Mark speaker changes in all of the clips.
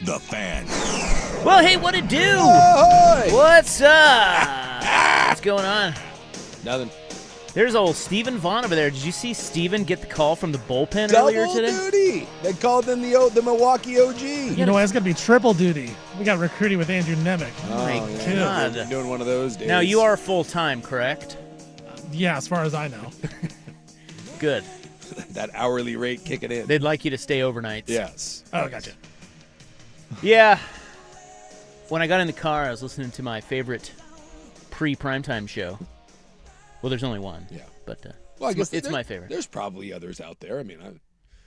Speaker 1: the fan.
Speaker 2: Well, hey, what it do?
Speaker 3: Ahoy!
Speaker 2: What's up? What's going on?
Speaker 3: Nothing.
Speaker 2: There's old Stephen Vaughn over there. Did you see Stephen get the call from the bullpen earlier
Speaker 3: Double
Speaker 2: today?
Speaker 3: duty. They called them the Milwaukee OG.
Speaker 4: You know what? It's going to be triple duty. We got recruiting with Andrew Nemec.
Speaker 2: Oh, my
Speaker 3: yeah.
Speaker 2: God.
Speaker 3: You're doing one of those days.
Speaker 2: Now, you are full-time, correct?
Speaker 4: Yeah, as far as I know.
Speaker 2: Good.
Speaker 3: That hourly rate kicking in.
Speaker 2: They'd like you to stay overnights.
Speaker 3: Yes.
Speaker 4: Oh, gotcha.
Speaker 2: Yeah. When I got in the car, I was listening to my favorite pre-primetime show. Well, there's only one.
Speaker 3: Yeah.
Speaker 2: But
Speaker 3: Well, I guess
Speaker 2: it's my favorite.
Speaker 3: There's probably others out there. I mean,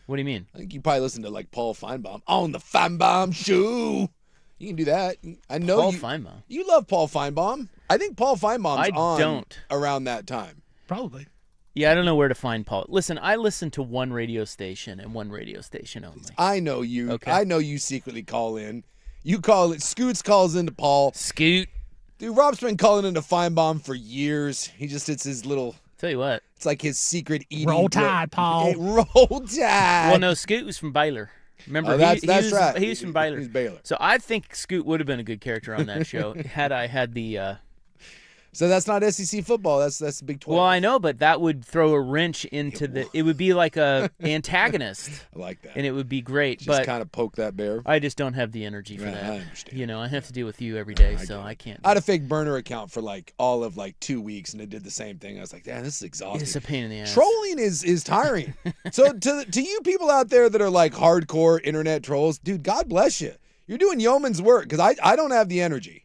Speaker 2: What do you mean?
Speaker 3: I think you probably listen to like Paul Feinbaum on the Feinbaum Show. You can do that. I know
Speaker 2: Paul
Speaker 3: you.
Speaker 2: Feinbaum.
Speaker 3: You love Paul Feinbaum. I think Paul Feinbaum's on
Speaker 2: don't.
Speaker 3: around that time.
Speaker 4: Probably.
Speaker 2: Yeah, I don't know where to find Paul. Listen, I listen to one radio station and one radio station only.
Speaker 3: I know you.
Speaker 2: Okay.
Speaker 3: I know you secretly call in. You call it. Scoots calls into Paul.
Speaker 2: Scoot.
Speaker 3: Dude, Rob's been calling into Feinbaum for years. It's his little.
Speaker 2: Tell you what.
Speaker 3: It's like his secret eating.
Speaker 4: Roll Tide, Paul.
Speaker 3: Hey, Roll Tide.
Speaker 2: Well, no, Scoot was from Baylor. Remember,
Speaker 3: Oh, that's
Speaker 2: was,
Speaker 3: right.
Speaker 2: He was from Baylor.
Speaker 3: He's Baylor.
Speaker 2: So I think Scoot would have been a good character on that show had I had the.
Speaker 3: So that's not SEC football. That's the Big 12.
Speaker 2: Well, I know, but that would throw a wrench into the. It would be like a antagonist,
Speaker 3: I like that.
Speaker 2: and it would be great.
Speaker 3: Just
Speaker 2: but
Speaker 3: kind of poke that bear.
Speaker 2: I just don't have the energy for
Speaker 3: Yeah,
Speaker 2: that.
Speaker 3: I understand.
Speaker 2: You know, I have to deal with you every day, so I can't.
Speaker 3: I had a fake burner account for like all of like 2 weeks, and it did the same thing. I was like, "Damn, this is exhausting."
Speaker 2: It's a pain in the ass.
Speaker 3: Trolling is tiring. So to you people out there that are like hardcore internet trolls, dude, God bless you. You're doing yeoman's work because I don't have the energy.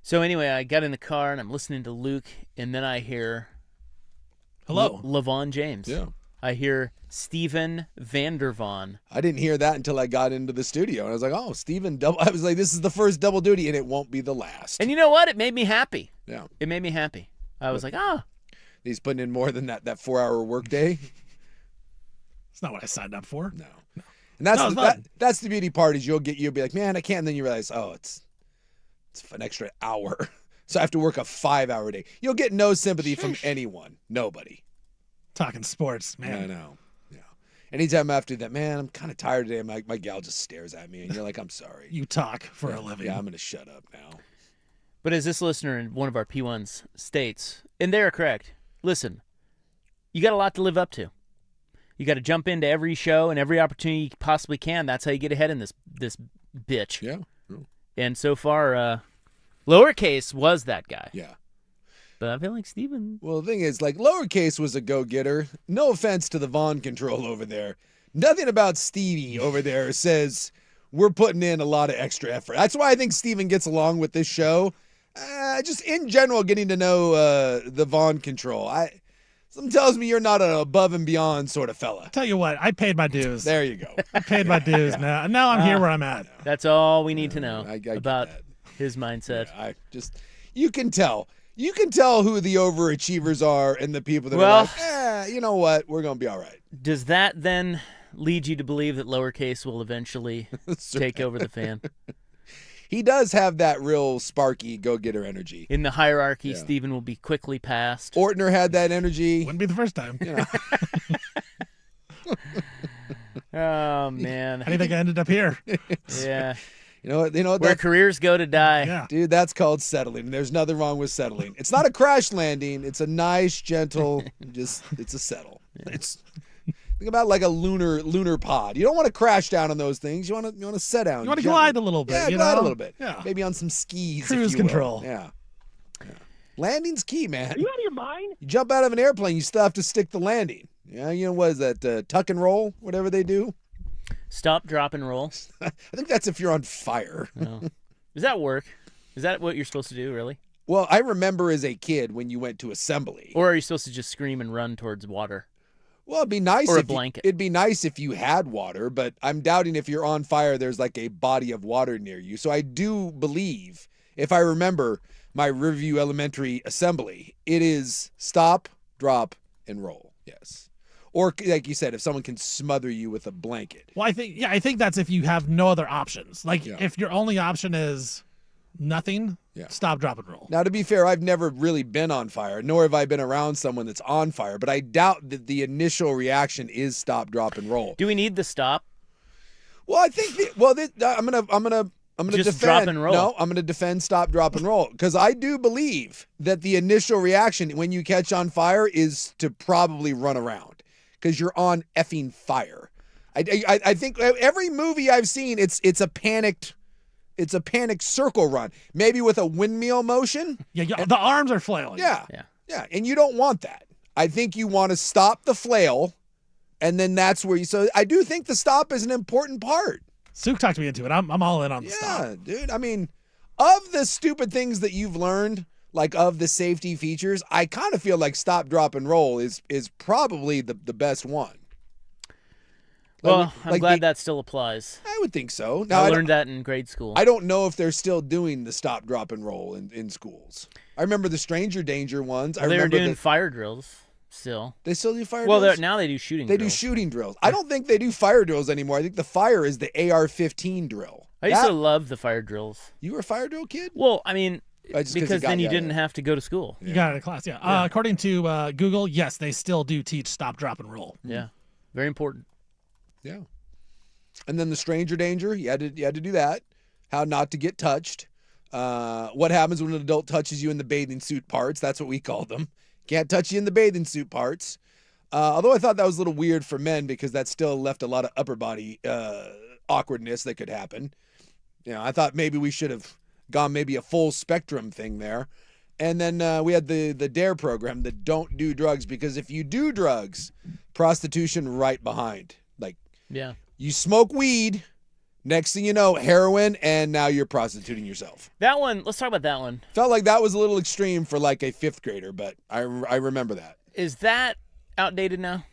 Speaker 2: So anyway, I got in the car and I'm listening to Luke, and then I hear
Speaker 4: Hello.
Speaker 2: LaVon James.
Speaker 3: Yeah.
Speaker 2: I hear Stephen Vandervon.
Speaker 3: I didn't hear that until I got into the studio, and I was like, "Oh, Steven double." I was like, "This is the first double duty, and it won't be the last."
Speaker 2: And you know what? It made me happy.
Speaker 3: Yeah,
Speaker 2: It made me happy. I was like,
Speaker 3: he's putting in more than that 4-hour workday.
Speaker 4: It's not what I signed up for.
Speaker 3: No. And that's
Speaker 4: No, it's fun.
Speaker 3: that's the beauty part is you'll be like, "Man, I can't," and then you realize, "Oh, it's an extra hour." So I have to work a 5-hour day. You'll get no sympathy from anyone. Nobody.
Speaker 4: Talking sports, man.
Speaker 3: I know. Yeah. Anytime after that, man, I'm kind of tired today. My gal just stares at me, and you're like, "I'm sorry."
Speaker 4: You talk for a living.
Speaker 3: Yeah, I'm going to shut up now.
Speaker 2: But as this listener in one of our P1s states, and they're correct, listen, you got a lot to live up to. You got to jump into every show and every opportunity you possibly can. That's how you get ahead in this bitch.
Speaker 3: Yeah.
Speaker 2: And so far, lowercase was that guy.
Speaker 3: Yeah.
Speaker 2: But I feel like Steven.
Speaker 3: Well, the thing is, like, lowercase was a go-getter. No offense to the Vaughn control over there. Nothing about Stevie over there says we're putting in a lot of extra effort. That's why I think Steven gets along with this show. Just in general, getting to know the Vaughn control. Something tells me you're not an above and beyond sort of fella.
Speaker 4: Tell you what, I paid my dues.
Speaker 3: There you go.
Speaker 4: I paid my dues. Now I'm here where I'm at.
Speaker 2: That's all we need to know
Speaker 3: I get
Speaker 2: about
Speaker 3: that.
Speaker 2: his mindset.
Speaker 3: You can tell. You can tell who the overachievers are and the people that
Speaker 2: Well-
Speaker 3: are like, you know what? We're going to be all right.
Speaker 2: Does that then lead you to believe that lowercase will eventually take over the fan?
Speaker 3: He does have that real sparky go-getter energy.
Speaker 2: In the hierarchy,
Speaker 3: Yeah.
Speaker 2: Steven will be quickly passed.
Speaker 3: Ortner had that energy.
Speaker 4: Wouldn't be the first time.
Speaker 3: You know.
Speaker 2: Oh, man.
Speaker 4: How do you think I ended up here?
Speaker 2: Yeah.
Speaker 3: You know what?
Speaker 2: Where careers go to die.
Speaker 4: Yeah.
Speaker 3: Dude, that's called settling. There's nothing wrong with settling. It's not a crash landing. It's a nice, gentle, it's a settle. It's think about it like a lunar pod. You don't want to crash down on those things. You want to set down.
Speaker 4: You want to
Speaker 3: gently.
Speaker 4: glide a little bit.
Speaker 3: Yeah,
Speaker 4: you
Speaker 3: glide
Speaker 4: know?
Speaker 3: a little bit.
Speaker 4: Yeah.
Speaker 3: Maybe on some skis.
Speaker 4: Cruise
Speaker 3: if you will.
Speaker 4: control.
Speaker 3: Yeah. Landing's key, man.
Speaker 5: Are you out of your mind?
Speaker 3: You jump out of an airplane, you still have to stick the landing. Yeah, you know what is that? Tuck and roll, whatever they do.
Speaker 2: Stop, drop, and roll.
Speaker 3: I think that's if you're on fire.
Speaker 2: No. Does that work? Is that what you're supposed to do, really?
Speaker 3: Well, I remember as a kid when you went to assembly.
Speaker 2: Or are you supposed to just scream and run towards water?
Speaker 3: Well, it'd be nice
Speaker 2: Or a
Speaker 3: if
Speaker 2: blanket.
Speaker 3: it'd be nice if you had water, but I'm doubting if you're on fire, there's like a body of water near you. So I do believe, if I remember my Riverview Elementary assembly, it is stop, drop, and roll. Yes. Or like you said, if someone can smother you with a blanket.
Speaker 4: Well, I think that's if you have no other options. Like
Speaker 3: Yeah.
Speaker 4: if your only option is nothing,
Speaker 3: Yeah.
Speaker 4: stop, drop, and roll.
Speaker 3: Now, to be fair, I've never really been on fire, nor have I been around someone that's on fire, but I doubt that the initial reaction is stop, drop, and roll.
Speaker 2: Do we need the stop?
Speaker 3: Well, I think I'm gonna
Speaker 2: Just
Speaker 3: defend.
Speaker 2: drop and roll.
Speaker 3: No, I'm gonna defend. Stop, drop, and roll because I do believe that the initial reaction when you catch on fire is to probably run around because you're on effing fire. I think every movie I've seen, it's a panicked circle run, maybe with a windmill motion.
Speaker 4: Yeah, the arms are flailing.
Speaker 3: Yeah, and you don't want that. I think you want to stop the flail, and then that's where you. So I do think the stop is an important part.
Speaker 4: Suk talked me into it. I'm all in on the stop.
Speaker 3: Yeah, dude. I mean, of the stupid things that you've learned, like of the safety features, I kind of feel like stop, drop, and roll is probably the best one.
Speaker 2: Well, I'm glad that still applies.
Speaker 3: I would think so. Now,
Speaker 2: I learned that in grade school.
Speaker 3: I don't know if they're still doing the stop, drop, and roll in schools. I remember the stranger danger ones.
Speaker 2: Well, they were doing fire drills still.
Speaker 3: They still do fire drills?
Speaker 2: Well, now they do shooting drills.
Speaker 3: They do shooting drills. I don't think they do fire drills anymore. I think the fire is the AR-15 drill.
Speaker 2: I used to love the fire drills.
Speaker 3: You were a fire drill kid?
Speaker 2: Well, I mean, because then you didn't have to go to school.
Speaker 4: You got it in class, yeah. According to Google, yes, they still do teach stop, drop, and roll.
Speaker 2: Yeah, very important.
Speaker 3: Yeah. And then the stranger danger, you had to do that. How not to get touched. What happens when an adult touches you in the bathing suit parts? That's what we call them. Can't touch you in the bathing suit parts. Although I thought that was a little weird for men because that still left a lot of upper body awkwardness that could happen. You know, I thought maybe we should have gone maybe a full spectrum thing there. And then we had the DARE program, the don't do drugs, because if you do drugs, prostitution right behind. Like,
Speaker 2: yeah.
Speaker 3: You smoke weed, next thing you know, heroin, and now you're prostituting yourself.
Speaker 2: That one, let's talk about that one.
Speaker 3: Felt like that was a little extreme for like a fifth grader, but I remember that.
Speaker 2: Is that outdated now?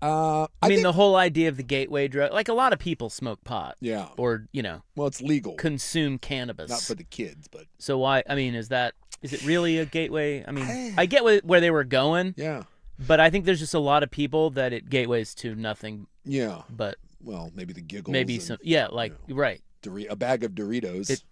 Speaker 3: I
Speaker 2: mean,
Speaker 3: think
Speaker 2: the whole idea of the gateway drug, like a lot of people smoke pot.
Speaker 3: Yeah.
Speaker 2: Or,
Speaker 3: well, it's legal.
Speaker 2: Consume cannabis.
Speaker 3: Not for the kids, but.
Speaker 2: So why, I mean, is it really a gateway? I mean, I get where they were going.
Speaker 3: Yeah.
Speaker 2: But I think there's just a lot of people that it gateways to nothing.
Speaker 3: Yeah.
Speaker 2: But.
Speaker 3: Well, maybe the giggles.
Speaker 2: Maybe some, yeah, like, right.
Speaker 3: A bag of Doritos.
Speaker 2: It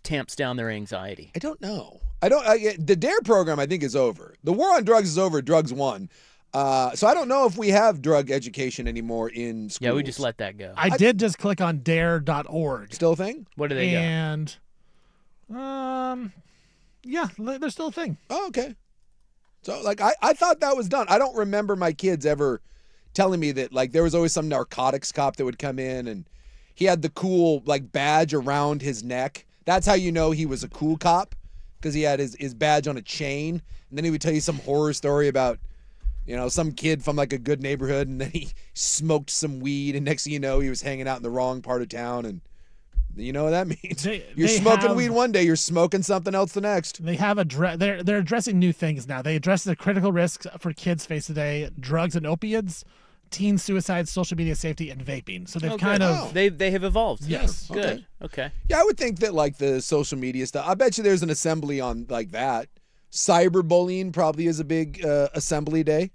Speaker 2: tamps down their anxiety.
Speaker 3: I don't know. The DARE program, I think, is over. The war on drugs is over. Drugs won. So I don't know if we have drug education anymore in schools.
Speaker 2: Yeah, we just let that go.
Speaker 4: I did just click on dare.org.
Speaker 3: Still a thing?
Speaker 2: What do they got?
Speaker 4: And, yeah, they're still a thing.
Speaker 3: Oh, okay. So, like, I thought that was done. I don't remember my kids ever telling me that, like, there was always some narcotics cop that would come in and he had the cool, like, badge around his neck. That's how you know he was a cool cop, because he had his badge on a chain. And then he would tell you some horror story about, some kid from, like, a good neighborhood, and then he smoked some weed, and next thing you know, he was hanging out in the wrong part of town, and you know what that means. You're smoking weed one day, you're smoking something else the next.
Speaker 4: They have they're addressing new things now. They address the critical risks for kids face today: drugs and opiates, teen suicide, social media safety, and vaping. So they've
Speaker 2: they have evolved.
Speaker 4: Yes.
Speaker 2: Good. Okay.
Speaker 3: Yeah, I would think that, like, the social media stuff, I bet you there's an assembly on, like, that. Cyberbullying probably is a big assembly day.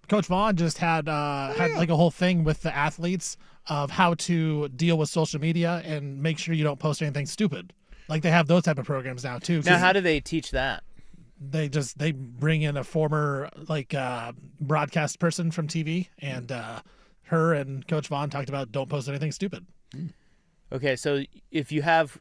Speaker 4: Coach Vaughn just had like a whole thing with the athletes of how to deal with social media and make sure you don't post anything stupid. Like, they have those type of programs now too.
Speaker 2: Now, how do they teach that?
Speaker 4: They bring in a former, like, broadcast person from TV, and her and Coach Vaughn talked about don't post anything stupid.
Speaker 2: Okay, so if you have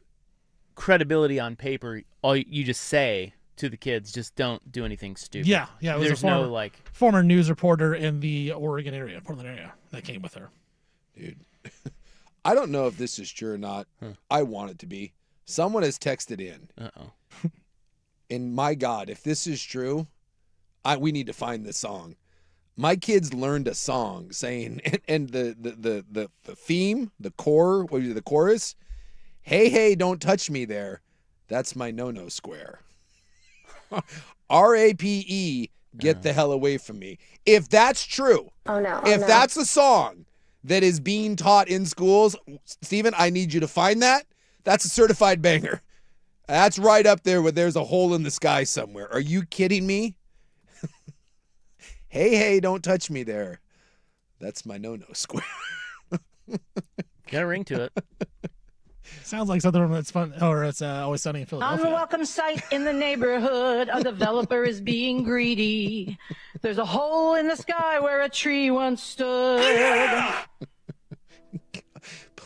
Speaker 2: credibility on paper, all you just say to the kids, just don't do anything stupid.
Speaker 4: Yeah. It was
Speaker 2: There's
Speaker 4: former news reporter in the Portland area that came with her.
Speaker 3: Dude, I don't know if this is true or not. I want it to be. Someone has texted in.
Speaker 2: Uh-oh.
Speaker 3: And my God, if this is true, we need to find this song. My kids learned a song saying, and the theme, the chorus, hey, don't touch me there. That's my no-no square. RAPE, get the hell away from me. If that's true, if that's a song that is being taught in schools, Stephen, I need you to find that. That's a certified banger. That's right up there where there's a hole in the sky somewhere. Are you kidding me? Hey, don't touch me there. That's my no-no square.
Speaker 2: Got a ring to it.
Speaker 4: Sounds like something that's fun, or it's Always Sunny in Philadelphia.
Speaker 1: Unwelcome sight in the neighborhood. A developer is being greedy. There's a hole in the sky where a tree once stood.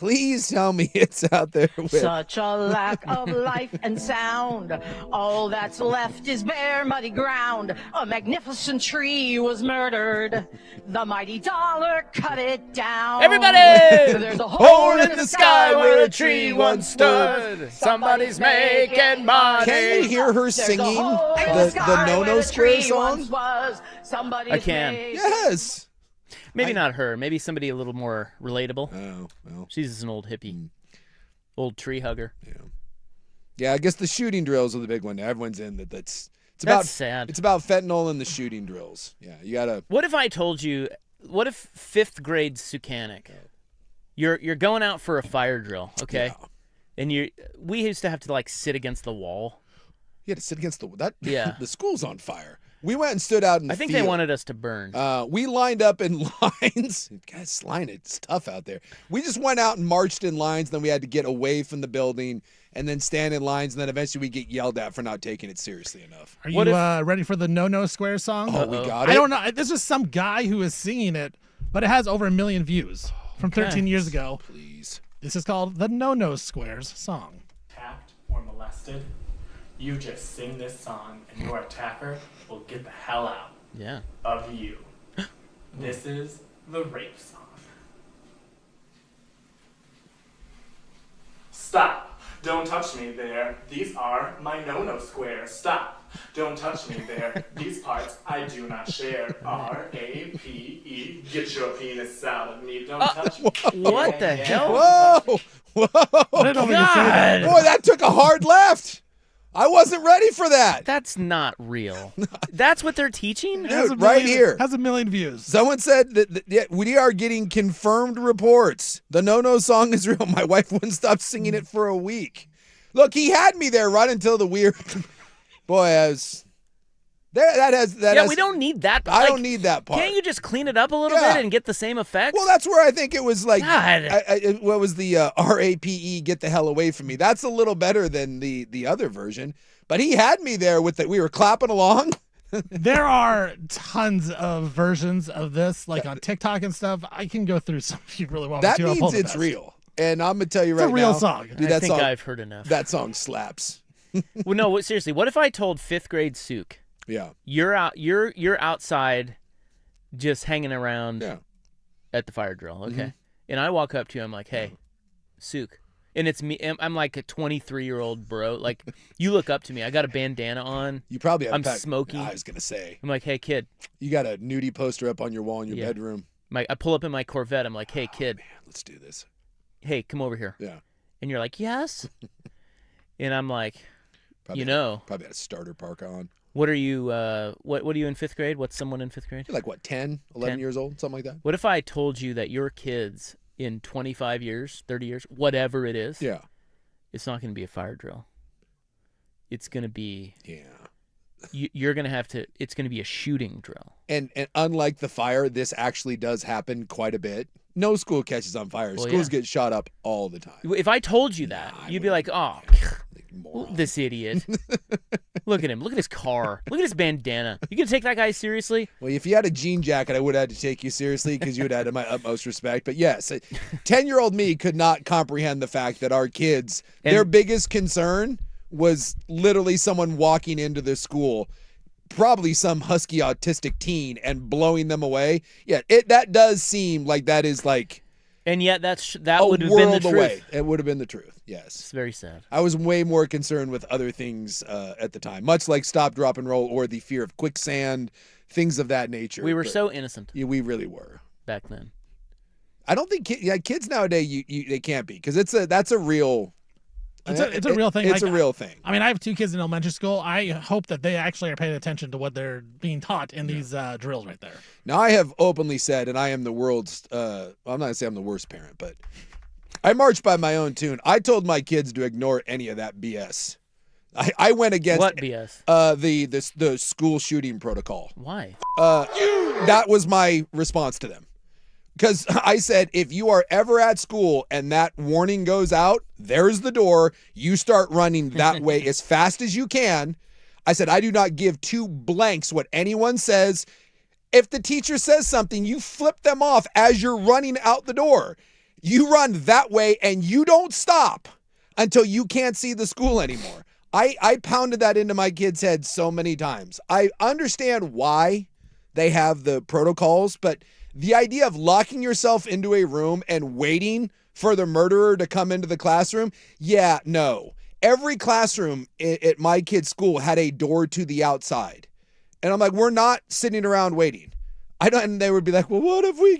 Speaker 3: Please tell me it's out there with.
Speaker 1: Such a lack of life and sound. All that's left is bare, muddy ground. A magnificent tree was murdered. The mighty dollar cut it down.
Speaker 2: Everybody!
Speaker 1: There's a hole in the sky where a tree once stood.
Speaker 2: Somebody's making money.
Speaker 3: Can you hear her singing the No-No Square song?
Speaker 2: I can.
Speaker 3: Yes.
Speaker 2: Maybe not her. Maybe somebody a little more relatable.
Speaker 3: Oh, well.
Speaker 2: She's just an old hippie. Old tree hugger.
Speaker 3: Yeah, I guess the shooting drills are the big one. Everyone's in that. It's
Speaker 2: That's
Speaker 3: about
Speaker 2: sad.
Speaker 3: It's about fentanyl and the shooting drills. Yeah, you gotta.
Speaker 2: What if I told you? What if 5th grade Sukanic? You're going out for a fire drill, okay?
Speaker 3: Yeah.
Speaker 2: And we used to have to like sit against the wall.
Speaker 3: You had to sit against the.
Speaker 2: Yeah.
Speaker 3: The school's on fire. We went and stood out in the
Speaker 2: I think
Speaker 3: field.
Speaker 2: they wanted us to burn.
Speaker 3: We lined up in lines. Guys, it's tough out there. We just went out and marched in lines. Then we had to get away from the building and then stand in lines. And then eventually we get yelled at for not taking it seriously enough.
Speaker 4: Are you ready for the No-No Square song?
Speaker 3: Oh, we got it?
Speaker 4: I don't know. This is some guy who is singing it, but it has over 1 million views from 13 years ago.
Speaker 3: Please.
Speaker 4: This is called the No-No Squares song.
Speaker 5: Attacked or molested, you just sing this song and your attacker will get the hell out
Speaker 2: Yeah.
Speaker 5: of you. This is the rape song. Stop. Don't touch me there. These are my no-no squares. Stop. Don't touch me there. These parts I do not share. R-A-P-E. Get your penis out of me. Don't touch me.
Speaker 2: What the hell?
Speaker 3: Whoa! Whoa!
Speaker 4: I didn't know we could say that.
Speaker 3: Boy, that took a hard left. I wasn't ready for that.
Speaker 2: That's not real. That's what they're teaching?
Speaker 4: Has
Speaker 3: Dude,
Speaker 4: a
Speaker 3: right
Speaker 4: million-
Speaker 3: here.
Speaker 4: Has 1 million views.
Speaker 3: Someone said that we are getting confirmed reports. The No-No song is real. My wife wouldn't stop singing it for a week. Look, he had me there right until the weird. Boy, I was.
Speaker 2: We don't need that.
Speaker 3: I don't need that part.
Speaker 2: Can't you just clean it up a little
Speaker 3: Yeah.
Speaker 2: bit and get the same effect?
Speaker 3: Well, that's where I think it was like.
Speaker 2: God.
Speaker 3: What was the RAPE? Get the hell away from me. That's a little better than the other version. But he had me there with it. We were clapping along.
Speaker 4: There are tons of versions of this, like on TikTok and stuff. I can go through some if you really want
Speaker 3: That
Speaker 4: me to. I'll pull
Speaker 3: means
Speaker 4: the
Speaker 3: it's
Speaker 4: best.
Speaker 3: real. And I'm gonna tell you
Speaker 4: It's a
Speaker 3: right
Speaker 4: real
Speaker 3: now,
Speaker 4: song.
Speaker 3: dude,
Speaker 2: I
Speaker 3: that
Speaker 2: think
Speaker 3: song,
Speaker 2: I've heard enough.
Speaker 3: that song slaps.
Speaker 2: Well, no, seriously. What if I told 5th grade Suk,
Speaker 3: Yeah.
Speaker 2: you're outside, just hanging around
Speaker 3: Yeah.
Speaker 2: at the fire drill, okay? And I walk up to you, I'm like, hey, Suk. And it's me. I'm like a 23-year-old bro. Like, you look up to me. I got a bandana on.
Speaker 3: You probably have
Speaker 2: I'm smoking.
Speaker 3: I was gonna say
Speaker 2: I'm like, hey, kid.
Speaker 3: you got a nudie poster up on your wall in your
Speaker 2: Yeah.
Speaker 3: bedroom.
Speaker 2: I pull up in my Corvette. I'm like, hey, kid.
Speaker 3: Man, let's do this.
Speaker 2: Hey, come over here.
Speaker 3: Yeah.
Speaker 2: And you're like, yes. And I'm like,
Speaker 3: Probably, probably had a starter parka on.
Speaker 2: what are you? What are you in 5th grade? What's someone in 5th grade?
Speaker 3: You're like what, 10, 11
Speaker 2: 10.
Speaker 3: years old, something like that.
Speaker 2: What if I told you that your kids in 25 years, 30 years, whatever it is,
Speaker 3: Yeah.
Speaker 2: it's not going to be a fire drill. It's going to be.
Speaker 3: Yeah.
Speaker 2: You're going to have to. It's going to be a shooting drill.
Speaker 3: And unlike the fire, this actually does happen quite a bit. No school catches on fire.
Speaker 2: Well,
Speaker 3: Schools
Speaker 2: yeah.
Speaker 3: get shot up all the time.
Speaker 2: If I told you that,
Speaker 3: Nah, I
Speaker 2: you'd be like,
Speaker 3: wouldn't.
Speaker 2: oh,
Speaker 3: Moron.
Speaker 2: this idiot. Look at him. Look at his car. Look at his bandana. You going to take that guy seriously?
Speaker 3: Well, if you had a jean jacket, I would have had to take you seriously because you would have had my utmost respect. But yes, 10-year-old me could not comprehend the fact that our kids, their biggest concern was literally someone walking into the school, probably some husky autistic teen, and blowing them away. Yeah, that does seem like that is like
Speaker 2: And yet that
Speaker 3: a
Speaker 2: would have been the
Speaker 3: world
Speaker 2: truth.
Speaker 3: away. It would have been the truth. Yes.
Speaker 2: It's very sad.
Speaker 3: I was way more concerned with other things at the time, much like stop, drop, and roll, or the fear of quicksand, things of that nature.
Speaker 2: We were
Speaker 3: But,
Speaker 2: so innocent
Speaker 3: yeah, we really were.
Speaker 2: back then.
Speaker 3: I don't think kids nowadays they can't be because that's a real.
Speaker 4: It's a real thing.
Speaker 3: It's
Speaker 4: Like,
Speaker 3: a real thing.
Speaker 4: I mean, I have 2 kids in elementary school. I hope that they actually are paying attention to what they're being taught in these drills right there.
Speaker 3: Now I have openly said, and I am the world's. I'm not gonna say I'm the worst parent, but I march by my own tune. I told my kids to ignore any of that BS. I went against
Speaker 2: What BS?
Speaker 3: the school shooting protocol.
Speaker 2: Why?
Speaker 3: That was my response to them. Because I said, if you are ever at school and that warning goes out, there's the door. You start running that way as fast as you can. I said, I do not give 2 blanks what anyone says. If the teacher says something, you flip them off as you're running out the door. You run that way and you don't stop until you can't see the school anymore. I pounded that into my kids' heads so many times. I understand why they have the protocols, but the idea of locking yourself into a room and waiting for the murderer to come into the classroom, yeah, no. Every classroom at my kid's school had a door to the outside. And I'm like, we're not sitting around waiting. And they would be like, well, what if we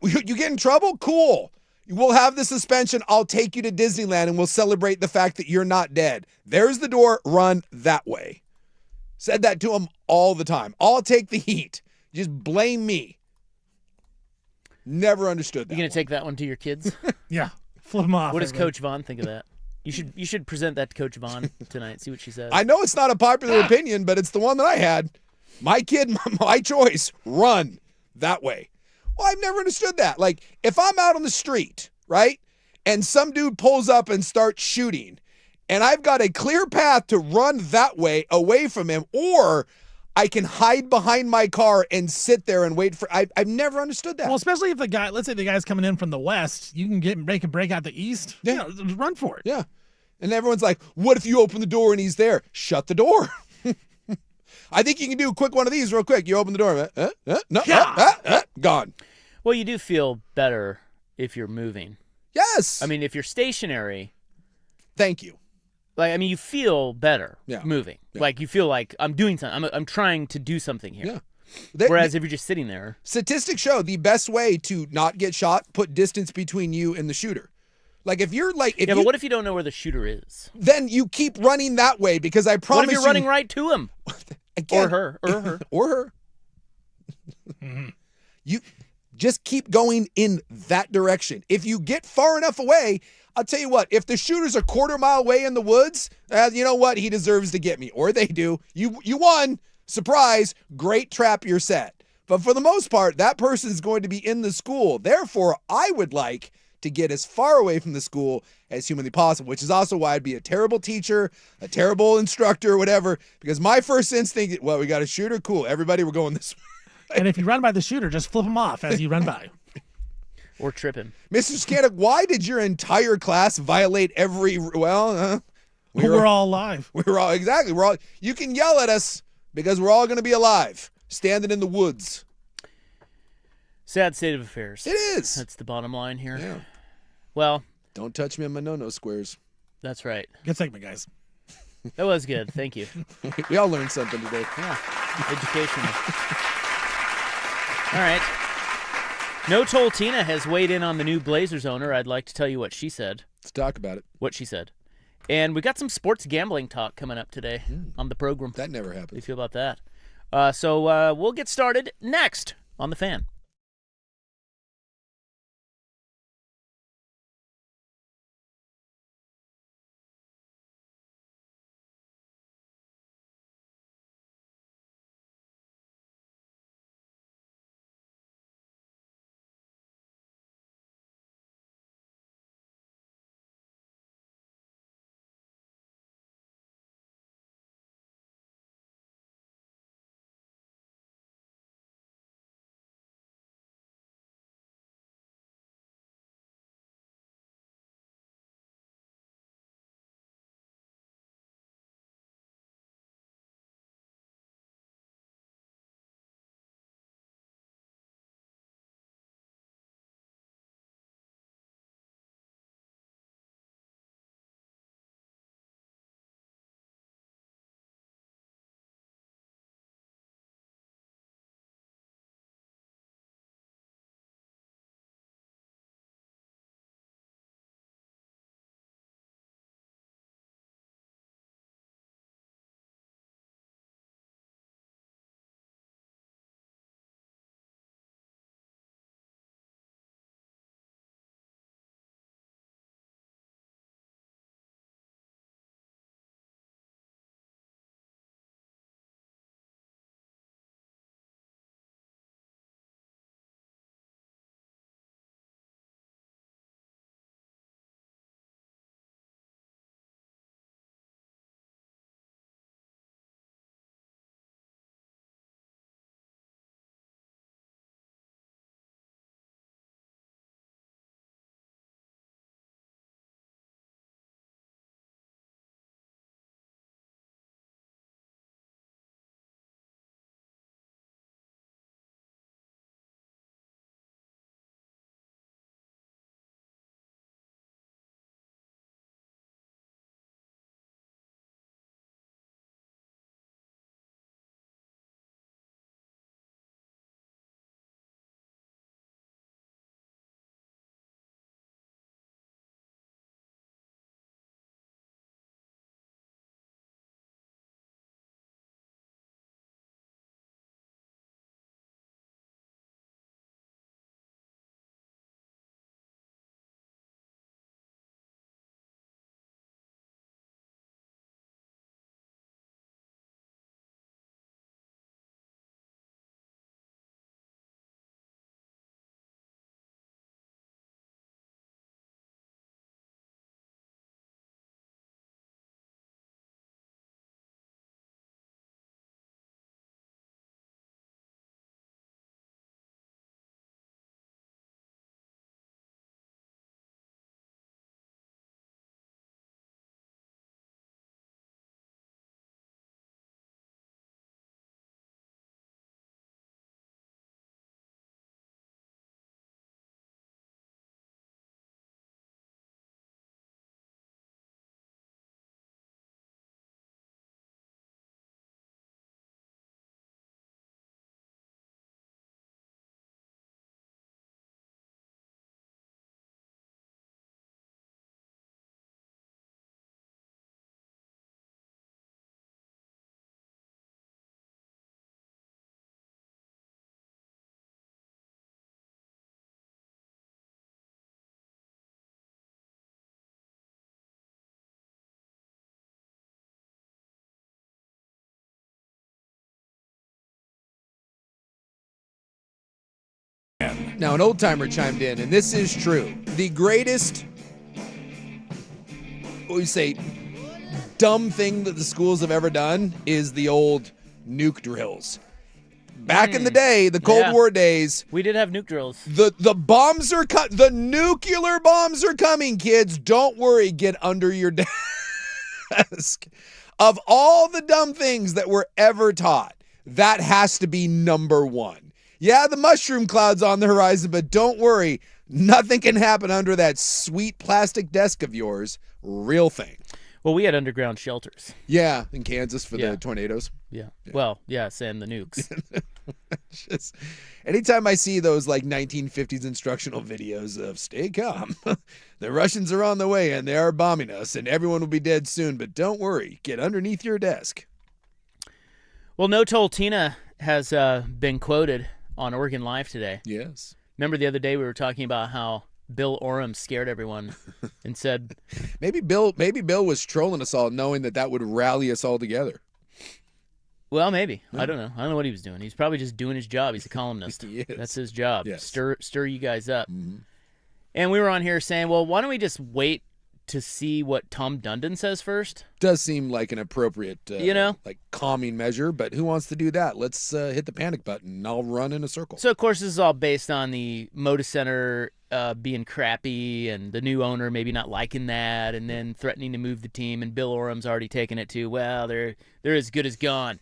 Speaker 3: you get in trouble? Cool. We'll have the suspension. I'll take you to Disneyland and we'll celebrate the fact that you're not dead. There's the door. Run that way. Said that to them all the time. I'll take the heat. Just blame me. Never understood that.
Speaker 2: You going to take that one to your kids?
Speaker 4: Yeah. Flip them off.
Speaker 2: What does Coach Vaughn think of that? You should present that to Coach Vaughn tonight. See what she says.
Speaker 3: I know it's not a popular opinion, but it's the one that I had. My kid, my choice. Run that way. Well, I've never understood that. Like, if I'm out on the street, right, and some dude pulls up and starts shooting, and I've got a clear path to run that way away from him, or I can hide behind my car and sit there and wait for. I've never understood that.
Speaker 4: Well, especially if the guy, let's say the guy's coming in from the west, you can make a break out the east.
Speaker 3: Yeah.
Speaker 4: Run for it.
Speaker 3: Yeah. And everyone's like, what if you open the door and he's there? Shut the door. I think you can do a quick one of these real quick. You open the door. No, gone.
Speaker 2: Well, you do feel better if you're moving.
Speaker 3: Yes.
Speaker 2: I mean, if you're stationary.
Speaker 3: Thank you.
Speaker 2: Like, I mean, you feel better moving.
Speaker 3: Yeah.
Speaker 2: Like, you feel like I'm doing something. I'm trying to do something here.
Speaker 3: Yeah.
Speaker 2: Whereas if you're just sitting there.
Speaker 3: Statistics show the best way to not get shot, put distance between you and the shooter. Like, if you're like...
Speaker 2: but what if you don't know where the shooter is?
Speaker 3: Then you keep running that way because I promise
Speaker 2: What if you're running right to him?
Speaker 3: Again,
Speaker 2: Or her.
Speaker 3: Or her. You just keep going in that direction. If you get far enough away, I'll tell you what, if the shooter's a quarter mile away in the woods, you know what? He deserves to get me. Or they do. You won. Surprise. Great trap you're set. But for the most part, that person's going to be in the school. Therefore, I would like to get as far away from the school as humanly possible, which is also why I'd be a terrible teacher, a terrible instructor, whatever, because my first instinct, well, we got a shooter, cool, everybody, we're going this way.
Speaker 4: And if you run by the shooter, just flip him off as you run by.
Speaker 2: Or trip him.
Speaker 3: Mr. Scandic, why did your entire class violate every,
Speaker 4: We're all alive.
Speaker 3: Exactly, you can yell at us because we're all going to be alive, standing in the woods.
Speaker 2: Sad state of affairs.
Speaker 3: It is.
Speaker 2: That's the bottom line here.
Speaker 3: Yeah.
Speaker 2: Well.
Speaker 3: Don't touch me on my no-no squares.
Speaker 2: That's right.
Speaker 4: Good segment, guys.
Speaker 2: That was good. Thank you.
Speaker 3: We all learned something today.
Speaker 2: Yeah. Educational. All right. No Toll Tina has weighed in on the new Blazers owner. I'd like to tell you what she said.
Speaker 3: Let's talk about it.
Speaker 2: What she said. And we got some sports gambling talk coming up today on the program.
Speaker 3: That never
Speaker 2: How
Speaker 3: happened.
Speaker 2: do you feel about that? So we'll get started next on The Fan.
Speaker 3: Now, an old timer chimed in, and this is true. The greatest, what we say, dumb thing that the schools have ever done is the old nuke drills. Back in the day, the Cold War days,
Speaker 2: we did have nuke drills.
Speaker 3: The bombs are the nuclear bombs are coming, kids. Don't worry, get under your desk. Of all the dumb things that were ever taught, that has to be number one. Yeah, the mushroom cloud's on the horizon, but don't worry, nothing can happen under that sweet plastic desk of yours. Real thing.
Speaker 2: Well, we had underground shelters.
Speaker 3: Yeah, in Kansas for the tornadoes.
Speaker 2: Yeah. Well, yes, and the nukes.
Speaker 3: Just, anytime I see those like 1950s instructional videos of stay calm, the Russians are on the way and they are bombing us and everyone will be dead soon, but don't worry, get underneath your desk.
Speaker 2: Well, No Toll Tina has been quoted on Oregon Live today.
Speaker 3: Yes.
Speaker 2: Remember the other day we were talking about how Bill Oram scared everyone and said...
Speaker 3: Maybe Bill was trolling us all knowing that would rally us all together.
Speaker 2: Well, maybe. I don't know. I don't know what he was doing. He's probably just doing his job. He's a columnist.
Speaker 3: He is.
Speaker 2: That's his job.
Speaker 3: Yes.
Speaker 2: Stir you guys up.
Speaker 3: Mm-hmm.
Speaker 2: And we were on here saying, well, why don't we just wait to see what Tom Dundan says first?
Speaker 3: Does seem like an appropriate, like calming measure, but who wants to do that? Let's hit the panic button and I'll run in a circle.
Speaker 2: So, of course, this is all based on the Moda Center being crappy and the new owner maybe not liking that and then threatening to move the team. And Bill Oram's already taken it to, well, they're as good as gone.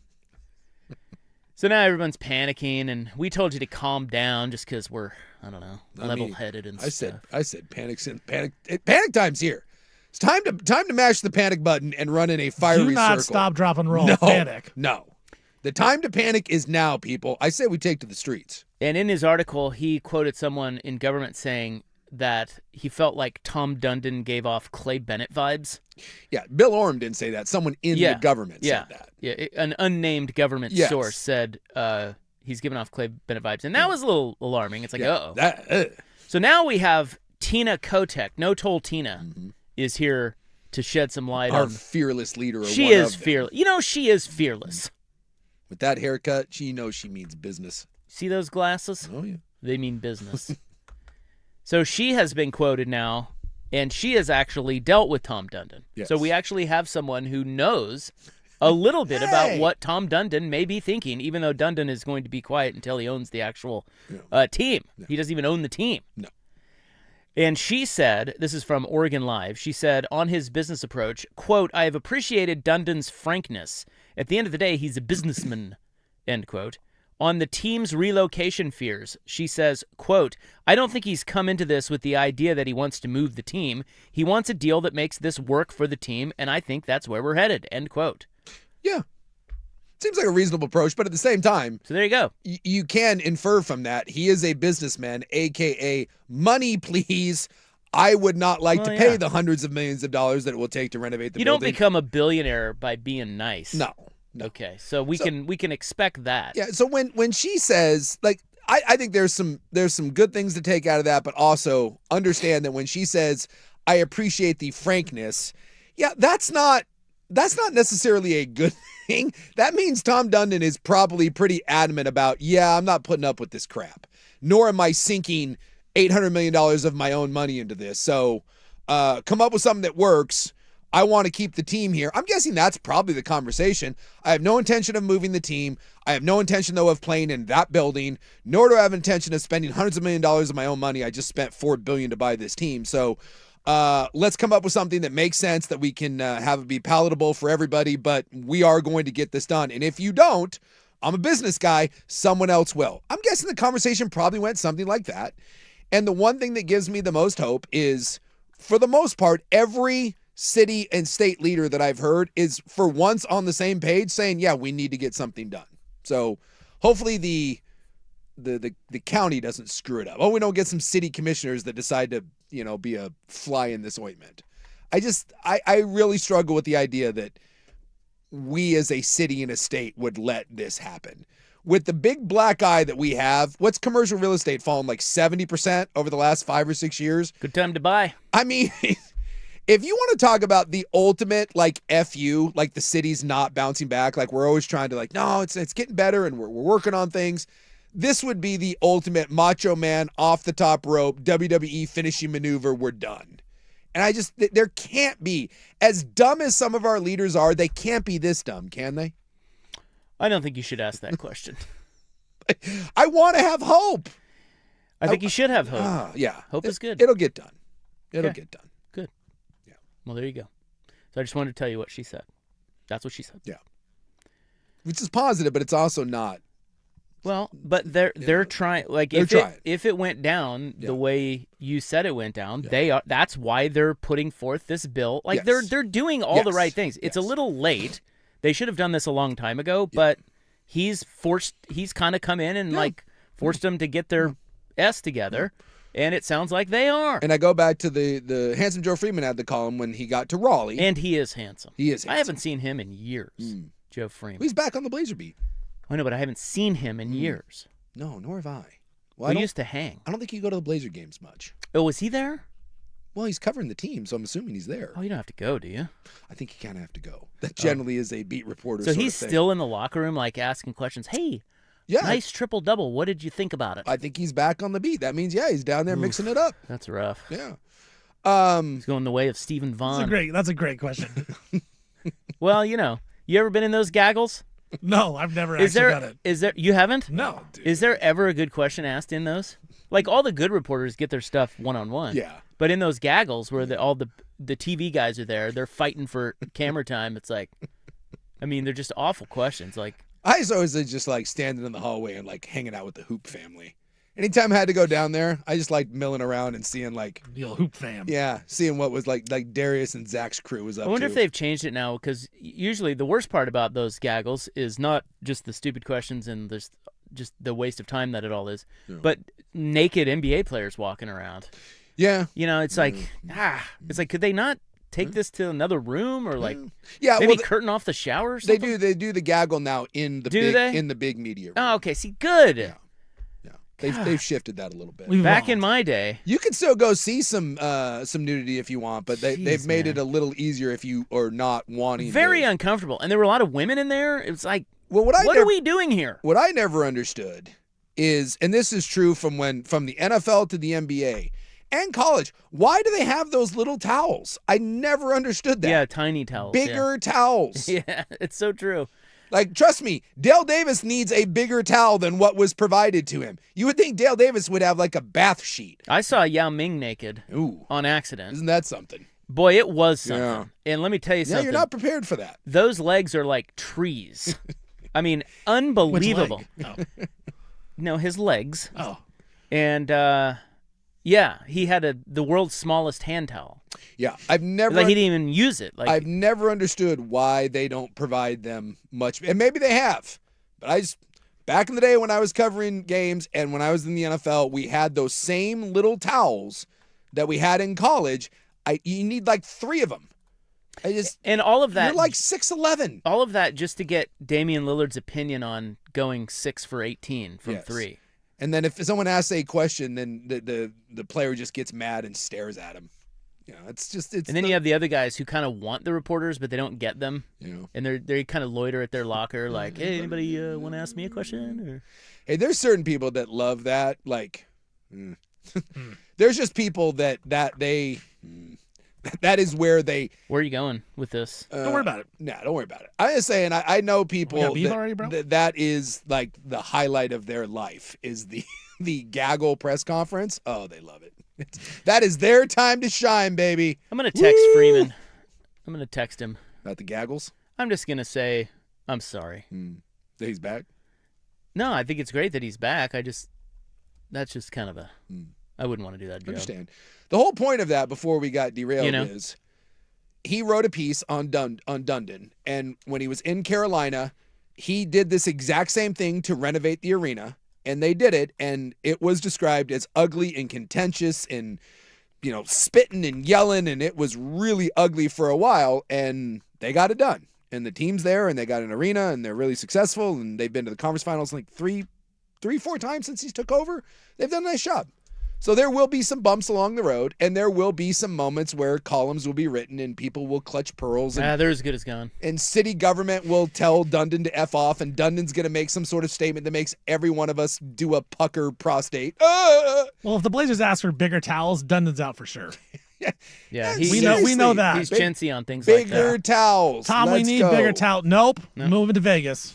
Speaker 2: So now everyone's panicking, and we told you to calm down just because we're, I don't know, level-headed and stuff.
Speaker 3: I said panic time's here. It's time to mash the panic button and run in a fiery circle.
Speaker 4: Do not stop, drop, and roll. Panic.
Speaker 3: No. The time to panic is now, people. I say we take to the streets.
Speaker 2: And in his article, he quoted someone in government saying that he felt like Tom Dundan gave off Clay Bennett vibes.
Speaker 3: Yeah, Bill Oram didn't say that. Someone in the government said that.
Speaker 2: Yeah, an unnamed government source said he's giving off Clay Bennett vibes. And that was a little alarming. It's like, So now we have Tina Kotek, No Toll Tina, is here to shed some light on...
Speaker 3: Our fearless leader.
Speaker 2: She is fearless. You know, she is fearless.
Speaker 3: With that haircut, she knows she means business.
Speaker 2: See those glasses?
Speaker 3: Oh, yeah.
Speaker 2: They mean business. So she has been quoted now, and she has actually dealt with Tom Dundan.
Speaker 3: Yes.
Speaker 2: So we actually have someone who knows a little bit about what Tom Dundan may be thinking, even though Dundan is going to be quiet until he owns the actual team. No. He doesn't even own the team.
Speaker 3: No.
Speaker 2: And she said, this is from Oregon Live, she said, on his business approach, quote, I have appreciated Dundan's frankness. At the end of the day, he's a businessman, end quote. On the team's relocation fears, she says, quote, I don't think he's come into this with the idea that he wants to move the team. He wants a deal that makes this work for the team, and I think that's where we're headed, end quote.
Speaker 3: Yeah. Seems like a reasonable approach, but at the same time...
Speaker 2: So there you go.
Speaker 3: You can infer from that he is a businessman, a.k.a. money, please. I would not like to pay the hundreds of millions of dollars that it will take to renovate the building.
Speaker 2: You don't become a billionaire by being nice.
Speaker 3: No.
Speaker 2: Okay, so we can expect that.
Speaker 3: Yeah. So when she says, like, I think there's some good things to take out of that, but also understand that when she says, I appreciate the frankness, that's not necessarily a good thing. That means Tom Dundan is probably pretty adamant about, I'm not putting up with this crap, nor am I sinking $800 million of my own money into this. So come up with something that works. I want to keep the team here. I'm guessing that's probably the conversation. I have no intention of moving the team. I have no intention, though, of playing in that building, nor do I have intention of spending hundreds of million dollars of my own money. I just spent $4 billion to buy this team. So let's come up with something that makes sense, that we can have it be palatable for everybody, but we are going to get this done. And if you don't, I'm a business guy, someone else will. I'm guessing the conversation probably went something like that. And the one thing that gives me the most hope is, for the most part, every city and state leader that I've heard is for once on the same page saying, we need to get something done. So hopefully the county doesn't screw it up. We don't get some city commissioners that decide to, be a fly in this ointment. I really struggle with the idea that we as a city and a state would let this happen. With the big black eye that we have, what's commercial real estate fallen like 70% over the last 5 or 6 years?
Speaker 2: Good time to buy.
Speaker 3: I mean, if you want to talk about the ultimate, like, FU, like the city's not bouncing back, like we're always trying to, like, no, it's getting better and we're working on things. this would be the ultimate Macho Man off the top rope WWE finishing maneuver. We're done. And there can't be, as dumb as some of our leaders are, they can't be this dumb, can they?
Speaker 2: I don't think you should ask that question.
Speaker 3: I want to have hope.
Speaker 2: I think you should have hope.
Speaker 3: Yeah.
Speaker 2: Hope is good.
Speaker 3: It'll get done. It'll
Speaker 2: Okay.
Speaker 3: get done.
Speaker 2: Good.
Speaker 3: Yeah.
Speaker 2: Well, there you go. So I just wanted to tell you what she said. That's what she said.
Speaker 3: Yeah. Which is positive, but it's also not.
Speaker 2: Well, but they're trying. Like
Speaker 3: They're trying.
Speaker 2: if it went down
Speaker 3: Yeah.
Speaker 2: the way you said it went down, that's why they're putting forth this bill. Like
Speaker 3: Yes.
Speaker 2: they're doing all the
Speaker 3: Yes.
Speaker 2: right things. It's a
Speaker 3: Yes.
Speaker 2: little late. They should have done this a long time ago, but he's kind of come in and like forced them to get their S together, and it sounds like they are.
Speaker 3: And I go back to the handsome Joe Freeman had the column when he got to Raleigh.
Speaker 2: And he is handsome.
Speaker 3: He is handsome.
Speaker 2: I haven't seen him in years. Joe Freeman.
Speaker 3: He's back on the Blazer beat.
Speaker 2: I know, but I haven't seen him in years.
Speaker 3: No, nor have I. Well,
Speaker 2: We used to hang.
Speaker 3: I don't think you go to the Blazer games much.
Speaker 2: Oh, was he there?
Speaker 3: Well, he's covering the team, so I'm assuming he's there.
Speaker 2: Oh, you don't have to go, do you?
Speaker 3: I think you kind of have to go. That generally is a beat reporter.
Speaker 2: So
Speaker 3: sort
Speaker 2: he's
Speaker 3: of thing.
Speaker 2: still in the locker room, like asking questions. Hey,
Speaker 3: Yeah.
Speaker 2: nice triple double. What did you think about it?
Speaker 3: I think he's back on the beat. That means he's down there mixing it up.
Speaker 2: That's rough.
Speaker 3: Yeah.
Speaker 2: He's going the way of Stephen Vaughn.
Speaker 4: That's a great question.
Speaker 2: Well, you ever been in those gaggles?
Speaker 4: No, I've never
Speaker 2: Is
Speaker 4: actually
Speaker 2: there?
Speaker 4: done it.
Speaker 2: Is there? You haven't?
Speaker 4: No, dude.
Speaker 2: Is there ever a good question asked in those? Like all the good reporters get their stuff one-on-one.
Speaker 3: Yeah.
Speaker 2: But in those gaggles where all the TV guys are there, they're fighting for camera time. It's like, I mean, they're just awful questions. Like,
Speaker 3: I was always just like standing in the hallway and like hanging out with the Hoop family. Anytime I had to go down there, I just like milling around and seeing like,
Speaker 4: The old hoop fam.
Speaker 3: seeing what was like Darius and Zach's crew was up
Speaker 2: I wonder
Speaker 3: to.
Speaker 2: if they've changed it now, because usually the worst part about those gaggles is not just the stupid questions and there's just the waste of time that it all is, but naked NBA players walking around.
Speaker 3: Yeah.
Speaker 2: It's like, it's like, could they not take this to another room or like
Speaker 3: Yeah.
Speaker 2: maybe
Speaker 3: Well,
Speaker 2: curtain off the shower or
Speaker 3: they
Speaker 2: something?
Speaker 3: do the gaggle now in the
Speaker 2: Do
Speaker 3: big media room.
Speaker 2: Oh, okay. See, good.
Speaker 3: Yeah. They've shifted that a little bit.
Speaker 4: We've
Speaker 2: Back in
Speaker 4: evolved.
Speaker 2: my day,
Speaker 3: You can still go see some nudity if you want, but they've
Speaker 2: Jeez,
Speaker 3: made
Speaker 2: man.
Speaker 3: it a little easier if you are not wanting.
Speaker 2: very
Speaker 3: to.
Speaker 2: uncomfortable. And there were a lot of women in there. It was like,
Speaker 3: Well, what
Speaker 2: are we doing here?
Speaker 3: What I never understood is, and this is true from the NFL to the NBA and college, why do they have those little towels? I never understood that.
Speaker 2: Yeah, tiny towels.
Speaker 3: Bigger towels.
Speaker 2: Yeah, it's so true.
Speaker 3: Like, trust me, Dale Davis needs a bigger towel than what was provided to him. You would think Dale Davis would have like a bath sheet.
Speaker 2: I saw Yao Ming naked
Speaker 3: Ooh,
Speaker 2: on accident.
Speaker 3: isn't that something?
Speaker 2: Boy, it was something.
Speaker 3: Yeah.
Speaker 2: And let me tell you
Speaker 3: Yeah,
Speaker 2: something.
Speaker 3: you're not prepared for that.
Speaker 2: Those legs are like trees. I mean,
Speaker 4: Which
Speaker 2: unbelievable.
Speaker 4: leg?
Speaker 2: No, his legs.
Speaker 4: Oh.
Speaker 2: And he had the world's smallest hand towel.
Speaker 3: Yeah, I've never.
Speaker 2: Like he didn't even use it. Like
Speaker 3: I've never understood why they don't provide them much, and maybe they have. But back in the day when I was covering games and when I was in the NFL, we had those same little towels that we had in college. You need like 3 of them.
Speaker 2: and all of that.
Speaker 3: You're like 6'11".
Speaker 2: all of that just to get Damian Lillard's opinion on going 6 for 18 from
Speaker 3: Yes.
Speaker 2: 3.
Speaker 3: And then if someone asks a question, then the player just gets mad and stares at him. It's
Speaker 2: And then you have the other guys who kind of want the reporters, but they don't get them.
Speaker 3: you know.
Speaker 2: And they kind of loiter at their locker, like, "Hey, anybody want to ask me a question?" Or
Speaker 3: Hey, there's certain people that love that. Like, there's just people that is where they.
Speaker 2: where are you going with this?
Speaker 4: Don't worry about it.
Speaker 3: Nah, don't worry about it. I'm just saying, I know people
Speaker 4: We got beef
Speaker 3: that,
Speaker 4: already, bro?
Speaker 3: that is like the highlight of their life is the gaggle press conference. Oh, they love it. That is their time to shine, baby.
Speaker 2: I'm gonna text
Speaker 3: Woo!
Speaker 2: Freeman. I'm gonna text him.
Speaker 3: About the gaggles.
Speaker 2: I'm just gonna say I'm sorry.
Speaker 3: That he's back.
Speaker 2: No, I think it's great that he's back. That's just kind of I wouldn't want to do that
Speaker 3: I
Speaker 2: job.
Speaker 3: understand. The whole point of that before we got derailed is he wrote a piece on Dundan, and when he was in Carolina, he did this exact same thing to renovate the arena, and they did it, and it was described as ugly and contentious and, spitting and yelling, and it was really ugly for a while, and they got it done. And the team's there, and they got an arena, and they're really successful, and they've been to the conference finals like 3-4 times since he's took over. They've done a nice job. So there will be some bumps along the road, and there will be some moments where columns will be written and people will clutch pearls. And,
Speaker 2: they're as good as gone.
Speaker 3: and city government will tell Dundan to F off, and Dundan's going to make some sort of statement that makes every one of us do a pucker prostate.
Speaker 4: Well, if the Blazers ask for bigger towels, Dundan's out for sure.
Speaker 2: Yeah,
Speaker 4: we know that.
Speaker 2: He's chintzy on things like that.
Speaker 3: Bigger towels.
Speaker 4: Tom, we
Speaker 3: Let's
Speaker 4: need
Speaker 3: go.
Speaker 4: bigger towel. Nope. Moving to Vegas.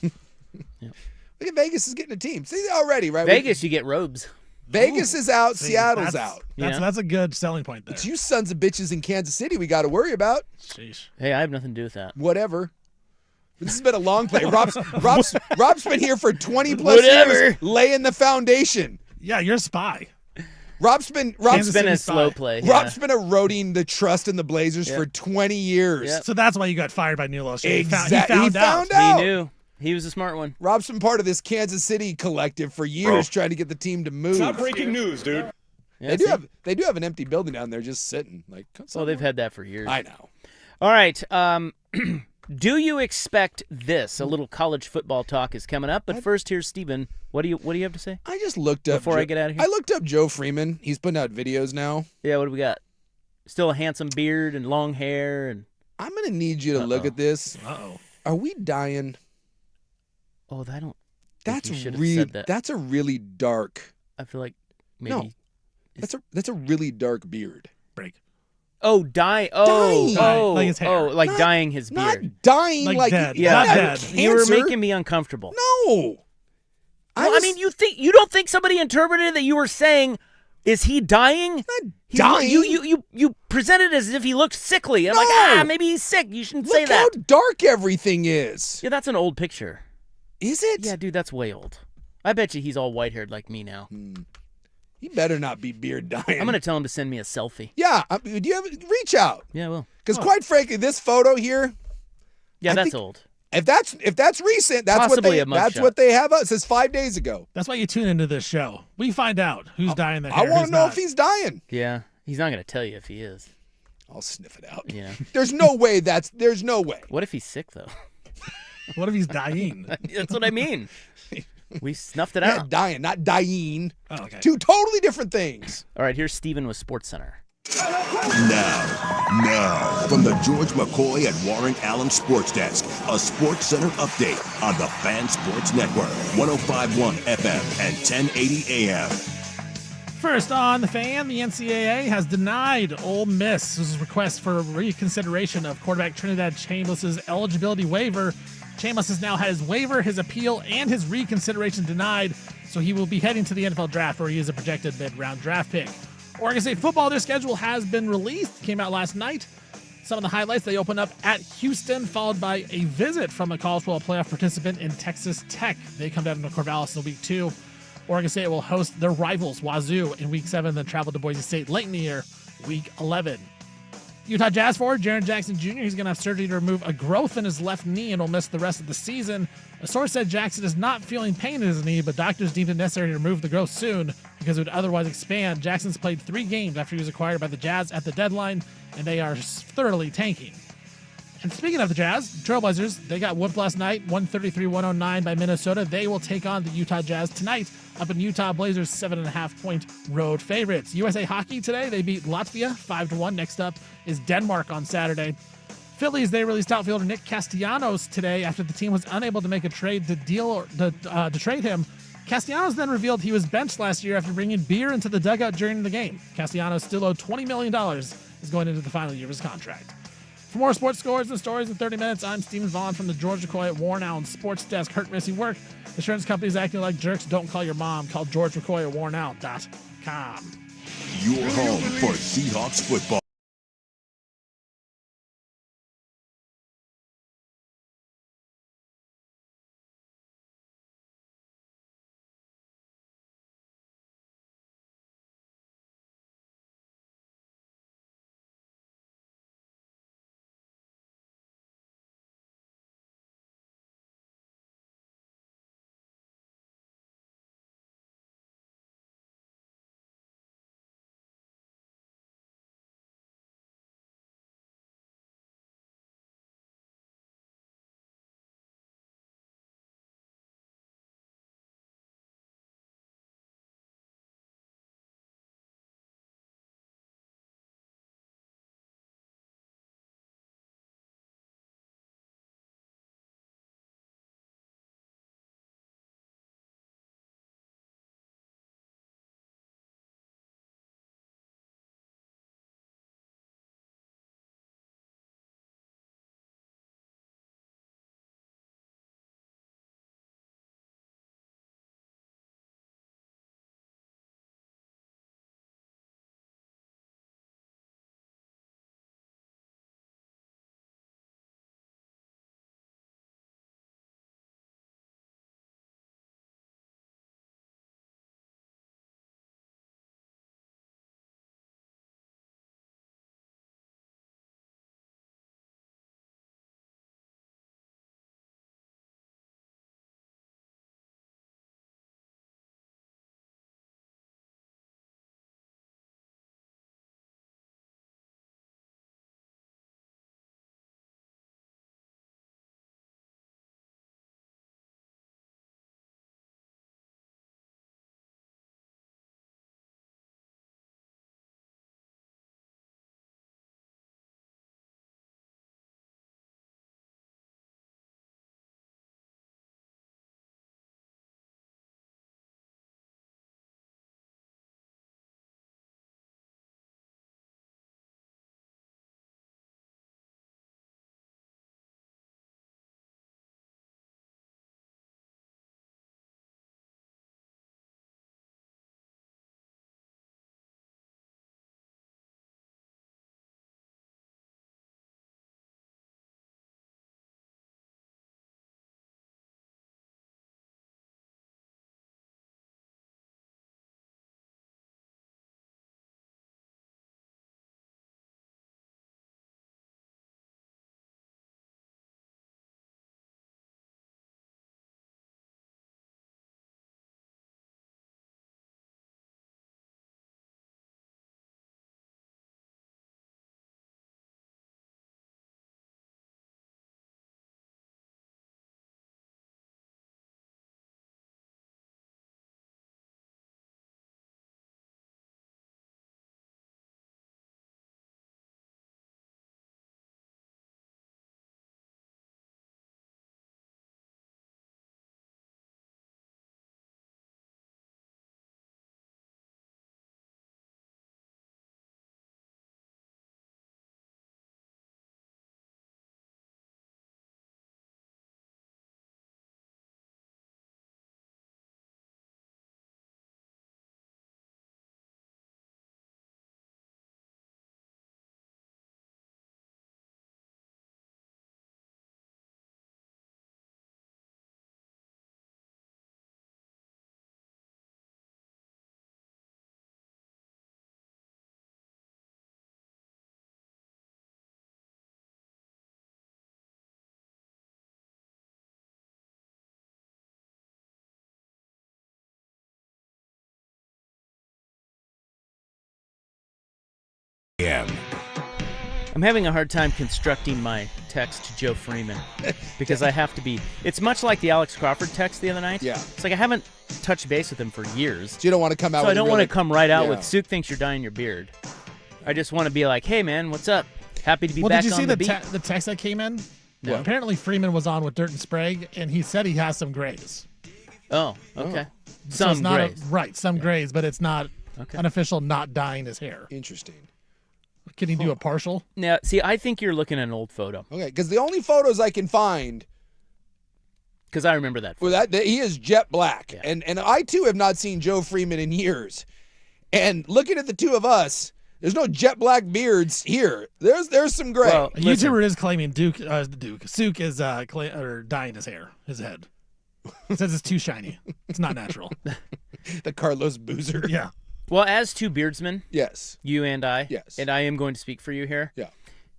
Speaker 3: Look at Vegas is getting a team. See, already, right?
Speaker 2: Vegas, you get robes.
Speaker 3: Vegas is out.
Speaker 4: See,
Speaker 3: Seattle's out.
Speaker 4: That's a good selling point there.
Speaker 3: It's you sons of bitches in Kansas City we got to worry about.
Speaker 4: Sheesh.
Speaker 2: Hey, I have nothing to do with that.
Speaker 3: Whatever. This has been a long play. Rob's been here for 20 plus years laying the foundation.
Speaker 4: Yeah, you're a spy.
Speaker 3: Rob's been
Speaker 2: a slow play.
Speaker 3: Rob's been eroding the trust in the Blazers for 20 years.
Speaker 2: Yep.
Speaker 4: So that's why you got fired by New Illustrated.
Speaker 3: Exactly.
Speaker 4: He found out.
Speaker 2: He knew. He was a smart one.
Speaker 3: Rob's been part of this Kansas City collective for years, trying to get the team to move.
Speaker 6: It's not breaking news, dude.
Speaker 2: Yeah,
Speaker 3: They do have an empty building down there just sitting. Like,
Speaker 2: well, they've had that for years.
Speaker 3: I know.
Speaker 2: All right. Do you expect this? A little college football talk is coming up, but first, here's Steven. What do you have to say?
Speaker 3: I just looked up
Speaker 2: Before I get out of here?
Speaker 3: I looked up Joe Freeman. He's putting out videos now.
Speaker 2: Yeah, what do we got? Still a handsome beard and long hair, and
Speaker 3: I'm gonna need you to look at this.
Speaker 4: Uh-oh.
Speaker 3: Are we dying?
Speaker 2: oh, I don't.
Speaker 3: That's
Speaker 2: you should have
Speaker 3: really
Speaker 2: said that.
Speaker 3: that's a really dark.
Speaker 2: I feel like maybe.
Speaker 3: No. That's a really dark beard.
Speaker 4: Break.
Speaker 2: Oh, dye. Oh,
Speaker 3: Dying.
Speaker 2: oh,
Speaker 4: Like his hair.
Speaker 2: oh, like
Speaker 3: Not-
Speaker 2: dyeing his
Speaker 3: Not
Speaker 2: beard.
Speaker 3: dying
Speaker 4: Like
Speaker 3: like
Speaker 4: dead.
Speaker 3: you
Speaker 2: Yeah,
Speaker 3: don't
Speaker 4: Not
Speaker 3: have
Speaker 4: dead.
Speaker 2: You were
Speaker 3: cancer.
Speaker 2: making me uncomfortable.
Speaker 3: No.
Speaker 2: Well, I mean, you don't think somebody interpreted that you were saying, "Is he dying?"
Speaker 3: Not
Speaker 2: He's-
Speaker 3: dying.
Speaker 2: You presented it as if he looked sickly. I'm
Speaker 3: No.
Speaker 2: like, maybe he's sick. You shouldn't say
Speaker 3: Look
Speaker 2: that.
Speaker 3: how dark everything is.
Speaker 2: Yeah, that's an old picture.
Speaker 3: Is it?
Speaker 2: Yeah, dude, that's way old. I bet you he's all white-haired like me now.
Speaker 3: He better not be beard dying.
Speaker 2: I'm gonna tell him to send me a selfie.
Speaker 3: Yeah. Do you have reach out?
Speaker 2: Yeah, well,
Speaker 3: Because quite frankly, this photo here,
Speaker 2: yeah,
Speaker 3: I
Speaker 2: that's
Speaker 3: think-
Speaker 2: old.
Speaker 3: if that's recent, that's
Speaker 2: Possibly a mugshot.
Speaker 3: that's what they have. It says 5 days ago.
Speaker 4: That's why you tune into this show. We find out who's dying their
Speaker 3: I
Speaker 4: hair.
Speaker 3: want
Speaker 4: who's
Speaker 3: to know
Speaker 4: not.
Speaker 3: if he's dying.
Speaker 2: Yeah, he's not gonna tell you if he is.
Speaker 3: I'll sniff it out.
Speaker 2: Yeah.
Speaker 3: There's no way. There's no way.
Speaker 2: What if he's sick though?
Speaker 4: What if he's dying?
Speaker 2: That's what I mean. We snuffed it
Speaker 3: Yeah,
Speaker 2: out.
Speaker 3: dying, not dying.
Speaker 4: Oh, okay.
Speaker 3: Two totally different things.
Speaker 2: All right, here's Steven with Sports Center.
Speaker 7: Now, from the George McCoy and Warren Allen Sports Desk, a Sports Center update on the Fan Sports Network, 105.1 FM and 1080 AM.
Speaker 4: First on the Fan, the NCAA has denied Ole Miss's request for reconsideration of quarterback Trinidad Chambliss' eligibility waiver. Chambliss has now had his waiver, his appeal, and his reconsideration denied, so he will be heading to the NFL draft where he is a projected mid-round draft pick. Oregon State football, their schedule has been released. Came out last night. Some of the highlights, they open up at Houston, followed by a visit from a college football playoff participant in Texas Tech. They come down to Corvallis in week 2. Oregon State will host their rivals, Wazoo, in week 7, then travel to Boise State late in the year, week 11. Utah Jazz forward Jaren Jackson Jr., he's going to have surgery to remove a growth in his left knee and will miss the rest of the season. A source said Jackson is not feeling pain in his knee, but doctors deemed it necessary to remove the growth soon because it would otherwise expand. Jackson's played 3 games after he was acquired by the Jazz at the deadline, and they are thoroughly tanking. And speaking of the Jazz, Trailblazers, they got whooped last night, 133-109 by Minnesota. They will take on the Utah Jazz tonight up in Utah. Blazers 7.5-point road favorites. USA Hockey today, they beat Latvia 5-1. Next up is Denmark on Saturday. Phillies, they released outfielder Nick Castellanos today after the team was unable to make a trade to trade him. Castellanos then revealed he was benched last year after bringing beer into the dugout during the game. Castellanos still owed $20 million, is going into the final year of his contract. For more sports scores and stories in 30 minutes, I'm Stephen Vaughn from the George McCoy at Warren Allen Sports Desk. Hurt missing work. Insurance companies acting like jerks. Don't call your mom. Call George McCoy at warrenallen.com.
Speaker 7: Your home for Seahawks football. a.m.
Speaker 2: I'm having a hard time constructing my text to Joe Freeman because I have to be. It's much like the Alex Crawford text the other night.
Speaker 3: Yeah.
Speaker 2: It's like I haven't touched base with him for years.
Speaker 3: So you don't want to come out
Speaker 2: So
Speaker 3: with
Speaker 2: I don't want to come right out
Speaker 3: Yeah.
Speaker 2: with Suk thinks you're dyeing your beard. I just want to be like, hey, man, what's up? Happy to be
Speaker 4: Well,
Speaker 2: back
Speaker 4: did you
Speaker 2: on
Speaker 4: see
Speaker 2: the
Speaker 4: the
Speaker 2: beat.
Speaker 4: the text that came in?
Speaker 2: No.
Speaker 4: Apparently Freeman was on with Dirt and Sprague, and he said he has some grays.
Speaker 2: Oh, okay.
Speaker 4: So
Speaker 2: Some
Speaker 4: it's not
Speaker 2: grays.
Speaker 4: right, some grays, but it's not
Speaker 2: Okay.
Speaker 4: an official not dyeing his hair.
Speaker 3: Interesting.
Speaker 4: Can he do a partial?
Speaker 2: Now, see, I think you're looking at an old photo
Speaker 3: Okay, because the only photos I can find
Speaker 2: because I remember that.
Speaker 3: well, that he is jet black,
Speaker 2: Yeah.
Speaker 3: and I too have not seen Joe Freeman in years. And looking at the two of us, there's no jet black beards here. There's some gray.
Speaker 2: Well,
Speaker 4: A
Speaker 2: listen,
Speaker 4: YouTuber is claiming Suk is dyeing his hair, his head. He says it's too shiny. It's not natural.
Speaker 3: The Carlos Boozer.
Speaker 4: Yeah.
Speaker 2: well, as two beardsmen,
Speaker 3: Yes.
Speaker 2: you and I,
Speaker 3: Yes.
Speaker 2: and I am going to speak for you here.
Speaker 3: Yeah.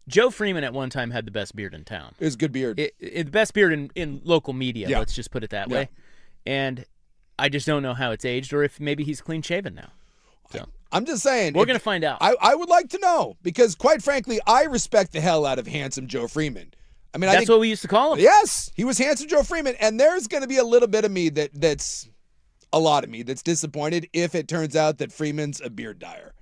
Speaker 2: Joe Freeman at one time had the best beard in town.
Speaker 3: It was a good beard.
Speaker 2: The best beard in local media,
Speaker 3: Yeah.
Speaker 2: let's just put it that
Speaker 3: Yeah.
Speaker 2: way. And I just don't know how it's aged or if maybe he's clean shaven now. So
Speaker 3: I'm just saying.
Speaker 2: we're going to find out.
Speaker 3: I would like to know because, quite frankly, I respect the hell out of handsome Joe Freeman. I mean, I
Speaker 2: That's
Speaker 3: think
Speaker 2: what we used to call him.
Speaker 3: yes, he was handsome Joe Freeman, and there's going to be a little bit of me that's a lot of me that's disappointed if it turns out that Freeman's a beard dyer.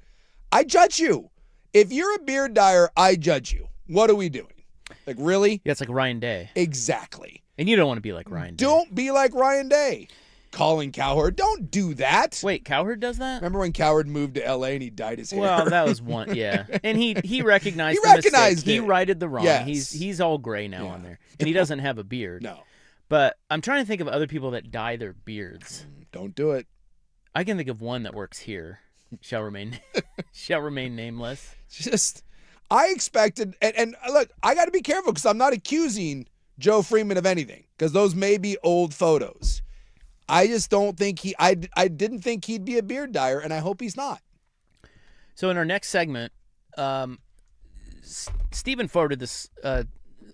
Speaker 3: I judge you. If you're a beard dyer, I judge you. What are we doing? Like, really?
Speaker 2: Yeah, it's like Ryan Day.
Speaker 3: Exactly.
Speaker 2: And you don't want to be like Ryan Day.
Speaker 3: Don't be like Ryan Day. Colin Cowherd, don't do that.
Speaker 2: Wait, Cowherd does that?
Speaker 3: Remember when Cowherd moved to L.A. and he dyed his hair?
Speaker 2: Well, that was one, yeah. And he recognized
Speaker 3: He
Speaker 2: the
Speaker 3: recognized
Speaker 2: mistake. He
Speaker 3: it.
Speaker 2: righted the wrong.
Speaker 3: Yes.
Speaker 2: He's all gray now on there. And he doesn't have a beard.
Speaker 3: No,
Speaker 2: But I'm trying to think of other people that dye their beards.
Speaker 3: don't do it.
Speaker 2: I can think of one that works here. Shall remain nameless.
Speaker 3: Just, I expected, and look, I got to be careful because I'm not accusing Joe Freeman of anything because those may be old photos. I just don't think I didn't think he'd be a beard dyer, and I hope he's not.
Speaker 2: So in our next segment, Stephen forwarded this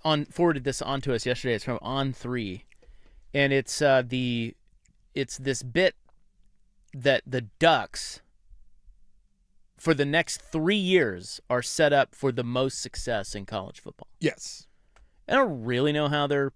Speaker 2: on to us yesterday. It's from On3, and it's this bit that the Ducks for the next 3 years are set up for the most success in college football.
Speaker 3: Yes.
Speaker 2: I don't really know how they're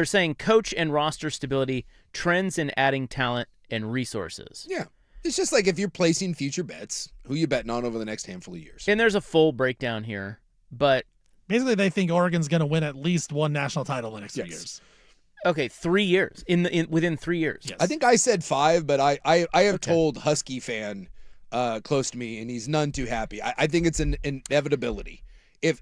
Speaker 2: saying coach and roster stability, trends in adding talent and resources.
Speaker 3: Yeah. It's just like if you're placing future bets, who you betting on over the next handful of years?
Speaker 2: And there's a full breakdown here, but
Speaker 4: Basically, they think Oregon's going to win at least one national title in the next 3
Speaker 3: Yes.
Speaker 4: years.
Speaker 2: okay, 3 years within 3 years.
Speaker 4: Yes.
Speaker 3: I think I said 5, but I have told Husky fan close to me, and he's none too happy. I think it's an inevitability.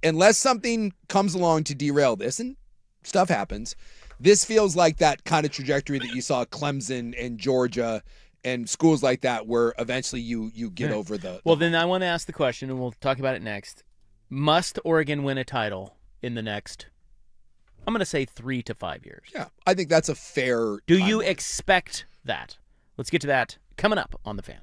Speaker 3: Unless something comes along to derail this, and stuff happens, this feels like that kind of trajectory that you saw Clemson and Georgia and schools like that, where eventually you get over the.
Speaker 2: Well, then I want to ask the question, and we'll talk about it next. Must Oregon win a title in the next, I'm going to say 3 to 5 years?
Speaker 3: Yeah, I think that's a fair.
Speaker 2: Do you
Speaker 3: timeline.
Speaker 2: expect that? Let's get to that coming up on The Fan.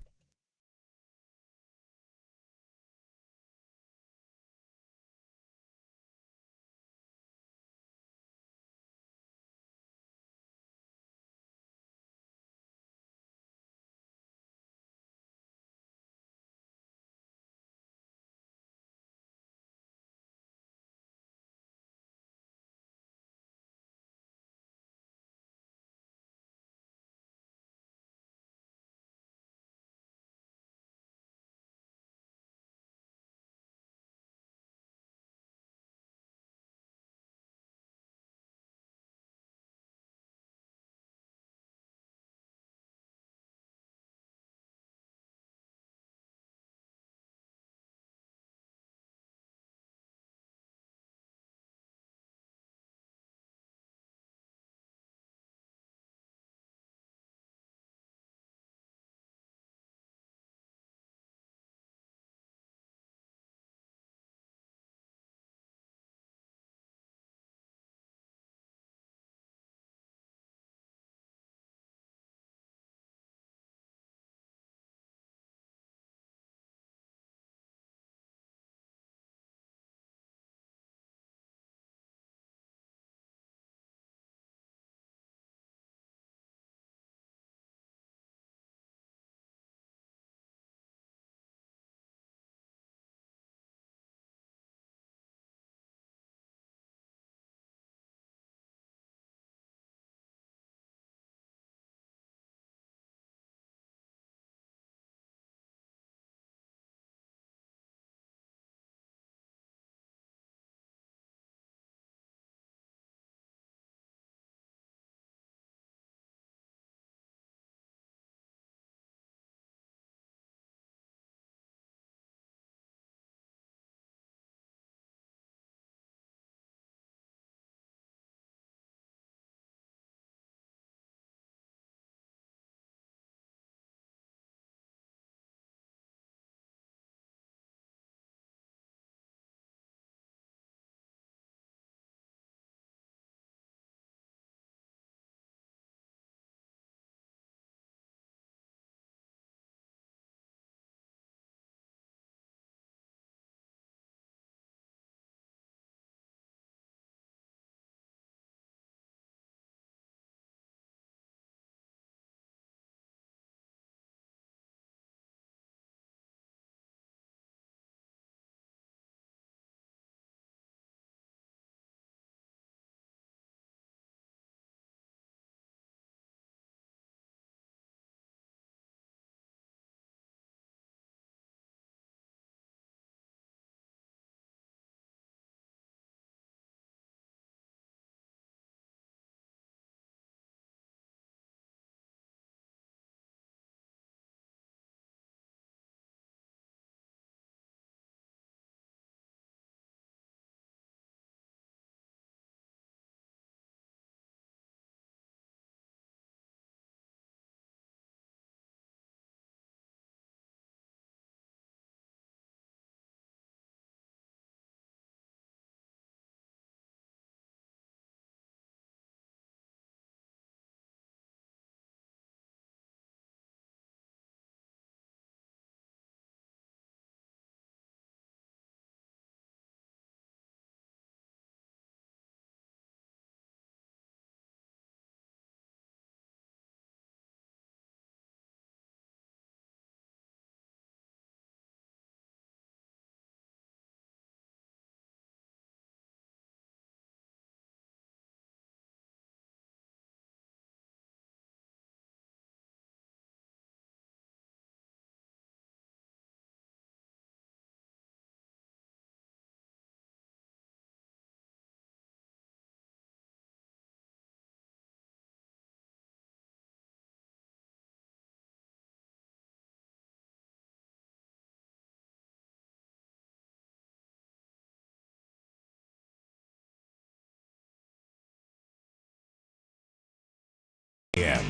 Speaker 7: a.m.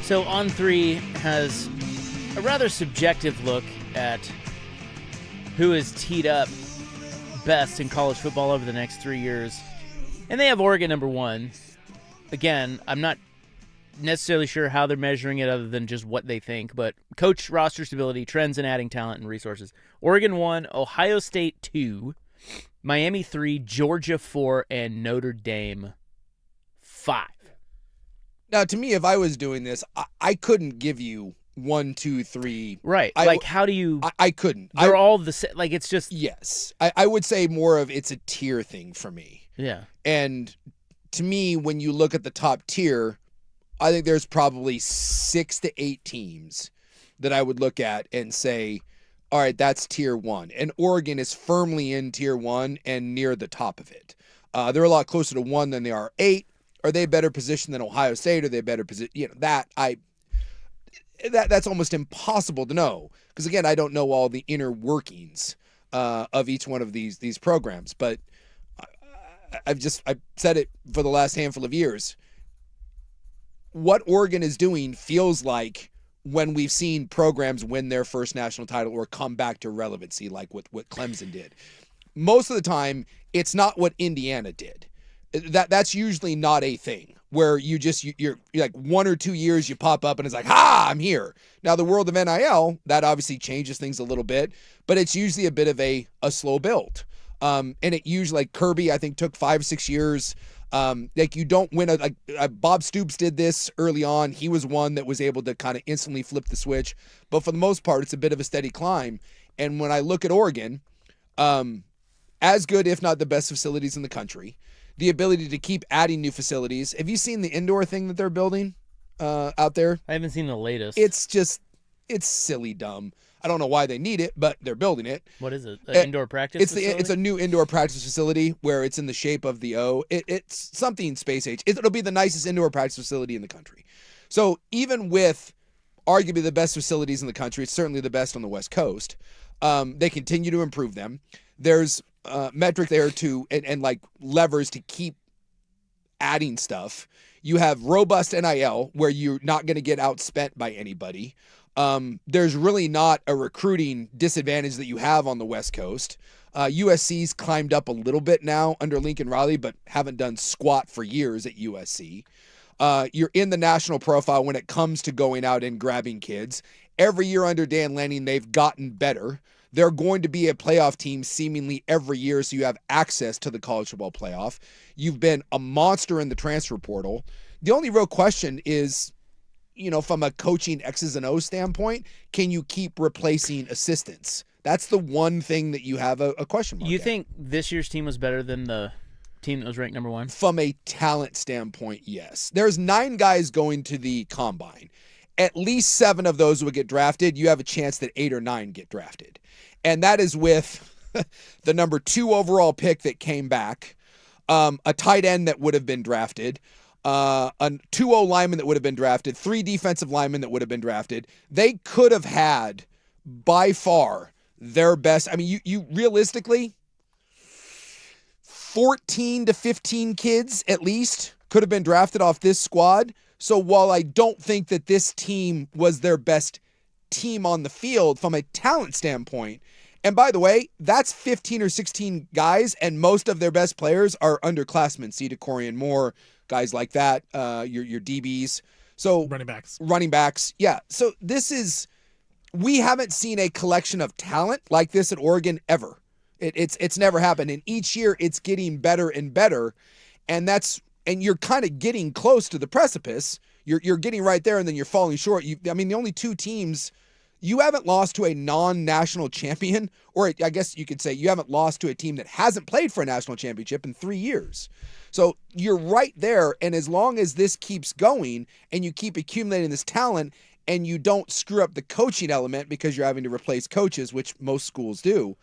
Speaker 2: So On 3 has a rather subjective look at who is teed up best in college football over the next 3 years. And they have Oregon number 1. Again, I'm not necessarily sure how they're measuring it other than just what they think, but coach roster stability, trends in adding talent and resources. Oregon 1, Ohio State 2, Miami 3, Georgia 4, and Notre Dame 5.
Speaker 3: Now, to me, if I was doing this, I couldn't give you 1, 2, 3.
Speaker 2: Right. How do you...
Speaker 3: I couldn't.
Speaker 2: They're all the same. Like, it's just...
Speaker 3: Yes. I would say more of it's a tier thing for me.
Speaker 2: Yeah.
Speaker 3: And to me, when you look at the top tier, I think there's probably 6 to 8 teams that I would look at and say, all right, that's tier 1. And Oregon is firmly in tier 1 and near the top of it. They're a lot closer to 1 than they are 8. Are they better positioned than Ohio State? Are they better positioned? That's almost impossible to know because, again, I don't know all the inner workings of each one of these programs. But I've said it for the last handful of years. What Oregon is doing feels like when we've seen programs win their first national title or come back to relevancy, like what Clemson did. Most of the time, it's not what Indiana did. That's usually not a thing where you're like 1 or 2 years you pop up and it's like, I'm here. Now the world of NIL, that obviously changes things a little bit, but it's usually a bit of a slow build. And it usually, like Kirby, I think took 5 or 6 years. Like you don't win Bob Stoops did this early on. He was one that was able to kind of instantly flip the switch, but for the most part, it's a bit of a steady climb. And when I look at Oregon, as good, if not the best facilities in the country, the ability to keep adding new facilities. Have you seen the indoor thing that they're building out there?
Speaker 2: I haven't seen the latest.
Speaker 3: It's silly dumb. I don't know why they need it, but they're building it.
Speaker 2: What is it? An indoor practice facility?
Speaker 3: It's a new indoor practice facility where it's in the shape of the O. It's something space age. It'll be the nicest indoor practice facility in the country. So even with arguably the best facilities in the country, it's certainly the best on the West Coast. They continue to improve them. There's metric there to and like levers to keep adding stuff. You have robust NIL where you're not going to get outspent by anybody. There's really not a recruiting disadvantage that you have on the West Coast. USC's climbed up a little bit now under Lincoln Riley, but haven't done squat for years at USC. You're in the national profile when it comes to going out and grabbing kids. Every year under Dan Lanning, they've gotten better. They're going to be a playoff team seemingly every year, so you have access to the college football playoff. You've been a monster in the transfer portal. The only real question is, from a coaching X's and O's standpoint, can you keep replacing assistants? That's the one thing that you have a question mark.
Speaker 2: You think this year's team was better than the team that was ranked number 1?
Speaker 3: From a talent standpoint, yes. There's 9 guys going to the combine. At least 7 of those would get drafted. You have a chance that 8 or 9 get drafted. And that is with the number 2 overall pick that came back, a tight end that would have been drafted, a 2-0 lineman that would have been drafted, 3 defensive linemen that would have been drafted. They could have had, by far, their best. I mean, you realistically, 14 to 15 kids at least could have been drafted off this squad. So while I don't think that this team was their best team on the field from a talent standpoint, and by the way, that's 15 or 16 guys, and most of their best players are underclassmen. See Corian Moore, guys like that, your DBs. So running backs. Yeah. So we haven't seen a collection of talent like this at Oregon ever. It's never happened. And each year it's getting better and better. And you're kind of getting close to the precipice. You're getting right there and then you're falling short. The only 2 teams, you haven't lost to a non-national champion, or I guess you could say you haven't lost to a team that hasn't played for a national championship in 3 years. So you're right there, and as long as this keeps going and you keep accumulating this talent and you don't screw up the coaching element because you're having to replace coaches, which most schools do,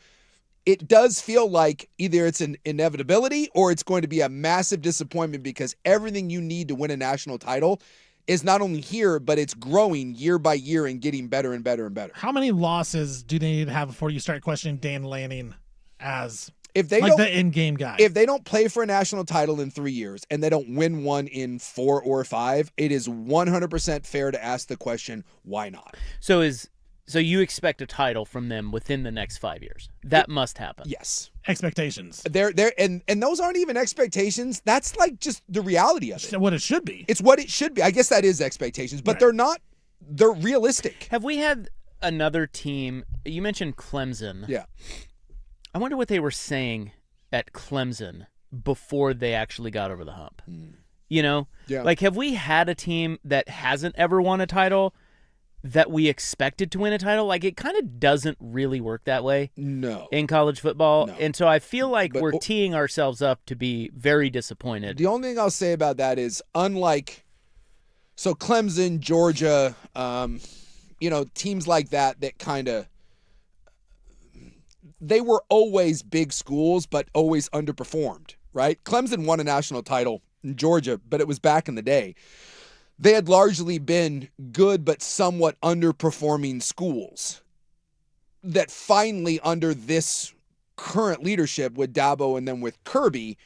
Speaker 3: it does feel like either it's an inevitability or it's going to be a massive disappointment because everything you need to win a national title is not only here, but it's growing year by year and getting better and better and better.
Speaker 4: How many losses do they need to have before you start questioning Dan Lanning as
Speaker 3: If they
Speaker 4: like
Speaker 3: don't,
Speaker 4: the in-game guy.
Speaker 3: if they don't play for a national title in 3 years and they don't win one in 4 or 5, it is 100% fair to ask the question, why not?
Speaker 2: So you expect a title from them within the next 5 years? That must happen.
Speaker 3: Yes.
Speaker 4: Expectations.
Speaker 3: And those aren't even expectations. That's like just the reality of it.
Speaker 4: What it should be.
Speaker 3: It's what it should be. I guess that is expectations, but
Speaker 4: Right.
Speaker 3: they're not. They're realistic.
Speaker 2: Have we had another team? You mentioned Clemson.
Speaker 3: Yeah.
Speaker 2: I wonder what they were saying at Clemson before they actually got over the hump. You know?
Speaker 3: Yeah.
Speaker 2: Like, have we had a team that hasn't ever won a title that we expected to win a title? Like, it kind of doesn't really work that way
Speaker 3: No.
Speaker 2: in college football.
Speaker 3: No.
Speaker 2: And so I feel like
Speaker 3: But-
Speaker 2: we're teeing ourselves up to be very disappointed.
Speaker 3: The only thing I'll say about that is, unlike, so Clemson, Georgia, teams like that kind of, they were always big schools, but always underperformed, right? Clemson won a national title in Georgia, but it was back in the day. They had largely been good, but somewhat underperforming schools that finally, under this current leadership with Dabo and then with Kirby,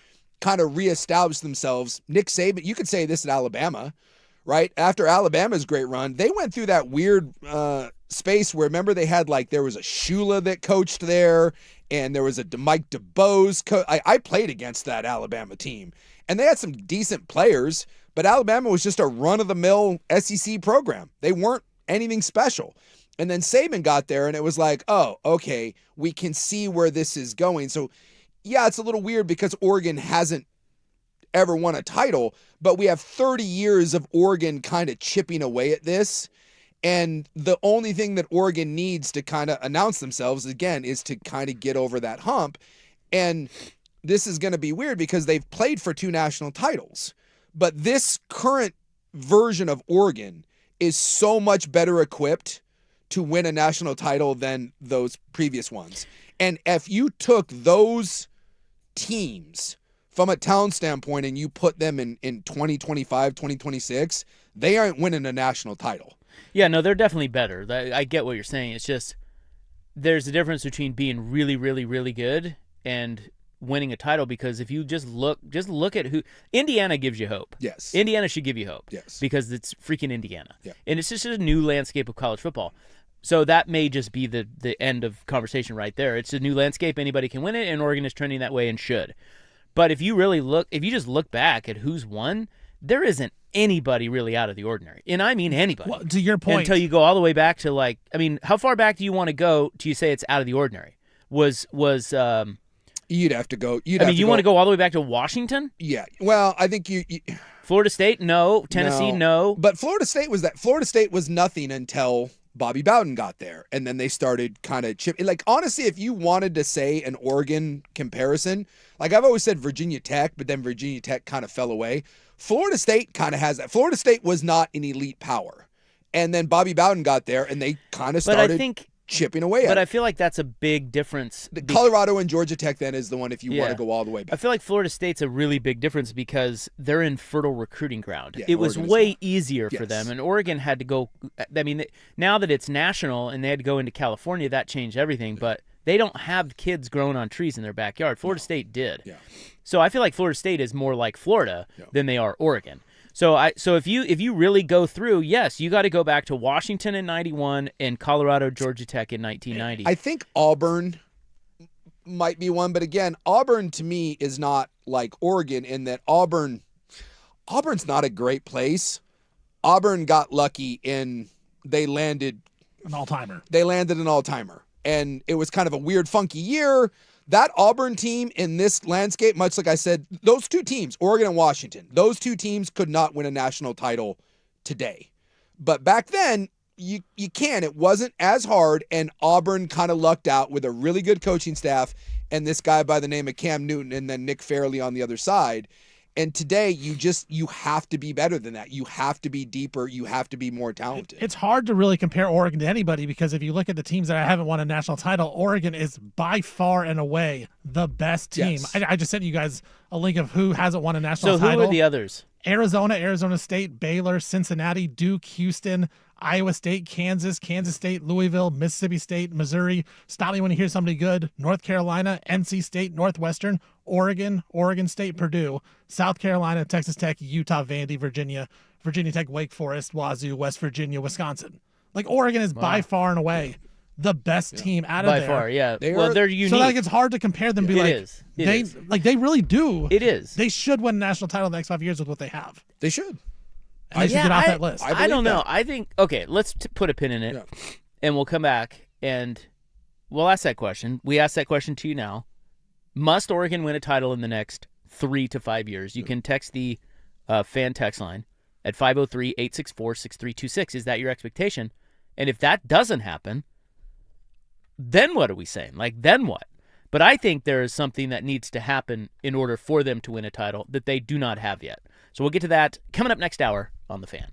Speaker 3: kind of reestablished themselves. Nick Saban, you could say this at Alabama, right? After Alabama's great run, they went through that weird space where, remember, they had there was a Shula that coached there, and there was a Mike DeBose I played against that Alabama team, and they had some decent players, but Alabama was just a run-of-the-mill SEC program. They weren't anything special. And then Saban got there, and it was like, oh, okay, we can see where this is going. So, yeah, it's a little weird because Oregon hasn't ever won a title, but we have 30 years of Oregon kind of chipping away at this. And the only thing that Oregon needs to kind of announce themselves, again, is to kind of get over that hump. And this is going to be weird because they've played for 2 national titles. But this current version of Oregon is so much better equipped to win a national title than those previous ones. And if you took those teams from a talent standpoint and you put them in 2025, 2026, they aren't winning a national title.
Speaker 2: Yeah, no, they're definitely better. I get what you're saying. It's just there's a difference between being really, really, really good and winning a title, because if you just look at who Indiana gives you hope.
Speaker 3: Yes.
Speaker 2: Indiana should give you hope.
Speaker 3: Yes.
Speaker 2: Because it's freaking Indiana.
Speaker 3: Yeah.
Speaker 2: And it's just a new landscape of college football. So that may just be the end of conversation right there. It's a new landscape. Anybody can win it, and Oregon is trending that way and should. But if you just look back at who's won, there isn't anybody really out of the ordinary. And I mean anybody.
Speaker 4: Well, to your point.
Speaker 2: Until you go all the way back to how far back do you want to go till you say it's out of the ordinary?
Speaker 3: You'd have to go.
Speaker 2: You want to go all the way back to Washington?
Speaker 3: Yeah. Well, I think you
Speaker 2: Florida State, no. Tennessee, no.
Speaker 3: But Florida State was nothing until Bobby Bowden got there, and then they started kind of chipping. Like, honestly, if you wanted to say an Oregon comparison, like I've always said Virginia Tech, but then Virginia Tech kind of fell away. Florida State kind of has that. Florida State was not an elite power, and then Bobby Bowden got there, and they kind of started chipping away at it.
Speaker 2: But I feel like that's a big difference.
Speaker 3: Colorado and Georgia Tech then is the one if you want to go all the way back.
Speaker 2: I feel like Florida State's a really big difference because they're in fertile recruiting ground.
Speaker 3: Yeah,
Speaker 2: it was
Speaker 3: Oregon
Speaker 2: way easier for
Speaker 3: Yes.
Speaker 2: them, and Oregon had to go. I mean, now that it's national and they had to go into California, that changed everything. But they don't have kids growing on trees in their backyard. Florida State did.
Speaker 3: Yeah.
Speaker 2: So I feel like Florida State is more like Florida than they are Oregon. So if you really go through, yes, you got to go back to Washington in 91 and Colorado, Georgia Tech in 1990.
Speaker 3: I think Auburn might be one, but again, Auburn to me is not like Oregon in that Auburn's not a great place. Auburn got lucky they landed
Speaker 4: An all-timer.
Speaker 3: They landed an all-timer, and it was kind of a weird, funky year. That Auburn team in this landscape, much like I said, those 2 teams, Oregon and Washington, those 2 teams could not win a national title today. But back then, you can. It wasn't as hard, and Auburn kind of lucked out with a really good coaching staff and this guy by the name of Cam Newton and then Nick Fairley on the other side. And today, you have to be better than that. You have to be deeper. You have to be more talented.
Speaker 4: It's hard to really compare Oregon to anybody because if you look at the teams that haven't won a national title, Oregon is by far and away the best team.
Speaker 3: Yes.
Speaker 4: I just sent you guys a link of who hasn't won a national
Speaker 2: so
Speaker 4: title.
Speaker 2: who are the others?
Speaker 4: Arizona, Arizona State, Baylor, Cincinnati, Duke, Houston, Iowa State, Kansas, Kansas State, Louisville, Mississippi State, Missouri. Stop me when you hear somebody good. North Carolina, NC State, Northwestern, Oregon, Oregon State, Purdue, South Carolina, Texas Tech, Utah, Vandy, Virginia, Virginia Tech, Wake Forest, Wazoo, West Virginia, Wisconsin. Like, Oregon is by far and away the best team out of
Speaker 2: By
Speaker 4: there.
Speaker 2: far, yeah.
Speaker 3: They're
Speaker 2: They're unique.
Speaker 4: So like it's hard to compare them.
Speaker 2: It is. It is.
Speaker 4: They really do.
Speaker 2: It is.
Speaker 4: They should win a national title in the next 5 years with what they have.
Speaker 3: They should.
Speaker 4: And they should get off that list.
Speaker 2: I don't know. I think, okay, let's put a pin in it, and we'll come back, and we'll ask that question. We ask that question to you now. Must Oregon win a title in the next 3 to 5 years? You can text the fan text line at 503-864-6326. Is that your expectation? And if that doesn't happen, then what are we saying? Like, then what? But I think there is something that needs to happen in order for them to win a title that they do not have yet. So we'll get to that coming up next hour on The Fan.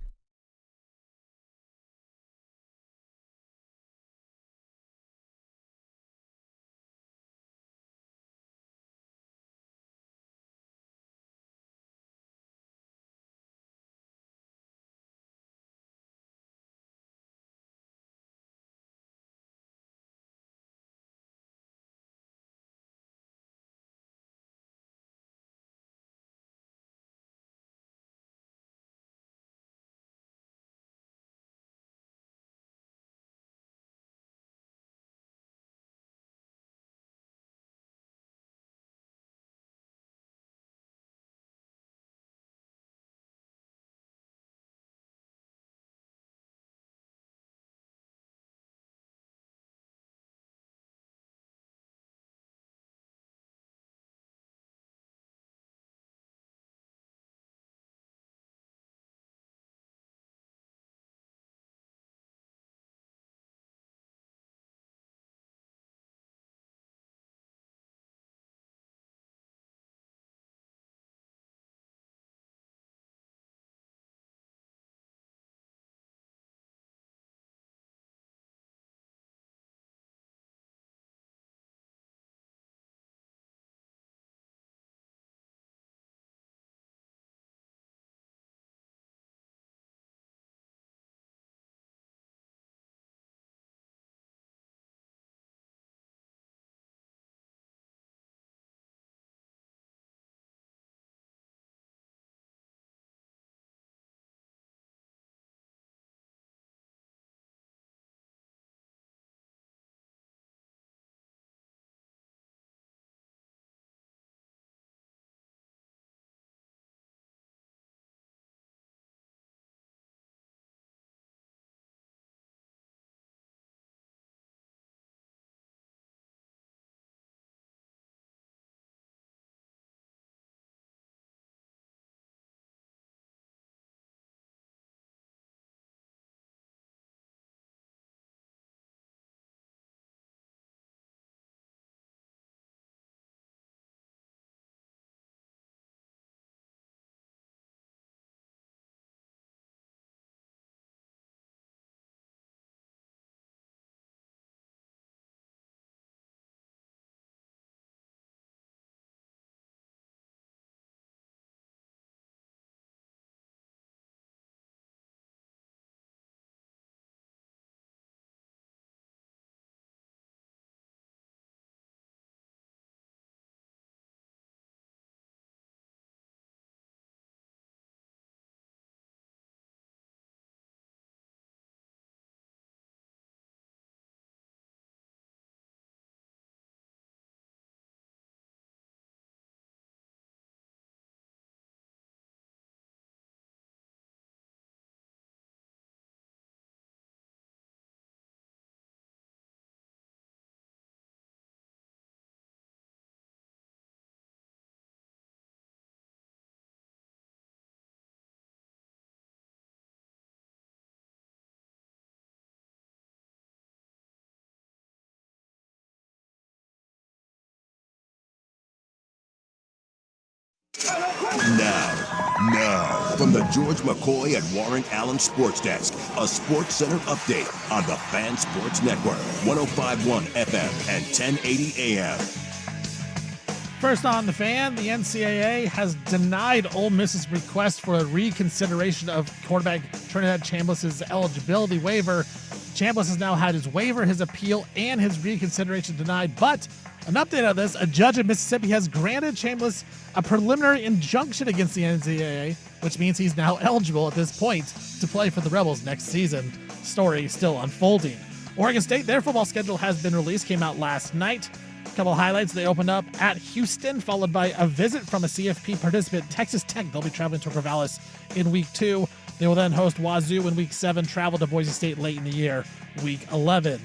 Speaker 7: Now, from the George McCoy and Warren Allen Sports Desk, a Sports Center update on the Fan Sports Network, 105.1 FM and 1080 AM.
Speaker 4: First on the fan, the NCAA has denied Ole Miss's request for a reconsideration of quarterback Trinidad Chambliss' eligibility waiver. Chambliss has now had his waiver, his appeal, and his reconsideration denied. But an update on this, a judge in Mississippi has granted Chambliss a preliminary injunction against the NCAA, which means he's now eligible at this point to play for the Rebels next season. Story still unfolding. Oregon State, their football schedule has been released, came out last night. A couple highlights, they opened up at Houston, followed by a visit from a CFP participant, Texas Tech. They'll be traveling to Corvallis in week 2. They will then host Wazoo in week 7, travel to Boise State late in the year, week 11.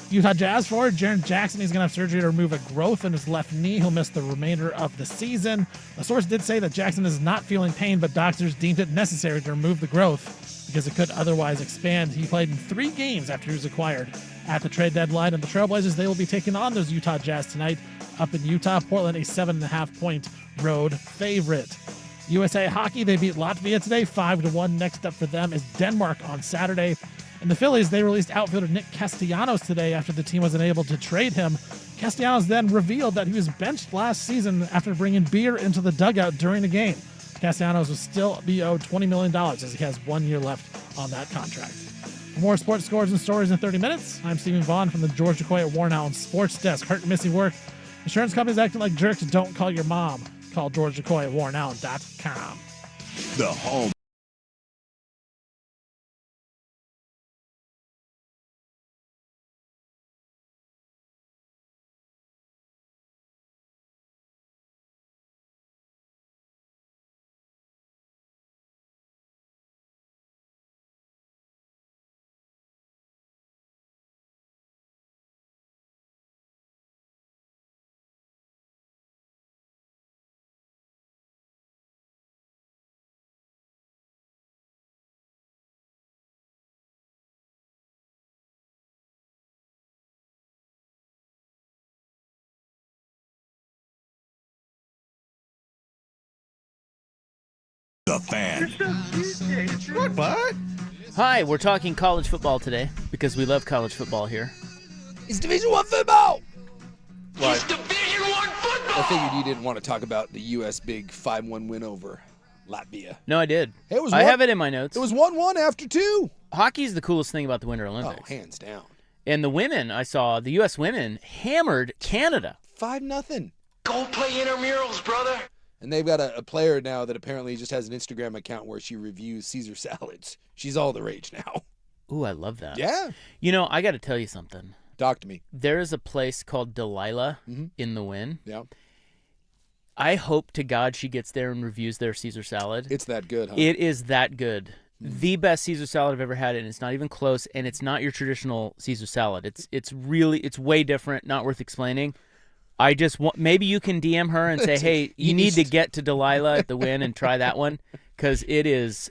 Speaker 4: Utah Jazz forward Jaren Jackson, he's going to have surgery to remove a growth in his left knee. He'll miss the remainder of the season. A source did say that Jackson is not feeling pain, but doctors deemed it necessary to remove the growth because it could otherwise expand. He played in 3 games after he was acquired at the trade deadline, and the Trailblazers, they will be taking on those Utah Jazz tonight up in Utah. Portland, a 7.5-point road favorite. USA Hockey, they beat Latvia today, 5-1. Next up for them is Denmark on Saturday. And the Phillies, they released outfielder Nick Castellanos today after the team was unable to trade him. Castellanos then revealed that he was benched last season after bringing beer into the dugout during the game. Castellanos will still be owed $20 million as he has 1 year left on that contract. For more sports scores and stories in 30 minutes, I'm Stephen Vaughn from the George McCoy at Warren Allen Sports Desk. Hurt and missing work. Insurance companies acting like jerks. Don't call your mom. Call George McCoy at warrenallen.com.
Speaker 7: The home. The Fan.
Speaker 3: What?
Speaker 2: Hi, we're talking college football today because we love college football here.
Speaker 3: It's Division I football.
Speaker 6: It's Division I football!
Speaker 3: I figured you didn't want to talk about the U.S. big 5-1 win over Latvia.
Speaker 2: No, I did.
Speaker 3: It was
Speaker 2: I have it in my notes.
Speaker 3: It was 1-1 after 2.
Speaker 2: Hockey's the coolest thing about the Winter
Speaker 3: Oh,
Speaker 2: Olympics.
Speaker 3: hands down.
Speaker 2: And the women, I saw, the U.S. women hammered Canada.
Speaker 3: 5-0.
Speaker 6: Go play intramurals, brother.
Speaker 3: And they've got a player now that apparently just has an Instagram account where she reviews Caesar salads. She's all the rage now.
Speaker 2: Ooh, I love that.
Speaker 3: Yeah.
Speaker 2: You know, I got to tell you something.
Speaker 3: Talk to me.
Speaker 2: There is a place called Delilah in the Win.
Speaker 3: Yeah.
Speaker 2: I hope to God she gets there and reviews their Caesar salad.
Speaker 3: It's that good, huh?
Speaker 2: It is that good. The best Caesar salad I've ever had, and it's not even close, and it's not your traditional Caesar salad. It's way different, not worth explaining. I just want, maybe you can DM her and say, hey, you need to get to Delilah at the Win and try that one, because it is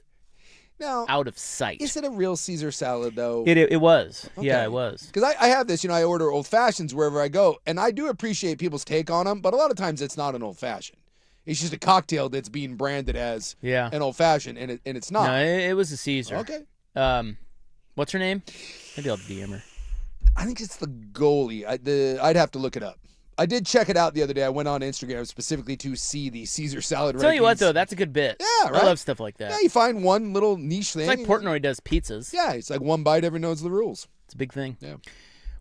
Speaker 2: out of sight.
Speaker 3: Is it a real Caesar salad, though?
Speaker 2: It was.
Speaker 3: Okay.
Speaker 2: Yeah, it was.
Speaker 3: Because I have this, I order old fashions wherever I go, and I do appreciate people's take on them, but a lot of times it's not an old fashioned. It's just a cocktail that's being branded as an old fashioned, and it's not.
Speaker 2: No, it was a Caesar.
Speaker 3: Okay.
Speaker 2: What's her name? Maybe I'll DM her.
Speaker 3: I think it's the goalie. I'd have to look it up. I did check it out the other day. I went on Instagram specifically to see the Caesar salad.
Speaker 2: Tell you what, though, that's a good bit.
Speaker 3: Yeah, right.
Speaker 2: I love stuff like that.
Speaker 3: Yeah, you find one little niche thing.
Speaker 2: It's like Portnoy does pizzas.
Speaker 3: Yeah, it's like one bite, everyone knows the rules.
Speaker 2: It's a big thing.
Speaker 3: Yeah.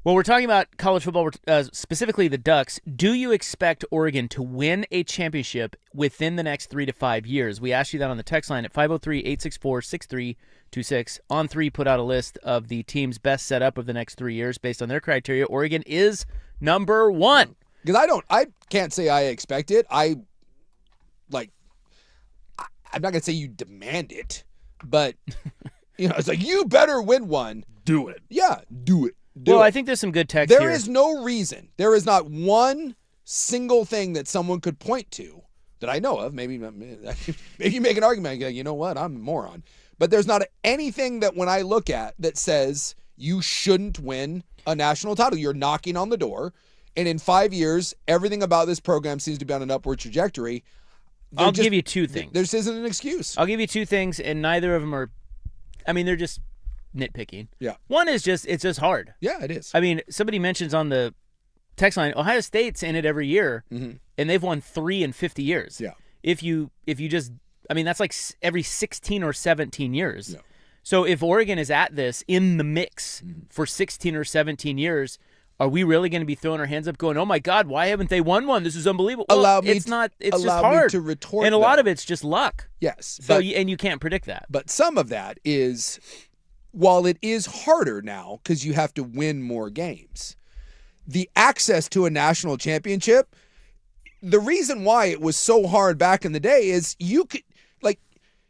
Speaker 2: Well, we're talking about college football, specifically the Ducks. Do you expect Oregon to win a championship within the next 3 to 5 years? We asked you that on the text line at 503-864-6326. On3 put out a list of the teams best set up over the next 3 years based on their criteria. Oregon is number 1.
Speaker 3: Because I can't say I expect it. I'm not going to say you demand it, but, it's like, you better win one.
Speaker 4: Do it.
Speaker 3: Yeah, do it.
Speaker 2: I think there's some good text here.
Speaker 3: There is no reason. There is not one single thing that someone could point to that I know of. Maybe you make an argument. You know what? I'm a moron. But there's not anything that when I look at that says you shouldn't win a national title. You're knocking on the door. And in 5 years, everything about this program seems to be on an upward trajectory.
Speaker 2: I'll give you 2 things.
Speaker 3: This isn't an excuse.
Speaker 2: I'll give you 2 things, and neither of them are, they're just nitpicking.
Speaker 3: Yeah.
Speaker 2: One is it's just hard.
Speaker 3: Yeah, it is.
Speaker 2: Somebody mentions on the text line, Ohio State's in it every year,
Speaker 3: Mm-hmm.
Speaker 2: and they've won 3 in 50 years.
Speaker 3: Yeah.
Speaker 2: If you just, I mean, that's like every 16 or 17 years.
Speaker 3: Yeah.
Speaker 2: So if Oregon is at this in the mix for 16 or 17 years, are we really going to be throwing our hands up going, oh my God, why haven't they won one? This is unbelievable. Well, it's just hard.
Speaker 3: To retort
Speaker 2: and a lot
Speaker 3: though.
Speaker 2: of it's just luck.
Speaker 3: Yes.
Speaker 2: So and you can't predict that.
Speaker 3: But some of that is, while it is harder now because you have to win more games, the access to a national championship, the reason why it was so hard back in the day is you could, like,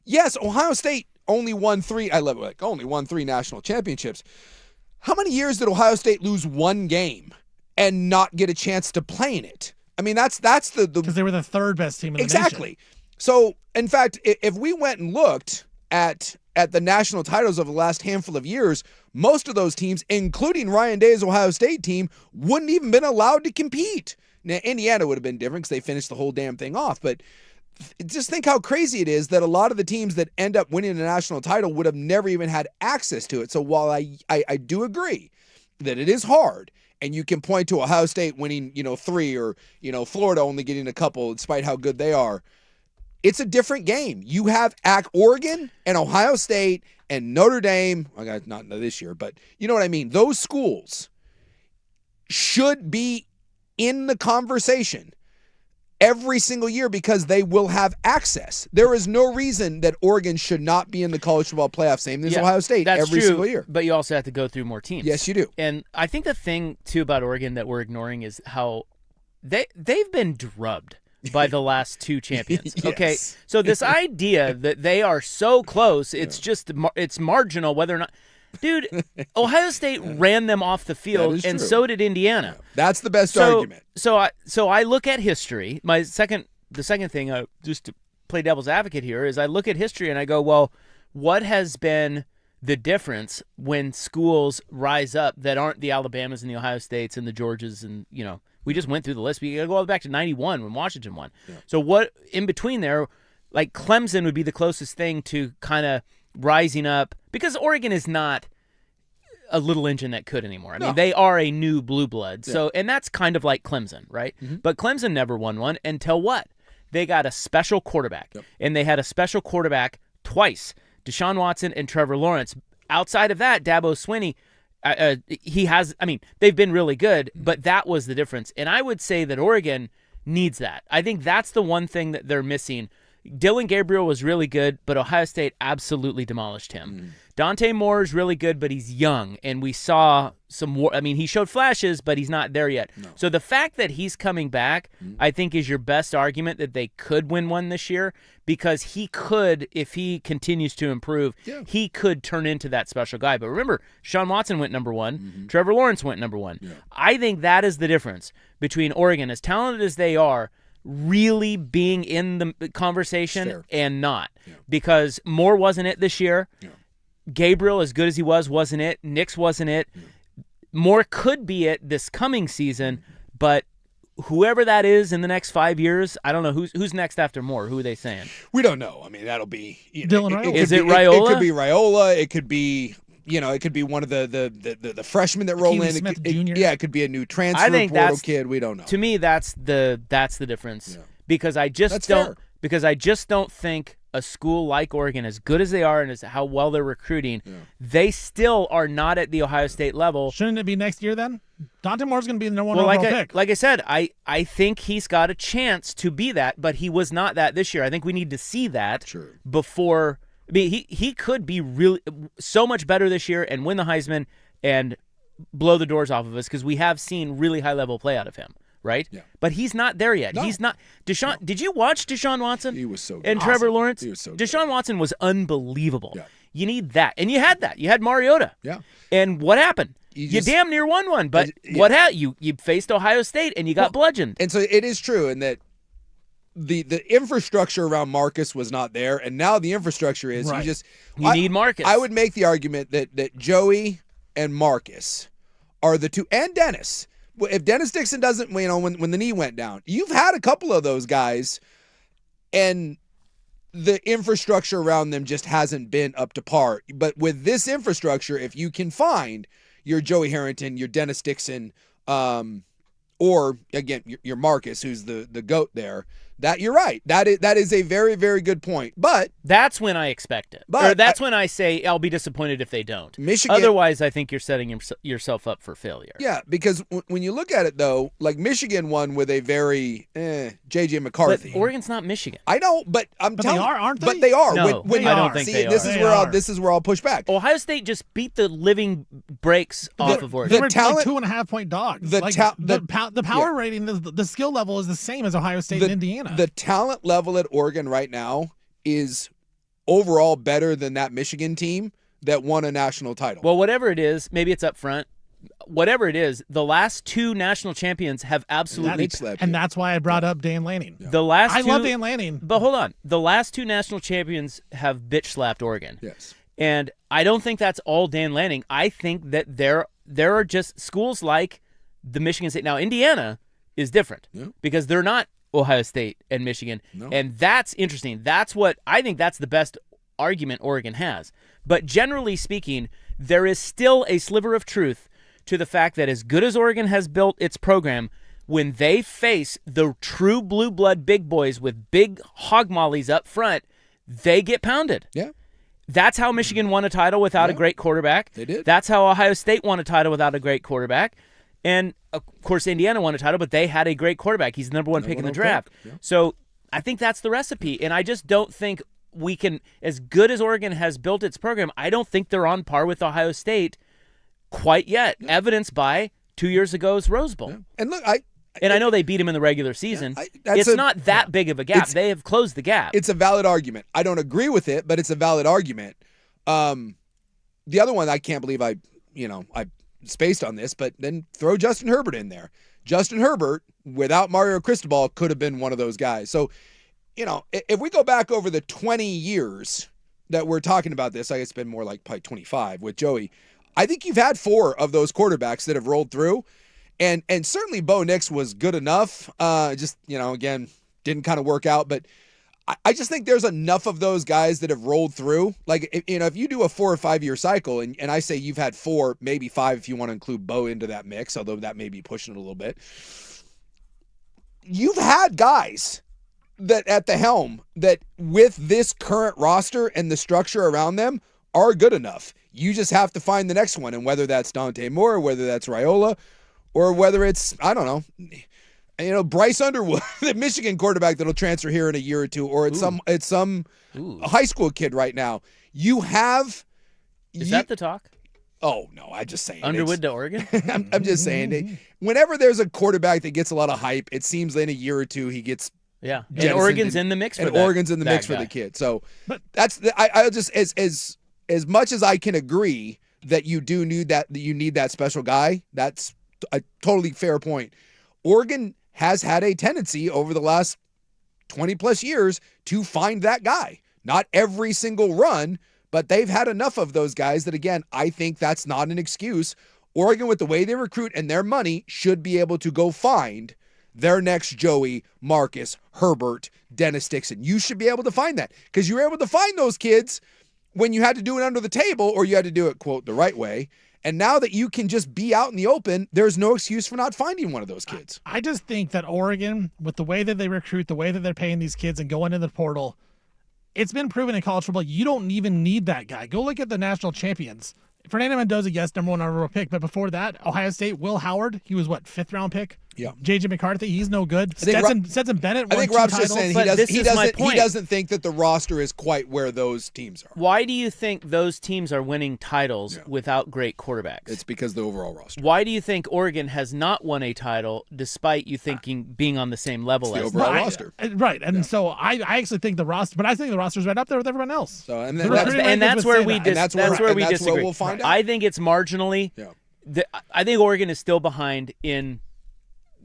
Speaker 3: yes, Ohio State only won 3, only won 3 national championships. How many years did Ohio State lose one game and not get a chance to play in it? I mean, that's the
Speaker 4: because they were the third best team in the
Speaker 3: exactly.
Speaker 4: nation.
Speaker 3: So, in fact, if we went and looked at the national titles of the last handful of years, most of those teams, including Ryan Day's Ohio State team, wouldn't even been allowed to compete. Now, Indiana would have been different because they finished the whole damn thing off, but just think how crazy it is that a lot of the teams that end up winning a national title would have never even had access to it. So while I do agree that it is hard, and you can point to Ohio State winning, 3, or, Florida only getting a couple despite how good they are, it's a different game. You have Oregon and Ohio State and Notre Dame, not this year, but you know what I mean? Those schools should be in the conversation every single year because they will have access. There is no reason that Oregon should not be in the college football playoff, same as Ohio State, every single year.
Speaker 2: But you also have to go through more teams.
Speaker 3: Yes, you do.
Speaker 2: And I think the thing, too, about Oregon that we're ignoring is how they've been drubbed by the last 2 champions.
Speaker 3: Yes.
Speaker 2: Okay, so this idea that they are so close, it's just it's marginal whether or not. Dude, Ohio State ran them off the field, and
Speaker 3: true.
Speaker 2: so did Indiana.
Speaker 3: That's the best argument.
Speaker 2: So I look at history. The second thing, just to play devil's advocate here, is I look at history and I go, well, what has been the difference when schools rise up that aren't the Alabamas and the Ohio States and the Georgias and, we just went through the list. We got to go all the way back to 91 when Washington won. Yeah. So what in between there, like Clemson would be the closest thing to kind of rising up, because Oregon is not a little engine that could anymore. I mean, they are a new blue blood. So, and that's kind of like Clemson, right? Mm-hmm. But Clemson never won one until what? They got a special quarterback, and they had a special quarterback twice, Deshaun Watson and Trevor Lawrence. Outside of that, Dabo Swinney, they've been really good, but that was the difference. And I would say that Oregon needs that. I think that's the one thing that they're missing. Dylan Gabriel was really good, but Ohio State absolutely demolished him. Dante Moore is really good, but he's young, and we saw he showed flashes, but he's not there yet. No. So the fact that he's coming back, I think, is your best argument that they could win one this year, because he could, if he continues to improve, he could turn into that special guy. But remember, Sean Watson went number 1. Trevor Lawrence went number 1. Yeah. I think that is the difference between Oregon, as talented as they are, really being in the conversation and not. Yeah. Because Moore wasn't it this year. Yeah. Gabriel, as good as he wasn't it. Nix wasn't it. Yeah. Moore could be it this coming season, but whoever that is in the next 5 years, I don't know who's next after Moore. Who are they saying?
Speaker 3: We don't know. I mean, that'll be
Speaker 4: Dylan Raiola.
Speaker 2: Is it Raiola?
Speaker 3: It could be Raiola. It could be it could be one of the freshmen that roll in.
Speaker 4: Smith Jr.
Speaker 3: It could be a new transfer portal kid. We don't know.
Speaker 2: To me, that's the difference. Yeah. Because I just don't think a school like Oregon, as good as they are and as how well they're recruiting, they still are not at the Ohio State level.
Speaker 4: Shouldn't it be next year then? Dante Moore's going to be the number 1 overall pick.
Speaker 2: Like I said, I think he's got a chance to be that, but he was not that this year. I think we need to see that before. I mean, he could be really so much better this year and win the Heisman and blow the doors off of us, because we have seen really high-level play out of him. Right? Yeah. But he's not there yet. No. He's not. Deshaun. No. Did you watch Deshaun Watson?
Speaker 3: He was so good.
Speaker 2: And Trevor Lawrence?
Speaker 3: He was so good.
Speaker 2: Deshaun Watson was unbelievable. Yeah. You need that. And you had that. You had Mariota. Yeah. And what happened? You damn near won one. But what happened? You faced Ohio State and you got bludgeoned.
Speaker 3: And so it is true in that the infrastructure around Marcus was not there, and now the infrastructure is.
Speaker 2: Right. You need Marcus.
Speaker 3: I would make the argument that Joey and Marcus are the two, and Dennis. If Dennis Dixon doesn't, when the knee went down, you've had a couple of those guys, and the infrastructure around them just hasn't been up to par. But with this infrastructure, if you can find your Joey Harrington, your Dennis Dixon, or again, your Marcus, who's the GOAT there. That you're right. That is a very, very good point. But
Speaker 2: that's when I expect it.
Speaker 3: But
Speaker 2: or that's when I say I'll be disappointed if they don't.
Speaker 3: Michigan.
Speaker 2: Otherwise, I think you're setting yourself up for failure.
Speaker 3: Yeah, because when you look at it though, like Michigan won with a very JJ McCarthy.
Speaker 2: But Oregon's not Michigan.
Speaker 3: I know, but I'm telling
Speaker 4: you, aren't they?
Speaker 3: But they are.
Speaker 2: No,
Speaker 3: when
Speaker 2: I don't think they
Speaker 3: are. This is where I'll push back.
Speaker 2: Ohio State just beat the living brakes off of Oregon.
Speaker 4: They were
Speaker 3: talent,
Speaker 4: like 2.5-point dogs.
Speaker 3: The
Speaker 4: power rating, the skill level is the same as Ohio State and Indiana.
Speaker 3: The talent level at Oregon right now is overall better than that Michigan team that won a national title.
Speaker 2: Well, whatever it is, maybe it's up front. Whatever it is, the last two national champions have absolutely
Speaker 4: and that's why I brought up Dan Lanning.
Speaker 3: Yeah.
Speaker 4: I love Dan Lanning.
Speaker 2: But hold on. The last two national champions have bitch slapped Oregon.
Speaker 3: Yes.
Speaker 2: And I don't think that's all Dan Lanning. I think that there are just schools like the Michigan State. Now, Indiana is different because they're not Ohio State and Michigan.
Speaker 3: No.
Speaker 2: And that's interesting. I think that's the best argument Oregon has. But generally speaking, there is still a sliver of truth to the fact that as good as Oregon has built its program, when they face the true blue blood big boys with big hog mollies up front, they get pounded.
Speaker 3: Yeah.
Speaker 2: That's how Michigan won a title without a great quarterback.
Speaker 3: They did.
Speaker 2: That's how Ohio State won a title without a great quarterback. And, of course, Indiana won a title, but they had a great quarterback. He's the number one pick in the draft.
Speaker 3: Yeah.
Speaker 2: So I think that's the recipe. And I just don't think we can, as good as Oregon has built its program, I don't think they're on par with Ohio State quite yet, evidenced by 2 years ago's Rose Bowl.
Speaker 3: Yeah. And look,
Speaker 2: I know they beat him in the regular season. It's not that big of a gap. They have closed the gap.
Speaker 3: It's a valid argument. I don't agree with it, but it's a valid argument. The other one, I can't believe I spaced on this, but then throw Justin Herbert in there. Justin Herbert, without Mario Cristobal, could have been one of those guys. So, if we go back over the 20 years that we're talking about this, I guess it's been more like probably 25 with Joey. I think you've had 4 of those quarterbacks that have rolled through. And certainly Bo Nix was good enough. Again, didn't kind of work out. But I just think there's enough of those guys that have rolled through. Like, if you do a 4 or 5 year cycle, and I say you've had 4, maybe 5 if you want to include Bo into that mix, although that may be pushing it a little bit. You've had guys that at the helm that with this current roster and the structure around them are good enough. You just have to find the next one. And whether that's Dante Moore, whether that's Raiola, or whether it's, I don't know, Bryce Underwood, the Michigan quarterback that'll transfer here in a year or two, or it's some high school kid right now. You have.
Speaker 2: Is that the talk?
Speaker 3: Oh, no, I'm just saying.
Speaker 2: Underwood to Oregon?
Speaker 3: I'm just saying. Whenever there's a quarterback that gets a lot of hype, it seems in a year or two he gets.
Speaker 2: Yeah, and Oregon's in the mix for that.
Speaker 3: And Oregon's in the mix for the kid. So I'll just, as much as I can agree that you do need that special guy, that's a totally fair point. Oregon has had a tendency over the last 20 plus years to find that guy. Not every single run, but they've had enough of those guys that, again, I think that's not an excuse. Oregon, with the way they recruit and their money, should be able to go find their next Joey, Marcus, Herbert, Dennis Dixon. You should be able to find that because you were able to find those kids when you had to do it under the table or you had to do it, quote, the right way. And now that you can just be out in the open, there's no excuse for not finding one of those kids.
Speaker 4: I just think that Oregon, with the way that they recruit, the way that they're paying these kids and going into the portal, it's been proven in college football, you don't even need that guy. Go look at the national champions. Fernando Mendoza, yes, number one overall pick, but before that, Ohio State, Will Howard, he was what, 5th round pick?
Speaker 3: Yeah.
Speaker 4: JJ McCarthy, he's no good. Stetson Bennett won 2
Speaker 3: Rob's
Speaker 4: titles.
Speaker 3: just saying he doesn't think that the roster is quite where those teams are.
Speaker 2: Why do you think those teams are winning titles without great quarterbacks?
Speaker 3: It's because the overall roster.
Speaker 2: Why do you think Oregon has not won a title despite you thinking being on the same level as
Speaker 3: the overall roster?
Speaker 4: Right. And so I actually think the roster, but I think the roster is right up there with everyone else.
Speaker 3: So
Speaker 2: that's where we disagree.
Speaker 3: We'll find out.
Speaker 2: I think it's marginally. Yeah. I think Oregon is still behind in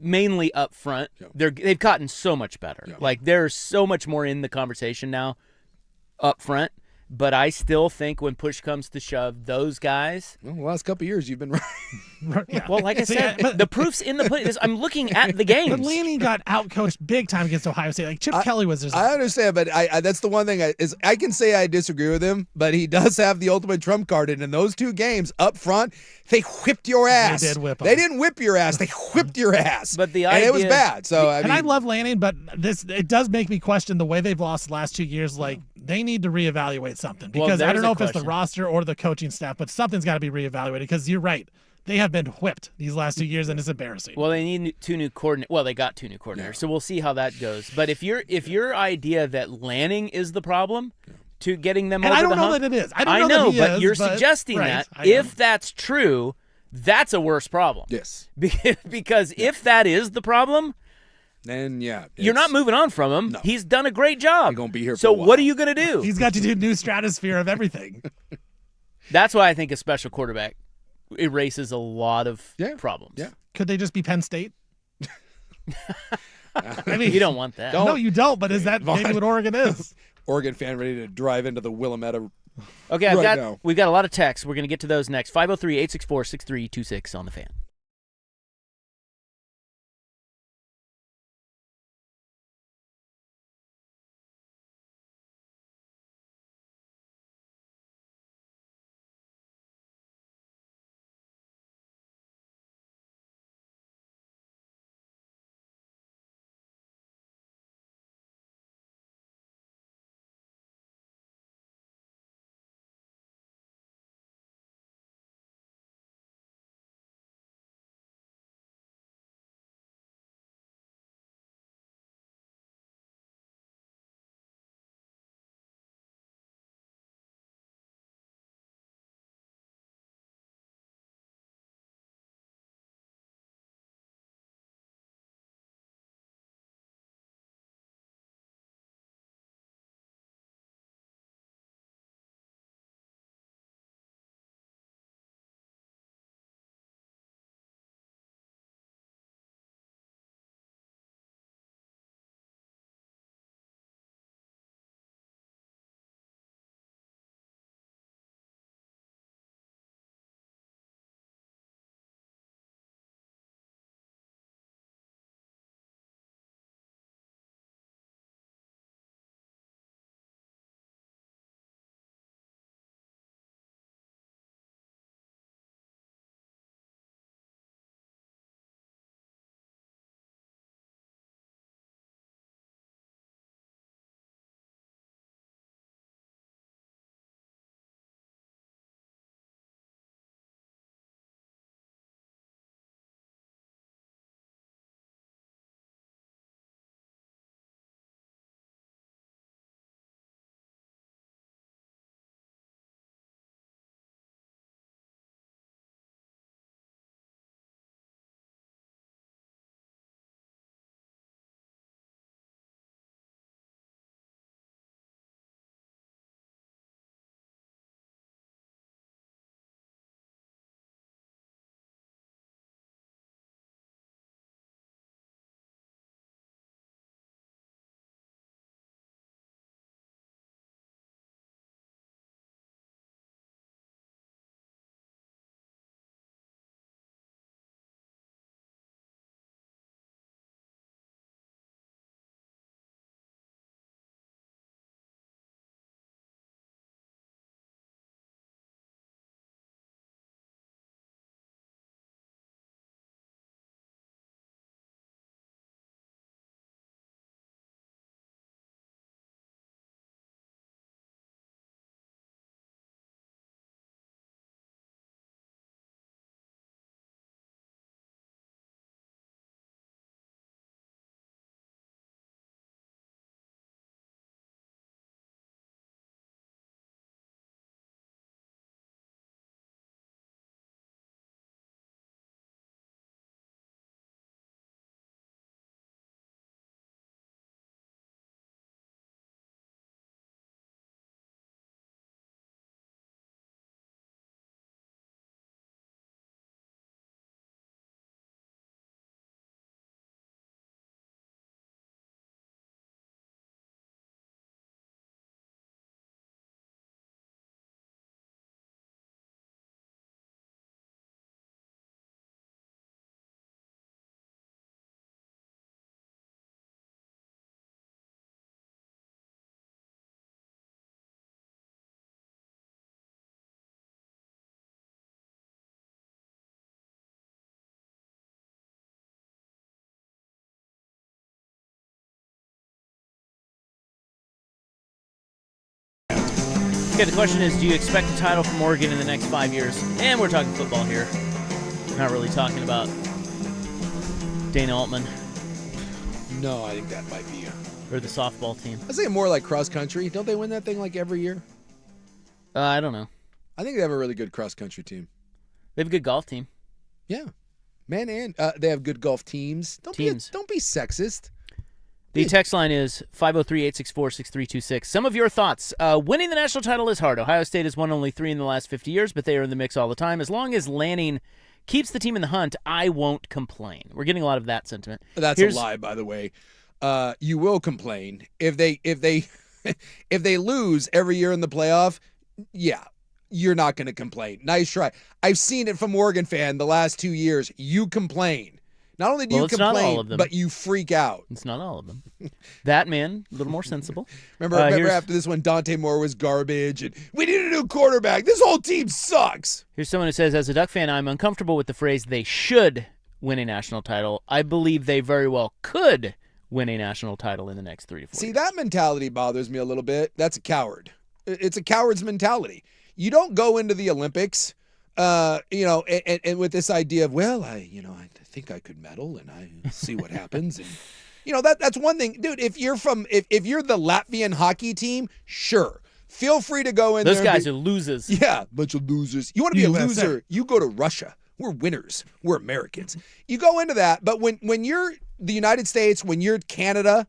Speaker 2: mainly up front. Yeah. They've gotten so much better. Yeah. Like there's so much more in the conversation now up front. But I still think when push comes to shove, those guys.
Speaker 3: Well, the last couple of years, you've been right.
Speaker 2: Yeah. Well, like I said, the proof's in the pudding. I'm looking at the games.
Speaker 4: But Lanning got outcoached big time against Ohio State. Like Chip Kelly was just.
Speaker 3: I understand, but I that's the one thing I can say I disagree with him. But he does have the ultimate trump card, and in those 2 games up front, They whipped your ass.
Speaker 4: They did whip 'em.
Speaker 3: They didn't whip your ass. They whipped your ass.
Speaker 2: But the
Speaker 3: and it was
Speaker 2: idea-
Speaker 3: bad. So I mean,
Speaker 4: And I love Lanning, but it does make me question the way they've lost the last 2 years. Like, they need to reevaluate something,
Speaker 2: Well,
Speaker 4: because I
Speaker 2: there's
Speaker 4: don't
Speaker 2: a
Speaker 4: know if it's the
Speaker 2: question.
Speaker 4: roster or the coaching staff, but something's got to be reevaluated, because you're right. They have been whipped these last 2 years, and it's embarrassing.
Speaker 2: Well, they need two new coordinators. Well, they got two new coordinators, so we'll see how that goes. But if your idea that Lanning is the problem to getting them
Speaker 4: And
Speaker 2: over
Speaker 4: I don't
Speaker 2: the
Speaker 4: know
Speaker 2: hump,
Speaker 4: that it is. I don't know that he
Speaker 2: but
Speaker 4: is,
Speaker 2: you're
Speaker 4: but-
Speaker 2: suggesting
Speaker 4: right,
Speaker 2: that
Speaker 4: I am.
Speaker 2: if that's true, that's a worse problem.
Speaker 3: yes.
Speaker 2: Because if that is the problem,
Speaker 3: Then yeah,
Speaker 2: you're not moving on from him.
Speaker 3: No.
Speaker 2: He's done a great job.
Speaker 3: He's gonna be here for
Speaker 2: So
Speaker 3: a while.
Speaker 2: what are you going to do?
Speaker 4: He's got to do new stratosphere of everything.
Speaker 2: That's why I think a special quarterback erases a lot of problems.
Speaker 3: Yeah.
Speaker 4: Could they just be Penn State? I mean,
Speaker 2: You don't want that.
Speaker 4: No, you don't. But is that
Speaker 3: Vaughn.
Speaker 4: maybe what Oregon is?
Speaker 3: Oregon fan ready to drive into the Willamette.
Speaker 2: Okay,
Speaker 3: right now.
Speaker 2: we've got a lot of texts. We're going to get to those next. 503-864-6326 on the Fan. Okay, the question is, do you expect a title from Oregon in the next 5 years? And we're talking football here. We're not really talking about Dana Altman.
Speaker 3: No, I think that might be.
Speaker 2: Or the softball team.
Speaker 3: I say more like cross country. Don't they win that thing like every year?
Speaker 2: I don't know.
Speaker 3: I think they have a really good cross country team.
Speaker 2: They have a good golf team.
Speaker 3: Yeah. Man, and they have good golf teams. Don't be sexist.
Speaker 2: The text line is 503-864-6326. Some of your thoughts. Winning the national title is hard. Ohio State has won only 3 in the last 50 years, but they are in the mix all the time. As long as Lanning keeps the team in the hunt, I won't complain. We're getting a lot of that sentiment.
Speaker 3: That's a lie, by the way. You will complain if they if they lose every year in the playoff. Yeah, you're not going to complain. Nice try. I've seen it from Oregon fan the last 2 years. You complain. Not only do you complain, but you freak out.
Speaker 2: It's not all of them. That man, a little more sensible.
Speaker 3: Remember after this one, Dante Moore was garbage, and we need a new quarterback. This whole team sucks.
Speaker 2: Here's someone who says, as a Duck fan, I'm uncomfortable with the phrase they should win a national title. I believe they very well could win a national title in the next 3 to 4
Speaker 3: See,
Speaker 2: years.
Speaker 3: that mentality bothers me a little bit. That's a coward. It's a coward's mentality. You don't go into the Olympics, and with this idea of, well, I think I could medal and I see what happens. And, that's one thing. Dude, if you're the Latvian hockey team, sure. Feel free to go in there.
Speaker 2: Those guys are losers.
Speaker 3: Yeah, bunch of losers. You want to be a loser, you go to Russia. We're winners. We're Americans. You go into that, but when you're the United States, when you're Canada,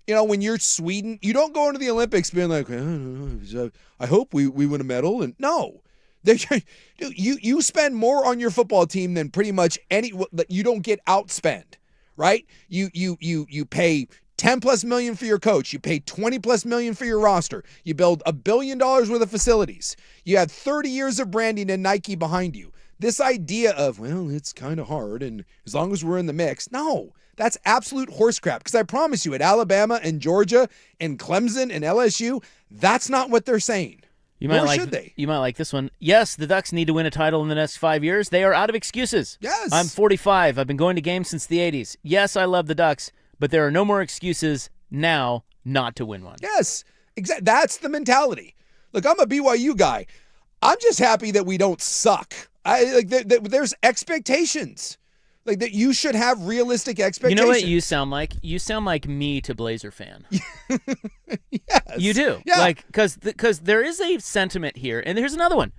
Speaker 3: when you're Sweden, you don't go into the Olympics being like, I hope we win a medal. And no. You spend more on your football team than pretty much you don't get outspent, right? You pay $10+ million for your coach. You pay $20+ million for your roster. You build $1 billion worth of facilities. You have 30 years of branding and Nike behind you. This idea of, well, it's kind of hard, and as long as we're in the mix, no, that's absolute horse crap. Because I promise you, at Alabama and Georgia and Clemson and LSU, that's not what they're saying. Should they?
Speaker 2: You might like this one. Yes, the Ducks need to win a title in the next 5 years. They are out of excuses.
Speaker 3: Yes.
Speaker 2: I'm 45. I've been going to games since the 80s. Yes, I love the Ducks, but there are no more excuses now not to win one.
Speaker 3: Yes, exactly. That's the mentality. Look, I'm a BYU guy. I'm just happy that we don't suck. There's expectations. Like that, you should have realistic expectations.
Speaker 2: You know what you sound like? You sound like me to Blazer fan.
Speaker 3: Yes.
Speaker 2: You do.
Speaker 3: Yeah.
Speaker 2: Because there is a sentiment here. And here's another one.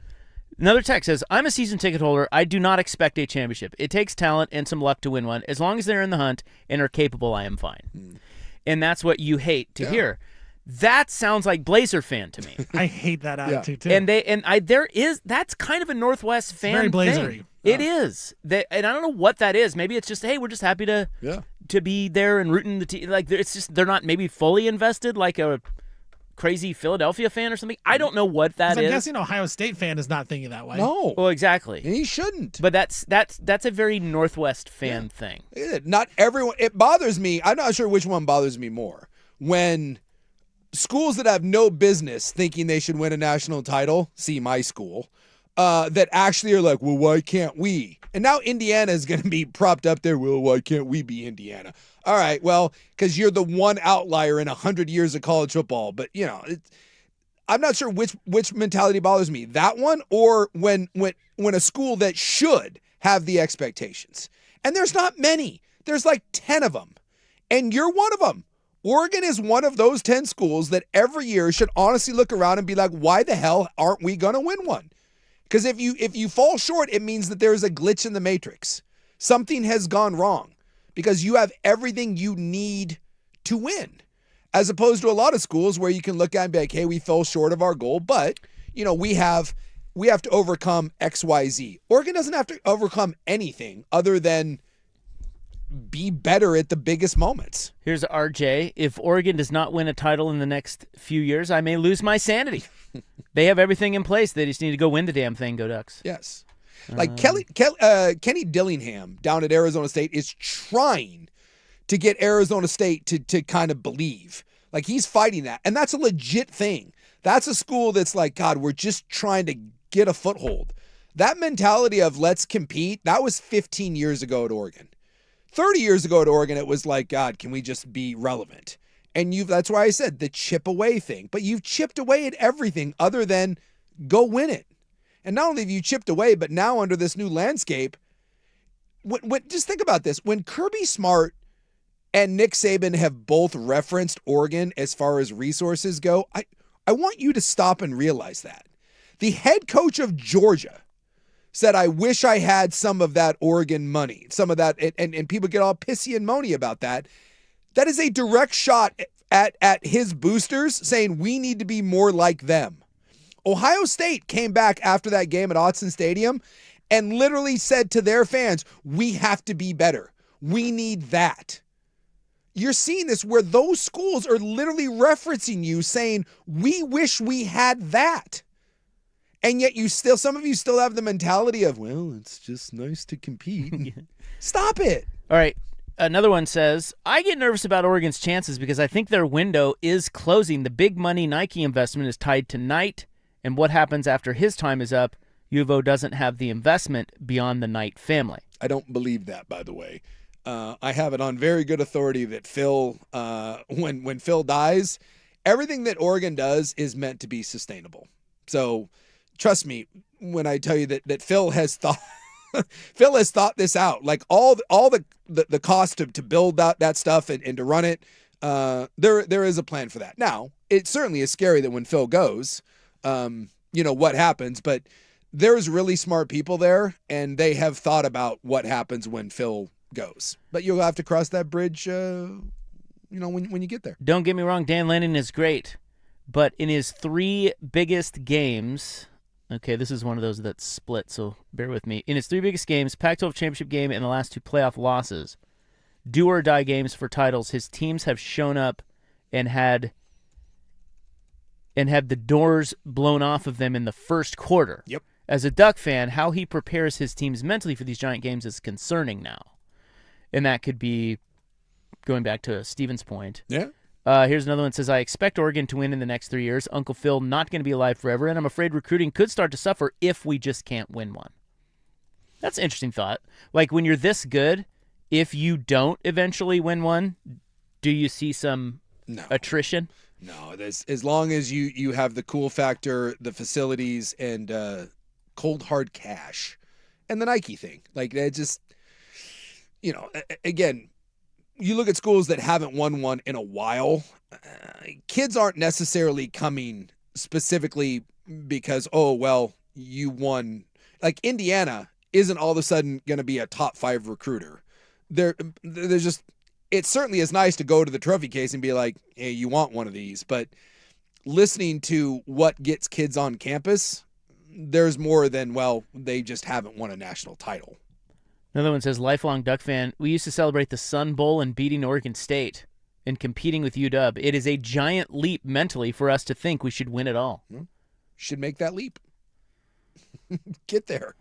Speaker 2: Another text says, I'm a season ticket holder. I do not expect a championship. It takes talent and some luck to win one. As long as they're in the hunt and are capable, I am fine. And that's what you hate to hear. That sounds like Blazer fan to me.
Speaker 4: I hate that attitude too.
Speaker 2: That's kind of a Northwest fan
Speaker 4: very Blazery.
Speaker 2: Thing. It is. And I don't know what that is. Maybe it's just, hey, we're just happy to be there and rooting the team. Like it's just they're not maybe fully invested like a crazy Philadelphia fan or something. I don't know what that is.
Speaker 4: I'm guessing Ohio State fan is not thinking that way.
Speaker 3: No.
Speaker 2: Well, exactly.
Speaker 3: And he shouldn't.
Speaker 2: But that's a very Northwest fan thing.
Speaker 3: Not everyone. It bothers me. I'm not sure which one bothers me more. When schools that have no business thinking they should win a national title, see my school, that actually are like, well, why can't we? And now Indiana is going to be propped up there. Well, why can't we be Indiana? All right, well, because you're the one outlier in 100 years of college football. But, I'm not sure which mentality bothers me. That one or when a school that should have the expectations. And there's not many. There's like 10 of them. And you're one of them. Oregon is one of those 10 schools that every year should honestly look around and be like, why the hell aren't we going to win one? Because if you fall short, it means that there's a glitch in the matrix. Something has gone wrong because you have everything you need to win. As opposed to a lot of schools where you can look at and be like, hey, we fell short of our goal, but we have to overcome X, Y, Z. Oregon doesn't have to overcome anything other than be better at the biggest moments.
Speaker 2: Here's RJ. If Oregon does not win a title in the next few years, I may lose my sanity. They have everything in place. They just need to go win the damn thing. Go Ducks.
Speaker 3: Yes. Like Kenny Dillingham down at Arizona State is trying to get Arizona State to kind of believe. Like he's fighting that. And that's a legit thing. That's a school that's like, God, we're just trying to get a foothold. That mentality of let's compete, that was 15 years ago at Oregon. 30 years ago at Oregon, it was like, God, can we just be relevant? And that's why I said the chip away thing. But you've chipped away at everything other than go win it. And not only have you chipped away, but now under this new landscape, just think about this. When Kirby Smart and Nick Saban have both referenced Oregon as far as resources go, I want you to stop and realize that. The head coach of Georgia said, I wish I had some of that Oregon money, some of that, and people get all pissy and moany about that. That is a direct shot at his boosters saying we need to be more like them. Ohio State came back after that game at Autzen Stadium and literally said to their fans, we have to be better. We need that. You're seeing this where those schools are literally referencing you saying, we wish we had that. And yet some of you still have the mentality of, well, it's just nice to compete. Stop it.
Speaker 2: All right. Another one says, I get nervous about Oregon's chances because I think their window is closing. The big money Nike investment is tied to Knight, and what happens after his time is up, U of O doesn't have the investment beyond the Knight family.
Speaker 3: I don't believe that, by the way. I have it on very good authority that Phil, when Phil dies, everything that Oregon does is meant to be sustainable. So trust me when I tell you that Phil has thought Phil has thought this out. Like all the cost to build that stuff and to run it, there is a plan for that. Now, it certainly is scary that when Phil goes, what happens, but there's really smart people there, and they have thought about what happens when Phil goes. But you'll have to cross that bridge, when you get there.
Speaker 2: Don't get me wrong, Dan Lanning is great, but in his 3 biggest games, okay, this is one of those that split, so bear with me. In his 3 biggest games, Pac-12 championship game and the last 2 playoff losses, do-or-die games for titles, his teams have shown up and had the doors blown off of them in the first quarter.
Speaker 3: Yep.
Speaker 2: As a Duck fan, how he prepares his teams mentally for these giant games is concerning now. And that could be, going back to Steven's point.
Speaker 3: Yeah.
Speaker 2: Here's another one that says, I expect Oregon to win in the next 3 years. Uncle Phil not going to be alive forever, and I'm afraid recruiting could start to suffer if we just can't win one. That's an interesting thought. Like, when you're this good, if you don't eventually win one, do you see some attrition?
Speaker 3: No, as long as you have the cool factor, the facilities, and cold hard cash, and the Nike thing. Like, that just, again, you look at schools that haven't won one in a while, kids aren't necessarily coming specifically because, you won. Like, Indiana isn't all of a sudden going to be a top 5 recruiter. There's just, it certainly is nice to go to the trophy case and be like, hey, you want one of these. But listening to what gets kids on campus, there's more than, they just haven't won a national title.
Speaker 2: Another one says, lifelong Duck fan, we used to celebrate the Sun Bowl and beating Oregon State and competing with UW. It is a giant leap mentally for us to think we should win it all.
Speaker 3: Should make that leap. Get there.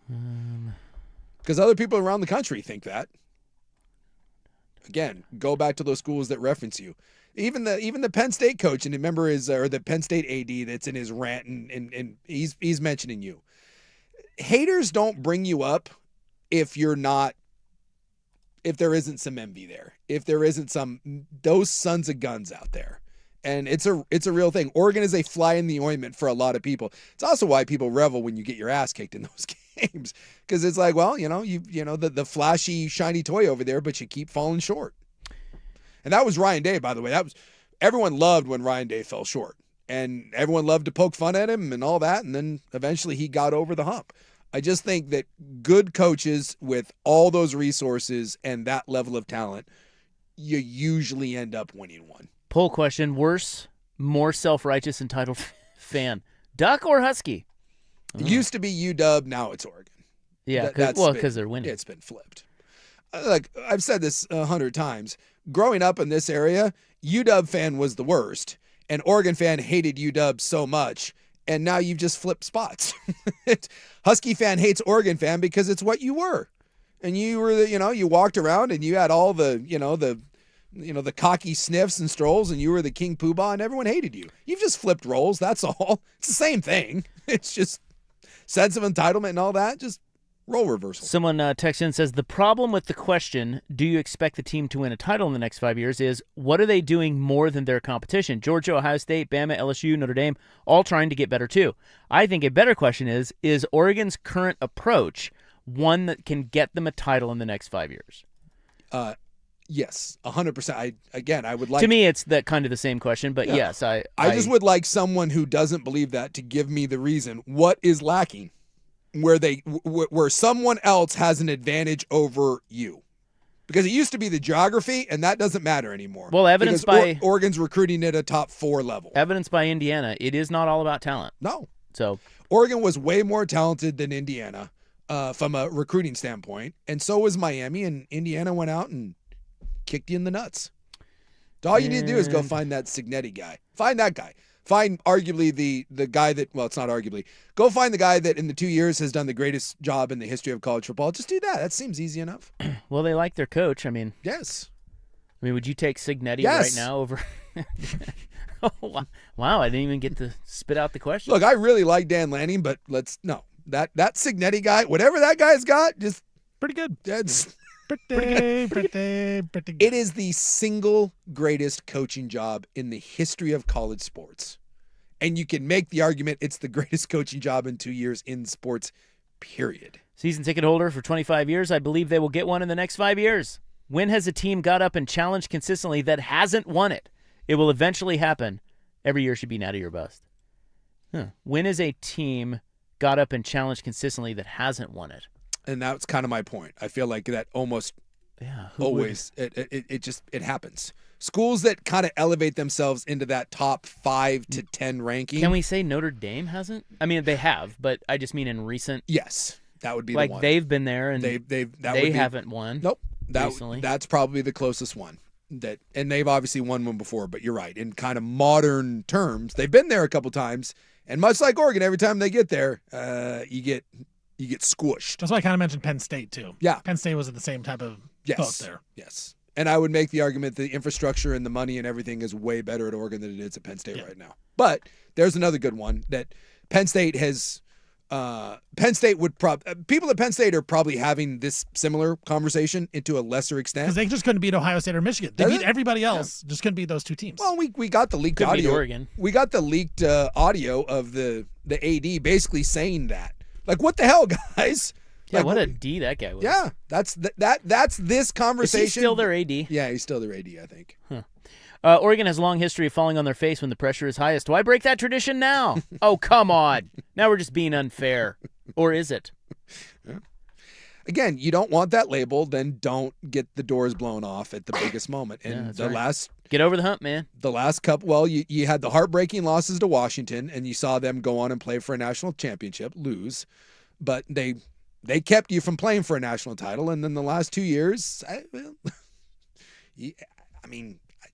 Speaker 3: Because other people around the country think that. Again, go back to those schools that reference you. Even the Penn State coach, and remember the Penn State AD that's in his rant, and he's mentioning you. Haters don't bring you up if there isn't some envy there, if there isn't those sons of guns out there. And it's a real thing. Oregon is a fly in the ointment for a lot of people. It's also why people revel when you get your ass kicked in those games, because it's like, the flashy, shiny toy over there, but you keep falling short. And that was Ryan Day, by the way. Everyone loved when Ryan Day fell short, and everyone loved to poke fun at him and all that. And then eventually he got over the hump. I just think that good coaches with all those resources and that level of talent, you usually end up winning one.
Speaker 2: Poll question, worse, more self-righteous, entitled fan, Duck or Husky?
Speaker 3: It used to be UW, now it's Oregon.
Speaker 2: Yeah, because they're winning.
Speaker 3: It's been flipped. Like, I've said this 100 times. Growing up in this area, UW fan was the worst, and Oregon fan hated UW so much, and now you've just flipped spots. Husky fan hates Oregon fan because it's what you were. And you were you walked around and you had all the cocky sniffs and strolls, and you were the king poobah, and everyone hated you. You've just flipped roles, that's all. It's the same thing. It's just sense of entitlement and all that. Just Role reversal.
Speaker 2: Someone texts in and says, the problem with the question, do you expect the team to win a title in the next 5 years, is what are they doing more than their competition? Georgia, Ohio State, Bama, LSU, Notre Dame, all trying to get better too. I think a better question is Oregon's current approach one that can get them a title in the next 5 years?
Speaker 3: Yes, 100%. I would like...
Speaker 2: To me, it's that kind of the same question, but yes. I
Speaker 3: just would like someone who doesn't believe that to give me the reason. What is lacking where someone else has an advantage over you? Because it used to be the geography, and that doesn't matter anymore.
Speaker 2: Well, evidence by...
Speaker 3: Oregon's recruiting at a top 4 level.
Speaker 2: Evidence by Indiana. It is not all about talent.
Speaker 3: No.
Speaker 2: So
Speaker 3: Oregon was way more talented than Indiana from a recruiting standpoint, and so was Miami, and Indiana went out and kicked you in the nuts. So all you need to do is go find that Signetti guy. Find that guy. Find arguably the guy that, well, it's not arguably. Go find the guy that in the 2 years has done the greatest job in the history of college football. Just do that. That seems easy enough.
Speaker 2: Well, they like their coach. I mean,
Speaker 3: yes.
Speaker 2: I mean, would you take Signetti right now over? Oh, wow, I didn't even get to spit out the question.
Speaker 3: Look, I really like Dan Lanning, but that Signetti guy, whatever that guy's got, just
Speaker 4: pretty good.
Speaker 3: That's
Speaker 4: pretty good.
Speaker 3: It is the single greatest coaching job in the history of college sports. And you can make the argument it's the greatest coaching job in 2 years in sports, period.
Speaker 2: Season ticket holder for 25 years. I believe they will get one in the next 5 years. When has a team got up and challenged consistently that hasn't won it? It will eventually happen. Every year should be natty or bust. When is a team got up and challenged consistently that hasn't won it?
Speaker 3: And that's kind of my point. I feel like that almost always it happens. Schools that kind of elevate themselves into that top 5 to 10 ranking.
Speaker 2: Can we say Notre Dame hasn't? I mean, they have, but I just mean in recent.
Speaker 3: Yes, that would be
Speaker 2: like
Speaker 3: the one.
Speaker 2: they've been there and they haven't won.
Speaker 3: Nope,
Speaker 2: recently.
Speaker 3: That's probably the closest one. And they've obviously won one before, but you're right. In kind of modern terms, they've been there a couple times, and much like Oregon, every time they get there, you get squished.
Speaker 4: That's why I kind of mentioned Penn State too.
Speaker 3: Yeah,
Speaker 4: Penn State was in the same type of boat there.
Speaker 3: Yes. And I would make the argument that the infrastructure and the money and everything is way better at Oregon than it is at Penn State right now. But there's another good one that Penn State has. People at Penn State are probably having this similar conversation into a lesser extent
Speaker 4: because they just couldn't beat Ohio State or Michigan. They beat everybody else, just couldn't beat those two teams.
Speaker 3: Well, we got the leaked audio.
Speaker 2: Oregon.
Speaker 3: We got the leaked audio of the AD basically saying that. Like, what the hell, guys?
Speaker 2: Yeah,
Speaker 3: like,
Speaker 2: what a D that guy was.
Speaker 3: Yeah, that's this conversation.
Speaker 2: Is he still their AD?
Speaker 3: Yeah, he's still their AD, I think.
Speaker 2: Huh. Oregon has a long history of falling on their face when the pressure is highest. Why break that tradition now? Oh, come on. Now we're just being unfair. Or is it?
Speaker 3: Yeah. Again, you don't want that label, then don't get the doors blown off at the biggest moment. And
Speaker 2: get over the hump, man.
Speaker 3: The last couple, well, you had the heartbreaking losses to Washington, and you saw them go on and play for a national championship, lose. But they kept you from playing for a national title, and then the last 2 years,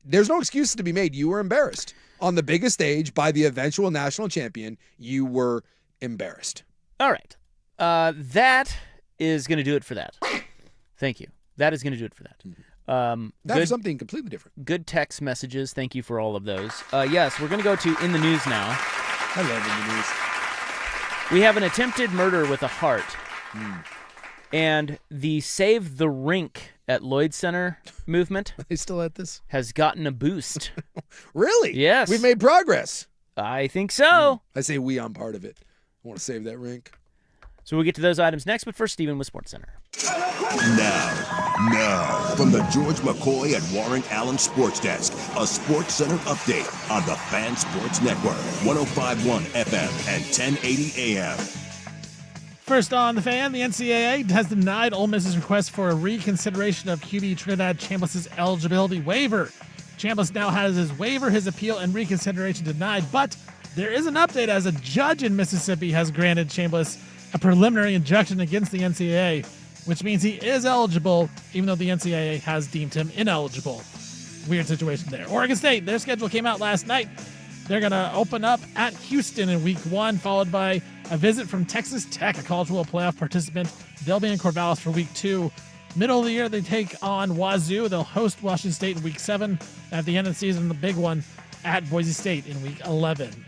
Speaker 3: there's no excuses to be made. You were embarrassed. On the biggest stage by the eventual national champion, you were embarrassed.
Speaker 2: All right. That is going to do it for that. Thank you. That is going to do it for that.
Speaker 3: That's something completely different.
Speaker 2: Good text messages. Thank you for all of those. Yes, we're going to go to In the News now.
Speaker 3: I love In the News.
Speaker 2: We have an attempted murder with a heart. And the Save the Rink at Lloyd Center movement
Speaker 3: Are they still at this?
Speaker 2: has gotten a boost.
Speaker 3: Really?
Speaker 2: Yes.
Speaker 3: We've made progress.
Speaker 2: I think so.
Speaker 3: I say I'm part of it. I want to save that rink.
Speaker 2: So we'll get to those items next, but first, Stephen with Sports Center.
Speaker 7: Now, from the George McCoy at Warren Allen Sports Desk, a Sports Center update on the Fan Sports Network, 105.1 FM and 1080 AM.
Speaker 4: First on the Fan, the NCAA has denied Ole Miss's request for a reconsideration of QB Trinidad Chambliss' eligibility waiver. Chambliss now has his waiver, his appeal, and reconsideration denied, but there is an update as a judge in Mississippi has granted Chambliss a preliminary injunction against the NCAA, which means he is eligible, even though the NCAA has deemed him ineligible. Weird situation there. Oregon State, their schedule came out last night. They're going to open up at Houston in week 1, followed by a visit from Texas Tech, a college football playoff participant. They'll be in Corvallis for week 2. Middle of the year, they take on Wazoo. They'll host Washington State in week 7. At the end of the season, the big one at Boise State in week 11.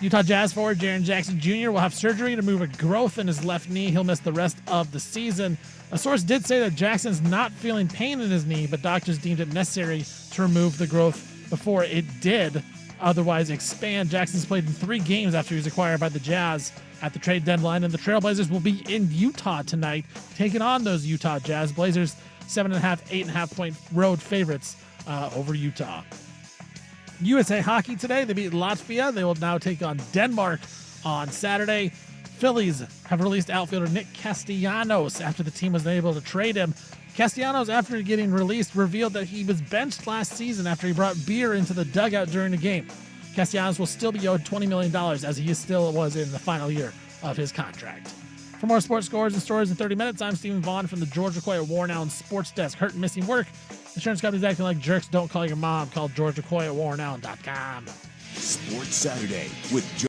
Speaker 4: Utah Jazz forward Jaren Jackson Jr. will have surgery to remove a growth in his left knee. He'll miss the rest of the season. A source did say that Jackson's not feeling pain in his knee, but doctors deemed it necessary to remove the growth before it did otherwise expand. Jackson's played in 3 games after he was acquired by the Jazz at the trade deadline, and the Trailblazers will be in Utah tonight, taking on those Utah Jazz. Blazers 7.5, 8.5 point road favorites over Utah. USA Hockey today, they beat Latvia. They will now take on Denmark on Saturday. Phillies have released outfielder Nick Castellanos after the team was unable to trade him. Castellanos, after getting released, revealed that he was benched last season after he brought beer into the dugout during the game. Castellanos will still be owed $20 million as he still was in the final year of his contract. For more sports scores and stories in 30 minutes, I'm Stephen Vaughn from the Georgia Coy at Warren Allen Sports Desk. Hurt and missing work. Insurance companies acting like jerks. Don't call your mom. Call Georgia Coy at WarrenAllen.com.
Speaker 7: Sports Saturday with Joe.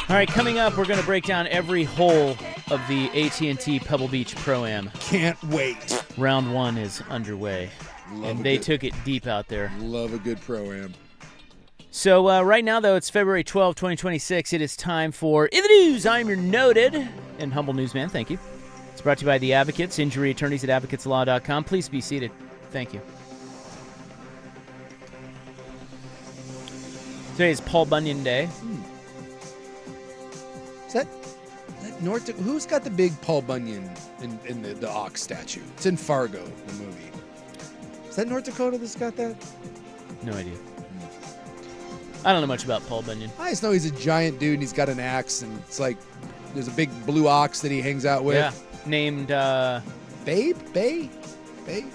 Speaker 2: All right, coming up, we're going to break down every hole of the AT&T Pebble Beach Pro-Am.
Speaker 3: Can't wait.
Speaker 2: Round 1 is underway, and they took it deep out there.
Speaker 3: Love a good Pro-Am.
Speaker 2: So right now, though, it's February 12, 2026. It is time for In the News. I'm your noted and humble newsman. Thank you. It's brought to you by The Advocates, injury attorneys at advocateslaw.com. Please be seated. Thank you. Today is Paul Bunyan Day.
Speaker 3: Is that North? Who's got the big Paul Bunyan in the ox statue? It's in Fargo, the movie. Is that North Dakota that's got that?
Speaker 2: No idea. I don't know much about Paul Bunyan.
Speaker 3: I just know he's a giant dude and he's got an axe, and it's like there's a big blue ox that he hangs out with.
Speaker 2: Yeah, named
Speaker 3: Babe?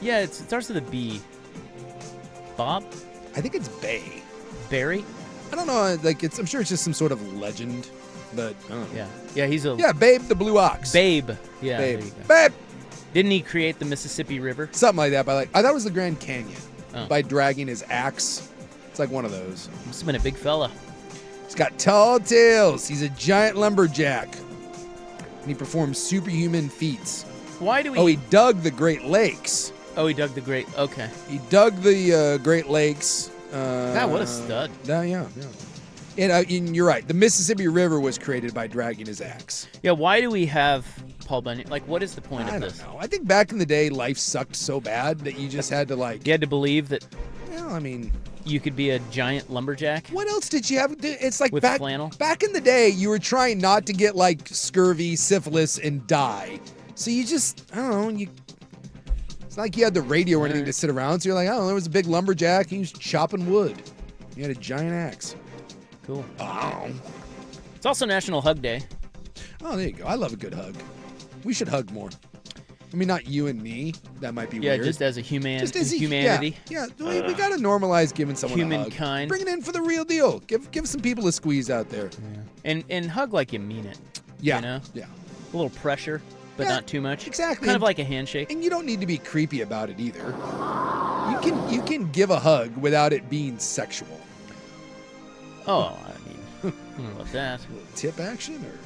Speaker 2: Yeah, it starts with a B. Bob?
Speaker 3: I think it's Bay.
Speaker 2: Barry?
Speaker 3: I don't know. Like I'm sure it's just some sort of legend, but I don't know.
Speaker 2: Yeah, he's a
Speaker 3: Babe the blue ox.
Speaker 2: Babe. Yeah,
Speaker 3: Babe.
Speaker 2: there you go.
Speaker 3: Babe.
Speaker 2: Didn't he create the Mississippi River?
Speaker 3: Something like that. I thought it was the Grand Canyon by dragging his axe. It's like one of those.
Speaker 2: Must have been a big fella.
Speaker 3: He's got tall tales. He's a giant lumberjack. And he performs superhuman feats.
Speaker 2: Why do we...
Speaker 3: Oh, he dug the Great Lakes.
Speaker 2: Oh, he dug the Great... Okay.
Speaker 3: He dug the Great Lakes.
Speaker 2: God, what a stud.
Speaker 3: Yeah. And you're right. The Mississippi River was created by dragging his axe.
Speaker 2: Yeah, why do we have Paul Bunyan? Like, what is the point of this?
Speaker 3: I don't know. I think back in the day, life sucked so bad that you just had to, like...
Speaker 2: You had to believe that...
Speaker 3: Well, I mean...
Speaker 2: You could be a giant lumberjack?
Speaker 3: What else did you have? It's like
Speaker 2: with flannel?
Speaker 3: Back in the day, you were trying not to get, like, scurvy, syphilis, and die. So you just, I don't know, it's not like you had the radio or anything to sit around. So you're like, oh, there was a big lumberjack. He was chopping wood. He had a giant axe.
Speaker 2: Cool.
Speaker 3: Oh.
Speaker 2: It's also National Hug Day.
Speaker 3: Oh, there you go. I love a good hug. We should hug more. I mean, not you and me. That might be weird.
Speaker 2: Yeah, just as a humanity.
Speaker 3: Yeah, we got to normalize giving someone a hug.
Speaker 2: Humankind.
Speaker 3: Bring it in for the real deal. Give some people a squeeze out there.
Speaker 2: Yeah. And hug like you mean it.
Speaker 3: Yeah.
Speaker 2: You know?
Speaker 3: Yeah.
Speaker 2: A little pressure, but not too much.
Speaker 3: Exactly.
Speaker 2: Kind of like a handshake.
Speaker 3: And you don't need to be creepy about it either. You can give a hug without it being sexual.
Speaker 2: Oh, I mean, I don't know about that.
Speaker 3: A little tip action, or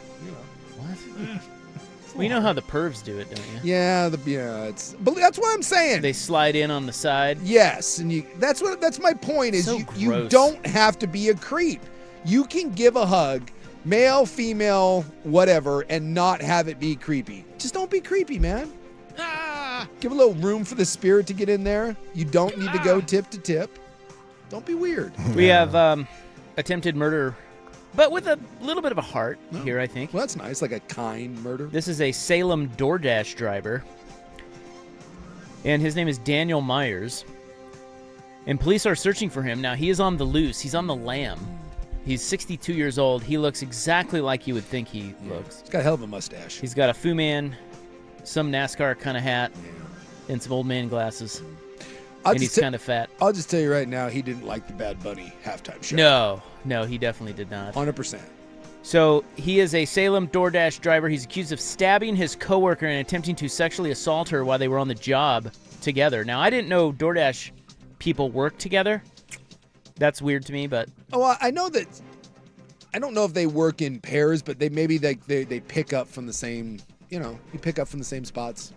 Speaker 2: What? Well, you know how the pervs do it, don't you?
Speaker 3: Yeah, but that's what I'm saying.
Speaker 2: They slide in on the side.
Speaker 3: Yes, and that's my point. Is
Speaker 2: So
Speaker 3: you don't have to be a creep. You can give a hug, male, female, whatever, and not have it be creepy. Just don't be creepy, man. Give a little room for the spirit to get in there. You don't need to go tip to tip. Don't be weird.
Speaker 2: We have attempted murder, but with a little bit of a heart here, I think.
Speaker 3: Well, that's nice, like a kind murder.
Speaker 2: This is a Salem DoorDash driver, and his name is Daniel Myers, and police are searching for him. Now, he is on the loose. He's on the lam. He's 62 years old. He looks exactly like you would think he looks.
Speaker 3: He's got a hell of a mustache.
Speaker 2: He's got a Fu Man, some NASCAR kind of hat, and some old man glasses. And he's kind of fat.
Speaker 3: I'll just tell you right now, he didn't like the Bad Bunny halftime show.
Speaker 2: No, he definitely did not.
Speaker 3: 100%.
Speaker 2: So he is a Salem DoorDash driver. He's accused of stabbing his coworker and attempting to sexually assault her while they were on the job together. Now, I didn't know DoorDash people work together. That's weird to me, but...
Speaker 3: Oh, I know that... I don't know if they work in pairs, but they pick up from the same... you pick up from the same spots.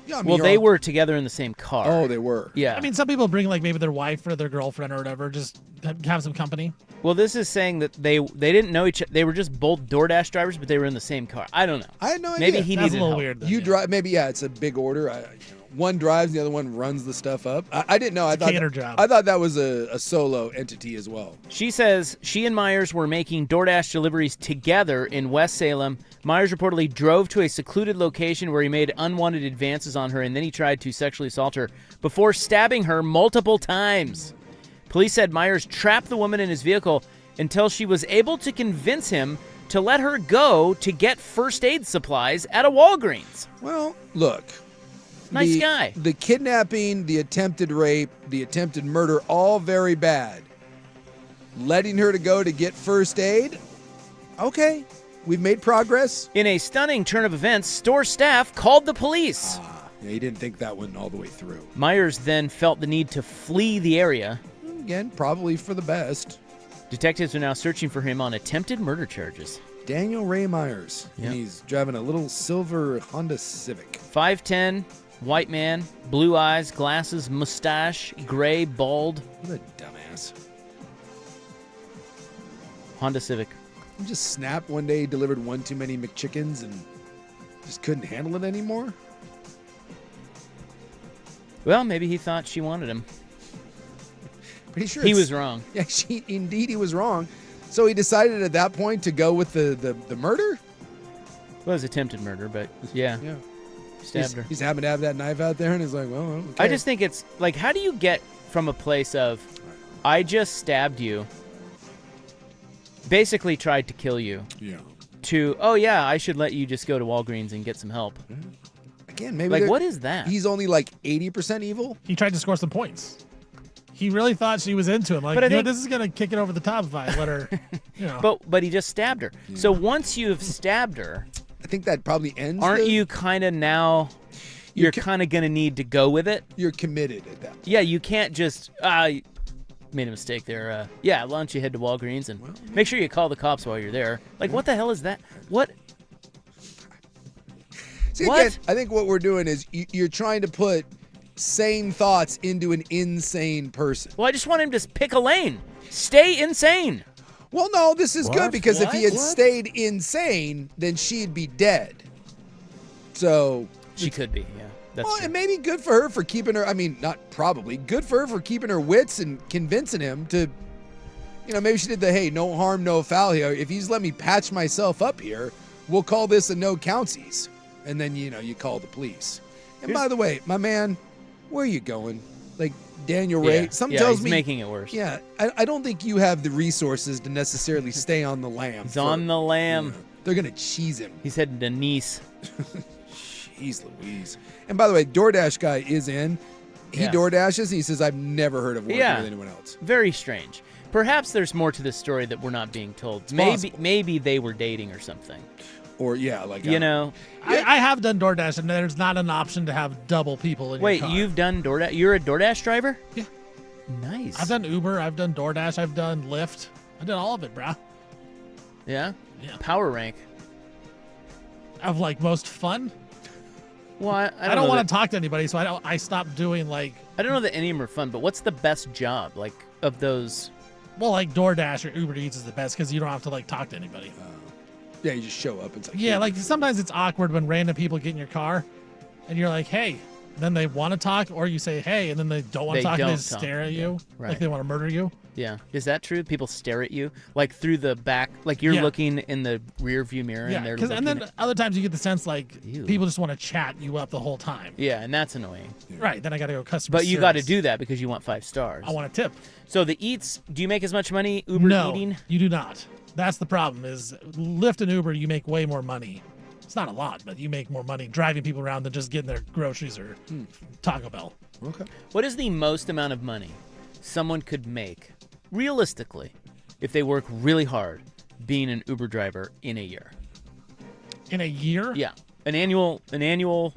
Speaker 3: Yeah, I mean,
Speaker 2: they were together in the same car.
Speaker 3: Oh, they were.
Speaker 2: Yeah.
Speaker 4: I mean, some people bring like maybe their wife or their girlfriend or whatever, just have some company.
Speaker 2: Well, this is saying that they didn't know each other. They were just both DoorDash drivers, but they were in the same car. I don't know.
Speaker 3: I had no idea.
Speaker 2: Maybe he
Speaker 4: That's
Speaker 2: needed
Speaker 4: a little
Speaker 2: help.
Speaker 4: weird. Then,
Speaker 3: You drive. Maybe it's a big order. One drives, the other one runs the stuff up. I didn't know. I thought that was a solo entity as well.
Speaker 2: She says she and Myers were making DoorDash deliveries together in West Salem. Myers reportedly drove to a secluded location where he made unwanted advances on her, and then he tried to sexually assault her before stabbing her multiple times. Police said Myers trapped the woman in his vehicle until she was able to convince him to let her go to get first aid supplies at a Walgreens.
Speaker 3: Well, look.
Speaker 2: Nice guy.
Speaker 3: The kidnapping, the attempted rape, the attempted murder, all very bad. Letting her to go to get first aid? Okay. We've made progress.
Speaker 2: In a stunning turn of events, store staff called the police.
Speaker 3: Yeah, he didn't think that went all the way through.
Speaker 2: Myers then felt the need to flee the area.
Speaker 3: Again, probably for the best.
Speaker 2: Detectives are now searching for him on attempted murder charges.
Speaker 3: Daniel Ray Myers.
Speaker 2: Yep.
Speaker 3: And he's driving a little silver Honda Civic.
Speaker 2: 5'10", white man, blue eyes, glasses, mustache, gray, bald.
Speaker 3: What a dumbass.
Speaker 2: Honda Civic.
Speaker 3: He just snapped one day, delivered one too many McChickens, and just couldn't handle it anymore.
Speaker 2: Well, maybe he thought she wanted him.
Speaker 3: Pretty sure
Speaker 2: He was wrong.
Speaker 3: Yeah, indeed he was wrong. So he decided at that point to go with the murder?
Speaker 2: Well, it was attempted murder, but yeah.
Speaker 3: Yeah.
Speaker 2: Stabbed her.
Speaker 3: He's happened to have that knife out there, and he's like, well, okay.
Speaker 2: I just think it's like, how do you get from a place of, I just stabbed you, basically tried to kill you, to, oh yeah, I should let you just go to Walgreens and get some help.
Speaker 3: Again, maybe
Speaker 2: Like, what is that?
Speaker 3: He's only like 80% evil.
Speaker 4: He tried to score some points. He really thought she was into him. Like,
Speaker 2: But I think-
Speaker 4: this is gonna kick it over the top if I let her. You know.
Speaker 2: But he just stabbed her. So once you've stabbed her,
Speaker 3: I think that probably ends.
Speaker 2: aren't you kind of now? You're kind of gonna need to go with it.
Speaker 3: You're committed at that point.
Speaker 2: Yeah, you can't just made a mistake there. Yeah, why don't you head to Walgreens and make sure you call the cops while you're there? Like, what the hell is that? What?
Speaker 3: See,
Speaker 2: What?
Speaker 3: again, I think what we're doing is you're trying to put sane thoughts into an insane person.
Speaker 2: Well, I just want him to pick a lane. Stay insane.
Speaker 3: Well, no, this is good because if he had
Speaker 2: What?
Speaker 3: stayed insane, then she'd be dead. So,
Speaker 2: She could be, yeah. That's
Speaker 3: well,
Speaker 2: true.
Speaker 3: it may be good for her for keeping her, I mean, not probably, good for her for keeping her wits and convincing him to, maybe she did the, hey, no harm, no foul here. If you just let me patch myself up here, we'll call this a no countsies. And then, you call the police. And by the way, my man, where are you going? Like Daniel Ray?
Speaker 2: Yeah,
Speaker 3: Something
Speaker 2: yeah,
Speaker 3: tells
Speaker 2: he's
Speaker 3: me.
Speaker 2: making it worse.
Speaker 3: Yeah, I don't think you have the resources to necessarily stay on the lam.
Speaker 2: He's on the lam.
Speaker 3: They're going to cheese him.
Speaker 2: He's heading to Nice.
Speaker 3: Jeez Louise. And by the way, DoorDash guy is in. He
Speaker 2: Yeah.
Speaker 3: DoorDashes. He says, I've never heard of working
Speaker 2: Yeah.
Speaker 3: with anyone else.
Speaker 2: Very strange. Perhaps there's more to this story that we're not being told.
Speaker 3: possible.
Speaker 2: Maybe they were dating or something.
Speaker 3: Or, yeah, like,
Speaker 2: You know?
Speaker 4: I have done DoorDash, and there's not an option to have double people in
Speaker 2: Wait,
Speaker 4: your car.
Speaker 2: you've done DoorDash? You're a DoorDash driver?
Speaker 4: Yeah.
Speaker 2: Nice.
Speaker 4: I've done Uber, I've done DoorDash, I've done Lyft. I've done all of it, brah.
Speaker 2: Yeah?
Speaker 4: Yeah.
Speaker 2: Power rank.
Speaker 4: Of like most fun.
Speaker 2: Well, I
Speaker 4: I
Speaker 2: don't
Speaker 4: don't
Speaker 2: know
Speaker 4: want
Speaker 2: that-
Speaker 4: to talk to anybody, so I stopped doing like,
Speaker 2: I don't know that any of them are fun, but what's the best job, like, of those?
Speaker 4: well, like DoorDash or Uber Eats is the best because you don't have to like talk to anybody.
Speaker 3: yeah, you just show up. It's like,
Speaker 4: Yeah, like sometimes it's awkward when random people get in your car, and you're like, hey. Then they want to talk, or you say, hey, and then they don't want
Speaker 2: They
Speaker 4: to talk, and they
Speaker 2: don't
Speaker 4: just
Speaker 2: talk,
Speaker 4: stare at
Speaker 2: yeah,
Speaker 4: you
Speaker 2: right.
Speaker 4: like they want to murder you.
Speaker 2: Yeah. Is that true? People stare at you, like, through the back, like you're
Speaker 4: Yeah.
Speaker 2: looking in the rear view mirror
Speaker 4: Yeah,
Speaker 2: and they're
Speaker 4: 'cause-
Speaker 2: looking
Speaker 4: and then other times you get the sense like
Speaker 2: Ew.
Speaker 4: people just want to chat you up the whole time.
Speaker 2: Yeah, and that's annoying.
Speaker 4: Right, then I got to go customer
Speaker 2: But you got to
Speaker 4: service.
Speaker 2: do that because you want 5 stars.
Speaker 4: I want a tip.
Speaker 2: So the eats, do you make as much money Uber
Speaker 4: No,
Speaker 2: eating?
Speaker 4: you do not. That's the problem is Lyft and Uber, you make way more money. It's not a lot, but you make more money driving people around than just getting their groceries or Taco Bell.
Speaker 3: Okay.
Speaker 2: What is the most amount of money someone could make, realistically, if they work really hard being an Uber driver in a year?
Speaker 4: In a year?
Speaker 2: Yeah, an annual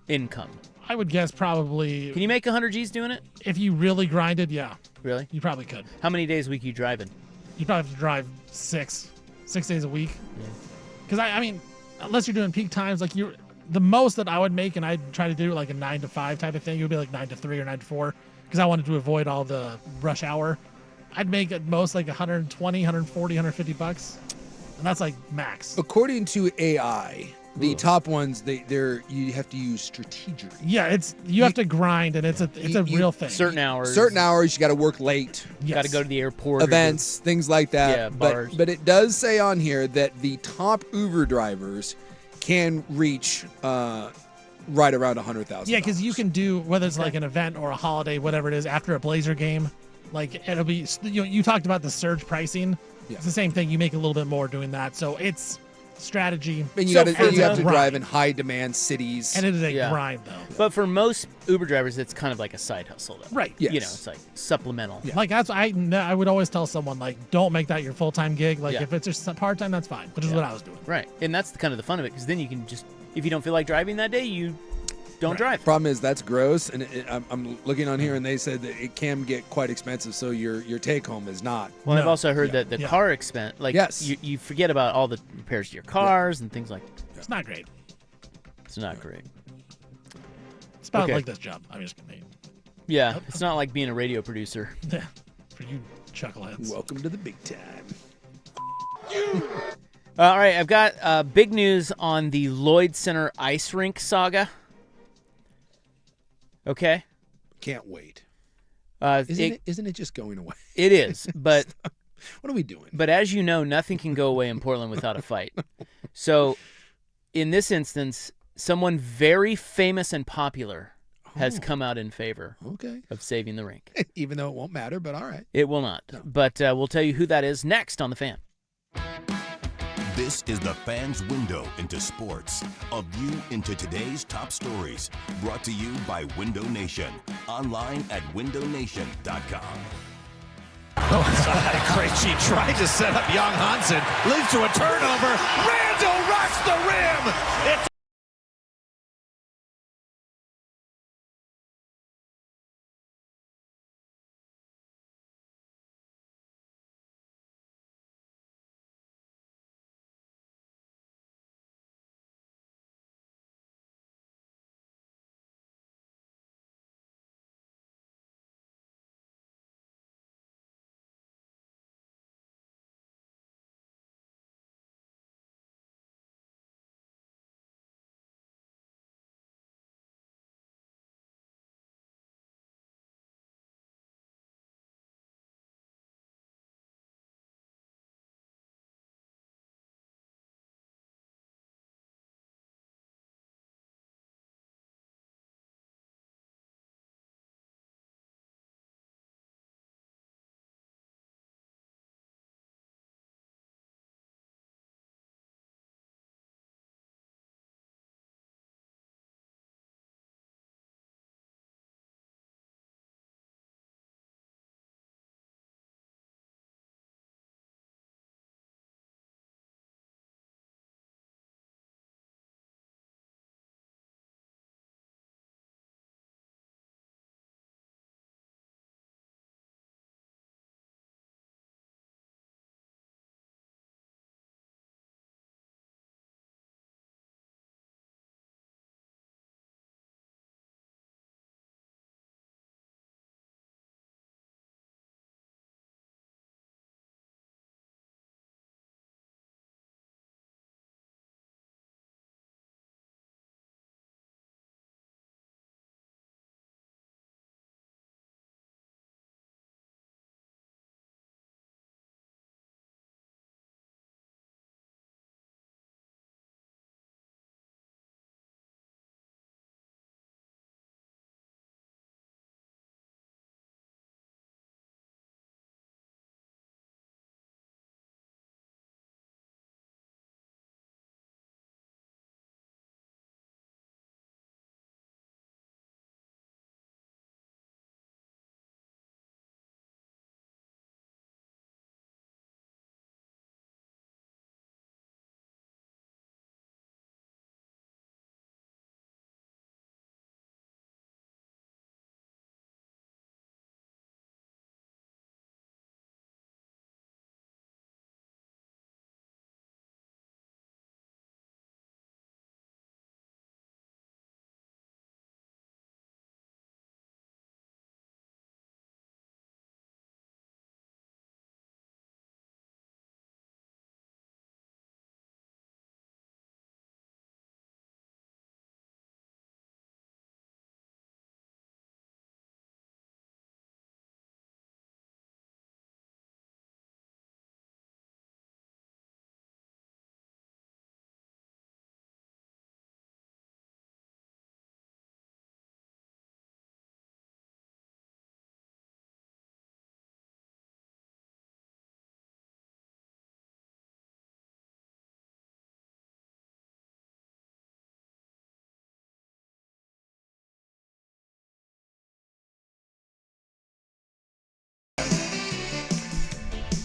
Speaker 2: income.
Speaker 4: I would guess probably
Speaker 2: Can you make 100 G's doing it?
Speaker 4: if you really grinded, yeah,
Speaker 2: Really?
Speaker 4: you probably could.
Speaker 2: How many days a week you driving?
Speaker 4: You probably have to drive six days a week. Because I mean, unless you're doing peak times, like the most that I would make, and I'd try to do like a 9 to 5 type of thing, it would be like 9 to 3 or 9 to 4, because I wanted to avoid all the rush hour. I'd make at most like 120, 140, 150 bucks, and that's like max.
Speaker 3: According to AI, the top ones, you have to use strategy.
Speaker 4: Yeah, you have to grind, and it's a real thing.
Speaker 2: Certain hours.
Speaker 3: Certain hours, you got to work late.
Speaker 4: Yes.
Speaker 2: Got to go to the airport.
Speaker 3: Events, things like that.
Speaker 2: Yeah, bars.
Speaker 3: But it does say on here that the top Uber drivers can reach right around $100,000.
Speaker 4: Yeah, because you can do whether it's like an event or a holiday, whatever it is, after a Blazer game. Like it'll be, you talked about the surge pricing.
Speaker 3: Yeah.
Speaker 4: It's the same thing. You make a little bit more doing that, so it's strategy.
Speaker 3: And you
Speaker 2: So
Speaker 3: got
Speaker 2: for
Speaker 3: to you have to
Speaker 4: the-
Speaker 3: drive in high demand cities.
Speaker 4: And it is a
Speaker 2: Yeah.
Speaker 4: grind, though.
Speaker 2: But for most Uber drivers, it's kind of like a side hustle, though.
Speaker 4: Right.
Speaker 3: Yes.
Speaker 2: You know, it's like supplemental.
Speaker 3: Yeah.
Speaker 4: Like that's I would always tell someone like, don't make that your full time gig. Like
Speaker 2: Yeah.
Speaker 4: if it's just part time, that's fine. Which is
Speaker 2: Yeah.
Speaker 4: what I was doing.
Speaker 2: Right. And that's kind of the fun of it, because then you can just, if you don't feel like driving that day, you don't drive.
Speaker 3: Problem is that's gross, and I'm looking on here, and they said that it can get quite expensive. So your take home is not.
Speaker 2: Well,
Speaker 4: No.
Speaker 2: I've also heard
Speaker 4: Yeah.
Speaker 2: that the
Speaker 4: Yeah.
Speaker 2: car expense, like
Speaker 3: Yes.
Speaker 2: you forget about all the repairs to your cars and things like that.
Speaker 4: It's not great.
Speaker 2: It's not great.
Speaker 4: It's about
Speaker 2: Okay.
Speaker 4: like this job. I'm just kidding.
Speaker 2: Yeah, it's not like being a radio producer.
Speaker 4: Yeah, for you chuckleheads.
Speaker 3: Welcome to the big time.
Speaker 2: All right, I've got big news on the Lloyd Center ice rink saga. Okay.
Speaker 3: Can't wait. Isn't it just going away?
Speaker 2: It is, but
Speaker 3: What are we doing?
Speaker 2: but as you know, nothing can go away in Portland without a fight. So, in this instance, someone very famous and popular has come out in favor
Speaker 3: Okay.
Speaker 2: of saving the rink.
Speaker 3: Even though it won't matter, but all right.
Speaker 2: It will not, but we'll tell you who that is next on The Fan.
Speaker 7: This is the Fan's Window into sports. A view into today's top stories. Brought to you by Window Nation. Online at windownation.com.
Speaker 8: Krejci tried to set up young Hansen. Leads to a turnover. Randall rocks the rim. It's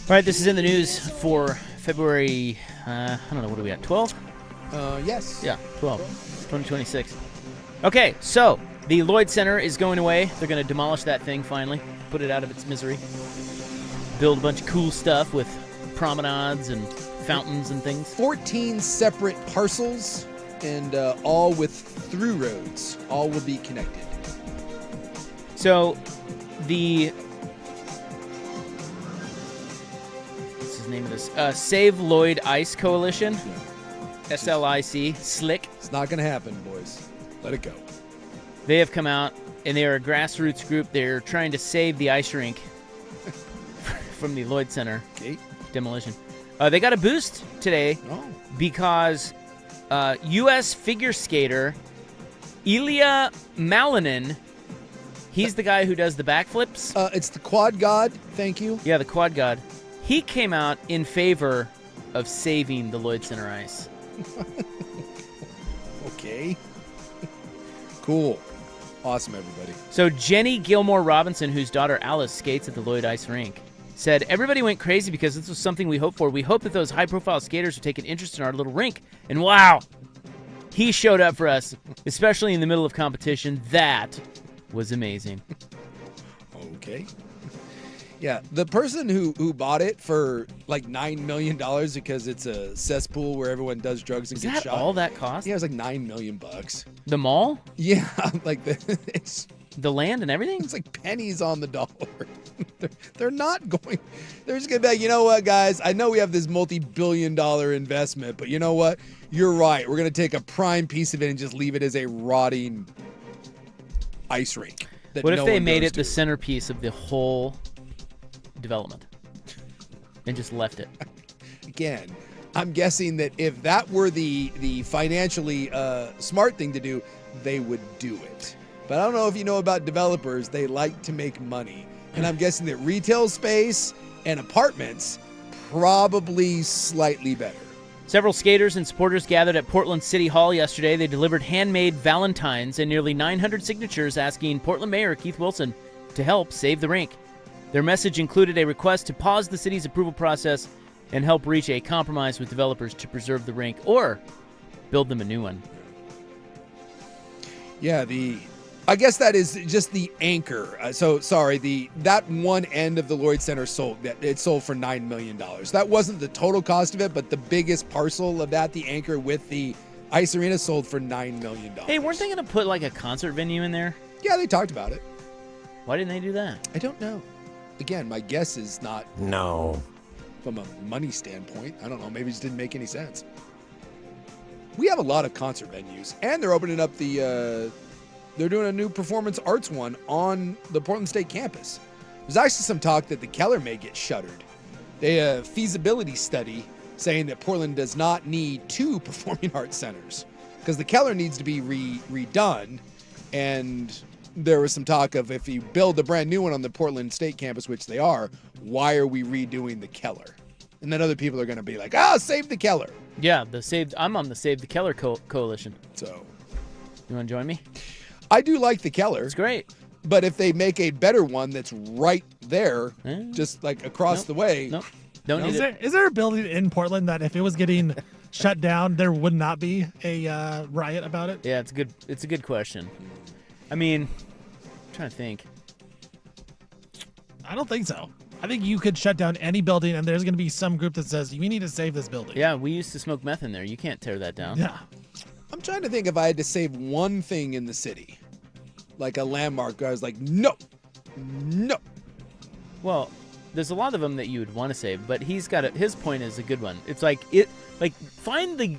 Speaker 2: All right, this is in the news for February, I don't know, what are we at, 12?
Speaker 3: Yes.
Speaker 2: Yeah, 12, 2026. Okay, so the Lloyd Center is going away. They're going to demolish that thing finally, put it out of its misery, build a bunch of cool stuff with promenades and fountains and things.
Speaker 3: 14 separate parcels, and all with through roads. All will be connected.
Speaker 2: So the what's the name of this? Save Lloyd Ice Coalition, SLIC, SLIC.
Speaker 3: It's not going to happen, boys. Let it go.
Speaker 2: They have come out, and they are a grassroots group. They're trying to save the ice rink from the Lloyd Center demolition. They got a boost today because U.S. figure skater Ilya Malinin, he's the guy who does the backflips.
Speaker 3: It's the quad god. Thank you.
Speaker 2: Yeah, the quad god. He came out in favor of saving the Lloyd Center ice.
Speaker 3: Okay. Cool. Awesome, everybody.
Speaker 2: So Jenny Gilmore Robinson, whose daughter Alice skates at the Lloyd Ice Rink, said, everybody went crazy because this was something we hoped for. We hoped that those high-profile skaters would take an interest in our little rink. And wow, he showed up for us, especially in the middle of competition. That was amazing.
Speaker 3: Okay. Yeah, the person who bought it for like $9 million because it's a cesspool where everyone does drugs and gets
Speaker 2: Is that
Speaker 3: shot.
Speaker 2: all that cost?
Speaker 3: Yeah, it was like $9 million.
Speaker 2: The mall?
Speaker 3: Yeah, like it's
Speaker 2: the land and everything?
Speaker 3: It's like pennies on the dollar. They're not going. They're just going to be like, you know what, guys? I know we have this multi-billion-dollar investment, but you know what? You're right. We're going to take a prime piece of it and just leave it as a rotting ice rink.
Speaker 2: What if they made it the centerpiece of the whole development and just left it?
Speaker 3: Again, I'm guessing that if that were the financially smart thing to do, they would do it. But I don't know if you know about developers. They like to make money. And I'm guessing that retail space and apartments probably slightly better.
Speaker 2: Several skaters and supporters gathered at Portland City Hall yesterday. They delivered handmade valentines and nearly 900 signatures asking Portland Mayor Keith Wilson to help save the rink. Their message included a request to pause the city's approval process and help reach a compromise with developers to preserve the rink or build them a new one.
Speaker 3: Yeah, I guess that is just the anchor. That one end of the Lloyd Center sold for $9 million. That wasn't the total cost of it, but the biggest parcel of that, the anchor with the ice arena, sold for $9 million.
Speaker 2: Hey, weren't they going to put like a concert venue in there?
Speaker 3: Yeah, they talked about it.
Speaker 2: Why didn't they do that?
Speaker 3: I don't know. Again, my guess is not.
Speaker 8: No.
Speaker 3: From a money standpoint, I don't know. Maybe it just didn't make any sense. We have a lot of concert venues, and they're opening up they're doing a new performance arts one on the Portland State campus. There's actually some talk that the Keller may get shuttered. They have a feasibility study saying that Portland does not need 2 performing arts centers because the Keller needs to be redone. And there was some talk of if you build a brand new one on the Portland State campus, which they are, why are we redoing the Keller? And then other people are going to be like, save the Keller.
Speaker 2: Yeah, I'm on the Save the Keller coalition.
Speaker 3: So,
Speaker 2: you want to join me?
Speaker 3: I do like the Keller.
Speaker 2: It's great.
Speaker 3: But if they make a better one that's right there, just like across the way.
Speaker 2: Nope. Don't need it.
Speaker 4: Is there a building in Portland that if it was getting shut down, there would not be a riot about it?
Speaker 2: Yeah, it's a good question. I mean, I'm trying to think.
Speaker 4: I don't think so. I think you could shut down any building and there's going to be some group that says, we need to save this building.
Speaker 2: Yeah, we used to smoke meth in there. You can't tear that down.
Speaker 4: Yeah.
Speaker 3: I'm trying to think if I had to save one thing in the city, like a landmark. I was like, no.
Speaker 2: Well, there's a lot of them that you would want to save, but his point is a good one. It's like find the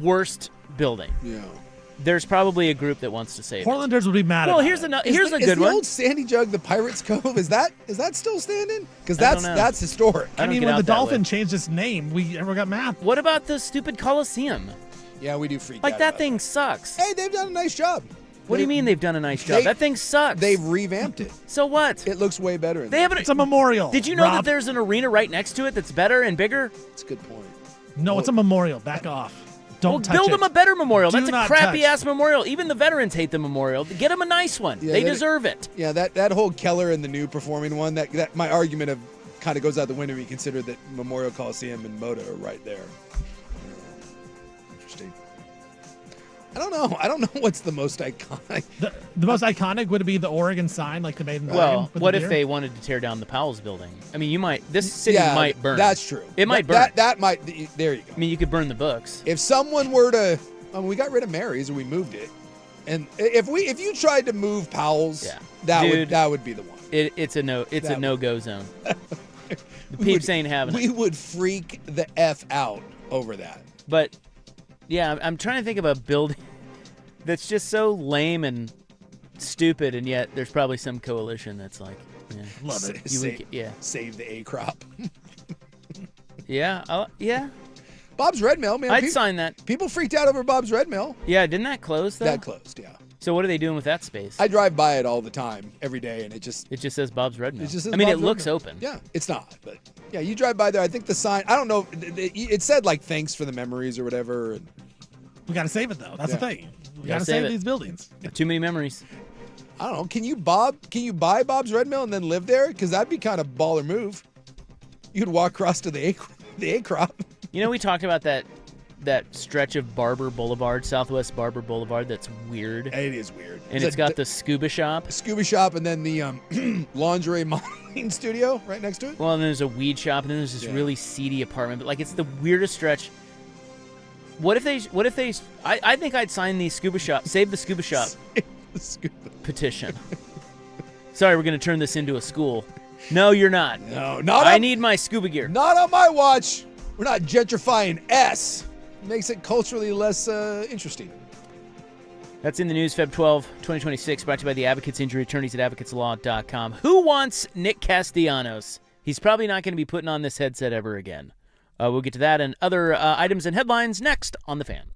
Speaker 2: worst building.
Speaker 3: Yeah.
Speaker 2: There's probably a group that wants to save
Speaker 4: Portlanders would be mad.
Speaker 2: Well,
Speaker 4: about
Speaker 2: here's
Speaker 4: it.
Speaker 2: a good
Speaker 3: is
Speaker 2: one.
Speaker 3: The old Sandy Jug, the Pirates Cove, is that still standing? Because that's historic.
Speaker 2: I
Speaker 4: mean, when the Dolphin changed its name, everyone got mad.
Speaker 2: What about the stupid Coliseum?
Speaker 3: Yeah, we do freak out.
Speaker 2: Like that
Speaker 3: about
Speaker 2: thing sucks.
Speaker 3: Hey, they've done a nice job.
Speaker 2: What do you mean they've done a nice job? That thing sucks.
Speaker 3: They've revamped it.
Speaker 2: So what?
Speaker 3: It looks way better.
Speaker 4: It's a memorial.
Speaker 2: Did you know
Speaker 4: Rob?
Speaker 2: that there's an arena right next to it that's better and bigger?
Speaker 3: That's a good point.
Speaker 4: No, it's a memorial. Back off. Don't touch
Speaker 2: build
Speaker 4: it.
Speaker 2: them a better memorial.
Speaker 4: Do
Speaker 2: That's a
Speaker 4: not
Speaker 2: crappy
Speaker 4: touch.
Speaker 2: ass memorial. Even the veterans hate the memorial. Get them a nice one.
Speaker 3: Yeah,
Speaker 2: they deserve it.
Speaker 3: Yeah, that whole Keller and the new performing one, that my argument of kind of goes out the window when you consider that Memorial Coliseum and Moda are right there. Interesting. I don't know. I don't know what's the most iconic.
Speaker 4: The most iconic would be the Oregon sign, like the made in
Speaker 2: Well,
Speaker 4: Oregon.
Speaker 2: what if they wanted to tear down the Powell's building? I mean, this city might burn.
Speaker 3: That's true.
Speaker 2: It might burn.
Speaker 3: That might. There you go.
Speaker 2: I mean, you could burn the books.
Speaker 3: If someone were to, we got rid of Mary's and we moved it, and if you tried to move Powell's, that would be the one.
Speaker 2: It's a no-go zone. The peeps ain't having it.
Speaker 3: We would freak the F out over that.
Speaker 2: But yeah, I'm trying to think of a building that's just so lame and stupid, and yet there's probably some coalition that's like,
Speaker 4: love it.
Speaker 3: Save the A crop.
Speaker 2: Yeah.
Speaker 3: Bob's Red Mill, man.
Speaker 2: I'd sign that.
Speaker 3: People freaked out over Bob's Red Mill.
Speaker 2: Yeah, didn't that close though?
Speaker 3: That closed, yeah.
Speaker 2: So what are they doing with that space?
Speaker 3: I drive by it all the time, every day, and it just
Speaker 2: says Bob's Red Mill.
Speaker 3: It just says
Speaker 2: I mean,
Speaker 3: Bob's
Speaker 2: it looks
Speaker 3: Red Mill.
Speaker 2: open.
Speaker 3: Yeah, it's not, but yeah, you drive by there. I think the sign. I don't know. It said like thanks for the memories or whatever. And
Speaker 4: we got to save it though. That's the thing. We got to
Speaker 2: save
Speaker 4: save these buildings.
Speaker 2: Too many memories.
Speaker 3: I don't know. Can you buy Bob's Red Mill and then live there? Because that'd be kind of baller move. You could walk across to the A crop.
Speaker 2: You know, we talked about that stretch of Barber Boulevard, Southwest Barber Boulevard. That's weird.
Speaker 3: It is weird.
Speaker 2: And it's got the scuba shop.
Speaker 3: Scuba shop, and then the lingerie modeling studio right next to it.
Speaker 2: Well, and there's a weed shop, and then there's this really seedy apartment. But like, it's the weirdest stretch. What if they? I think I'd sign the scuba shop. Save the scuba shop. Petition. Sorry, we're gonna turn this into a school. No, you're not.
Speaker 3: No, not.
Speaker 2: I need my scuba gear.
Speaker 3: Not on my watch. We're not gentrifying S. Makes it culturally less interesting.
Speaker 2: That's in the news, Feb 12, 2026, brought to you by the Advocates Injury Attorneys at advocateslaw.com. Who wants Nick Castellanos? He's probably not going to be putting on this headset ever again. We'll get to that and other items and headlines next on The Fan.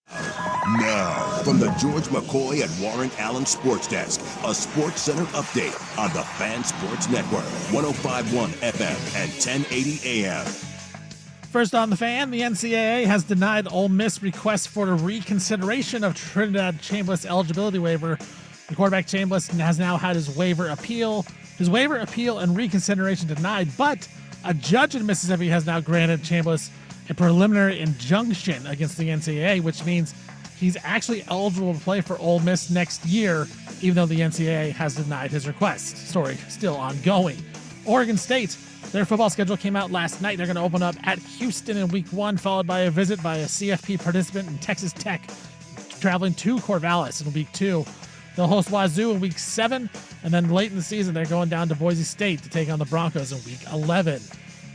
Speaker 7: Now, from the George McCoy and Warren Allen Sports Desk, a Sports Center update on the Fan Sports Network, 105.1 FM and 1080 AM.
Speaker 4: First on the Fan, the NCAA has denied Ole Miss request for a reconsideration of Trinidad Chambliss eligibility waiver. The quarterback Chambliss has now had his waiver appeal and reconsideration denied, but a judge in Mississippi has now granted Chambliss a preliminary injunction against the NCAA, which means he's actually eligible to play for Ole Miss next year, even though the NCAA has denied his request. Story still ongoing. Oregon State, their football schedule came out last night. They're going to open up at Houston in week 1, followed by a visit by a CFP participant in Texas Tech, traveling to Corvallis in week 2. They'll host Wazoo in week 7, and then late in the season, they're going down to Boise State to take on the Broncos in week 11.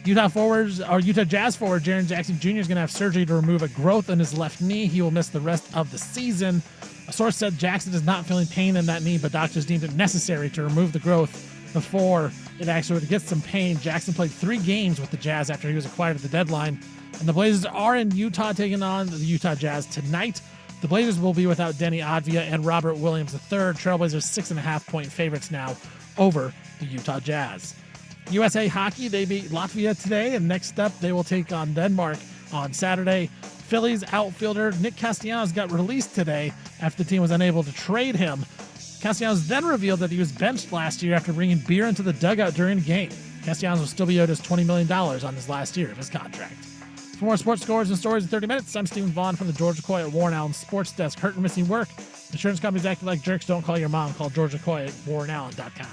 Speaker 4: Utah Jazz forward Jaren Jackson Jr. is going to have surgery to remove a growth in his left knee. He will miss the rest of the season. A source said Jackson is not feeling pain in that knee, but doctors deemed it necessary to remove the growth before it actually would get some pain. Jackson played 3 games with the Jazz after he was acquired at the deadline. And the Blazers are in Utah taking on the Utah Jazz tonight. The Blazers will be without Denny Advia and Robert Williams III. Trailblazers 6.5-point favorites now over the Utah Jazz. USA Hockey, they beat Latvia today, and next up they will take on Denmark on Saturday. Phillies outfielder Nick Castellanos got released today after the team was unable to trade him. Castellanos then revealed that he was benched last year after bringing beer into the dugout during a game. Castellanos will still be owed his $20 million on his last year of his contract. For more sports scores and stories in 30 minutes, I'm Stephen Vaughn from the George McCoy at Warren Allen Sports Desk. Hurt or missing work? Insurance companies acting like jerks. Don't call your mom. Call George McCoy at warrenallen.com.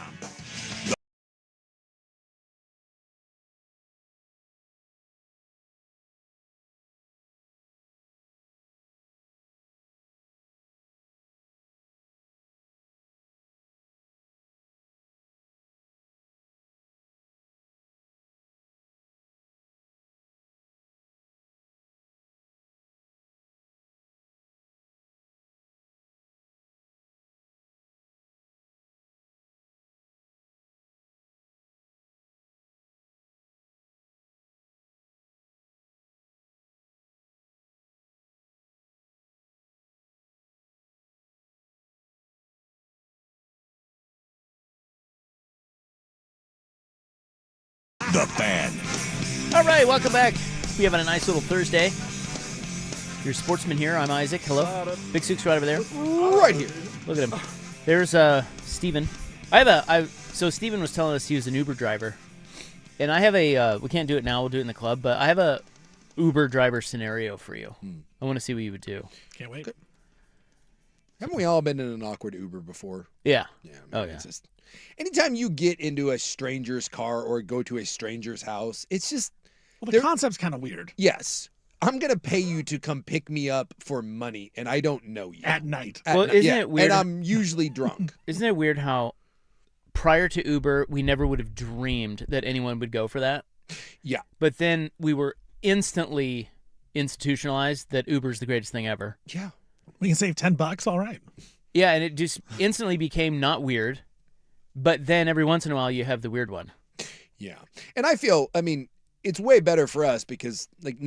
Speaker 7: The Fan.
Speaker 2: All right, welcome back. We having a nice little Thursday. Your sportsman here. I'm Isaac. Hello. Big Sook's right over there.
Speaker 3: Right here.
Speaker 2: Look at him. There's Steven. So Steven was telling us he was an Uber driver. And I have we can't do it now, we'll do it in the club, but I have a Uber driver scenario for you. I want to see what you would do.
Speaker 4: Can't wait.
Speaker 3: Haven't we all been in an awkward Uber before?
Speaker 2: Yeah.
Speaker 3: Yeah.
Speaker 2: It's
Speaker 3: just anytime you get into a stranger's car or go to a stranger's house, it's just
Speaker 4: the concept's kind of weird.
Speaker 3: Yes. I'm going to pay you to come pick me up for money, and I don't know you.
Speaker 4: At night.
Speaker 2: Isn't it weird?
Speaker 3: And I'm usually drunk.
Speaker 2: Isn't it weird how prior to Uber, we never would have dreamed that anyone would go for that?
Speaker 3: Yeah.
Speaker 2: But then we were instantly institutionalized that Uber's the greatest thing ever.
Speaker 3: Yeah.
Speaker 4: We can save $10. All right.
Speaker 2: Yeah, and it just instantly became not weird. But then every once in a while, you have the weird one.
Speaker 3: Yeah. And I feel, it's way better for us because, it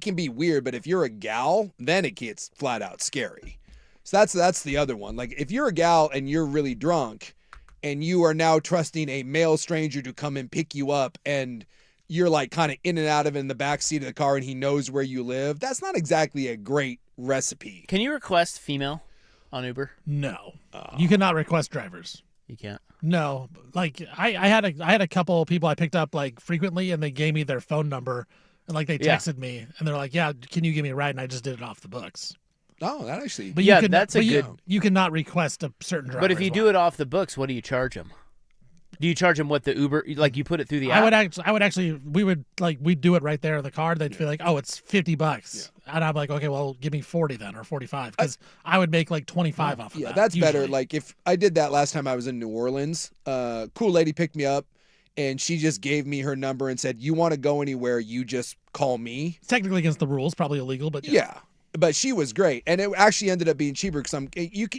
Speaker 3: can be weird, but if you're a gal, then it gets flat out scary. So that's the other one. Like, if you're a gal and you're really drunk and you are now trusting a male stranger to come and pick you up and you're, kind of in and out of in the back seat of the car and he knows where you live, that's not exactly a great recipe.
Speaker 2: Can you request female on Uber?
Speaker 4: No. You cannot request drivers.
Speaker 2: You can't?
Speaker 4: No. I had a couple of people I picked up frequently, and they gave me their phone number, and they texted me, and they're like, "Yeah, can you give me a ride?" And I just did it off the books.
Speaker 3: Oh, that actually.
Speaker 4: But you cannot request a certain driver.
Speaker 2: But if you do it off the books, what do you charge them? Do you charge them what the Uber, you put it through the app?
Speaker 4: We'd do it right there in the car. They'd be like, oh, it's $50. Yeah. And I'm like, okay, well, give me 40 then, or 45, because I would make 25 off of that.
Speaker 3: Yeah, that's
Speaker 4: usually
Speaker 3: better. If I did that last time I was in New Orleans, cool lady picked me up, and she just gave me her number and said, you want to go anywhere, you just call me.
Speaker 4: It's technically against the rules, probably illegal, but
Speaker 3: yeah. But she was great, and it actually ended up being cheaper because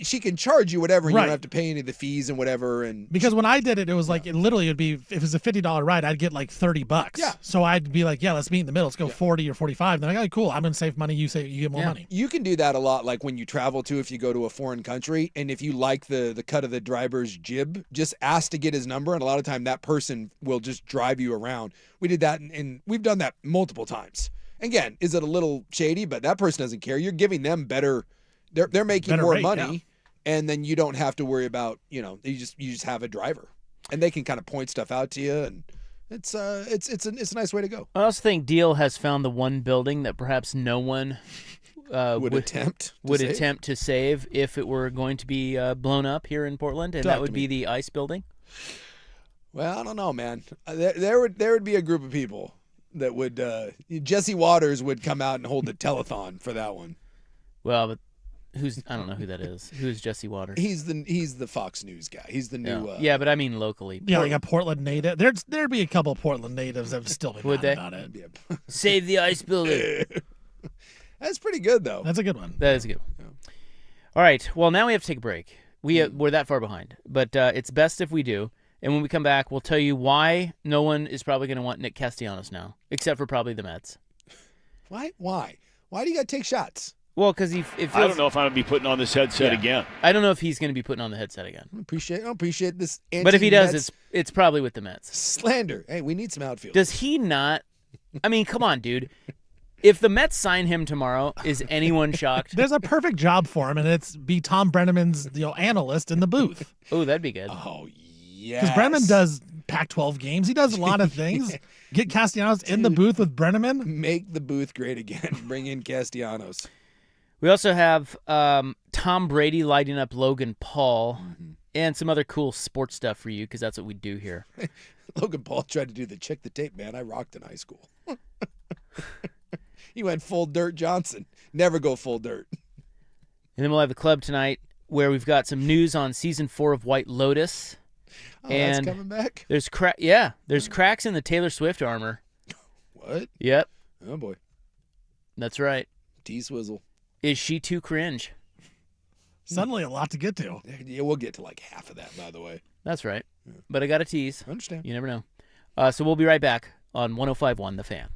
Speaker 3: she can charge you whatever, and you
Speaker 4: Right.
Speaker 3: don't have to pay any of the fees and whatever. And
Speaker 4: Because when I did it, it was like, it literally would be, if it was a $50 ride, I'd get like $30.
Speaker 3: Yeah.
Speaker 4: So I'd be like, yeah, let's meet in the middle. Let's go 40 or 45. Then I'm like, cool, I'm going to save money. You get more money.
Speaker 3: you can do that a lot, like when you travel to, if you go to a foreign country, and if you like the cut of the driver's jib, just ask to get his number, and a lot of time that person will just drive you around. We did that, and we've done that multiple times. Again, is it a little shady? But that person doesn't care. You're giving them better. They're making
Speaker 4: Better
Speaker 3: more
Speaker 4: rate,
Speaker 3: money, and then you don't have to worry about, you just have a driver, and they can kind of point stuff out to you, and it's a nice way to go.
Speaker 2: I also think Deal has found the one building that perhaps no one
Speaker 3: Would attempt
Speaker 2: to save if it were going to be blown up here in Portland, and
Speaker 3: Talk
Speaker 2: that
Speaker 3: to
Speaker 2: would
Speaker 3: me.
Speaker 2: be the ice building.
Speaker 3: Well, I don't know, man. There would be a group of people that would Jesse Waters would come out and hold the telethon for that one.
Speaker 2: Well, but I don't know who that is. Who is Jesse Waters?
Speaker 3: He's the Fox News guy. He's the new.
Speaker 2: Yeah, but I mean locally.
Speaker 4: Yeah, like a Portland native. There'd be a couple of Portland natives that would still be
Speaker 2: Would
Speaker 4: mad
Speaker 2: they?
Speaker 4: about it.
Speaker 3: Yeah.
Speaker 2: Save the ice building.
Speaker 3: That's pretty good though.
Speaker 4: That's a good one.
Speaker 2: That is a good one. All right. Well, now we have to take a break. We're that far behind, but it's best if we do. And when we come back, we'll tell you why no one is probably going to want Nick Castellanos now, except for probably the Mets.
Speaker 3: Why? Why do you got to take shots?
Speaker 2: Well, because it feels,
Speaker 9: I don't know if I'm going to be putting on this headset again.
Speaker 2: I don't know if he's going to be putting on the headset again.
Speaker 3: I don't appreciate this.
Speaker 2: But if he does,
Speaker 3: anti-Mets
Speaker 2: it's probably with the Mets.
Speaker 3: slander. Hey, we need some outfield.
Speaker 2: Does he not? I mean, come on, dude. If the Mets sign him tomorrow, is anyone shocked?
Speaker 4: There's a perfect job for him, and it's be Tom Brenneman's analyst in the booth.
Speaker 2: Oh, that'd be good.
Speaker 3: Oh yes.
Speaker 4: Because Brenneman does Pac-12 games. He does a lot of things. Get Castellanos in the booth with Brenneman.
Speaker 3: Make the booth great again. Bring in Castellanos.
Speaker 2: We also have Tom Brady lighting up Logan Paul and some other cool sports stuff for you because that's what we do here.
Speaker 3: Logan Paul tried to do the check the tape, man. I rocked in high school. He went full Dirt Johnson. Never go full dirt.
Speaker 2: And then we'll have the club tonight where we've got some news on season 4 of White Lotus.
Speaker 3: Oh,
Speaker 2: and
Speaker 3: that's coming back?
Speaker 2: There's cracks in the Taylor Swift armor.
Speaker 3: What?
Speaker 2: Yep,
Speaker 3: Oh, boy.
Speaker 2: that's right.
Speaker 3: T-Swizzle.
Speaker 2: Is she too cringe?
Speaker 4: Suddenly a lot to get to.
Speaker 3: Yeah, we'll get to like half of that, by the way.
Speaker 2: That's right. But I got a tease.
Speaker 3: I understand.
Speaker 2: You never know. So we'll be right back on 105.1 The Fan.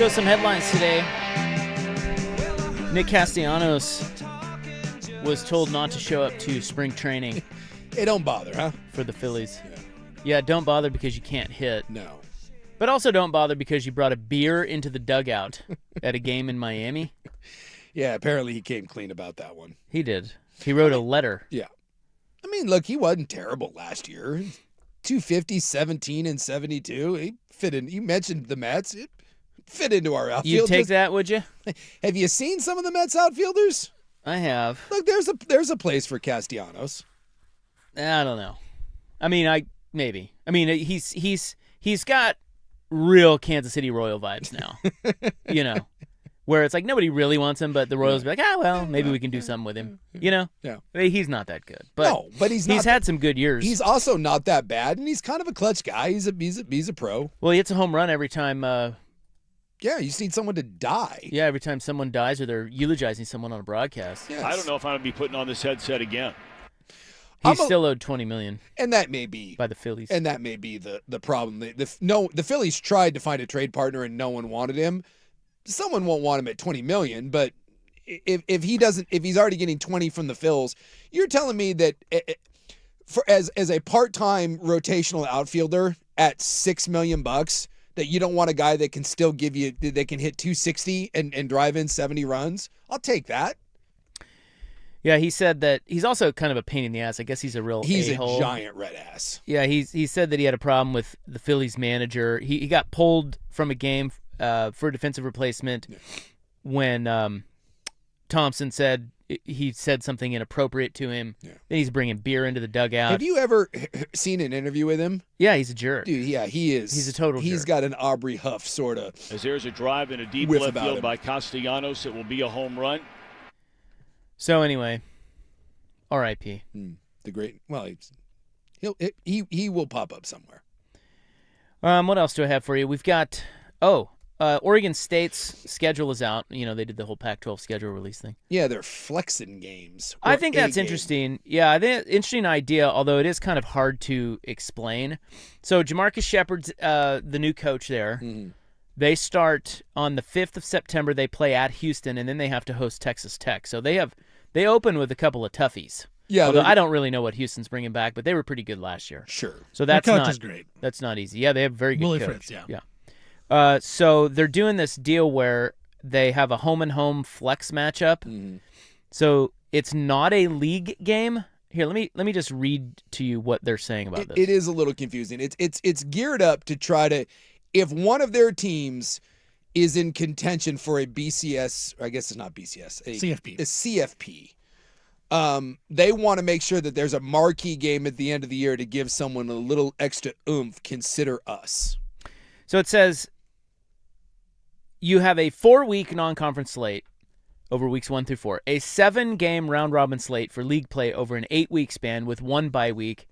Speaker 2: So some headlines today. Nick Castellanos was told not to show up to spring training.
Speaker 3: Hey, don't bother, huh?
Speaker 2: For the Phillies. Yeah, don't bother because you can't hit.
Speaker 3: No.
Speaker 2: But also don't bother because you brought a beer into the dugout at a game in Miami.
Speaker 3: Yeah, apparently he came clean about that one.
Speaker 2: He did. He wrote a letter.
Speaker 3: Yeah. I mean, look, he wasn't terrible last year. 250, 17, and 72. He fit in. You mentioned the Mets. It fit into our outfield.
Speaker 2: You'd take that, would you?
Speaker 3: Have you seen some of the Mets outfielders?
Speaker 2: I have.
Speaker 3: Look, there's a place for Castellanos.
Speaker 2: I don't know. I mean, maybe. I mean, he's got real Kansas City Royal vibes now. You know, where it's like nobody really wants him, but the Royals be like, well, maybe we can do something with him. You know?
Speaker 3: Yeah.
Speaker 2: He's not that good. But
Speaker 3: no, but he's
Speaker 2: had some good years.
Speaker 3: He's also not that bad, and he's kind of a clutch guy. He's a pro.
Speaker 2: Well, he hits a home run every time.
Speaker 3: Yeah, you just need someone to die.
Speaker 2: Yeah, every time someone dies or they're eulogizing someone on a broadcast.
Speaker 3: Yes.
Speaker 9: I don't know if I'm going to be putting on this headset again.
Speaker 2: He's still owed $20 million.
Speaker 3: And that may be
Speaker 2: by the Phillies.
Speaker 3: And that may be the problem. The Phillies tried to find a trade partner and no one wanted him. Someone won't want him at $20 million, but if he's already getting 20 from the Phils, you're telling me that as a part-time rotational outfielder at $6 million that you don't want a guy that can still give you that can hit 260 and drive in 70 runs? I'll take that.
Speaker 2: Yeah, he said that he's also kind of a pain in the ass. I guess he's a real a-hole.
Speaker 3: A giant red ass.
Speaker 2: Yeah, he said that he had a problem with the Phillies manager. He got pulled from a game for a defensive replacement when Thompson said he said something inappropriate to him. Yeah. Then he's bringing beer into the dugout.
Speaker 3: Have you ever seen an interview with him?
Speaker 2: Yeah, he's a jerk.
Speaker 3: Dude, yeah, he is.
Speaker 2: He's a total jerk.
Speaker 3: He's got an Aubrey Huff sort of.
Speaker 9: As there's a drive in a deep left field by Castellanos, it will be a home run.
Speaker 2: So anyway, R.I.P.
Speaker 3: The great. Well, he will pop up somewhere.
Speaker 2: What else do I have for you? We've got Oregon State's schedule is out. You know, they did the whole Pac-12 schedule release thing.
Speaker 3: Yeah, they're flexing games.
Speaker 2: I think that's interesting. Yeah, I think interesting idea, although it is kind of hard to explain. So Jamarcus Shepard's the new coach there. Mm-hmm. They start on the 5th of September. They play at Houston, and then they have to host Texas Tech. So they open with a couple of toughies. Yeah, although I don't really know what Houston's bringing back, but they were pretty good last year.
Speaker 3: Sure.
Speaker 2: So that's
Speaker 4: the coach is great.
Speaker 2: That's not easy. Yeah, they have a very good
Speaker 4: Willie
Speaker 2: coach.
Speaker 4: Fritz,
Speaker 2: yeah. So they're doing this deal where they have a home-and-home flex matchup. Mm-hmm. So it's not a league game. Here, let me just read to you what they're saying about this.
Speaker 3: It is a little confusing. It's geared up to try to, if one of their teams is in contention for a BCS, or I guess it's not BCS,
Speaker 4: CFP.
Speaker 3: A CFP. They want to make sure that there's a marquee game at the end of the year to give someone a little extra oomph. Consider us.
Speaker 2: So it says you have a 4-week non-conference slate over weeks 1 through 4, a 7-game round-robin slate for league play over an 8-week span with 1 bye week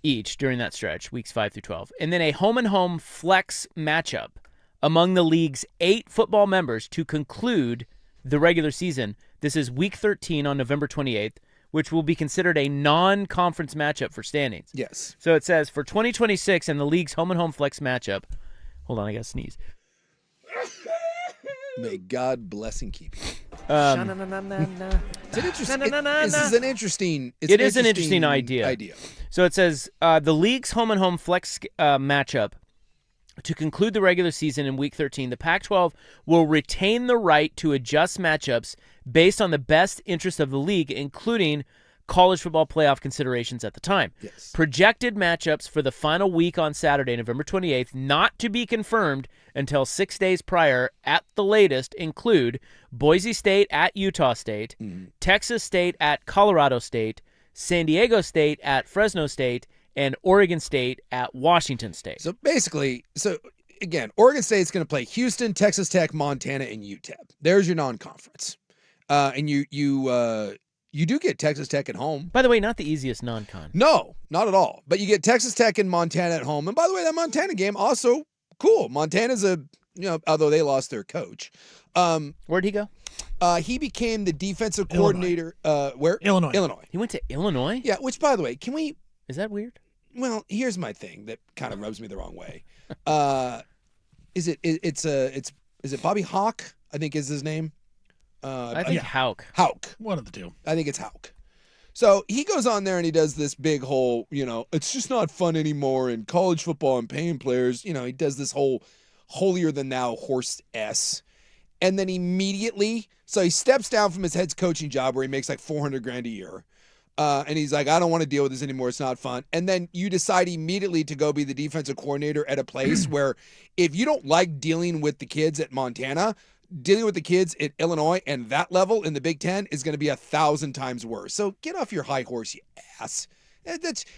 Speaker 2: each during that stretch, weeks 5 through 12, and then a home-and-home flex matchup among the league's 8 football members to conclude the regular season. This is week 13 on November 28th, which will be considered a non-conference matchup for standings.
Speaker 3: Yes.
Speaker 2: So it says for 2026 and the league's home-and-home flex matchup. Hold on, I got to sneeze.
Speaker 3: May God bless and keep you.
Speaker 2: This
Speaker 3: is an interesting.
Speaker 2: It is an interesting idea. So it says the league's home-and-home flex matchup. To conclude the regular season in Week 13, the Pac-12 will retain the right to adjust matchups based on the best interest of the league, including college football playoff considerations at the time.
Speaker 3: Yes.
Speaker 2: Projected matchups for the final week on Saturday, November 28th, not to be confirmed until 6 days prior at the latest, include Boise State at Utah State, Texas State at Colorado State, San Diego State at Fresno State, and Oregon State at Washington State.
Speaker 3: So basically, again, Oregon State's going to play Houston, Texas Tech, Montana, and UTEP. There's your non-conference. And you do get Texas Tech at home.
Speaker 2: By the way, not the easiest non-con.
Speaker 3: No, not at all. But you get Texas Tech and Montana at home. And by the way, that Montana game also cool. Montana's although they lost their coach.
Speaker 2: Where'd he go?
Speaker 3: He became the defensive coordinator. Where?
Speaker 4: Illinois.
Speaker 2: He went to Illinois?
Speaker 3: Yeah, which, by the way,
Speaker 2: Is that weird?
Speaker 3: Well, here's my thing that kind of rubs me the wrong way. It's Is it Bobby Hauck? I think is his name.
Speaker 2: I think Hauck.
Speaker 3: Hauck.
Speaker 4: One of the two.
Speaker 3: I think it's Hauck. So he goes on there and he does this big whole, it's just not fun anymore in college football and paying players. He does this whole holier than thou horse S. And then immediately, so he steps down from his head coaching job where he makes like $400,000 a year. And he's like, I don't want to deal with this anymore. It's not fun. And then you decide immediately to go be the defensive coordinator at a place where if you don't like dealing with the kids at Montana, dealing with the kids at Illinois and that level in the Big Ten is going to be 1,000 times worse. So get off your high horse, you ass.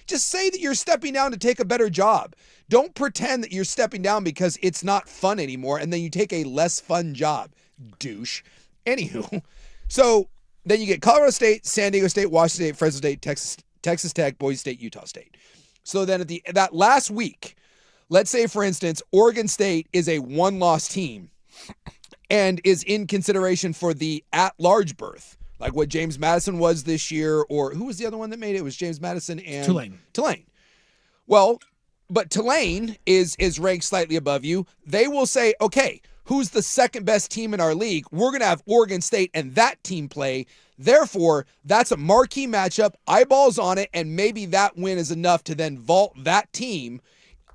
Speaker 3: Just say that you're stepping down to take a better job. Don't pretend that you're stepping down because it's not fun anymore and then you take a less fun job, douche. Anywho, so then you get Colorado State, San Diego State, Washington State, Fresno State, Texas Tech, Boise State, Utah State. So then at that last week, let's say, for instance, Oregon State is a one-loss team and is in consideration for the at-large berth, like what James Madison was this year, or who was the other one that made it? It was James Madison and Tulane. Well, but Tulane is ranked slightly above you. They will say, okay, who's the second best team in our league? We're going to have Oregon State and that team play. Therefore, that's a marquee matchup, eyeballs on it, and maybe that win is enough to then vault that team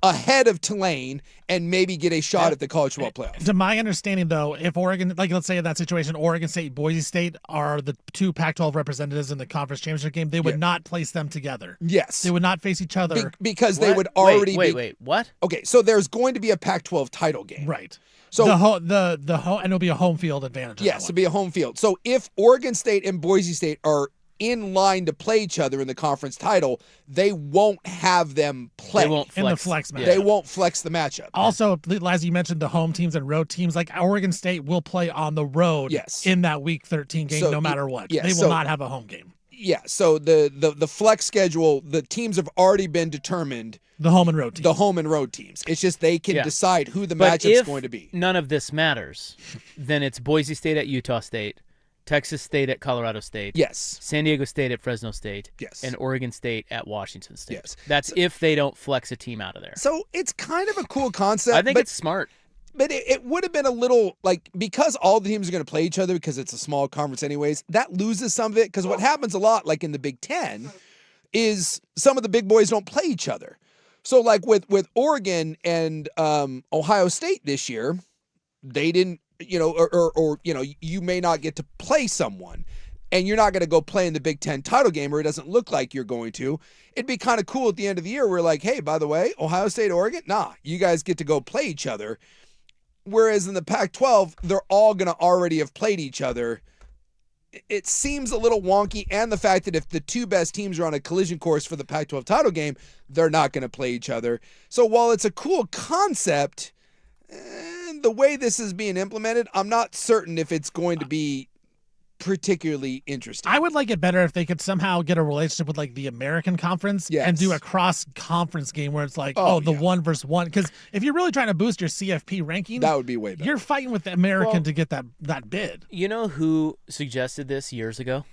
Speaker 3: ahead of Tulane and maybe get a shot at the college football playoff.
Speaker 4: To my understanding, though, if Oregon, like let's say in that situation, Oregon State, Boise State are the two Pac-12 representatives in the conference championship game, they would not place them together.
Speaker 3: Yes.
Speaker 4: They would not face each other.
Speaker 3: Because they would already
Speaker 2: Wait, what?
Speaker 3: Okay, so there's going to be a Pac-12 title game.
Speaker 4: Right.
Speaker 3: So
Speaker 4: and it'll be a home field advantage.
Speaker 3: Yes, it'll be a home field. So if Oregon State and Boise State are in line to play each other in the conference title, they won't have them play.
Speaker 2: They won't flex.
Speaker 4: In the flex match.
Speaker 3: They won't flex the matchup.
Speaker 4: Also, as you mentioned, the home teams and road teams, like Oregon State will play on the road in that Week 13 game no matter what. They will not have a home game.
Speaker 3: Yeah, so the flex schedule, the teams have already been determined.
Speaker 4: The home and road teams.
Speaker 3: The home and road teams. It's just they can decide who the matchup is going to be.
Speaker 2: None of this matters, then it's Boise State at Utah State, Texas State at Colorado State.
Speaker 3: Yes.
Speaker 2: San Diego State at Fresno State.
Speaker 3: Yes.
Speaker 2: And Oregon State at Washington State.
Speaker 3: Yes.
Speaker 2: That's if they don't flex a team out of there.
Speaker 3: So it's kind of a cool concept.
Speaker 2: I think it's smart.
Speaker 3: But it would have been a little, because all the teams are going to play each other because it's a small conference anyways, that loses some of it. Because what happens a lot, like in the Big Ten, is some of the big boys don't play each other. So like with Oregon and Ohio State this year, they didn't, you may not get to play someone and you're not going to go play in the Big Ten title game, or it doesn't look like you're going to. It'd be kind of cool at the end of the year. We're like, hey, by the way, Ohio State, Oregon, you guys get to go play each other. Whereas in the Pac-12, they're all going to already have played each other. It seems a little wonky, and the fact that if the two best teams are on a collision course for the Pac-12 title game, they're not going to play each other. So while it's a cool concept, the way this is being implemented, I'm not certain if it's going to be particularly interesting.
Speaker 4: I would like it better if they could somehow get a relationship with like the American Conference and do a cross-conference game where it's like, the 1-versus-1. Because if you're really trying to boost your CFP ranking,
Speaker 3: that would be way better.
Speaker 4: You're fighting with the American to get that bid.
Speaker 2: You know who suggested this years ago?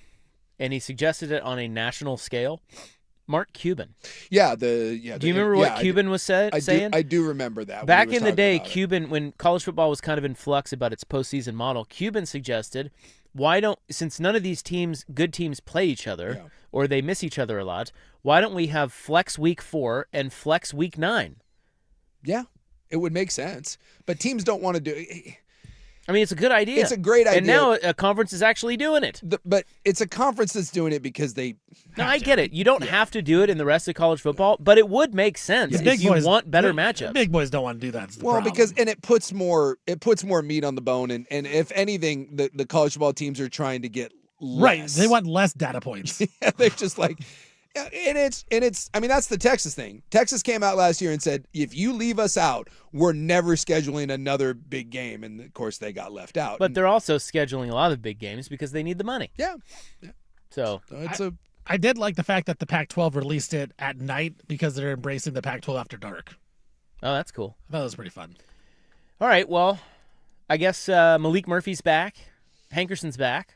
Speaker 2: And he suggested it on a national scale? Mark Cuban.
Speaker 3: Yeah. Do you
Speaker 2: remember what Cuban was saying?
Speaker 3: I do remember that.
Speaker 2: Back in the day, Cuban, when college football was kind of in flux about its postseason model, Cuban suggested, since none of these good teams play each other, or they miss each other a lot, why don't we have flex week 4 and flex week 9?
Speaker 3: Yeah, it would make sense. But teams don't want to do it.
Speaker 2: I mean, it's a good idea.
Speaker 3: It's a great idea.
Speaker 2: And now a conference is actually doing it.
Speaker 3: But it's a conference that's doing it because they
Speaker 2: No, I get it. You don't have to do it in the rest of college football, but it would make sense if you want better matchups.
Speaker 4: Big boys don't want to do that.
Speaker 3: Because it puts more meat on the bone, and if anything, the college football teams are trying to get less.
Speaker 4: Right. They want less data points.
Speaker 3: They're just like, and it's. I mean, that's the Texas thing. Texas came out last year and said, if you leave us out, we're never scheduling another big game, and of course they got left out.
Speaker 2: But they're also scheduling a lot of big games because they need the money.
Speaker 3: Yeah.
Speaker 2: So
Speaker 4: I did like the fact that the Pac-12 released it at night because they're embracing the Pac-12 after dark.
Speaker 2: Oh, that's cool.
Speaker 4: I thought it was pretty fun.
Speaker 2: All right, well, I guess Malik Murphy's back. Hankerson's back.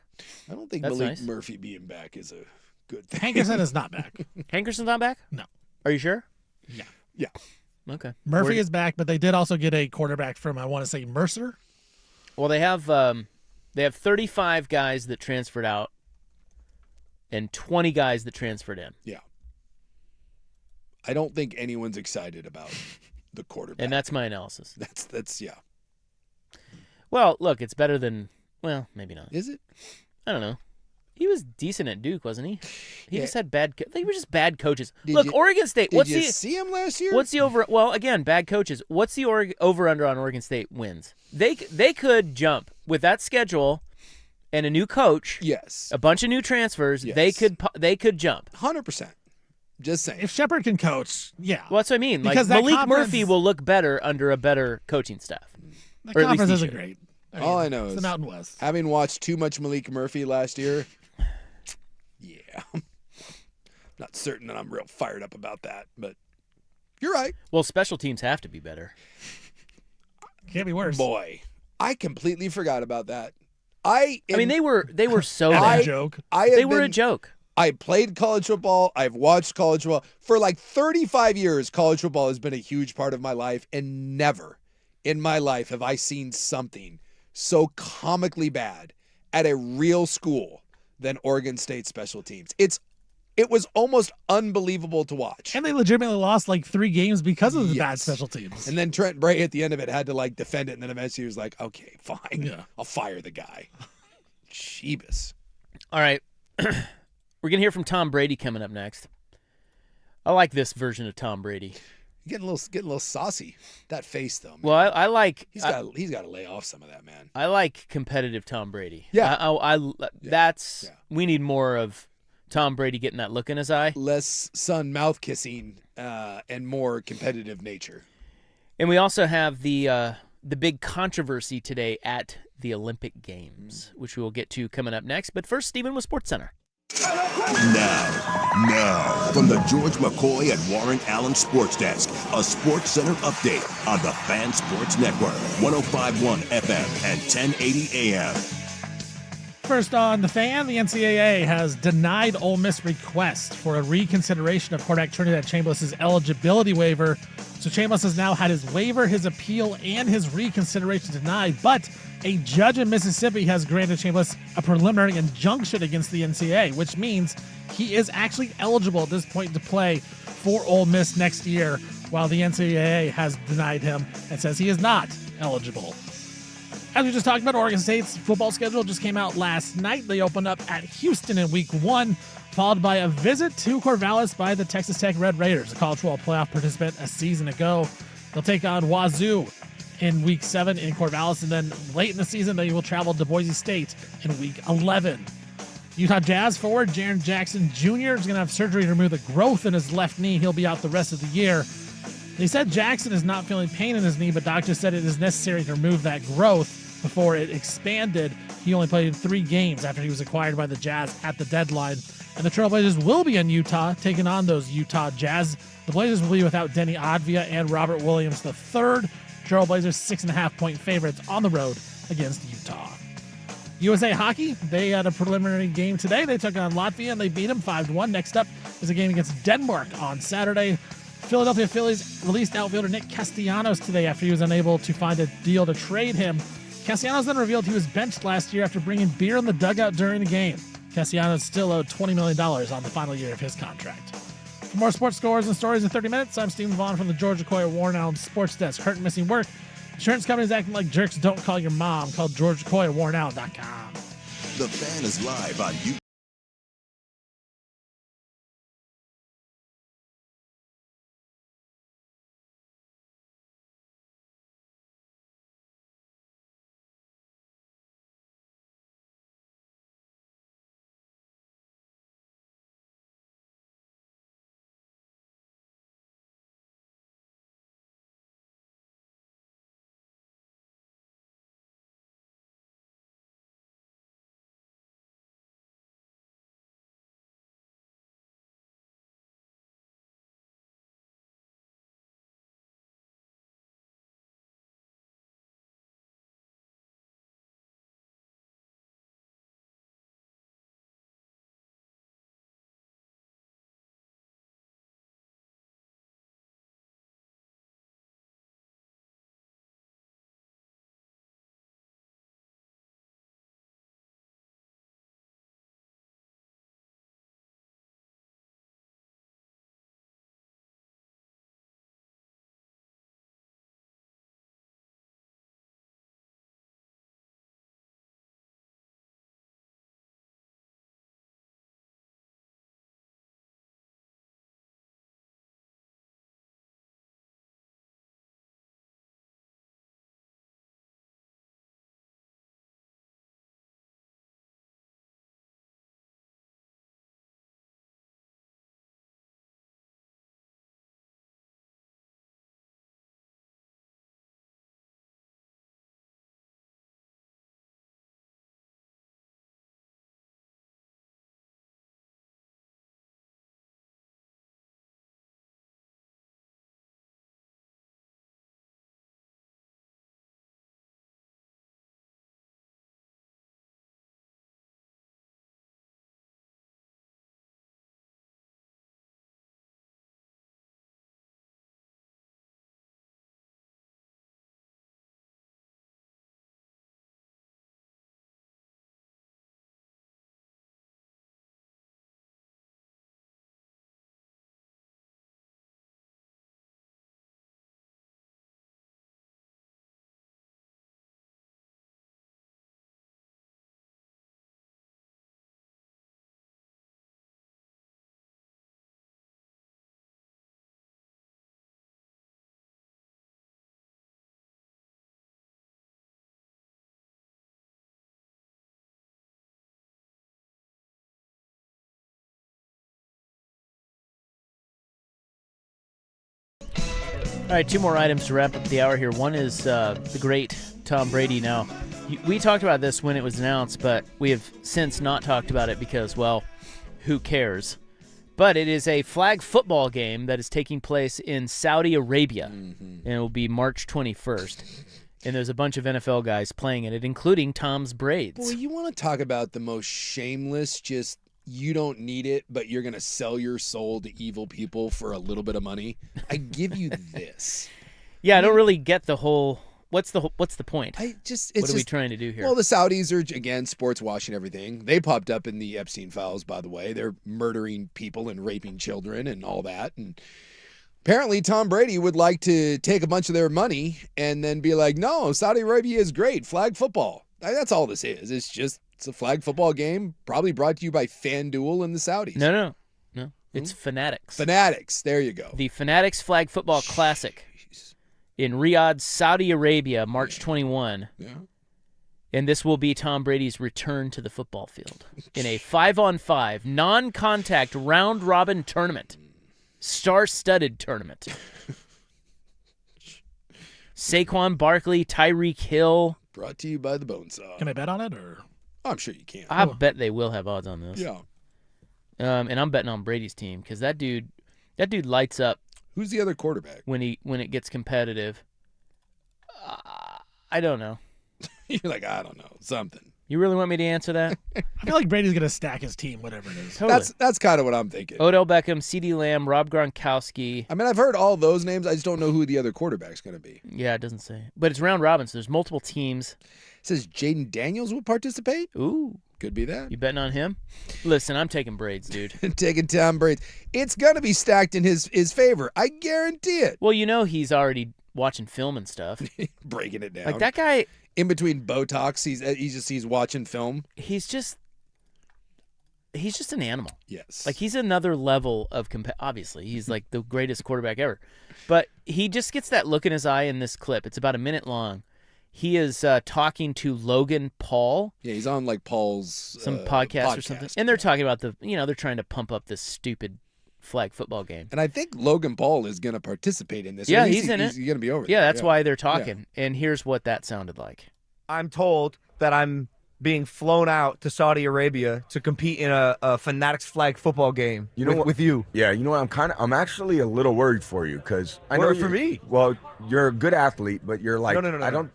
Speaker 3: I don't think Malik Murphy being back is a good thing.
Speaker 4: Hankerson is not back.
Speaker 2: Hankerson's not back?
Speaker 4: No.
Speaker 2: Are you sure?
Speaker 3: Yeah.
Speaker 2: Okay.
Speaker 4: Murphy is back, but they did also get a quarterback from, I want to say, Mercer.
Speaker 2: Well, they have 35 guys that transferred out and 20 guys that transferred in.
Speaker 3: Yeah. I don't think anyone's excited about the quarterback.
Speaker 2: And that's my analysis.
Speaker 3: That's yeah.
Speaker 2: Well, look, it's better than, well, maybe not.
Speaker 3: Is it?
Speaker 2: I don't know. He was decent at Duke, wasn't he? He
Speaker 3: Yeah.
Speaker 2: just had they were just bad coaches.
Speaker 3: Did
Speaker 2: Oregon State.
Speaker 3: Did you see him last year?
Speaker 2: What's the over? Well, again, bad coaches. What's the over under on Oregon State wins? They could jump with that schedule and a new coach.
Speaker 3: Yes.
Speaker 2: A bunch of new transfers.
Speaker 3: Yes.
Speaker 2: They could jump.
Speaker 3: 100%. Just saying.
Speaker 4: If Shepard can coach, yeah.
Speaker 2: Well, that's what I mean.
Speaker 4: Because
Speaker 2: like
Speaker 4: that
Speaker 2: Malik
Speaker 4: conference-
Speaker 2: Murphy will look better under a better coaching staff.
Speaker 4: The
Speaker 2: Or at least
Speaker 4: conference
Speaker 2: he
Speaker 4: isn't
Speaker 2: should.
Speaker 4: great.
Speaker 3: All I know
Speaker 4: it's
Speaker 3: is
Speaker 4: the Mountain West.
Speaker 3: having watched too much Malik Murphy last year, yeah. Not certain that I'm real fired up about that, but you're right.
Speaker 2: Well, special teams have to be better.
Speaker 4: Can't be worse.
Speaker 3: Boy, I completely forgot about that.
Speaker 2: I mean, they were so
Speaker 4: That's
Speaker 2: bad.
Speaker 4: a joke.
Speaker 2: They were a joke.
Speaker 3: I played college football. I've watched college football. For like 35 years, college football has been a huge part of my life, and never in my life have I seen something so comically bad at a real school than Oregon State special teams. It was almost unbelievable to watch.
Speaker 4: And they legitimately lost like 3 games because of the bad special teams.
Speaker 3: And then Trent Bray at the end of it had to like defend it, and then eventually he was like, okay, fine.
Speaker 4: Yeah.
Speaker 3: I'll fire the guy. Jeebus.
Speaker 2: All right. We're going to hear from Tom Brady coming up next. I like this version of Tom Brady.
Speaker 3: Getting a little saucy. That face though, man.
Speaker 2: Well, I like
Speaker 3: he's got to lay off some of that, man.
Speaker 2: I like competitive Tom Brady.
Speaker 3: Yeah.
Speaker 2: That's we need more of Tom Brady getting that look in his eye.
Speaker 3: Less son mouth kissing and more competitive nature.
Speaker 2: And we also have the big controversy today at the Olympic Games, which we will get to coming up next. But first, Stephen with Sports Center.
Speaker 7: Now, from the George McCoy and Warren Allen Sports Desk, a Sports Center update on the Fan Sports Network, 105.1 FM and 1080 AM.
Speaker 4: First on the Fan, the NCAA has denied Ole Miss request for a reconsideration of quarterback Trinidad Chambliss' eligibility waiver. So Chambliss has now had his waiver, his appeal, and his reconsideration denied. But a judge in Mississippi has granted Chambliss a preliminary injunction against the NCAA, which means he is actually eligible at this point to play for Ole Miss next year, while the NCAA has denied him and says he is not eligible. As we just talked about, Oregon State's football schedule just came out last night. They opened up at Houston in Week 1, followed by a visit to Corvallis by the Texas Tech Red Raiders, a college football playoff participant a season ago. They'll take on Wazoo in Week 7 in Corvallis, and then late in the season, they will travel to Boise State in Week 11. Utah Jazz forward Jaren Jackson Jr. is going to have surgery to remove the growth in his left knee. He'll be out the rest of the year. They said Jackson is not feeling pain in his knee, but doctors said it is necessary to remove that growth before it expanded. He only played 3 games after he was acquired by the Jazz at the deadline. And the Trailblazers will be in Utah, taking on those Utah Jazz. The Blazers will be without Denny Advia and Robert Williams III. Trailblazers 6.5-point favorites on the road against Utah. USA Hockey, they had a preliminary game today. They took on Latvia and they beat them 5-1. Next up is a game against Denmark on Saturday. Philadelphia Phillies released outfielder Nick Castellanos today after he was unable to find a deal to trade him. Castellanos then revealed he was benched last year after bringing beer in the dugout during the game. Castellanos still owed $20 million on the final year of his contract. For more sports scores and stories in 30 minutes, I'm Stephen Vaughn from the George McCoy Warren Allen Sports Desk. Hurt and missing work. Insurance companies acting like jerks. Don't call your mom. Call George McCoy at WarrenAllen.com.
Speaker 7: The Fan is live on YouTube.
Speaker 2: All right, 2 more items to wrap up the hour here. One is the great Tom Brady. Now, we talked about this when it was announced, but we have since not talked about it because, well, who cares? But it is a flag football game that is taking place in Saudi Arabia, and it will be March 21st. And there's a bunch of NFL guys playing in it, including Tom's Braids.
Speaker 3: Boy, you want to talk about the most shameless, just you don't need it, but you're going to sell your soul to evil people for a little bit of money? I give you this.
Speaker 2: Yeah, I don't really get the whole... What's the point?
Speaker 3: What
Speaker 2: are we trying to do here?
Speaker 3: Well, the Saudis are, again, sports washing everything. They popped up in the Epstein files, by the way. They're murdering people and raping children and all that. And apparently Tom Brady would like to take a bunch of their money and then be like, no, Saudi Arabia is great. Flag football. That's all this is. It's a flag football game, probably brought to you by FanDuel and the Saudis.
Speaker 2: No. It's Fanatics.
Speaker 3: Fanatics. There you go.
Speaker 2: The Fanatics Flag Football Classic in Riyadh, Saudi Arabia, March 21.
Speaker 3: Yeah.
Speaker 2: And this will be Tom Brady's return to the football field in a 5-on-5 non-contact round-robin tournament. Star-studded tournament. Saquon Barkley, Tyreek Hill.
Speaker 3: Brought to you by the Bonesaw.
Speaker 4: Can I bet on it? Or
Speaker 3: I'm sure you can.
Speaker 2: I bet they will have odds on this.
Speaker 3: Yeah.
Speaker 2: And I'm betting on Brady's team because that dude lights up.
Speaker 3: Who's the other quarterback?
Speaker 2: When it gets competitive. I don't know.
Speaker 3: You're like, I don't know. Something.
Speaker 2: You really want me to answer that?
Speaker 4: I feel like Brady's going to stack his team, whatever it is.
Speaker 2: Totally.
Speaker 3: That's kind of what I'm thinking.
Speaker 2: Odell Beckham, CeeDee Lamb, Rob Gronkowski.
Speaker 3: I mean, I've heard all those names. I just don't know who the other quarterback's going to be.
Speaker 2: Yeah, it doesn't say. But it's round robin, so there's multiple teams.
Speaker 3: It says Jaden Daniels will participate.
Speaker 2: Ooh.
Speaker 3: Could be that.
Speaker 2: You betting on him? Listen, I'm taking Braids, dude.
Speaker 3: Taking Tom Brady. It's going to be stacked in his favor. I guarantee it.
Speaker 2: Well, he's already watching film and stuff.
Speaker 3: Breaking it down.
Speaker 2: Like that guy.
Speaker 3: In between Botox, he's watching film.
Speaker 2: He's just an animal.
Speaker 3: Yes.
Speaker 2: Like he's another level of obviously, he's like the greatest quarterback ever. But he just gets that look in his eye in this clip. It's about a minute long. He is talking to Logan Paul.
Speaker 3: Yeah, he's on like Paul's
Speaker 2: some podcast or something. And they're talking about they're trying to pump up this stupid flag football game.
Speaker 3: And I think Logan Paul is going to participate in this.
Speaker 2: Yeah, he's in it.
Speaker 3: He's going to be over
Speaker 2: there.
Speaker 3: Yeah,
Speaker 2: that's why they're talking. Yeah. And here's what that sounded like.
Speaker 10: I'm told that I'm being flown out to Saudi Arabia to compete in a Fanatics flag football game with you.
Speaker 11: Yeah, you know what? I'm actually a little worried for you because I know
Speaker 10: for me.
Speaker 11: Well, you're a good athlete, but you're like
Speaker 10: no.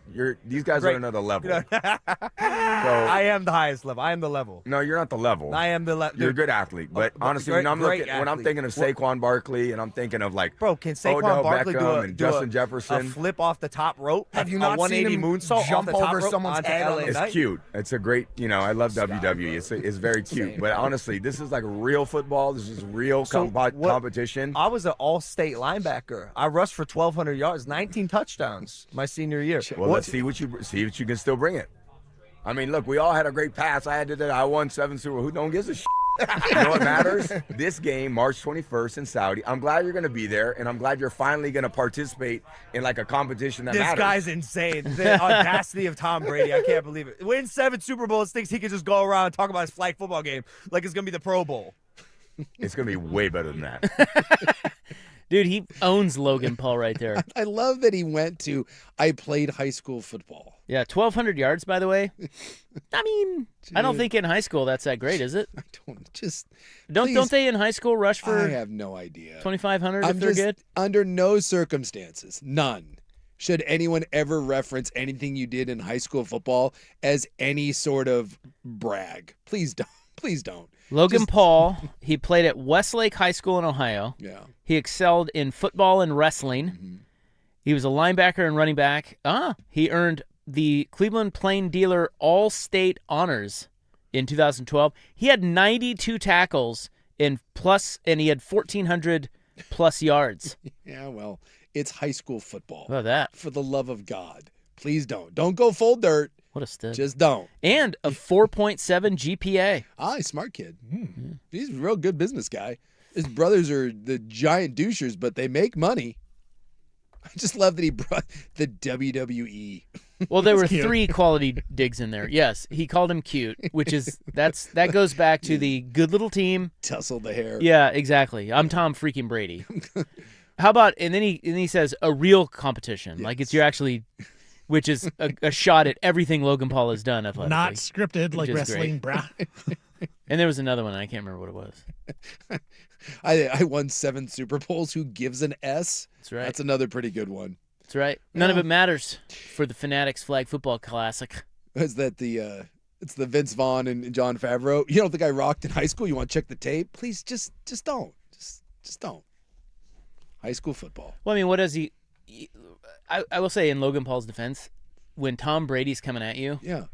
Speaker 11: These guys are another level. So,
Speaker 10: I am the highest level. I am the level.
Speaker 11: No, you're not the level.
Speaker 10: I am the level.
Speaker 11: You're a good athlete, but honestly, when I'm thinking of Saquon Barkley and I'm thinking of like
Speaker 10: can Saquon
Speaker 11: Odell
Speaker 10: Barkley
Speaker 11: Beckham and Justin
Speaker 10: a
Speaker 11: Jefferson
Speaker 10: flip off the top rope?
Speaker 11: Have you not seen him
Speaker 10: moonsault
Speaker 11: jump
Speaker 10: off the top
Speaker 11: over
Speaker 10: rope
Speaker 11: someone's head? It's cute. It's a great. I love WWE. It's very cute. But honestly, this is like real football. This is real competition.
Speaker 10: I was an all-state linebacker. I rushed for 1,200 yards, 19 touchdowns my senior year.
Speaker 11: Well, let's see what you can still bring it. I mean, look, we all had a great pass. I won 7 Super Bowl. Who don't gives a shit? You know what matters? This game, March 21st in Saudi. I'm glad you're going to be there, and I'm glad you're finally going to participate in like a competition that matters.
Speaker 10: This guy's insane. The audacity of Tom Brady. I can't believe it. Wins 7 Super Bowls, thinks he can just go around and talk about his flag football game like it's going to be the Pro Bowl.
Speaker 11: It's going to be way better than that.
Speaker 2: Dude, he owns Logan Paul right there.
Speaker 3: I love that he went to, I played high school football.
Speaker 2: Yeah, 1,200 yards, by the way. I mean, dude, I don't think in high school that's that great, is it?
Speaker 3: I
Speaker 2: don't they in high school rush for?
Speaker 3: I have no idea.
Speaker 2: 2,500 if they're good?
Speaker 3: Under no circumstances, none, should anyone ever reference anything you did in high school football as any sort of brag. Please don't. Please don't.
Speaker 2: Logan Paul, he played at Westlake High School in Ohio.
Speaker 3: Yeah.
Speaker 2: He excelled in football and wrestling. Mm-hmm. He was a linebacker and running back. He earned the Cleveland Plain Dealer All-State Honors in 2012. He had 92 tackles and he had 1,400 plus yards.
Speaker 3: Yeah, well, it's high school football.
Speaker 2: How about that?
Speaker 3: For the love of God. Please don't. Don't go full dirt.
Speaker 2: What a stud.
Speaker 3: Just don't.
Speaker 2: And a 4.7 GPA.
Speaker 3: He's a smart kid. Mm. He's a real good business guy. His brothers are the giant douchers, but they make money. I just love that he brought the WWE.
Speaker 2: Well, there were 3 quality digs in there. Yes, he called him cute, which is that goes back to the good little team.
Speaker 3: Tussle the hair.
Speaker 2: Yeah, exactly. I'm Tom freaking Brady. How about and then he says a real competition, like it's you're actually, which is a shot at everything Logan Paul has done athletically.
Speaker 4: Not scripted like wrestling, brah.
Speaker 2: And there was another one, I can't remember what it was.
Speaker 3: I won 7 Super Bowls. Who gives an S?
Speaker 2: That's right.
Speaker 3: That's another pretty good one.
Speaker 2: That's right. None of it matters for the Fanatics Flag Football Classic.
Speaker 3: Is that it's the Vince Vaughn and John Favreau? You don't think I rocked in high school? You want to check the tape? Please, just don't. Just don't. High school football.
Speaker 2: Well, I mean, what does he I will say in Logan Paul's defense, when Tom Brady's coming at you,
Speaker 3: yeah,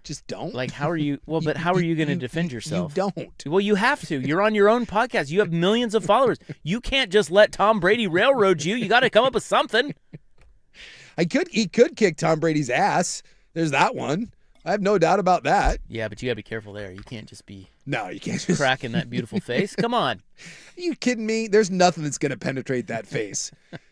Speaker 3: just don't.
Speaker 2: Like, how are you? Well, but how are you going to defend yourself?
Speaker 3: You don't.
Speaker 2: Well, you have to. You're on your own podcast. You have millions of followers. You can't just let Tom Brady railroad you. You got to come up with something.
Speaker 3: He could kick Tom Brady's ass. There's that one. I have no doubt about that.
Speaker 2: Yeah, but you got to be careful there. You can't just be
Speaker 3: you can't just
Speaker 2: cracking that beautiful face. Come on.
Speaker 3: Are you kidding me? There's nothing that's going to penetrate that face.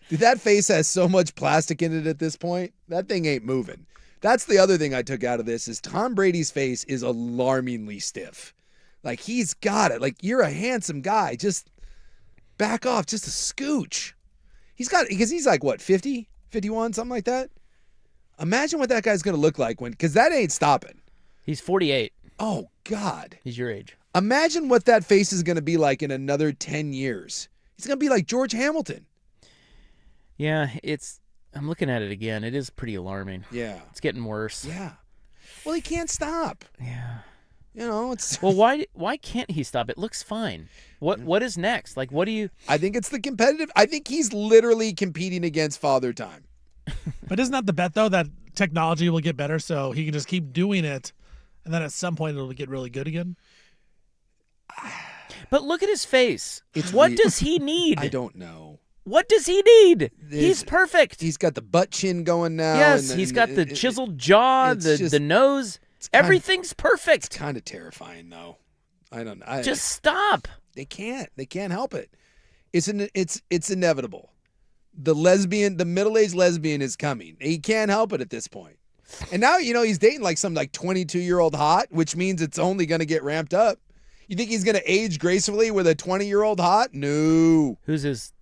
Speaker 3: Dude, that face has so much plastic in it at this point. That thing ain't moving. That's the other thing I took out of this is Tom Brady's face is alarmingly stiff. Like, he's got it. Like, you're a handsome guy. Just back off just a scooch. Because he's like, what, 50, 51, something like that? Imagine what that guy's going to look like because that ain't stopping.
Speaker 2: He's 48.
Speaker 3: Oh, God.
Speaker 2: He's your age.
Speaker 3: Imagine what that face is going to be like in another 10 years. He's going to be like George Hamilton.
Speaker 2: Yeah, I'm looking at it again. It is pretty alarming.
Speaker 3: Yeah.
Speaker 2: It's getting worse.
Speaker 3: Yeah. Well, he can't stop.
Speaker 2: Yeah.
Speaker 3: You know, it's
Speaker 2: Well, why can't he stop? It looks fine. What is next? Like, what do you
Speaker 3: I think it's the competitive. I think he's literally competing against Father Time.
Speaker 4: But isn't that the bet, though, that technology will get better so he can just keep doing it, and then at some point it'll get really good again?
Speaker 2: But look at his face. What does he need?
Speaker 3: I don't know.
Speaker 2: What does he need? He's perfect.
Speaker 3: He's got the butt chin going now.
Speaker 2: Yes, he's got the chiseled jaw, the nose. Everything's perfect.
Speaker 3: It's kind of terrifying, though. I don't know.
Speaker 2: Just stop.
Speaker 3: They can't. They can't help it. It's inevitable. The middle-aged lesbian is coming. He can't help it at this point. And now, he's dating like some 22-year-old hot, which means it's only going to get ramped up. You think he's going to age gracefully with a 20-year-old hot? No.
Speaker 2: Who's his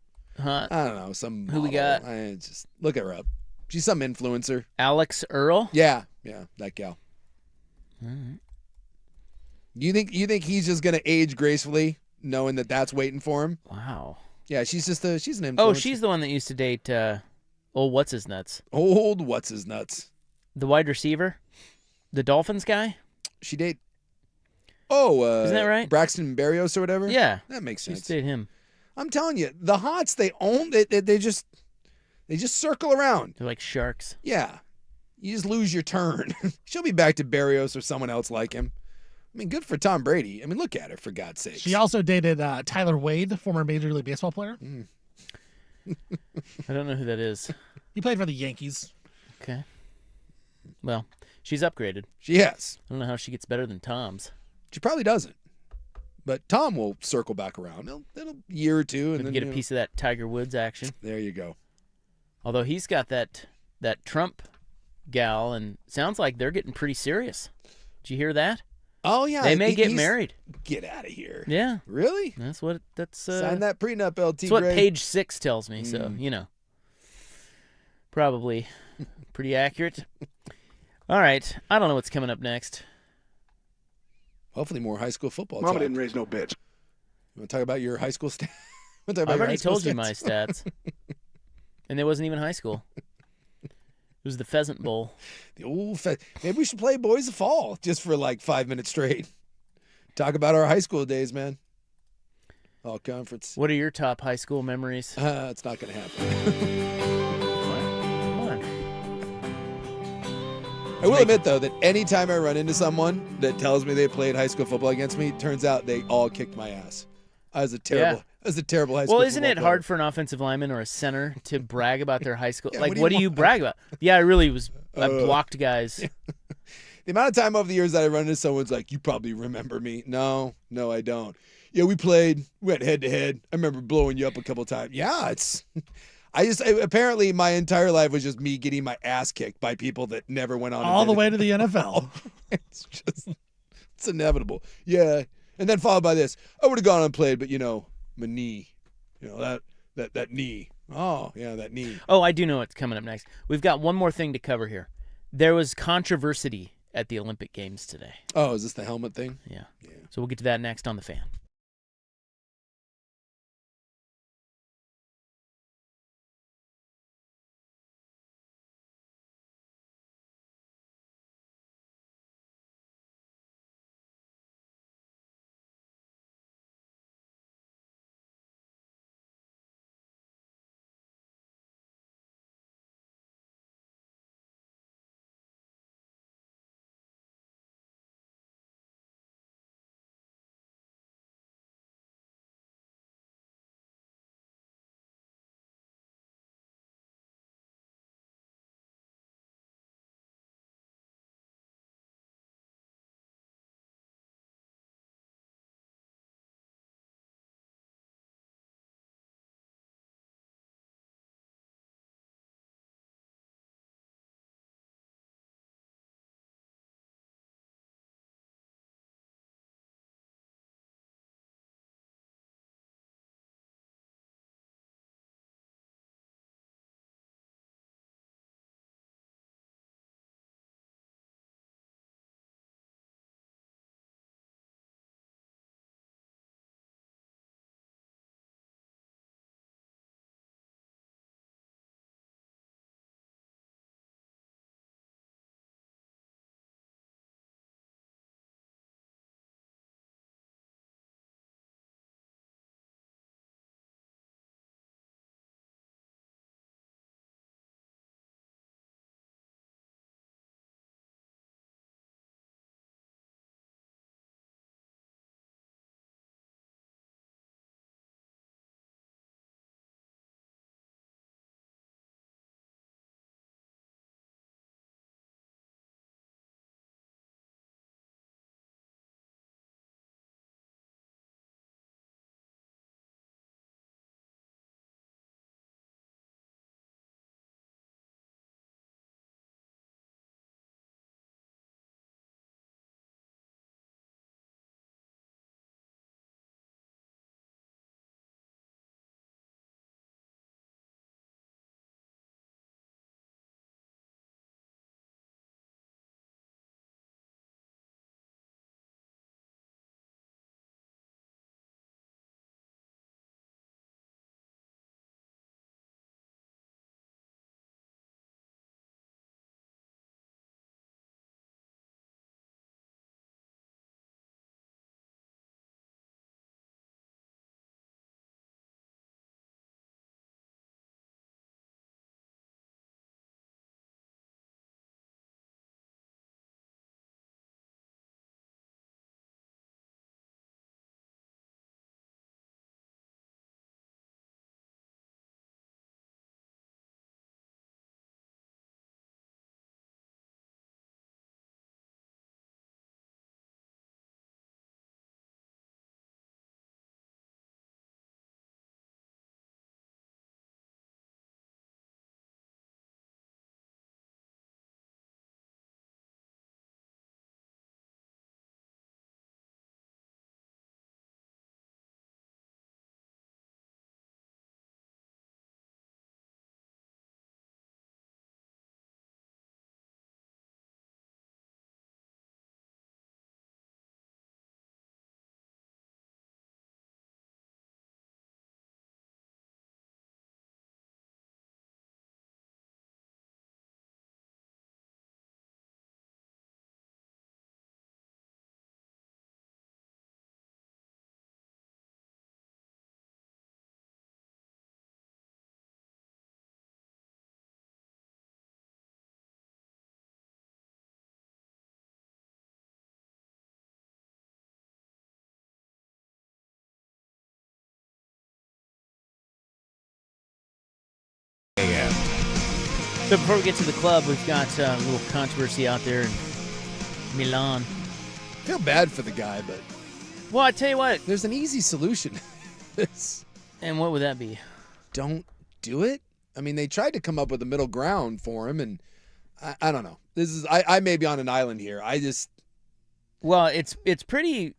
Speaker 2: hot?
Speaker 3: I don't know. Some model.
Speaker 2: Who we got?
Speaker 3: Just look her up. She's some influencer.
Speaker 2: Alex Earl?
Speaker 3: Yeah, that gal.
Speaker 2: All right.
Speaker 3: You think he's just going to age gracefully, knowing that that's waiting for him?
Speaker 2: Wow.
Speaker 3: Yeah, she's an influencer.
Speaker 2: Oh, she's the one that used to date old What's-His-Nuts.
Speaker 3: Old What's-His-Nuts.
Speaker 2: The wide receiver? The Dolphins guy?
Speaker 3: She date. Oh,
Speaker 2: isn't that right?
Speaker 3: Braxton Berrios or whatever?
Speaker 2: Yeah.
Speaker 3: That makes sense.
Speaker 2: She used to date him.
Speaker 3: I'm telling you, the hots, they just circle around.
Speaker 2: They're like sharks.
Speaker 3: Yeah. You just lose your turn. She'll be back to Berrios or someone else like him. I mean, good for Tom Brady. I mean, look at her, for God's sake.
Speaker 4: She also dated Tyler Wade, former Major League Baseball player.
Speaker 2: I don't know who that is.
Speaker 4: He played for the Yankees.
Speaker 2: Okay. Well, she's upgraded.
Speaker 3: She has.
Speaker 2: I don't know how she gets better than Tom's.
Speaker 3: She probably doesn't. But Tom will circle back around. It'll year or two. And then
Speaker 2: get a piece of that Tiger Woods action.
Speaker 3: There you go.
Speaker 2: Although he's got that Trump gal, and sounds like they're getting pretty serious. Did you hear that?
Speaker 3: Oh, yeah.
Speaker 2: They may get married.
Speaker 3: Get out of here.
Speaker 2: Yeah.
Speaker 3: Really?
Speaker 2: That's
Speaker 3: sign that prenup, LT.
Speaker 2: That's what
Speaker 3: Gray.
Speaker 2: page 6 tells me, so, probably pretty accurate. All right. I don't know what's coming up next.
Speaker 3: Hopefully more high school football.
Speaker 8: Mama didn't raise no bitch.
Speaker 3: You want to talk about your high school stats?
Speaker 2: I've already told you my stats. And it wasn't even high school. It was the Pheasant Bowl.
Speaker 3: The old Maybe we should play Boys of Fall just for 5 minutes straight. Talk about our high school days, man. All conference.
Speaker 2: What are your top high school memories?
Speaker 3: It's not going to happen.
Speaker 2: Come on.
Speaker 3: I will admit, though, that anytime I run into someone that tells me they played high school football against me, it turns out they all kicked my ass. I was a terrible high school.
Speaker 2: Well, isn't it
Speaker 3: player.
Speaker 2: hard for an offensive lineman or a center to brag about their high school?
Speaker 3: Yeah,
Speaker 2: what do you brag about? Yeah, I really was. I blocked guys.
Speaker 3: The amount of time over the years that I run into someone's like, you probably remember me. No, I don't. Yeah, we went head to head. I remember blowing you up a couple times. Yeah, apparently my entire life was just me getting my ass kicked by people that never went on.
Speaker 4: All the way to the NFL.
Speaker 3: It's inevitable. Yeah. And then followed by this, I would have gone and played, but my knee, that That knee. Oh, yeah, that knee.
Speaker 2: Oh, I do know what's coming up next. We've got one more thing to cover here. There was controversy at the Olympic Games today.
Speaker 3: Oh, is this the helmet thing?
Speaker 2: Yeah. So we'll get to that next on The Fan. So before we get to the club, we've got a little controversy out there in Milan.
Speaker 3: I feel bad for the guy, but...
Speaker 2: Well, I tell you what.
Speaker 3: There's an easy solution.
Speaker 2: And what would that be?
Speaker 3: Don't do it. I mean, they tried to come up with a middle ground for him, and I don't know. This is I may be on an island here. I just...
Speaker 2: Well, it's pretty...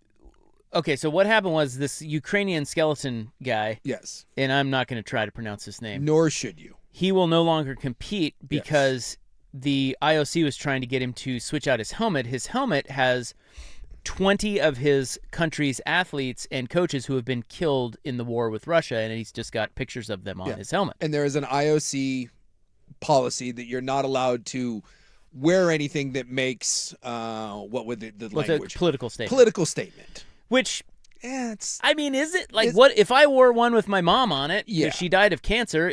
Speaker 2: okay, so what happened was this Ukrainian skeleton guy.
Speaker 3: Yes.
Speaker 2: And I'm not going to try to pronounce his name.
Speaker 3: Nor should you.
Speaker 2: He will no longer compete because the IOC was trying to get him to switch out his helmet. His helmet has 20 of his country's athletes and coaches who have been killed in the war with Russia, and he's just got pictures of them on his helmet.
Speaker 3: And there is an IOC policy that you're not allowed to wear anything that makes what would the language?
Speaker 2: Political statement.
Speaker 3: Political statement.
Speaker 2: Which,
Speaker 3: it's.
Speaker 2: I mean, is it like what if I wore one with my mom on it?
Speaker 3: Yeah.
Speaker 2: If she died of cancer,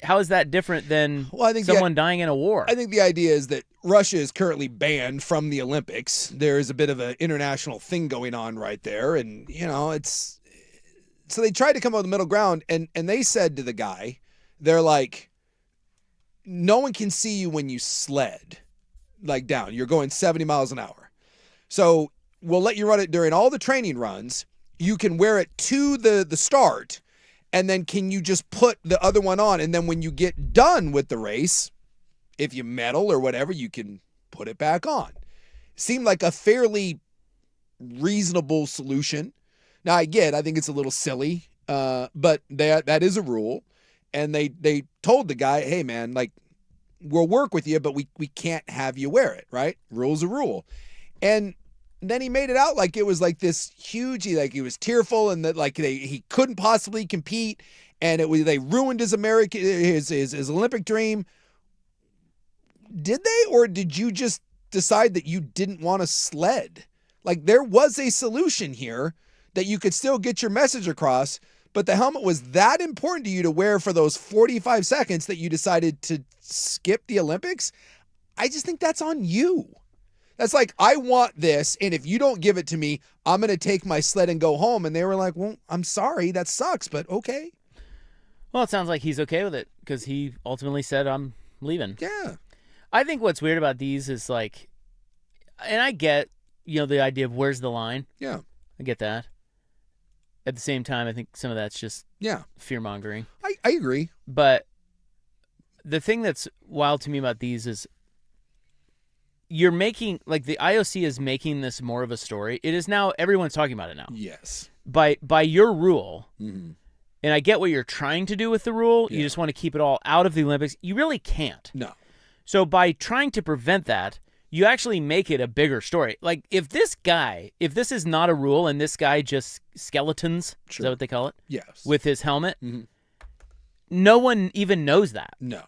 Speaker 2: how is that different than
Speaker 3: I think
Speaker 2: someone dying in a war?
Speaker 3: I think the idea is that Russia is currently banned from the Olympics. There is a bit of an international thing going on right there, and it's. So they tried to come up with a middle ground, and they said to the guy, they're like, no one can see you when you sled, like down. You're going 70 miles an hour. So we'll let you run it during all the training runs. You can wear it to the start, and then can you just put the other one on? And then when you get done with the race, if you medal or whatever, you can put it back on. Seemed like a fairly reasonable solution. Now, I think it's a little silly, but that is a rule. And they told the guy, hey, man, like, we'll work with you, but we can't have you wear it, right? Rule's a rule. And then he made it out like it was like this huge, he was tearful and that like he couldn't possibly compete, and they ruined his Olympic dream. Did they, or did you just decide that you didn't want to sled? Like, there was a solution here that you could still get your message across, but the helmet was that important to you to wear for those 45 seconds that you decided to skip the Olympics. I just think that's on you. That's like, I want this, and if you don't give it to me, I'm going to take my sled and go home. And they were like, well, I'm sorry, that sucks, but okay.
Speaker 2: Well, it sounds like he's okay with it because he ultimately said, I'm leaving.
Speaker 3: Yeah.
Speaker 2: I think what's weird about these is like, and I get, the idea of where's the line.
Speaker 3: Yeah.
Speaker 2: I get that. At the same time, I think some of that's just fear-mongering.
Speaker 3: I agree.
Speaker 2: But the thing that's wild to me about these is you're making, like, the IOC is making this more of a story. It is now, everyone's talking about it now.
Speaker 3: Yes.
Speaker 2: By your rule,
Speaker 3: mm-hmm.
Speaker 2: and I get what you're trying to do with the rule, you just want to keep it all out of the Olympics. You really can't.
Speaker 3: No.
Speaker 2: So by trying to prevent that, you actually make it a bigger story. Like, if this is not a rule and this guy just skeletons, is that what they call it?
Speaker 3: Yes.
Speaker 2: With his helmet,
Speaker 3: mm-hmm.
Speaker 2: No one even knows that.
Speaker 3: No.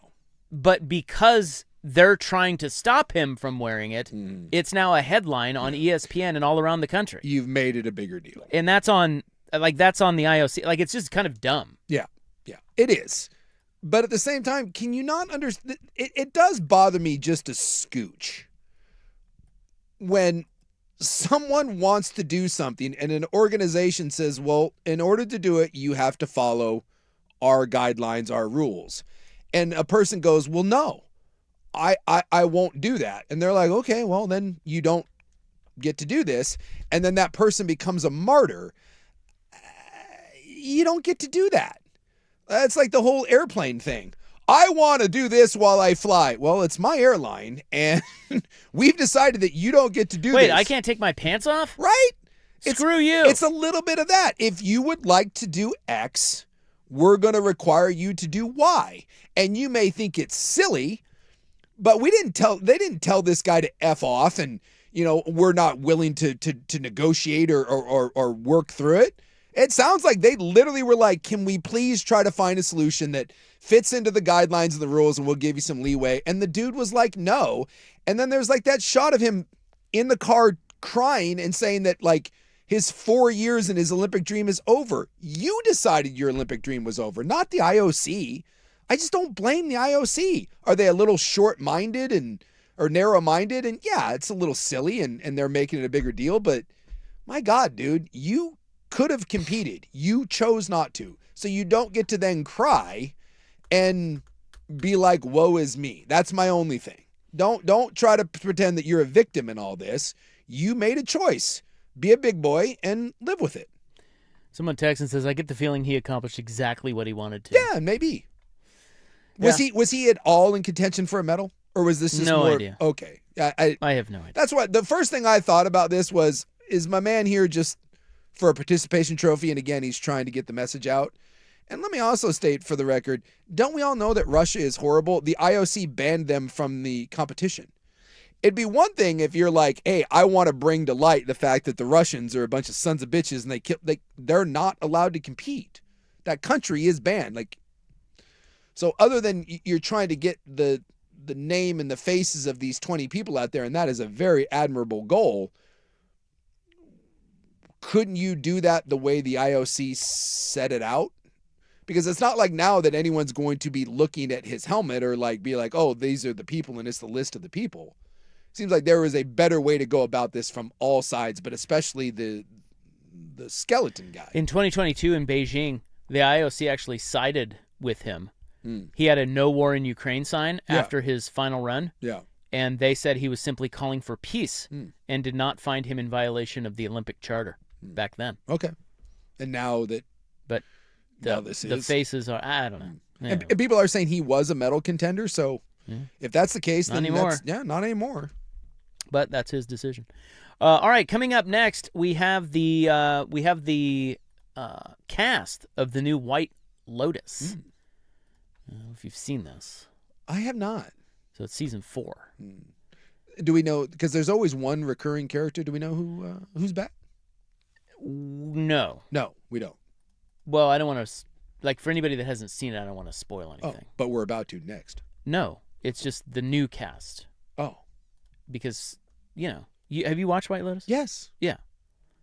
Speaker 2: But because they're trying to stop him from wearing it, it's now a headline on ESPN and all around the country.
Speaker 3: You've made it a bigger deal.
Speaker 2: And that's on the IOC. Like, it's just kind of dumb.
Speaker 3: Yeah. Yeah, it is. But at the same time, can you not understand? It does bother me just a scooch when someone wants to do something and an organization says, well, in order to do it, you have to follow our guidelines, our rules. And a person goes, well, no, I won't do that. And they're like, okay, well, then you don't get to do this. And then that person becomes a martyr. You don't get to do that. That's like the whole airplane thing. I want to do this while I fly. Well, it's my airline, and we've decided that you don't get to do this.
Speaker 2: Wait, I can't take my pants off?
Speaker 3: Right?
Speaker 2: Screw you.
Speaker 3: It's a little bit of that. If you would like to do X, we're going to require you to do Y. And you may think it's silly, but they didn't tell this guy to F off and, we're not willing to negotiate or work through it. It sounds like they literally were like, can we please try to find a solution that fits into the guidelines and the rules, and we'll give you some leeway. And the dude was like, no. And then there's like that shot of him in the car crying and saying that like his 4 years in his Olympic dream is over. You decided your Olympic dream was over, not the IOC. I just don't blame the IOC. Are they a little short-minded or narrow-minded? And yeah, it's a little silly and they're making it a bigger deal, but my God, dude, you could have competed. You chose not to. So you don't get to then cry and be like, woe is me. That's my only thing. Don't try to pretend that you're a victim in all this. You made a choice. Be a big boy and live with it.
Speaker 2: Someone texts and says, I get the feeling he accomplished exactly what he wanted to.
Speaker 3: Yeah, maybe. Was he at all in contention for a medal? Or was this just
Speaker 2: no
Speaker 3: more
Speaker 2: idea.
Speaker 3: Okay.
Speaker 2: I have no idea.
Speaker 3: That's what the first thing I thought about this was, is my man here just for a participation trophy. And again, he's trying to get the message out. And let me also state for the record, don't we all know that Russia is horrible? The IOC banned them from the competition. It'd be one thing if you're like, hey, I want to bring to light the fact that the Russians are a bunch of sons of bitches and they're not allowed to compete. That country is banned. So other than you're trying to get the name and the faces of these 20 people out there, and that is a very admirable goal, couldn't you do that the way the IOC set it out? Because it's not like now that anyone's going to be looking at his helmet or be like, oh, these are the people and it's the list of the people. Seems like there was a better way to go about this from all sides, but especially the skeleton guy.
Speaker 2: In 2022 in Beijing, the IOC actually sided with him. He had a no war in Ukraine sign after his final run.
Speaker 3: Yeah.
Speaker 2: And they said he was simply calling for peace and did not find him in violation of the Olympic Charter back then.
Speaker 3: Okay. And now that...
Speaker 2: But the faces are, I don't know.
Speaker 3: And people are saying he was a medal contender, so if that's the case,
Speaker 2: not
Speaker 3: then
Speaker 2: anymore.
Speaker 3: Not anymore.
Speaker 2: But that's his decision. All right, coming up next, we have the cast of the new White Lotus. I don't know if you've seen this.
Speaker 3: I have not.
Speaker 2: So it's season 4.
Speaker 3: Do we know? Because there's always one recurring character. Do we know who's back?
Speaker 2: No,
Speaker 3: we don't.
Speaker 2: Well, I don't want to. For anybody that hasn't seen it, I don't want to spoil anything.
Speaker 3: Oh, but we're about to next.
Speaker 2: No, it's just the new cast.
Speaker 3: Oh,
Speaker 2: because have you watched White Lotus?
Speaker 3: Yes.
Speaker 2: Yeah.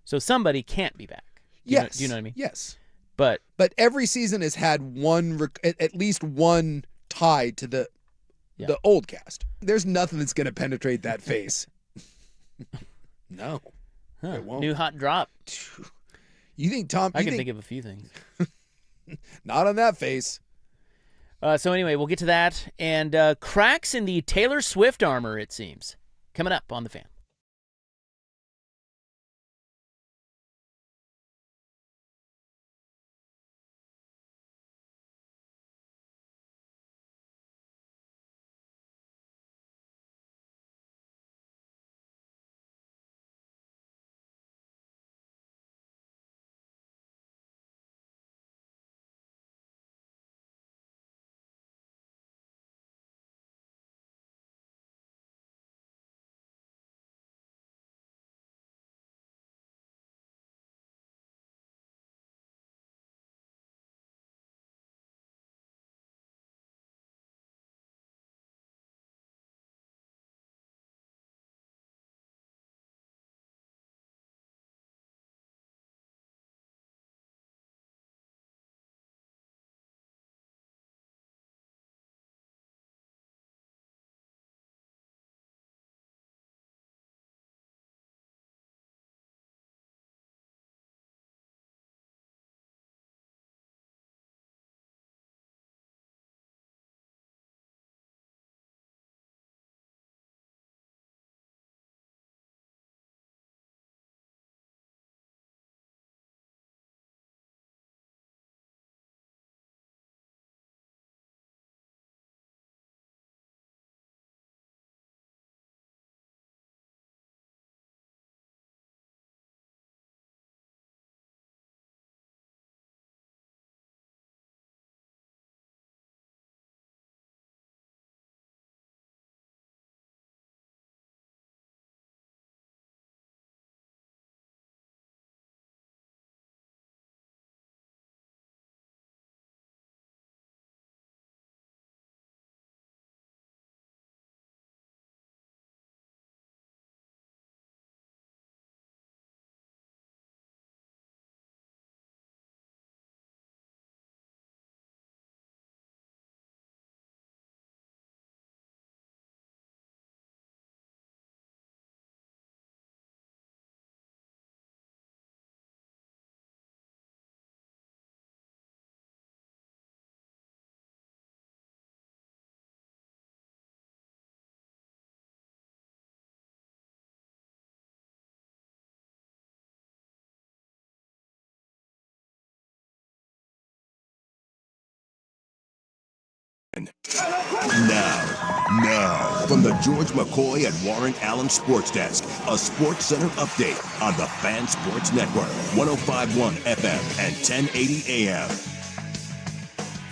Speaker 2: So somebody can't be back. Do you know what I mean?
Speaker 3: Yes.
Speaker 2: But
Speaker 3: every season has had at least one tie to the old cast. There's nothing that's going to penetrate that face. No. It won't.
Speaker 2: New hot drop.
Speaker 3: You think Tom...
Speaker 2: I can think of a few things.
Speaker 3: Not on that face.
Speaker 2: So anyway, we'll get to that. And cracks in the Taylor Swift armor, it seems. Coming up on The Fan.
Speaker 7: Now, from the George McCoy and Warren Allen Sports Desk, a Sports Center update on the Fan Sports Network, 105.1 FM and 1080 AM.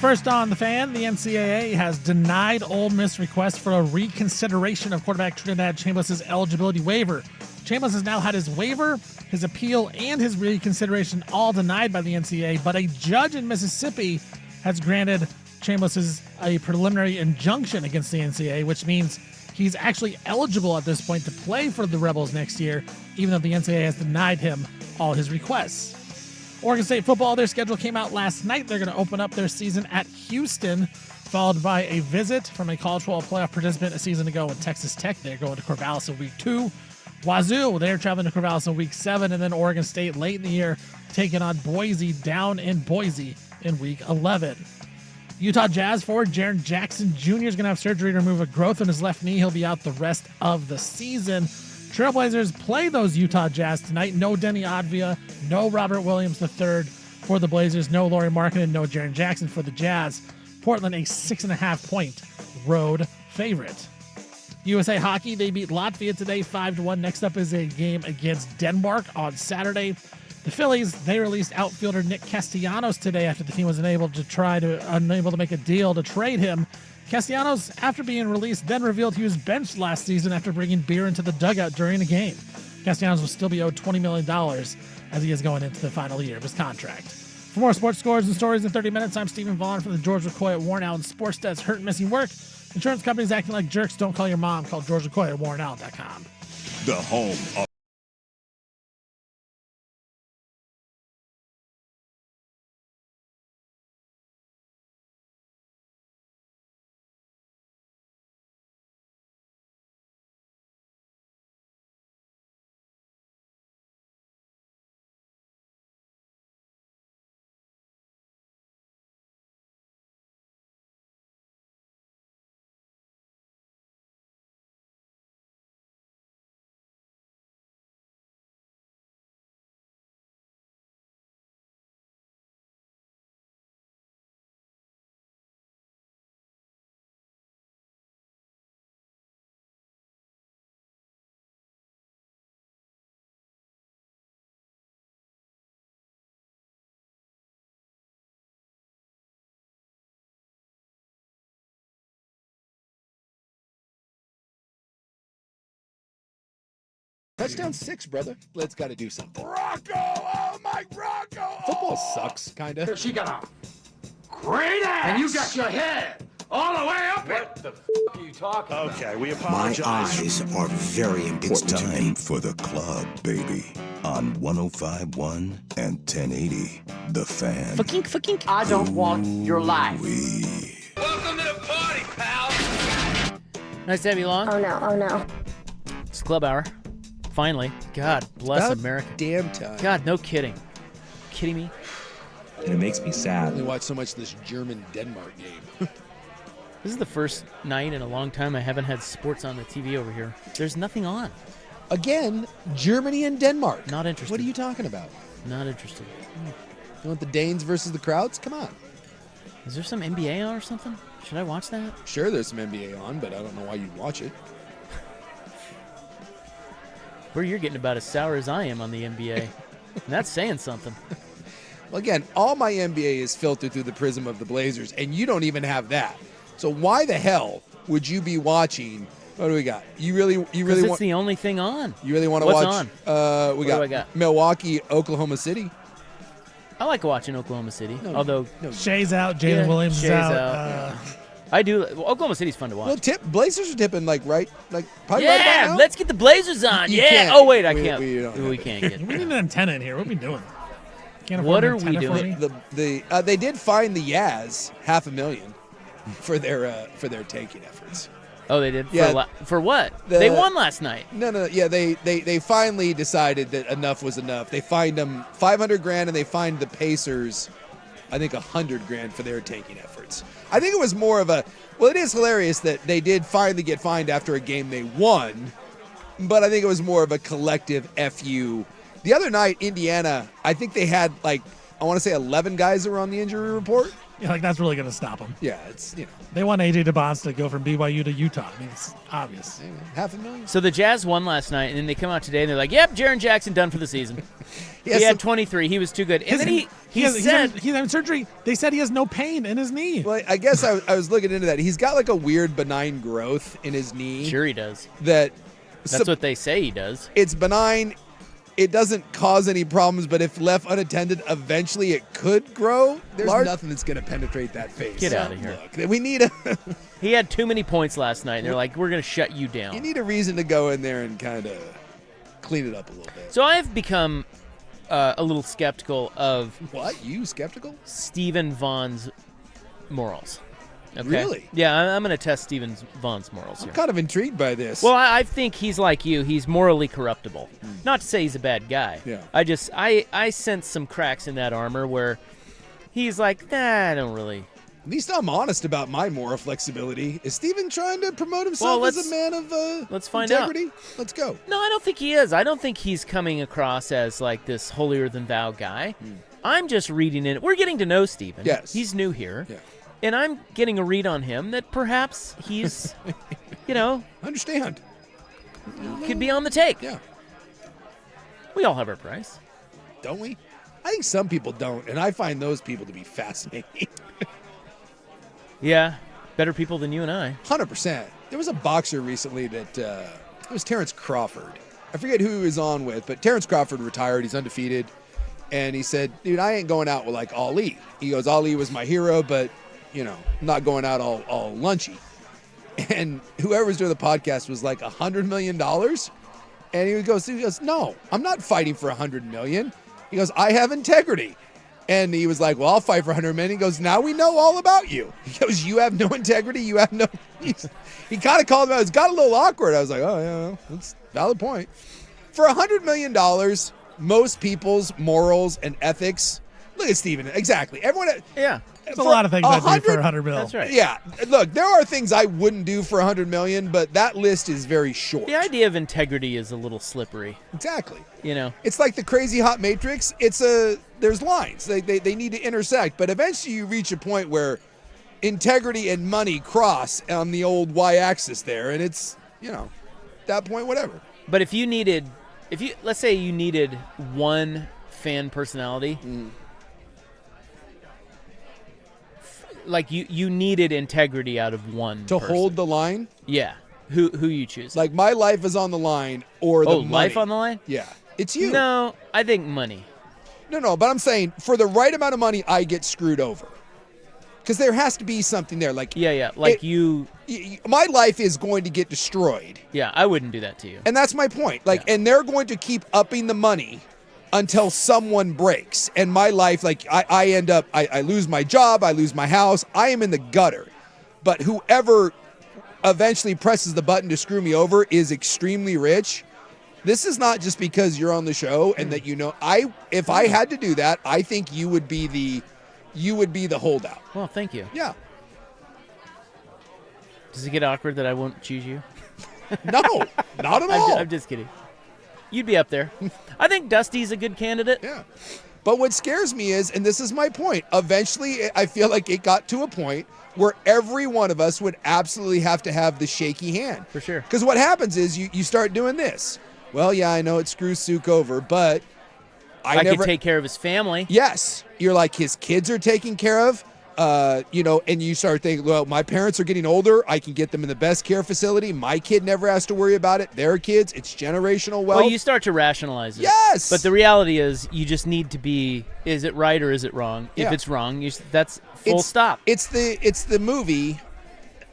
Speaker 4: First on the Fan, the NCAA has denied Ole Miss request for a reconsideration of quarterback Trinidad Chambliss' eligibility waiver. Chambliss has now had his waiver, his appeal, and his reconsideration all denied by the NCAA, but a judge in Mississippi has granted Chambliss a preliminary injunction against the NCAA, which means he's actually eligible at this point to play for the Rebels next year, even though the NCAA has denied him all his requests. Oregon State football, their schedule came out last night. They're going to open up their season at Houston, followed by a visit from a college football playoff participant a season ago in Texas Tech. They're going to Corvallis in week 2. Wazoo, they're traveling to Corvallis in week 7, and then Oregon State late in the year taking on Boise down in Boise in week 11. Utah Jazz forward Jaren Jackson Jr. is going to have surgery to remove a growth in his left knee. He'll be out the rest of the season. Trailblazers play those Utah Jazz tonight. No Denny Advia, no Robert Williams III for the Blazers, no Lauri Markkanen, no Jaren Jackson for the Jazz. Portland a 6.5-point road favorite. USA Hockey, they beat Latvia today 5-1. Next up is a game against Denmark on Saturday. The Phillies, they released outfielder Nick Castellanos today after the team was unable to make a deal to trade him. Castellanos, after being released, then revealed he was benched last season after bringing beer into the dugout during a game. Castellanos will still be owed $20 million as he is going into the final year of his contract. For more sports scores and stories in 30 minutes, I'm Stephen Vaughn from the George McCoy at Warren Allen Sports Desk. Hurt and missing work. Insurance companies acting like jerks. Don't call your mom. Call George McCoy at warrenallen.com.
Speaker 7: The home of
Speaker 3: Touchdown 6, brother. Let's got to do something.
Speaker 8: Rocco! Oh, my Rocco!
Speaker 3: Football sucks, kind of.
Speaker 6: She got a great ass! And you got your head all the way up it!
Speaker 8: What the are you talking about? Okay, we
Speaker 7: My
Speaker 8: apologize.
Speaker 7: eyes are very important. It's time for the club, baby. On 105.1 and 1080. The Fan.
Speaker 2: Fucking.
Speaker 6: I don't want your life.
Speaker 8: Welcome to the party, pal!
Speaker 2: Nice to have you along.
Speaker 12: Oh no.
Speaker 2: It's Club Hour. Finally. God bless
Speaker 3: About
Speaker 2: America.
Speaker 3: Damn time.
Speaker 2: God, no kidding. Kidding me?
Speaker 13: And it makes me
Speaker 3: I
Speaker 13: sad.
Speaker 3: only watched so much of this German-Denmark game.
Speaker 2: This is the first night in a long time I haven't had sports on the TV over here. There's nothing on.
Speaker 3: Again, Germany and Denmark.
Speaker 2: Not interested.
Speaker 3: What are you talking about?
Speaker 2: Not interested.
Speaker 3: You want the Danes versus the Krauts? Come on.
Speaker 2: Is there some NBA on or something? Should I watch that?
Speaker 3: Sure, there's some NBA on, but I don't know why you'd watch it.
Speaker 2: Where you're getting about as sour as I am on the NBA. And that's saying something.
Speaker 3: Well, again, all my NBA is filtered through the prism of the Blazers, and you don't even have that. So why the hell would you be watching? What do we got? You really want?
Speaker 2: It's the only thing on.
Speaker 3: You really want to
Speaker 2: What's
Speaker 3: watch?
Speaker 2: on?
Speaker 3: We
Speaker 2: What do I
Speaker 3: got
Speaker 2: got?
Speaker 3: Milwaukee, Oklahoma City.
Speaker 2: I like watching Oklahoma City, although
Speaker 4: Shay's out, Jalen Williams is
Speaker 2: Shay's
Speaker 4: out.
Speaker 2: I do. Well, Oklahoma City's fun to watch.
Speaker 3: Well, Blazers are tipping probably right about
Speaker 2: Yeah,
Speaker 3: now.
Speaker 2: let's get the Blazers on.
Speaker 3: You
Speaker 2: Yeah.
Speaker 3: can't.
Speaker 2: Oh wait, I can't.
Speaker 3: We don't have
Speaker 2: We
Speaker 3: it.
Speaker 2: can't get.
Speaker 4: We need an antenna in here. What are we doing? Can't
Speaker 2: What
Speaker 4: afford an
Speaker 2: are we
Speaker 4: antenna for
Speaker 2: doing?
Speaker 4: me?
Speaker 3: They did find the Yaz $500,000 for their tanking efforts.
Speaker 2: Oh, they did.
Speaker 3: Yeah.
Speaker 2: For what? They won last night.
Speaker 3: No. Yeah, they finally decided that enough was enough. They fined them $500,000 and they fined the Pacers, I think, $100,000 for their tanking efforts. I think it was more of a. Well, it is hilarious that they did finally get fined after a game they won, but I think it was more of a collective FU. The other night, Indiana, I think they had I want to say 11 guys that were on the injury report.
Speaker 4: Yeah, like that's really going to stop them.
Speaker 3: Yeah, it's,
Speaker 4: They want AJ DeBonds to go from BYU to Utah. I mean, it's obvious.
Speaker 3: $500,000.
Speaker 2: So the Jazz won last night, and then they come out today, and they're like, yep, Jaren Jackson done for the season. He had 23. He was too good. And then he's
Speaker 4: having surgery. They said he has no pain in his knee.
Speaker 3: Well, I guess I was looking into that. He's got like a weird benign growth in his knee.
Speaker 2: Sure he does.
Speaker 3: That's
Speaker 2: what they say he does.
Speaker 3: It's benign. It doesn't cause any problems, but if left unattended, eventually it could grow. There's nothing that's going to penetrate that face.
Speaker 2: Get out of here.
Speaker 3: Look, we need
Speaker 2: He had too many points last night, and they're like, we're going to shut you down.
Speaker 3: You need a reason to go in there and kind of clean it up a little bit.
Speaker 2: So I've become a little skeptical of...
Speaker 3: What? You skeptical?
Speaker 2: Stephen Vaughn's morals. Okay?
Speaker 3: Really?
Speaker 2: Yeah, I'm going to test Stephen Vaughn's morals here.
Speaker 3: I'm kind of intrigued by this.
Speaker 2: Well, I think he's like you. He's morally corruptible. Not to say he's a bad guy.
Speaker 3: Yeah.
Speaker 2: I sense some cracks in that armor where he's like, I don't really...
Speaker 3: At least I'm honest about my moral flexibility. Is Stephen trying to promote himself as a man of
Speaker 2: let's find
Speaker 3: integrity?
Speaker 2: out.
Speaker 3: Let's go.
Speaker 2: No, I don't think he is. I don't think he's coming across as like this holier-than-thou guy. I'm just reading it. We're getting to know Stephen.
Speaker 3: Yes.
Speaker 2: He's new here.
Speaker 3: Yeah.
Speaker 2: And I'm getting a read on him that perhaps he's,
Speaker 3: Understand.
Speaker 2: could be on the take.
Speaker 3: Yeah.
Speaker 2: We all have our price.
Speaker 3: Don't we? I think some people don't, and I find those people to be fascinating.
Speaker 2: Yeah. Better people than you and I.
Speaker 3: 100%. There was a boxer recently that, it was Terrence Crawford. I forget who he was on with, but Terrence Crawford retired. He's undefeated. And he said, dude, I ain't going out with like Ali. He goes, Ali was my hero, but I'm not going out all lunchy. And whoever was doing the podcast was like $100 million. And he goes, no, I'm not fighting for $100 million. He goes, I have integrity. And he was like, well, I'll fight for $100 million. He goes, now we know all about you. He goes, you have no integrity. You have no. He kind of called him out. It got a little awkward. I was like, oh, yeah, that's a valid point. For $100 million, most people's morals and ethics. Look at Steven. Exactly. Everyone.
Speaker 2: Yeah.
Speaker 4: There's a lot of things I do for $100 million.
Speaker 2: That's right.
Speaker 3: Yeah. Look, there are things I wouldn't do for $100 million, but that list is very short.
Speaker 2: The idea of integrity is a little slippery.
Speaker 3: Exactly.
Speaker 2: It's
Speaker 3: like the crazy hot matrix. There's lines. They need to intersect, but eventually you reach a point where integrity and money cross on the old y-axis there, and it's, at that point, whatever.
Speaker 2: But let's say you needed one fan personality, like you needed integrity out of one
Speaker 3: to
Speaker 2: person.
Speaker 3: hold the line.
Speaker 2: Yeah, who you choose?
Speaker 3: Like my life is on the line, or the money.
Speaker 2: Life on the line?
Speaker 3: Yeah, it's you.
Speaker 2: No, I think money.
Speaker 3: No, but I'm saying for the right amount of money, I get screwed over. Because there has to be something there. Like my life is going to get destroyed.
Speaker 2: Yeah, I wouldn't do that to you.
Speaker 3: And that's my point. And they're going to keep upping the money until someone breaks. And my life, I end up, I lose my job, I lose my house, I am in the gutter. But whoever eventually presses the button to screw me over is extremely rich. This is not just because you're on the show and that if I had to do that, I think you would be the holdout.
Speaker 2: Well, thank you.
Speaker 3: Yeah.
Speaker 2: Does it get awkward that I won't choose you?
Speaker 3: No, not at all.
Speaker 2: I'm just kidding. You'd be up there. I think Dusty's a good candidate.
Speaker 3: Yeah. But what scares me is, and this is my point, eventually I feel like it got to a point where every one of us would absolutely have to have the shaky hand.
Speaker 2: For sure.
Speaker 3: Because what happens is you start doing this. Well, yeah, I know it screws Suk over, but I
Speaker 2: could take care of his family.
Speaker 3: Yes. You're like, his kids are taken care of. And you start thinking, well, my parents are getting older. I can get them in the best care facility. My kid never has to worry about it. Their kids, it's generational wealth.
Speaker 2: Well, you start to rationalize it.
Speaker 3: Yes.
Speaker 2: But the reality is you just need to be, is it right or is it wrong?
Speaker 3: Yeah.
Speaker 2: If it's wrong, that's full stop.
Speaker 3: It's the movie,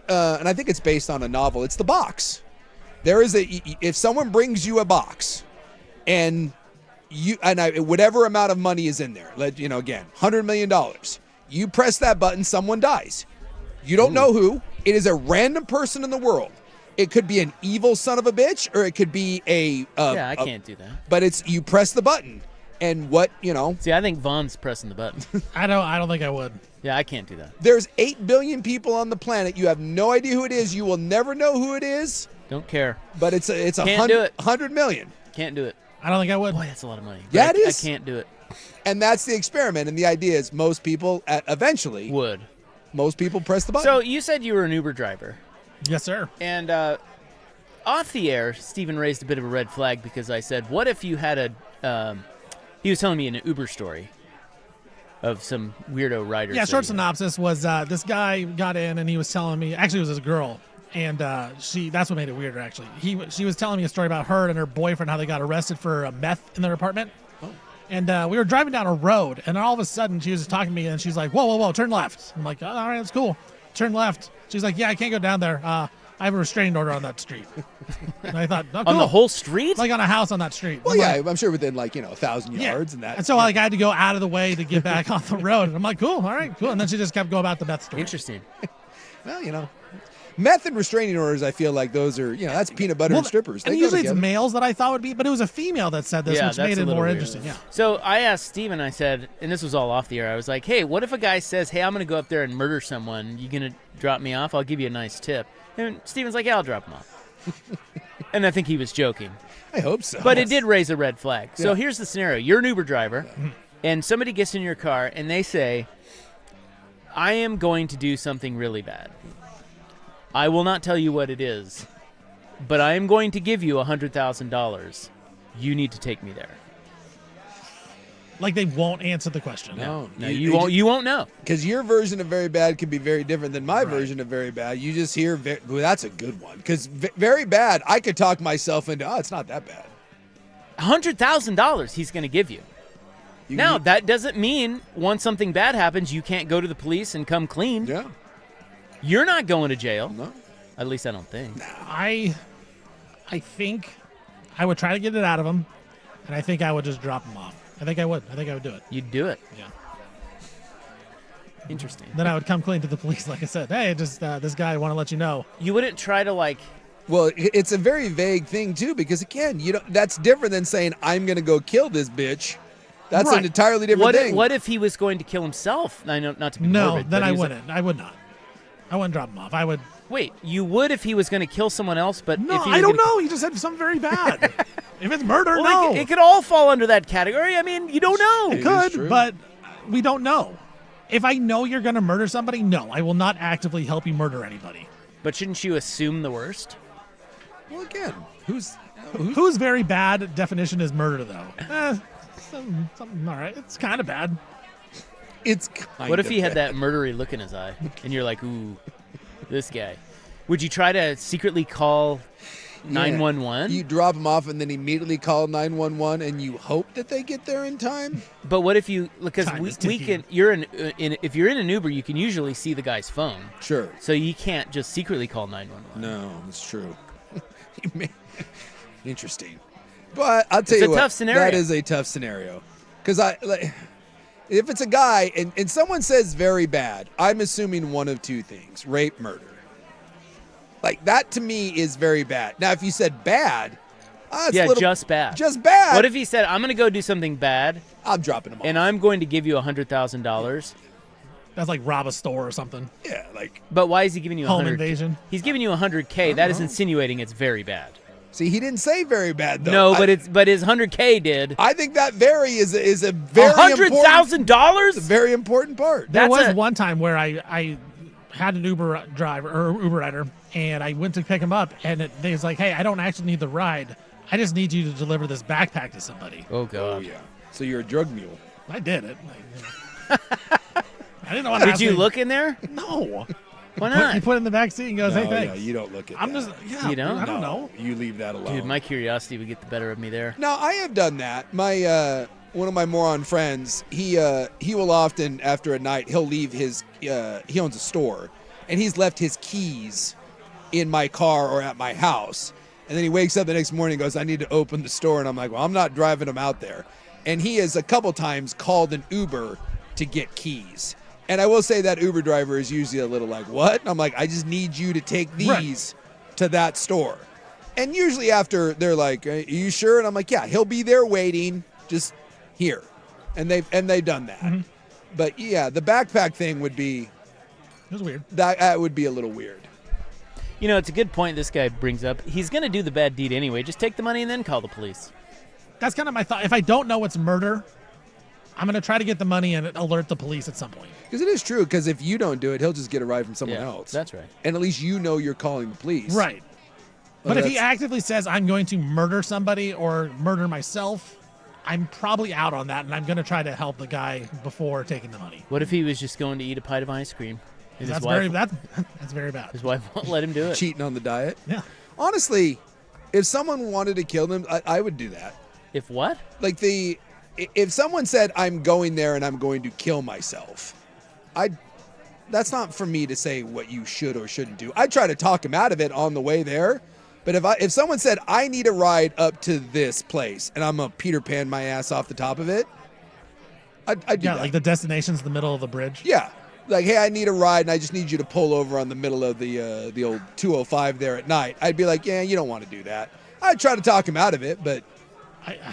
Speaker 3: and I think it's based on a novel. It's The Box. There is if someone brings you a box and whatever amount of money is in there, again, $100 million. You press that button, someone dies. You don't know who. It is a random person in the world. It could be an evil son of a bitch, or it could be
Speaker 2: I can't do that.
Speaker 3: But you press the button, and
Speaker 2: See, I think Vaughn's pressing the button.
Speaker 4: I don't think I would.
Speaker 2: Yeah, I can't do that.
Speaker 3: There's 8 billion people on the planet. You have no idea who it is. You will never know who it is.
Speaker 2: Don't care.
Speaker 3: But it's
Speaker 2: Can't do it.
Speaker 3: 100 million.
Speaker 2: Can't do it.
Speaker 4: I don't think I would.
Speaker 2: Boy, that's a lot of money.
Speaker 3: Yeah, it is.
Speaker 2: I can't do it.
Speaker 3: And that's the experiment. And the idea is most people eventually
Speaker 2: would.
Speaker 3: Most people press the button.
Speaker 2: So you said you were an Uber driver.
Speaker 4: Yes, sir.
Speaker 2: And off the air, Stephen raised a bit of a red flag because I said, what if you had he was telling me an Uber story of some weirdo rider.
Speaker 4: Yeah, short synopsis was this guy got in and he was telling me, actually it was this girl, and that's what made it weirder, actually. She was telling me a story about her and her boyfriend, how they got arrested for meth in their apartment. Oh. And we were driving down a road, and all of a sudden she was just talking to me, and she's like, whoa, turn left. I'm like, all right, that's cool. Turn left. She's like, yeah, I can't go down there. I have a restraining order on that street. And I thought, oh, cool.
Speaker 2: On the whole street?
Speaker 4: Like on a house on that street.
Speaker 3: Well, I'm sure within 1,000 yards and that.
Speaker 4: And so I had to go out of the way to get back on the road. And I'm like, cool, all right, cool. And then she just kept going about the meth story.
Speaker 2: Interesting.
Speaker 3: Well, meth and restraining orders, I feel like those are, that's peanut butter and strippers.
Speaker 4: And usually it's males that I thought would be, but it was a female that said this, which made it more interesting. Yeah.
Speaker 2: So I asked Steven, I said, and this was all off the air, I was like, hey, what if a guy says, hey, I'm going to go up there and murder someone. You going to drop me off? I'll give you a nice tip. And Steven's like, yeah, I'll drop him off. And I think he was joking.
Speaker 3: I hope so.
Speaker 2: But it did raise a red flag. So here's the scenario. You're an Uber driver, and somebody gets in your car, and they say, I am going to do something really bad. I will not tell you what it is, but I am going to give you $100,000. You need to take me there.
Speaker 4: Like they won't answer the question.
Speaker 2: No, you won't know.
Speaker 3: Because your version of very bad can be very different than my version of very bad. You just hear, that's a good one. Because very bad, I could talk myself into, it's not that bad.
Speaker 2: $100,000 he's going to give you. Now, that doesn't mean once something bad happens, you can't go to the police and come clean.
Speaker 3: Yeah.
Speaker 2: You're not going to jail.
Speaker 3: No.
Speaker 2: At least I don't think.
Speaker 4: I think I would try to get it out of him, and I think I would just drop him off. I think I would do it.
Speaker 2: You'd do it?
Speaker 4: Yeah.
Speaker 2: Interesting.
Speaker 4: Then I would come clean to the police, like I said. Hey, just this guy, I want to let you know.
Speaker 2: You wouldn't try to
Speaker 3: Well, it's a very vague thing, too, because, again, that's different than saying, I'm going to go kill this bitch. That's an entirely different thing.
Speaker 2: What if he was going to kill himself? I know not to be
Speaker 4: morbid.
Speaker 2: morbid,
Speaker 4: then I wouldn't. I would not. I wouldn't drop him off. I would.
Speaker 2: Wait, you would if he was going to kill someone else, but
Speaker 4: no,
Speaker 2: if he
Speaker 4: I don't know. He just said something very bad. If it's murder, no.
Speaker 2: It could all fall under that category. I mean, you don't know.
Speaker 4: It could, but we don't know. If I know you're going to murder somebody, no, I will not actively help you murder anybody.
Speaker 2: But shouldn't you assume the worst?
Speaker 3: Well, again, who's
Speaker 4: very bad definition is murder, though? Something all right. It's kind of bad.
Speaker 3: It's
Speaker 2: what if he had that murdery look in his eye, and you're like, ooh, this guy? Would you try to secretly call 911?
Speaker 3: You drop him off and then immediately call 911, and you hope that they get there in time.
Speaker 2: But what if you? Because we can. If you're in an Uber, you can usually see the guy's phone.
Speaker 3: Sure.
Speaker 2: So you can't just secretly call 911.
Speaker 3: No, that's true. Interesting. But I'll tell you what.
Speaker 2: It's a tough scenario.
Speaker 3: That is a tough scenario. Because if it's a guy and someone says very bad, I'm assuming one of two things: rape, murder. Like that to me is very bad. Now, if you said bad,
Speaker 2: just bad.
Speaker 3: Just bad.
Speaker 2: What if he said, "I'm going to go do something bad"?
Speaker 3: I'm dropping him off,
Speaker 2: and I'm going to give you $100,000.
Speaker 4: That's like rob a store or something.
Speaker 3: Yeah, like.
Speaker 2: But why is he giving you
Speaker 4: home invasion?
Speaker 2: He's giving you $100K. That is insinuating it's very bad.
Speaker 3: See, he didn't say very bad though.
Speaker 2: No, but his $100K did.
Speaker 3: I think that is a very
Speaker 2: $100,000.
Speaker 3: It's a very important part.
Speaker 4: There was one time where I had an Uber driver or Uber rider, and I went to pick him up, and they was like, "Hey, I don't actually need the ride. I just need you to deliver this backpack to somebody."
Speaker 2: Oh God.
Speaker 3: Oh yeah. So you're a drug mule.
Speaker 4: I did it. I didn't know.
Speaker 2: Did you look in there?
Speaker 4: No.
Speaker 2: Why not?
Speaker 4: He put it in the back seat and goes, "Hey, thanks."
Speaker 3: Yeah, you don't look at
Speaker 4: I'm
Speaker 3: that.
Speaker 4: just.
Speaker 2: You don't?
Speaker 4: I don't know.
Speaker 3: You leave that alone.
Speaker 2: Dude, my curiosity would get the better of me there.
Speaker 3: No, I have done that. My one of my moron friends, he will often after a night he'll leave his he owns a store, and he's left his keys in my car or at my house, and then he wakes up the next morning and goes, "I need to open the store," and I'm like, "Well, I'm not driving him out there," and he has a couple times called an Uber to get keys. And I will say that Uber driver is usually a little like, what? And I'm like, I just need you to take these to that store. And usually after they're like, are you sure? And I'm like, yeah, he'll be there waiting, just here. And they've done that.
Speaker 4: Mm-hmm.
Speaker 3: But yeah, the backpack thing would be.
Speaker 4: It was weird.
Speaker 3: That would be a little weird.
Speaker 2: You know, it's a good point this guy brings up. He's going to do the bad deed anyway. Just take the money and then call the police.
Speaker 4: That's kind of my thought. If I don't know it's murder, I'm going to try to get the money and alert the police at some point.
Speaker 3: Because it is true, because if you don't do it, he'll just get a ride from someone else.
Speaker 2: That's right.
Speaker 3: And at least you know you're calling the police.
Speaker 4: Right. But if he actively says, I'm going to murder somebody or murder myself, I'm probably out on that, and I'm going to try to help the guy before taking the money.
Speaker 2: What if he was just going to eat a pint of ice cream?
Speaker 4: That's very bad.
Speaker 2: His wife won't let him do it.
Speaker 3: Cheating on the diet?
Speaker 4: Yeah.
Speaker 3: Honestly, if someone wanted to kill them, I would do that.
Speaker 2: If what?
Speaker 3: Like if someone said, I'm going there and I'm going to kill myself, that's not for me to say what you should or shouldn't do. I'd try to talk him out of it on the way there. But if someone said, I need a ride up to this place and I'm going to Peter Pan my ass off the top of it, I'd do that.
Speaker 4: Like the destination's the middle of the bridge?
Speaker 3: Yeah. Like, hey, I need a ride and I just need you to pull over on the middle of the old 205 there at night. I'd be like, yeah, you don't want to do that. I'd try to talk him out of it, but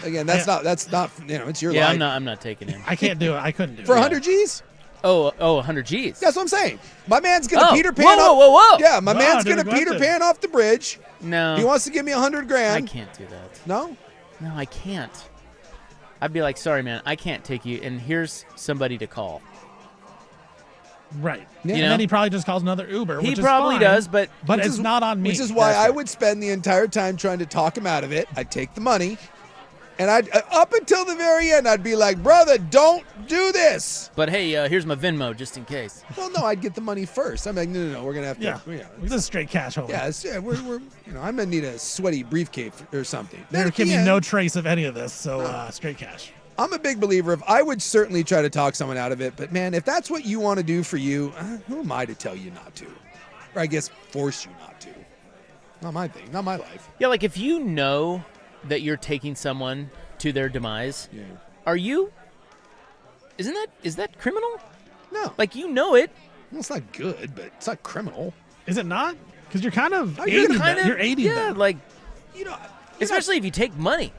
Speaker 3: again, that's not, it's your life.
Speaker 2: Yeah, I'm not taking him.
Speaker 4: I can't do it. I couldn't do it.
Speaker 3: For 100 G's?
Speaker 2: Oh, 100 G's.
Speaker 3: That's what I'm saying. My man's going to Peter Pan
Speaker 2: Whoa.
Speaker 3: Yeah, my man's going to Peter Pan off the bridge.
Speaker 2: No.
Speaker 3: He wants to give me $100,000.
Speaker 2: I can't do that.
Speaker 3: No?
Speaker 2: No, I can't. I'd be like, sorry, man, I can't take you, and here's somebody to call.
Speaker 4: Right.
Speaker 3: Yeah.
Speaker 4: And then he probably just calls another Uber,
Speaker 2: He
Speaker 4: which is
Speaker 2: probably
Speaker 4: fine,
Speaker 2: does, but
Speaker 4: it's not on me.
Speaker 3: Which is why I would spend the entire time trying to talk him out of it. I'd take the money, and I'd up until the very end, I'd be like, brother, don't do this.
Speaker 2: But hey, here's my Venmo just in case.
Speaker 3: Well, no, I'd get the money first. I'm like, no, we're gonna have to.
Speaker 4: Yeah, this is straight cash only.
Speaker 3: Yeah, we're I'm gonna need a sweaty briefcase or something.
Speaker 4: There can be no trace of any of this, so straight cash.
Speaker 3: I'm a big believer of I would certainly try to talk someone out of it, but man, if that's what you want to do for you, who am I to tell you not to? Or I guess force you not to. Not my thing, not my life.
Speaker 2: Yeah, like if you know that you're taking someone to their demise, is that criminal?
Speaker 3: No.
Speaker 2: Like you know it.
Speaker 3: Well, it's not good, but it's not criminal.
Speaker 4: Is it not? Because you're kind of
Speaker 2: you're
Speaker 4: aiding them.
Speaker 2: like
Speaker 3: especially
Speaker 2: if you take money.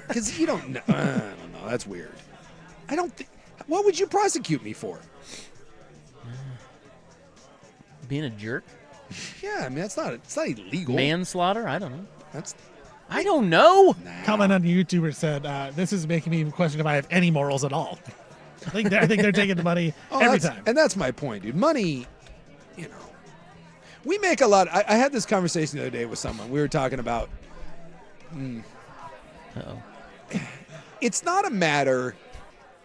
Speaker 3: Because you don't know. I don't know. That's weird. I don't think. What would you prosecute me for?
Speaker 2: Being a jerk?
Speaker 3: Yeah, I mean it's not illegal.
Speaker 2: Manslaughter? I don't know.
Speaker 3: I
Speaker 2: don't know.
Speaker 4: Comment on the YouTuber said, "This is making me question if I have any morals at all." I think they're taking the money every time.
Speaker 3: And that's my point, dude. Money, we make a lot. I had this conversation the other day with someone. We were talking about. It's not a matter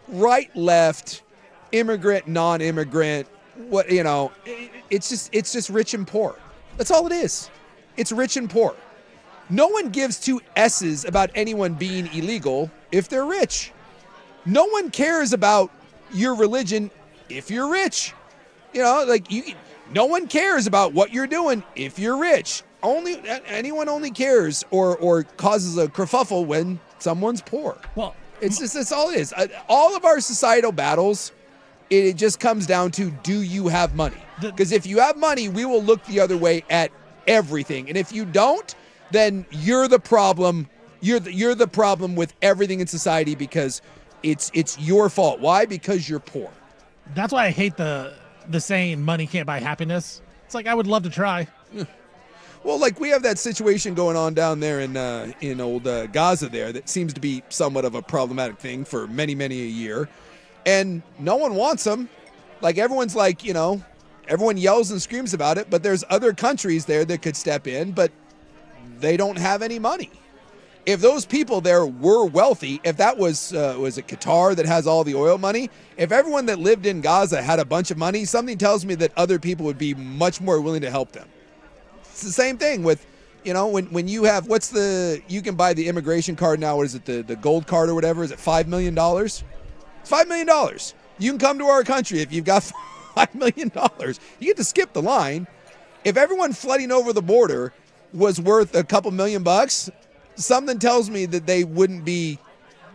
Speaker 3: right, left, immigrant, non-immigrant. It's just rich and poor. That's all it is. It's rich and poor. No one gives two S's about anyone being illegal if they're rich. No one cares about your religion if you're rich. No one cares about what you're doing if you're rich. Anyone only cares or causes a kerfuffle when someone's poor.
Speaker 4: Well,
Speaker 3: that's all it is. All of our societal battles, it just comes down to, do you have money? Because if you have money, we will look the other way at everything. And if you don't, then you're the problem. You're the problem with everything in society because it's your fault. Why? Because you're poor.
Speaker 4: That's why I hate the saying money can't buy happiness. It's like I would love to try.
Speaker 3: Well, like we have that situation going on down there in old Gaza there that seems to be somewhat of a problematic thing for many, many a year. And no one wants them. Like everyone's like, everyone yells and screams about it, but there's other countries there that could step in, but they don't have any money. If those people there were wealthy, if that was it Qatar that has all the oil money, if everyone that lived in Gaza had a bunch of money, something tells me that other people would be much more willing to help them. It's the same thing with, when you have, you can buy the immigration card now, what is it, the gold card or whatever, is it $5 million? It's $5 million. You can come to our country if you've got $5 million. You get to skip the line. If everyone flooding over the border was worth a couple $1,000,000, something tells me that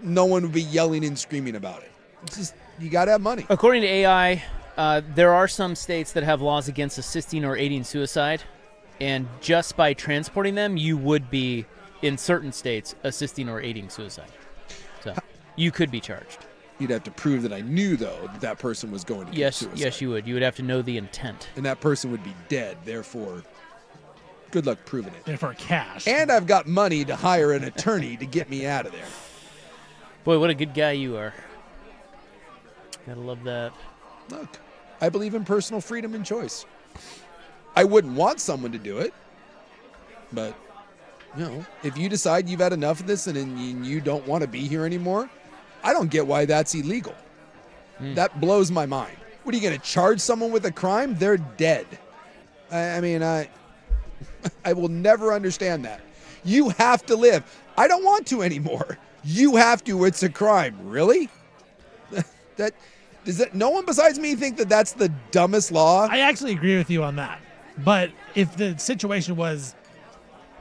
Speaker 3: no one would be yelling and screaming about it. It's just, you got to have money.
Speaker 2: According to AI, there are some states that have laws against assisting or aiding suicide. And just by transporting them, you would be, in certain states, assisting or aiding suicide. So you could be charged.
Speaker 3: You'd have to prove that I knew, though, that person was going to commit suicide.
Speaker 2: Yes, you would. You would have to know the intent.
Speaker 3: And that person would be dead, therefore Good luck proving it.
Speaker 4: And for cash.
Speaker 3: And I've got money to hire an attorney to get me out of there.
Speaker 2: Boy, what a good guy you are. Gotta love that.
Speaker 3: Look, I believe in personal freedom and choice. I wouldn't want someone to do it, but, if you decide you've had enough of this and you don't want to be here anymore, I don't get why that's illegal. That blows my mind. What, are you going to charge someone with a crime? They're dead. I will never understand that. You have to live. I don't want to anymore. You have to. It's a crime. Really? No one besides me think that that's the dumbest law?
Speaker 4: I actually agree with you on that. But if the situation was,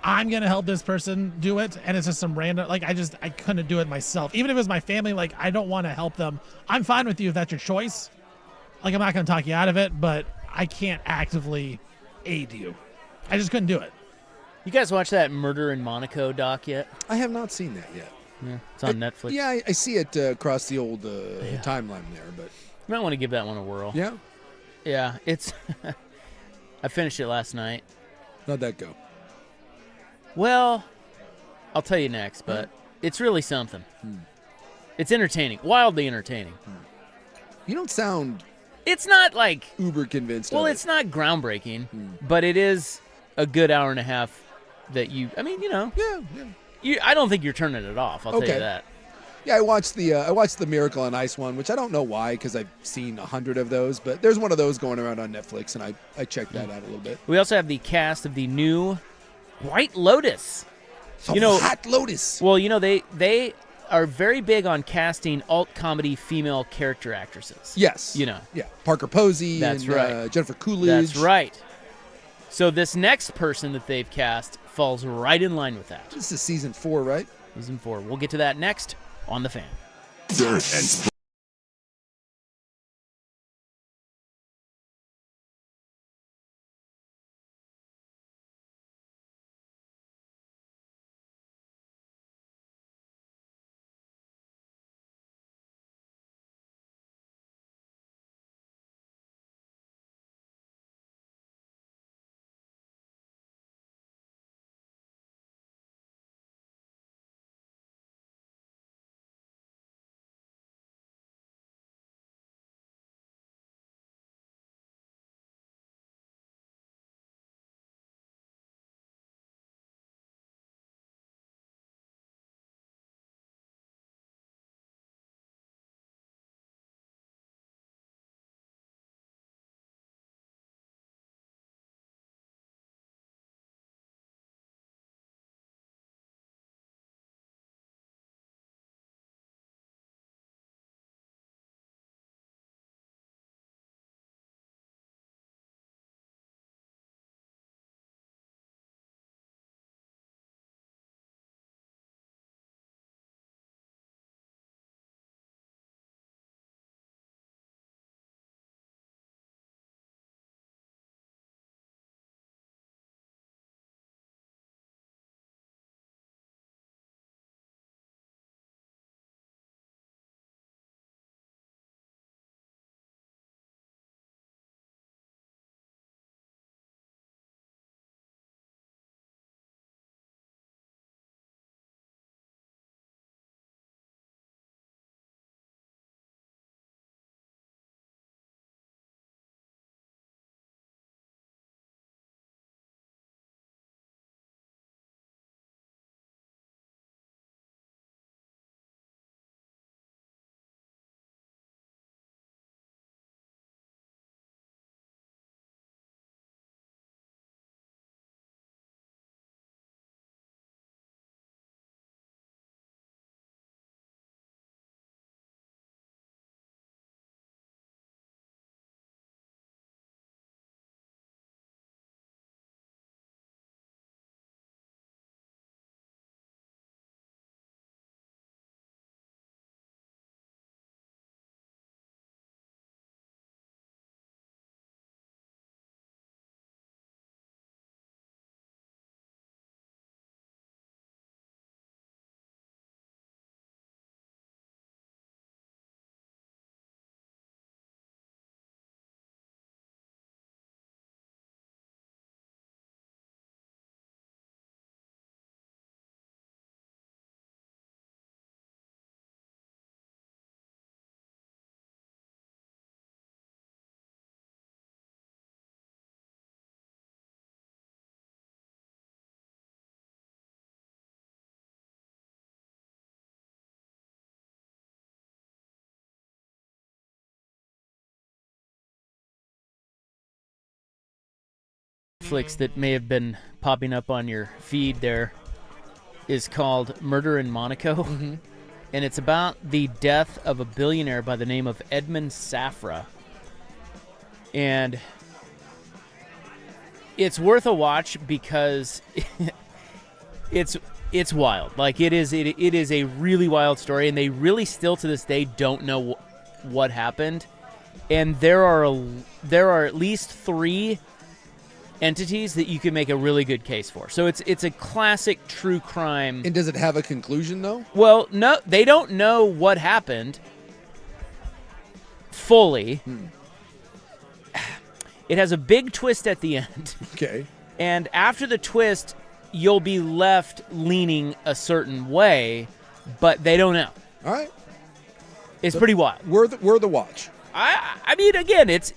Speaker 4: I'm going to help this person do it, and it's just some random, I couldn't do it myself. Even if it was my family, I don't want to help them. I'm fine with you if that's your choice. I'm not going to talk you out of it, but I can't actively aid you. I just couldn't do it.
Speaker 2: You guys watch that Murder in Monaco doc yet?
Speaker 3: I have not seen that yet.
Speaker 2: Yeah, it's on Netflix.
Speaker 3: Yeah, I see it across the old timeline there, but
Speaker 2: you might want to give that one a whirl.
Speaker 3: Yeah?
Speaker 2: Yeah, it's... I finished it last night.
Speaker 3: How'd that go?
Speaker 2: Well, I'll tell you next, but it's really something. It's entertaining, wildly entertaining.
Speaker 3: You don't sound...
Speaker 2: It's not
Speaker 3: uber convinced.
Speaker 2: Well, it's not groundbreaking, but it is a good hour and a half that you...
Speaker 3: Yeah.
Speaker 2: I don't think you're turning it off, I'll tell you that.
Speaker 3: Yeah, I watched the Miracle on Ice one, which I don't know why, because I've seen 100 of those, but there's one of those going around on Netflix, and I checked that out a little bit.
Speaker 2: We also have the cast of the new White Lotus.
Speaker 3: Hot Lotus.
Speaker 2: Well, they are very big on casting alt-comedy female character actresses.
Speaker 3: Yes.
Speaker 2: Yeah,
Speaker 3: Parker Posey.
Speaker 2: That's
Speaker 3: and,
Speaker 2: right.
Speaker 3: Jennifer Coolidge.
Speaker 2: That's right. So this next person that they've cast falls right in line with that.
Speaker 3: This is season 4, right?
Speaker 2: Season 4. We'll get to that next on The Fan.
Speaker 7: Dirt and
Speaker 2: Netflix that may have been popping up on your feed there is called Murder in Monaco.
Speaker 3: Mm-hmm.
Speaker 2: And it's about the death of a billionaire by the name of Edmund Safra. And it's worth a watch because it's wild. Like it is a really wild story, and they really still to this day don't know what happened. And there are at least 3 entities that you can make a really good case for. So it's a classic true crime.
Speaker 3: And does it have a conclusion though?
Speaker 2: Well, no, they don't know what happened fully. It has a big twist at the end.
Speaker 3: Okay.
Speaker 2: And after the twist, you'll be left leaning a certain way, but they don't know.
Speaker 3: All right.
Speaker 2: It's pretty wild.
Speaker 3: Worth the watch.
Speaker 2: I mean, again, it's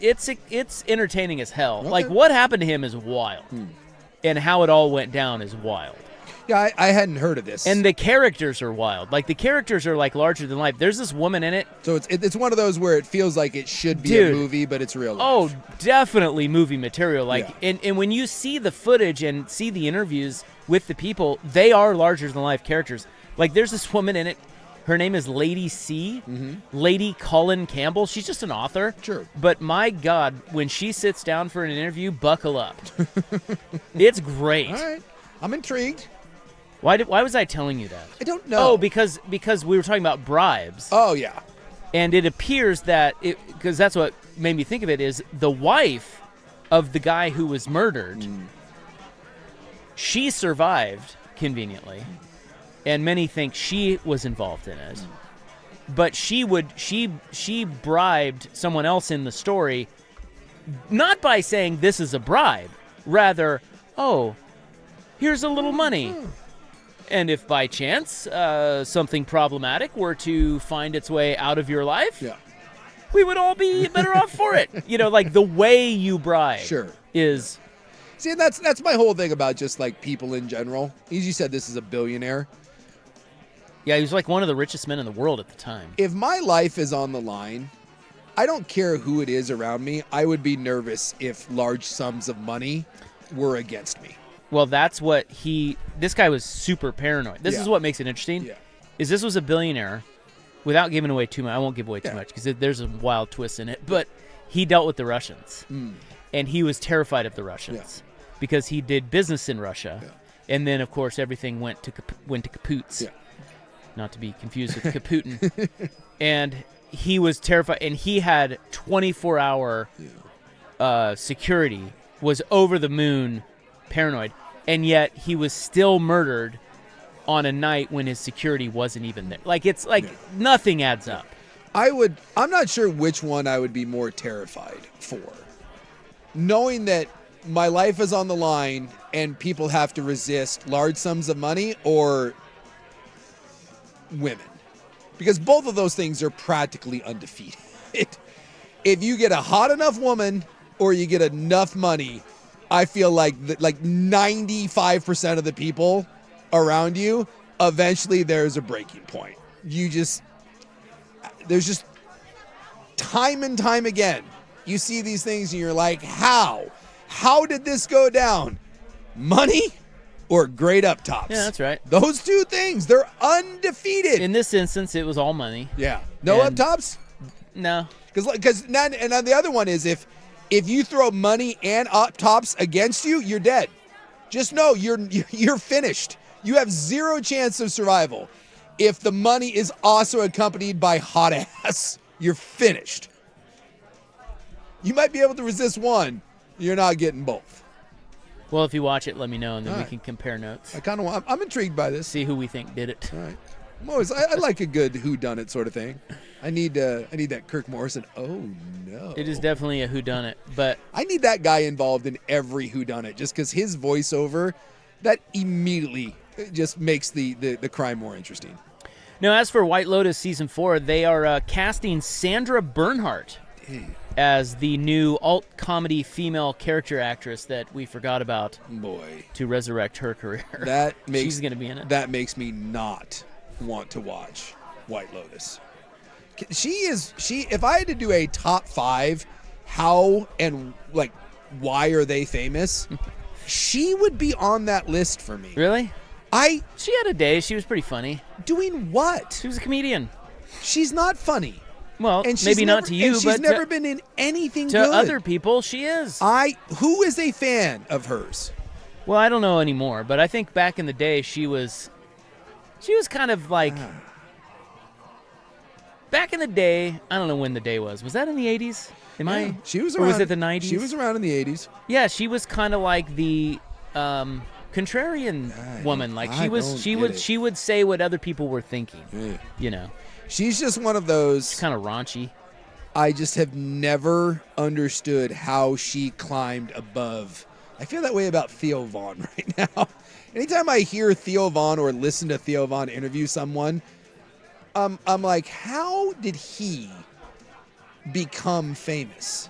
Speaker 2: entertaining as hell.
Speaker 3: Okay.
Speaker 2: Like, what happened to him is wild. And how it all went down is wild.
Speaker 3: Yeah, I hadn't heard of this.
Speaker 2: And the characters are wild. Like, the characters are, like, larger than life. There's this woman in it.
Speaker 3: So it's one of those where it feels like it should be a movie, but it's real life.
Speaker 2: Oh, definitely movie material. Like, and when you see the footage and see the interviews with the people, they are larger than life characters. Like, there's this woman in it. Her name is Lady C. Lady Colin Campbell. She's just an author.
Speaker 3: Sure.
Speaker 2: But my God, when she sits down for an interview, buckle up. It's great.
Speaker 3: All right. I'm intrigued.
Speaker 2: Why was I telling you that?
Speaker 3: I don't know.
Speaker 2: Oh, because we were talking about bribes.
Speaker 3: Oh, yeah.
Speaker 2: And it appears that, because that's what made me think of it, is the wife of the guy who was murdered, she survived, conveniently. And many think she was involved in it. But she bribed someone else in the story, not by saying this is a bribe, rather, oh, here's a little money. And if by chance something problematic were to find its way out of your life, we would all be better off for it. You know, like the way you bribe is...
Speaker 3: See, that's my whole thing about just like people in general. As you said, this is a billionaire.
Speaker 2: Yeah, he was like one of the richest men in the world at the time.
Speaker 3: If my life is on the line, I don't care who it is around me. I would be nervous if large sums of money were against me.
Speaker 2: Well, that's what this guy was super paranoid. This is what makes it interesting. Is this was a billionaire, without giving away too much. I won't give away too much because there's a wild twist in it. But he dealt with the Russians, and he was terrified of the Russians because he did business in Russia, and then of course everything went to kapoots. Not to be confused with Kaputin. And he was terrified, and he had 24-hour security, was over the moon paranoid, and yet he was still murdered on a night when his security wasn't even there. Like, it's like nothing adds up.
Speaker 3: I'm not sure which one I would be more terrified for. Knowing that my life is on the line and people have to resist large sums of money, or women, because both of those things are practically undefeated. If you get a hot enough woman or you get enough money, I feel like 95% of the people around you, eventually there's a breaking point. There's just time and time again, you see these things and you're like, how did this go down? Money or great up tops?
Speaker 2: Yeah, that's right.
Speaker 3: Those two things, they're undefeated.
Speaker 2: In this instance, it was all money.
Speaker 3: Yeah. No up tops?
Speaker 2: No.
Speaker 3: Because and the other one is if you throw money and up tops against you, you're dead. Just know you're finished. You have zero chance of survival. If the money is also accompanied by hot ass, you're finished. You might be able to resist one. You're not getting both.
Speaker 2: Well, if you watch it, let me know, and then we can compare notes.
Speaker 3: I'm intrigued by this.
Speaker 2: See who we think did it.
Speaker 3: All right. I like a good whodunit sort of thing. I need that Kirk Morrison. Oh no.
Speaker 2: It is definitely a whodunit, but
Speaker 3: I need that guy involved in every whodunit, just because his voiceover, that immediately just makes the crime more interesting.
Speaker 2: Now, as for White Lotus season 4, they are casting Sandra Bernhardt as the new alt-comedy female character actress that we forgot about.
Speaker 3: Boy.
Speaker 2: To resurrect her career. She's going to be in it.
Speaker 3: That makes me not want to watch White Lotus. If I had to do a top 5, how and like why are they famous? She would be on that list for me.
Speaker 2: Really? She had a day. She was pretty funny.
Speaker 3: Doing what?
Speaker 2: She was a comedian.
Speaker 3: She's not funny.
Speaker 2: Well, maybe not to you, but
Speaker 3: she's never been in anything
Speaker 2: to
Speaker 3: good.
Speaker 2: other people, she is.
Speaker 3: Who is a fan of hers?
Speaker 2: Well, I don't know anymore, but I think back in the day she was kind of like back in the day. I don't know when the day was. Was that in the 80s?
Speaker 3: She was
Speaker 2: or
Speaker 3: around.
Speaker 2: Was it the 90s?
Speaker 3: She was around in the 80s.
Speaker 2: Yeah, she was kind of like the contrarian woman. Like she would say what other people were thinking.
Speaker 3: Yeah.
Speaker 2: You know.
Speaker 3: She's just one of those.
Speaker 2: She's kind of raunchy.
Speaker 3: I just have never understood how she climbed above. I feel that way about Theo Von right now. Anytime I hear Theo Von or listen to Theo Von interview someone, I'm like, how did he become famous?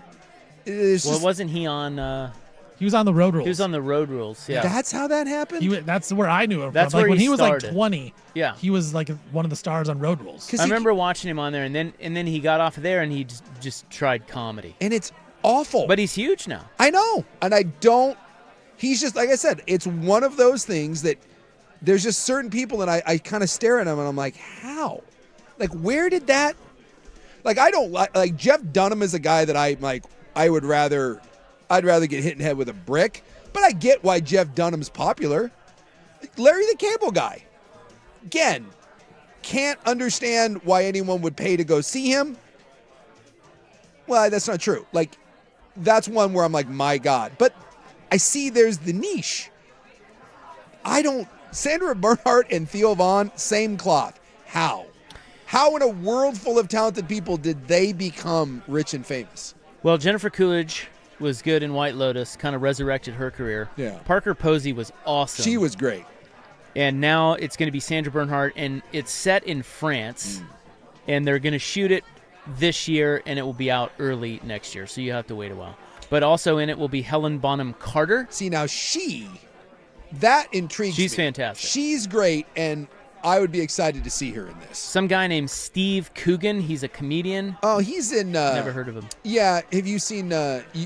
Speaker 2: Wasn't he on...
Speaker 4: He was on the Road Rules.
Speaker 2: He was on the Road Rules, yeah.
Speaker 3: That's how that happened?
Speaker 4: That's where I knew him
Speaker 2: That's
Speaker 4: from. Like,
Speaker 2: where
Speaker 4: when he was
Speaker 2: started.
Speaker 4: like 20,
Speaker 2: yeah.
Speaker 4: He was like one of the stars on Road Rules.
Speaker 2: I remember watching him on there, and then he got off of there, and he just tried comedy.
Speaker 3: And it's awful.
Speaker 2: But he's huge now.
Speaker 3: I know. And I don't... He's just, like I said, it's one of those things that there's just certain people that I kind of stare at them, and I'm like, how? Like, where did that... Like, I don't like Jeff Dunham is a guy that I'd rather get hit in the head with a brick, but I get why Jeff Dunham's popular. Larry the Cable Guy. Again, can't understand why anyone would pay to go see him. Well, that's not true. Like, that's one where I'm like, my God. But I see there's the niche. Sandra Bernhardt and Theo Von, same cloth. How? How in a world full of talented people did they become rich and famous?
Speaker 2: Well, Jennifer Coolidge was good in White Lotus, kind of resurrected her career.
Speaker 3: Yeah.
Speaker 2: Parker Posey was awesome.
Speaker 3: She was great.
Speaker 2: And now it's going to be Sandra Bernhardt, and it's set in France, and they're going to shoot it this year, and it will be out early next year, so you have to wait a while. But also in it will be Helen Bonham Carter.
Speaker 3: See, now that intrigues me.
Speaker 2: She's fantastic.
Speaker 3: She's great, and I would be excited to see her in this.
Speaker 2: Some guy named Steve Coogan. He's a comedian.
Speaker 3: Oh, he's in...
Speaker 2: Never heard of him.
Speaker 3: Yeah, have you seen...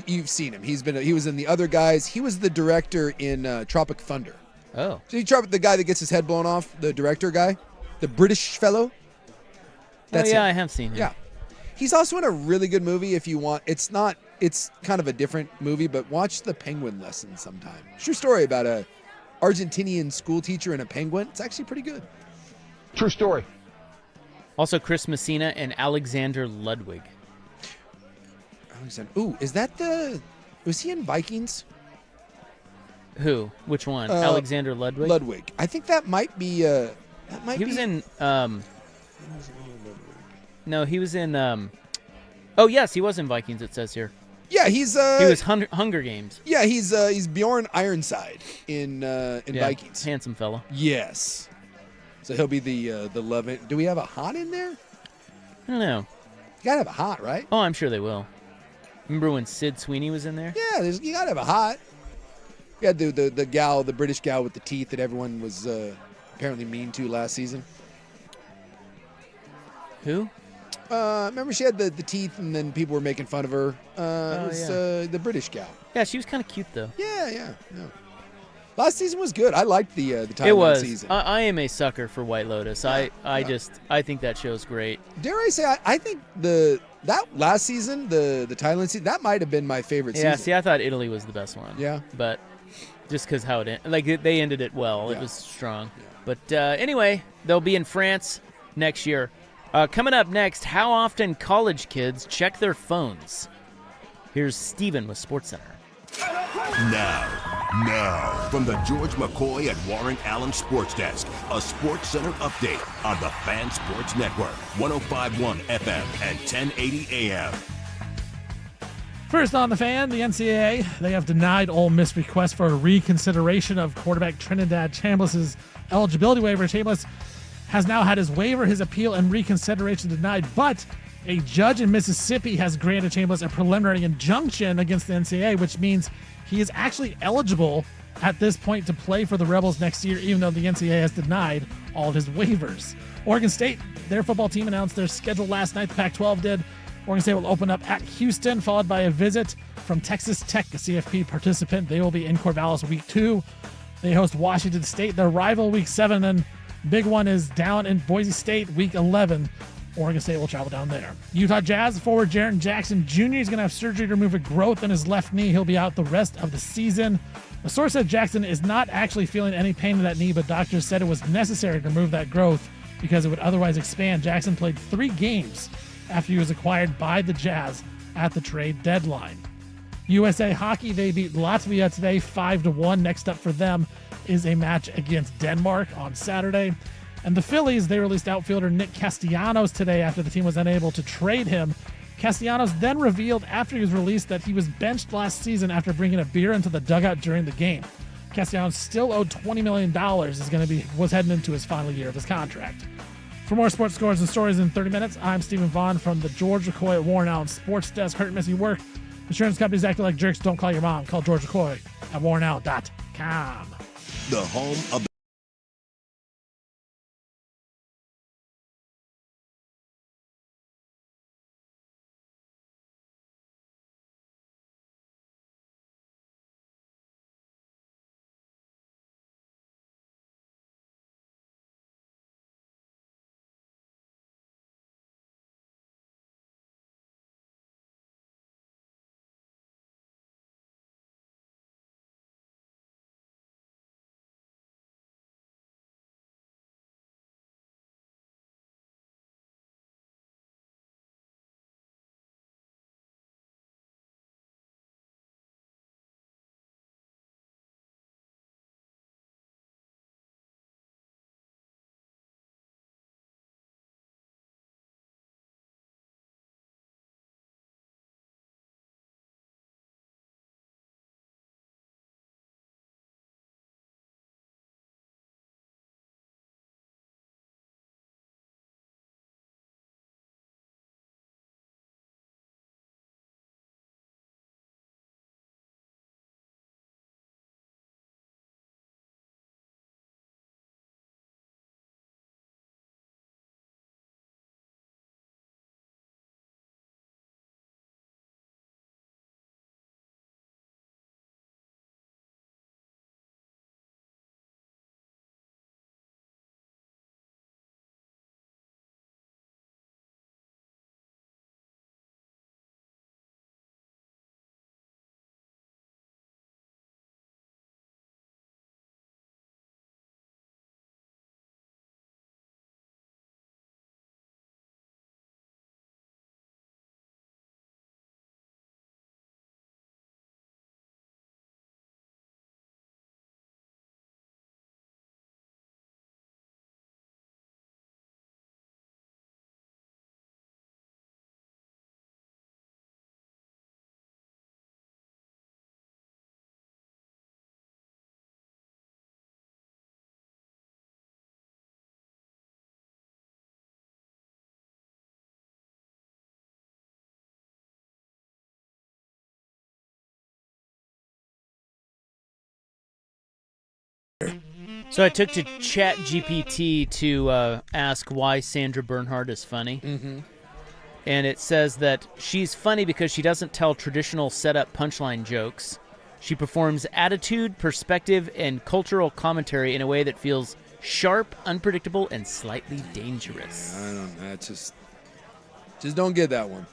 Speaker 3: you've seen him. He was in The Other Guys. He was the director in Tropic Thunder.
Speaker 2: Oh.
Speaker 3: So the guy that gets his head blown off, the director guy, the British fellow. That's him.
Speaker 2: I have seen him.
Speaker 3: Yeah. He's also in a really good movie if you want. It's kind of a different movie, but watch The Penguin Lesson sometime. True story about a Argentinian school teacher and a penguin. It's actually pretty good.
Speaker 6: True story.
Speaker 2: Also Chris Messina and Alexander Ludwig.
Speaker 3: Ooh, is that was he in Vikings?
Speaker 2: Who? Which one? Alexander Ludwig?
Speaker 3: Ludwig. I think that might be
Speaker 2: He was in No, he was in oh yes, he was in Vikings, it says here.
Speaker 3: Yeah, he
Speaker 2: was Hunger Games.
Speaker 3: Yeah, he's Bjorn Ironside in Vikings.
Speaker 2: Handsome fella.
Speaker 3: Yes. So he'll be the love. Do we have a hot in there?
Speaker 2: I don't know.
Speaker 3: You gotta have a hot, right?
Speaker 2: Oh, I'm sure they will. Remember when Sid Sweeney was in there?
Speaker 3: Yeah, you gotta have a hot. You had the gal, the British gal with the teeth that everyone was apparently mean to last season.
Speaker 2: Who?
Speaker 3: Remember she had the teeth and then people were making fun of her. It was the British gal.
Speaker 2: Yeah, she was kind of cute though.
Speaker 3: Yeah. Last season was good. I liked the Thailand
Speaker 2: it was.
Speaker 3: season.
Speaker 2: I am a sucker for White Lotus.
Speaker 3: Yeah,
Speaker 2: I think that show's great.
Speaker 3: Dare I say I think that last season, the Thailand season, that might have been my favorite season.
Speaker 2: Yeah, see, I thought Italy was the best one.
Speaker 3: Yeah.
Speaker 2: But just because how it ended. Like, they ended it well.
Speaker 3: Yeah.
Speaker 2: It was strong.
Speaker 3: Yeah.
Speaker 2: But anyway, they'll be in France next year. Coming up next, how often college kids check their phones. Here's Steven with SportsCenter.
Speaker 7: Now, from the George McCoy and Warren Allen Sports Desk, a SportsCenter update on the Fan Sports Network, 105.1 FM and 1080 AM.
Speaker 4: First on the Fan, the NCAA, they have denied Ole Miss request for a reconsideration of quarterback Trinidad Chambliss' eligibility waiver. Chambliss has now had his waiver, his appeal, and reconsideration denied, but a judge in Mississippi has granted Chambliss a preliminary injunction against the NCAA, which means he is actually eligible at this point to play for the Rebels next year, even though the NCAA has denied all of his waivers. Oregon State, their football team announced their schedule last night. The Pac-12 did. Oregon State will open up at Houston, followed by a visit from Texas Tech, a CFP participant. They will be in Corvallis week 2. They host Washington State, their rival, week 7. And big one is down in Boise State, week 11. Oregon State will travel down there. Utah Jazz forward Jaren Jackson Jr. is going to have surgery to remove a growth in his left knee. He'll be out the rest of the season. A source said Jackson is not actually feeling any pain in that knee, but doctors said it was necessary to remove that growth because it would otherwise expand. Jackson played 3 games after he was acquired by the Jazz at the trade deadline. USA Hockey, they beat Latvia today 5-1. Next up for them is a match against Denmark on Saturday. And the Phillies, they released outfielder Nick Castellanos today after the team was unable to trade him. Castellanos then revealed after he was released that he was benched last season after bringing a beer into the dugout during the game. Castellanos still owed $20 million, was heading into his final year of his contract. For more sports scores and stories in 30 minutes, I'm Stephen Vaughn from the George McCoy at Warren Allen Sports Desk. Hurt, missing work. Insurance companies acting like jerks. Don't call your mom. Call George McCoy at warrenallen.com.
Speaker 7: The home of
Speaker 2: So I took to ChatGPT to ask why Sandra Bernhard is funny.
Speaker 3: Mm-hmm.
Speaker 2: And it says that she's funny because she doesn't tell traditional setup punchline jokes. She performs attitude, perspective, and cultural commentary in a way that feels sharp, unpredictable, and slightly dangerous.
Speaker 3: I don't know. Just don't get that one.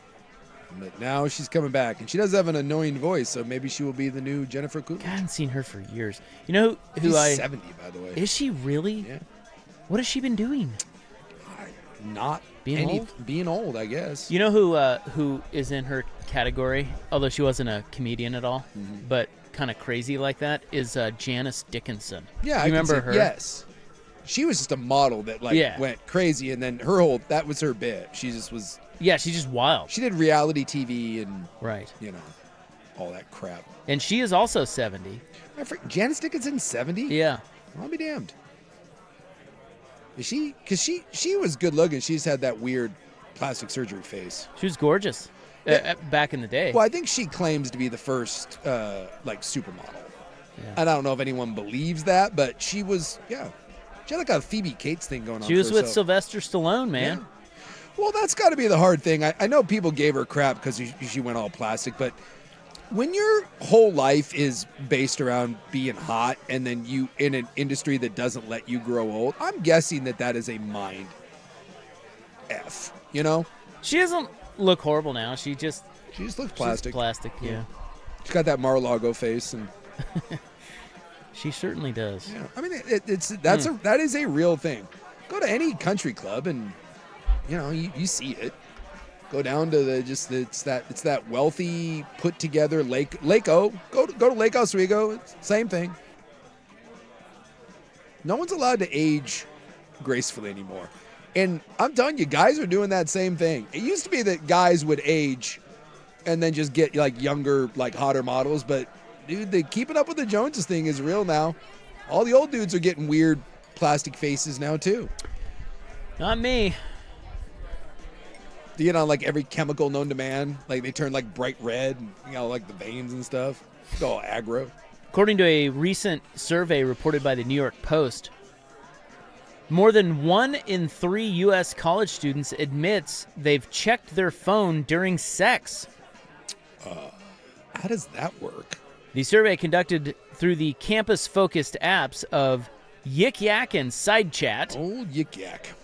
Speaker 3: But now she's coming back, and she does have an annoying voice, so maybe she will be the new Jennifer Coolidge.
Speaker 2: I haven't seen her for years. You know who
Speaker 3: She's
Speaker 2: I...
Speaker 3: 70, by the way.
Speaker 2: Is she really?
Speaker 3: Yeah.
Speaker 2: What has she been doing?
Speaker 3: Not
Speaker 2: being old?
Speaker 3: Being old, I guess.
Speaker 2: You know who is in her category, although she wasn't a comedian at all, but kind of crazy like that, is Janice Dickinson.
Speaker 3: Yeah,
Speaker 2: you
Speaker 3: I
Speaker 2: remember her?
Speaker 3: Yes. She was just a model that went crazy, and then that was her bit. She just was...
Speaker 2: Yeah, she's just wild.
Speaker 3: She did reality TV and,
Speaker 2: right,
Speaker 3: all that crap.
Speaker 2: And she is also 70.
Speaker 3: Janice Dickinson, 70?
Speaker 2: Yeah.
Speaker 3: I'll be damned. Is she? Because she was good looking. She's had that weird plastic surgery face.
Speaker 2: She was gorgeous back in the day.
Speaker 3: Well, I think she claims to be the first supermodel. Yeah. And I don't know if anyone believes that, but she was, She had like a Phoebe Cates thing going on.
Speaker 2: She was with Sylvester Stallone, man.
Speaker 3: Yeah. Well, that's got to be the hard thing. I know people gave her crap because she went all plastic, but When your whole life is based around being hot and then you in an industry that doesn't let you grow old, I'm guessing that is a mind F, you know?
Speaker 2: She doesn't look horrible now. She just
Speaker 3: looks plastic.
Speaker 2: She's plastic, yeah.
Speaker 3: She's got that Mar-a-Lago face, and
Speaker 2: she certainly does.
Speaker 3: Yeah. I mean, that is a real thing. Go to any country club and you see it. Go down to it's that wealthy, put together Lake-O. Go to Lake Oswego. It's the same thing. No one's allowed to age gracefully anymore. And I'm telling you, guys are doing that same thing. It used to be that guys would age and then just get like younger, like hotter models. But dude, the keeping up with the Joneses thing is real now. All the old dudes are getting weird plastic faces now too.
Speaker 2: Not me.
Speaker 3: You get on like every chemical known to man. Like they turn like bright red, and, like the veins and stuff. It's all aggro.
Speaker 2: According to a recent survey reported by the New York Post, more than 1 in 3 U.S. college students admits they've checked their phone during sex.
Speaker 3: How does that work?
Speaker 2: The survey conducted through the campus-focused apps of Yik Yak and SideChat.
Speaker 3: Oh, Yik Yak.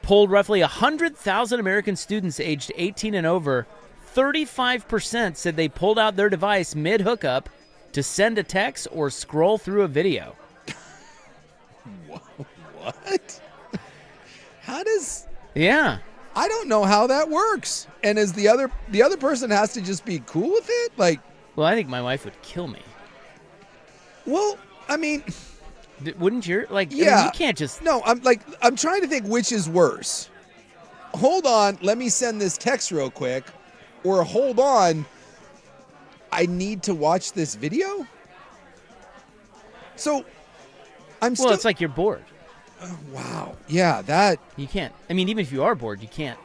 Speaker 2: Polled roughly 100,000 American students aged 18 and over. 35% said they pulled out their device mid-hookup to send a text or scroll through a video.
Speaker 3: What? How does...
Speaker 2: Yeah.
Speaker 3: I don't know how that works. And is the other person has to just be cool with it? Like...
Speaker 2: Well, I think my wife would kill me.
Speaker 3: Well, I mean...
Speaker 2: Wouldn't you? Like,
Speaker 3: yeah.
Speaker 2: I mean, you can't just...
Speaker 3: No, I'm trying to think which is worse. Hold on, let me send this text real quick. Or hold on, I need to watch this video? So,
Speaker 2: Well, it's like you're bored.
Speaker 3: Oh, wow. Yeah, that...
Speaker 2: You can't. I mean, even if you are bored, you can't.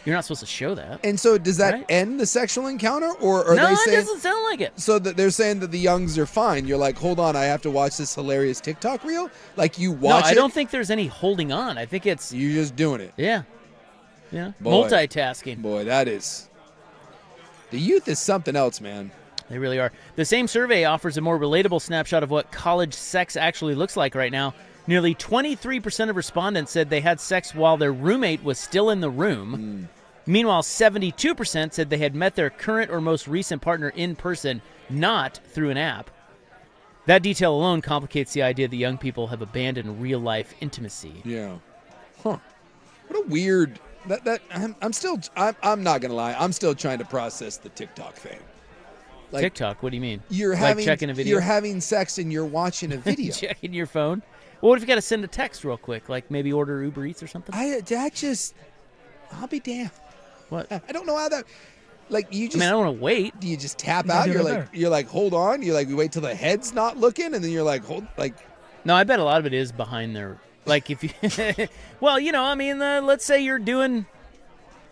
Speaker 2: You're not supposed to show that.
Speaker 3: And so does that
Speaker 2: right?
Speaker 3: end the sexual encounter? Or are
Speaker 2: no,
Speaker 3: they saying...
Speaker 2: it doesn't sound like it.
Speaker 3: So that they're saying that the youngs are fine. You're like, hold on, I have to watch this hilarious TikTok reel? Like you watch it?
Speaker 2: No, I don't think there's any holding on. I think it's...
Speaker 3: You're just doing it.
Speaker 2: Yeah. Yeah.
Speaker 3: Boy,
Speaker 2: multitasking.
Speaker 3: Boy, that is... The youth is something else, man.
Speaker 2: They really are. The same survey offers a more relatable snapshot of what college sex actually looks like right now. Nearly 23% of respondents said they had sex while their roommate was still in the room. Meanwhile, 72% said they had met their current or most recent partner in person, not through an app. That detail alone complicates the idea that young people have abandoned real-life intimacy.
Speaker 3: Yeah. Huh. What a weird... I'm not going to lie. I'm still trying to process the TikTok thing. Like,
Speaker 2: TikTok? What do you mean?
Speaker 3: You're
Speaker 2: checking a video?
Speaker 3: You're having sex and you're watching a video.
Speaker 2: Checking your phone? Well, what if you got to send a text real quick? Like maybe order Uber Eats or something?
Speaker 3: I'll be damned.
Speaker 2: What?
Speaker 3: I don't know how that... Like you just...
Speaker 2: I mean, I don't want to wait.
Speaker 3: Do you just tap out? You're like, hold on. You're like, we wait till the head's not looking, and then you're like,
Speaker 2: No, I bet a lot of it is behind their... Like if you... Well, I mean, let's say you're doing...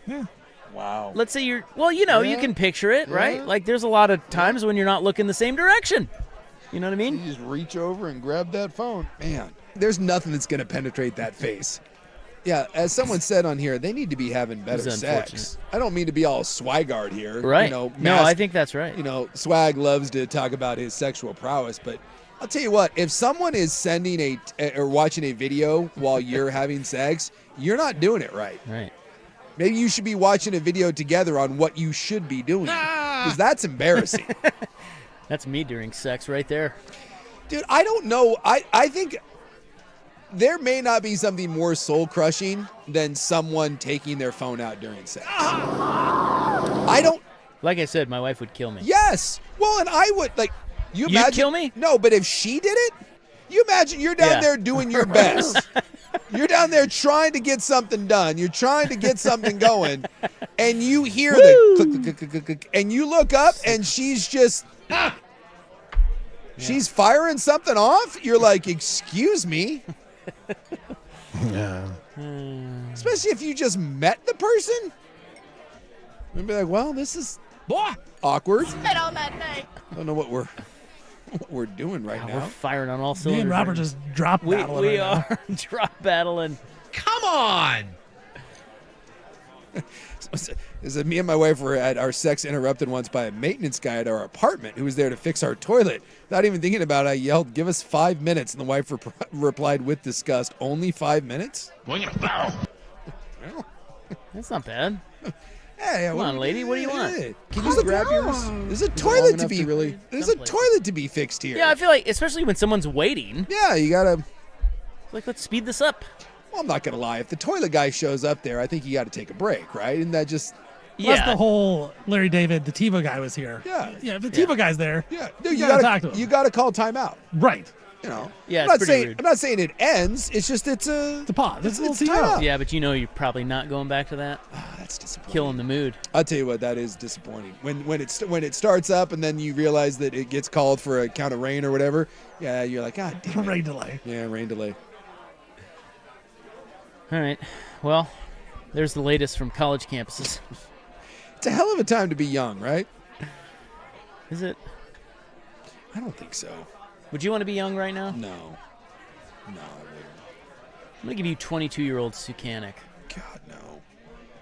Speaker 4: Yeah.
Speaker 3: Wow.
Speaker 2: Let's say you're... Well, you can picture it, right? Like there's a lot of times when you're not looking the same direction. You know what I mean?
Speaker 3: You just reach over and grab that phone. Man, there's nothing that's going to penetrate that face. Yeah, as someone said on here, they need to be having better sex. I don't mean to be all Swigard here.
Speaker 2: Right. No, I think that's right.
Speaker 3: Swag loves to talk about his sexual prowess, but I'll tell you what, if someone is sending or watching a video while you're having sex, you're not doing it right.
Speaker 2: Right.
Speaker 3: Maybe you should be watching a video together on what you should be doing, because that's embarrassing.
Speaker 2: That's me during sex right there.
Speaker 3: Dude, I don't know. I think there may not be something more soul-crushing than someone taking their phone out during sex. I don't...
Speaker 2: Like I said, my wife would kill me.
Speaker 3: Yes. Well, and I would, like... You'd
Speaker 2: kill me?
Speaker 3: No, but if she did it, you imagine you're down there doing your best. You're down there trying to get something done. You're trying to get something going, and you hear the click, click, click, click, click, and you look up, and she's just... She's firing something off? You're like, excuse me?
Speaker 8: Yeah.
Speaker 3: Especially if you just met the person. You'd be like, well, this is awkward.
Speaker 1: Spit on that thing.
Speaker 3: I don't know what we're doing right now.
Speaker 2: We're firing on all cylinders.
Speaker 4: Me and Robert just drop battling.
Speaker 2: We are drop battling.
Speaker 8: Come on.
Speaker 3: Is me and my wife were at our sex interrupted once by a maintenance guy at our apartment who was there to fix our toilet. Without even thinking about it, I yelled, "Give us 5 minutes," and the wife replied with disgust, "Only 5 minutes?"
Speaker 2: That's not bad.
Speaker 3: Hey,
Speaker 2: come on, lady. What do you want?
Speaker 3: Can you grab yours? There's a toilet to be There's a toilet to be fixed here.
Speaker 2: Yeah, I feel like, especially when someone's waiting.
Speaker 3: Yeah, you gotta.
Speaker 2: Like, let's speed this up.
Speaker 3: Well, I'm not gonna lie. If the toilet guy shows up there, I think you got to take a break, right? And that just.
Speaker 2: Yeah.
Speaker 4: Plus the whole Larry David, the TiVo guy was here.
Speaker 3: Yeah.
Speaker 4: Yeah, if the TiVo guy's there.
Speaker 3: Yeah.
Speaker 4: You
Speaker 3: You
Speaker 4: gotta talk to him.
Speaker 3: You gotta call timeout.
Speaker 4: Right.
Speaker 3: You know.
Speaker 2: Yeah,
Speaker 3: I'm
Speaker 2: it's
Speaker 3: not
Speaker 2: pretty
Speaker 3: saying
Speaker 2: rude.
Speaker 3: I'm not saying it ends. It's just it's a
Speaker 4: pause. It's a little
Speaker 3: timeout.
Speaker 2: Yeah, but you know you're probably not going back to that.
Speaker 3: That's disappointing.
Speaker 2: Killing the mood.
Speaker 3: I'll tell you what, that is disappointing. When it starts up and then you realize that it gets called for a count of rain or whatever. Yeah, you're like, God damn it.
Speaker 4: Rain delay.
Speaker 3: Yeah, rain delay.
Speaker 2: All right. Well, there's the latest from college campuses.
Speaker 3: It's a hell of a time to be young, right?
Speaker 2: Is it?
Speaker 3: I don't think so.
Speaker 2: Would you want to be young right now?
Speaker 3: No, I wouldn't.
Speaker 2: I'm going to give you 22-year-old Sukanik.
Speaker 3: God, no.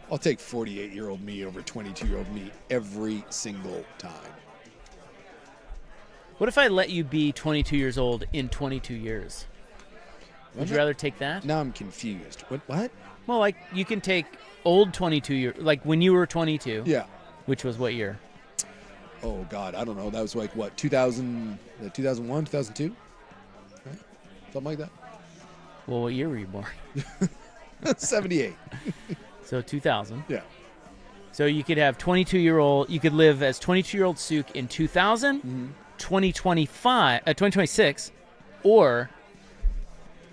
Speaker 3: I'll take 48-year-old me over 22-year-old me every single time.
Speaker 2: What if I let you be 22 years old in 22 years? Would you rather take that?
Speaker 3: Now I'm confused. What?
Speaker 2: Well, like, you can take old 22 years, like when you were 22.
Speaker 3: Yeah.
Speaker 2: Which was what year?
Speaker 3: Oh, God, I don't know. That was like, what, 2000, 2001, 2002? Right? Something like that.
Speaker 2: Well, what year were you born?
Speaker 3: 78.
Speaker 2: So 2000.
Speaker 3: Yeah.
Speaker 2: So you could have 22-year-old, you could live as 22-year-old Suk in 2000, 2026, or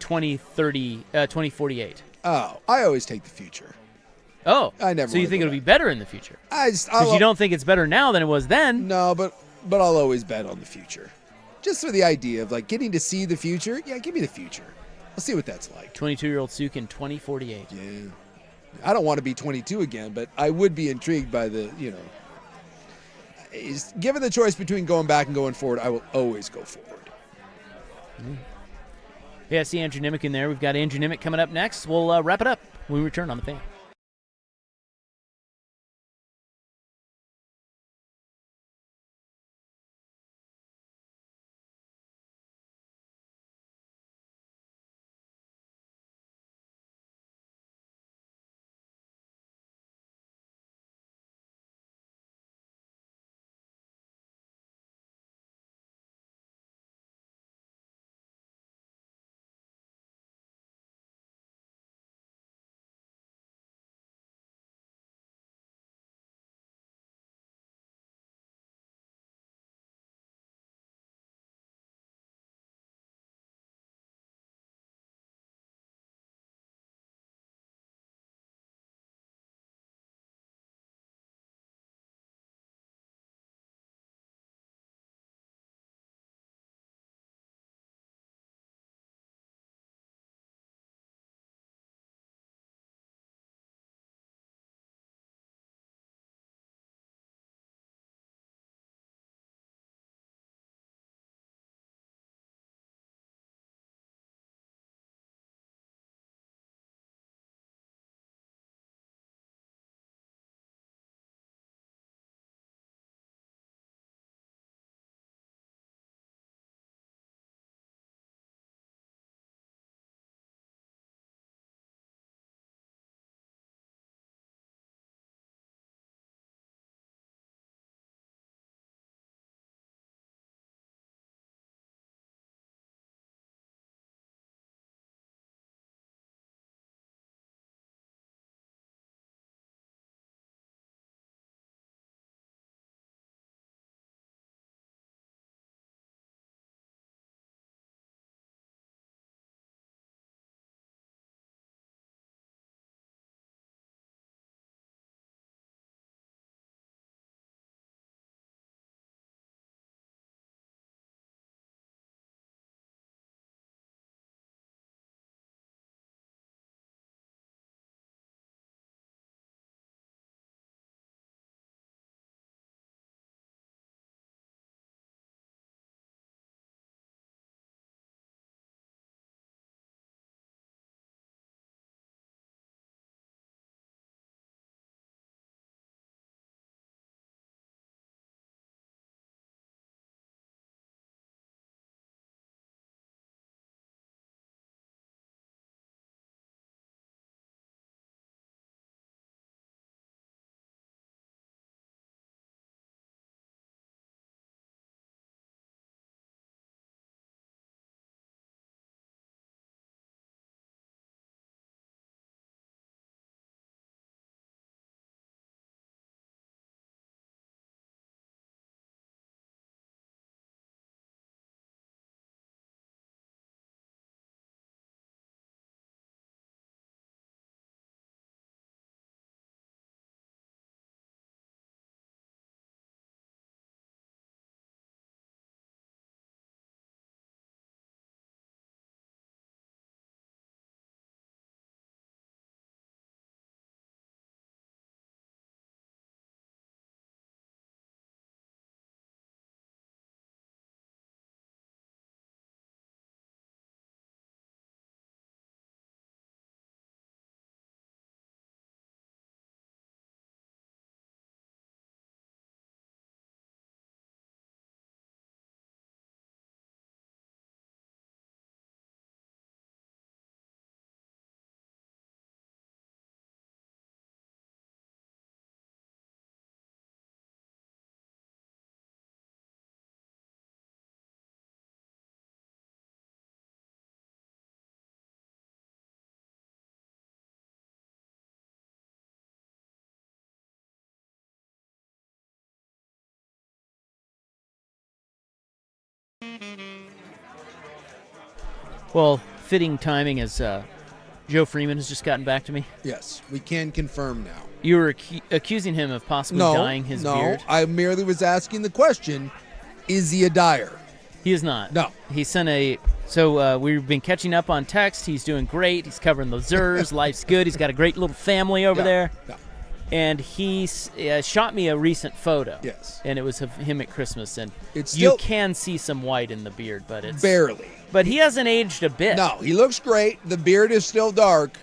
Speaker 2: 2048.
Speaker 3: Oh, I always take the future.
Speaker 2: Oh,
Speaker 3: I never.
Speaker 2: So you
Speaker 3: wanna
Speaker 2: think
Speaker 3: go
Speaker 2: it'll be
Speaker 3: back.
Speaker 2: better in the future? Because you don't think it's better now than it was then.
Speaker 3: No, but I'll always bet on the future, just for the idea of like getting to see the future. Yeah, give me the future. I'll see what that's like.
Speaker 2: 22-year-old Suk in 2048.
Speaker 3: Yeah, I don't want to be 22 again, but I would be intrigued by the given the choice between going back and going forward, I will always go forward.
Speaker 2: Yeah, I see Andrew Nimick in there. We've got Andrew Nimick coming up next. We'll wrap it up when we return on The Fan. Well, fitting timing as Joe Freeman has just gotten back to me.
Speaker 3: Yes, we can confirm now.
Speaker 2: You were accusing him of possibly dyeing his beard.
Speaker 3: No, I merely was asking the question, is he a dyer?
Speaker 2: He is not.
Speaker 3: No.
Speaker 2: He sent a... So we've been catching up on text. He's doing great. He's covering the Zers. Life's good. He's got a great little family over there.
Speaker 3: Yeah.
Speaker 2: And he shot me a recent photo.
Speaker 3: Yes.
Speaker 2: And it was of him at Christmas. And
Speaker 3: It's
Speaker 2: you
Speaker 3: still-
Speaker 2: can see some white in the beard, but it's...
Speaker 3: Barely.
Speaker 2: But he hasn't aged a bit.
Speaker 3: No, he looks great. The beard is still dark.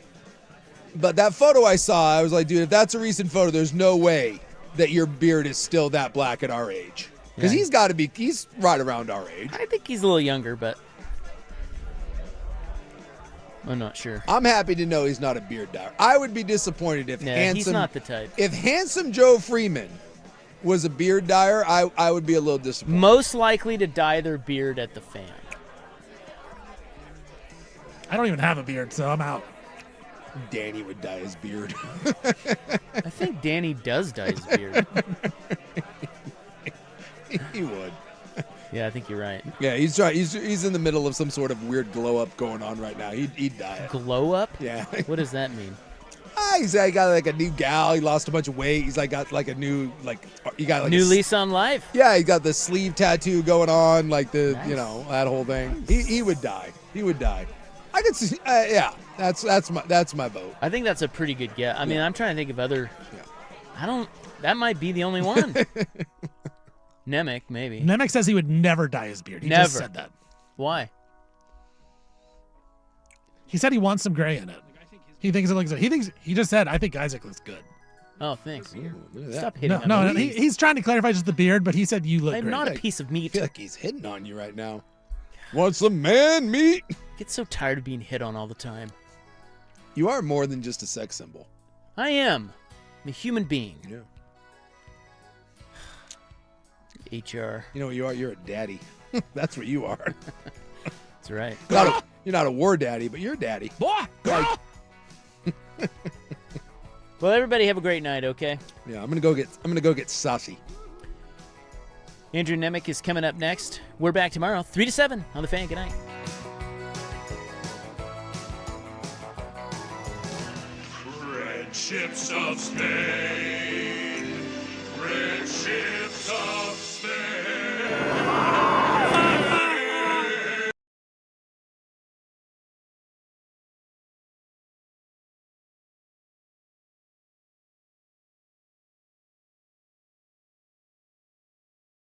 Speaker 3: But that photo I saw, I was like, dude, if that's a recent photo, there's no way that your beard is still that black at our age. Because he's right around our age.
Speaker 2: I think he's a little younger, but I'm not sure.
Speaker 3: I'm happy to know he's not a beard dyer. I would be disappointed if
Speaker 2: he's not the type.
Speaker 3: If handsome Joe Freeman was a beard dyer, I would be a little disappointed.
Speaker 2: Most likely to dye their beard at the Fan.
Speaker 4: I don't even have a beard, so I'm out.
Speaker 3: Danny would dye his beard.
Speaker 2: I think Danny does dye his beard.
Speaker 3: He would.
Speaker 2: Yeah, I think you're right.
Speaker 3: Yeah, he's trying. He's in the middle of some sort of weird glow up going on right now. He'd dye it.
Speaker 2: Glow up?
Speaker 3: Yeah.
Speaker 2: What does that mean?
Speaker 3: He's got like a new gal. He lost a bunch of weight. He's like got like a new he got like
Speaker 2: New lease on life.
Speaker 3: Yeah, he got the sleeve tattoo going on, like the
Speaker 2: Nice.
Speaker 3: that whole thing. He would die. He would die. I could see. Yeah, that's my vote.
Speaker 2: I think that's a pretty good guess. I mean, I'm trying to think of other.
Speaker 3: Yeah.
Speaker 2: That might be the only one. Nemec, maybe.
Speaker 4: Nemec says he would never dye his beard. He
Speaker 2: Never.
Speaker 4: just said that.
Speaker 2: Why?
Speaker 4: He said he wants some gray in it. He thinks it looks good. He just said, I think Isaac looks good.
Speaker 2: Oh, thanks.
Speaker 3: Look at
Speaker 2: Stop
Speaker 3: that.
Speaker 2: hitting
Speaker 4: No,
Speaker 2: on me.
Speaker 4: he's trying to clarify just the beard, but he said you look
Speaker 2: I'm
Speaker 4: great.
Speaker 2: not a piece of
Speaker 3: I
Speaker 2: meat.
Speaker 3: feel like he's hitting on you right now. Want some man meat?
Speaker 2: I get so tired of being hit on all the time.
Speaker 3: You are more than just a sex symbol.
Speaker 2: I am. I'm a human being.
Speaker 3: Yeah.
Speaker 2: HR.
Speaker 3: You know what you are? You're a daddy. That's what you are.
Speaker 2: That's right.
Speaker 3: You're not a war daddy, but you're a daddy. Like,
Speaker 2: Well, everybody have a great night, okay?
Speaker 3: yeah, I'm gonna go get saucy.
Speaker 2: Andrew Nemec is coming up next. We're back tomorrow, 3 to 7 on The Fan. Good night.
Speaker 12: Red ships of Spain, red ships of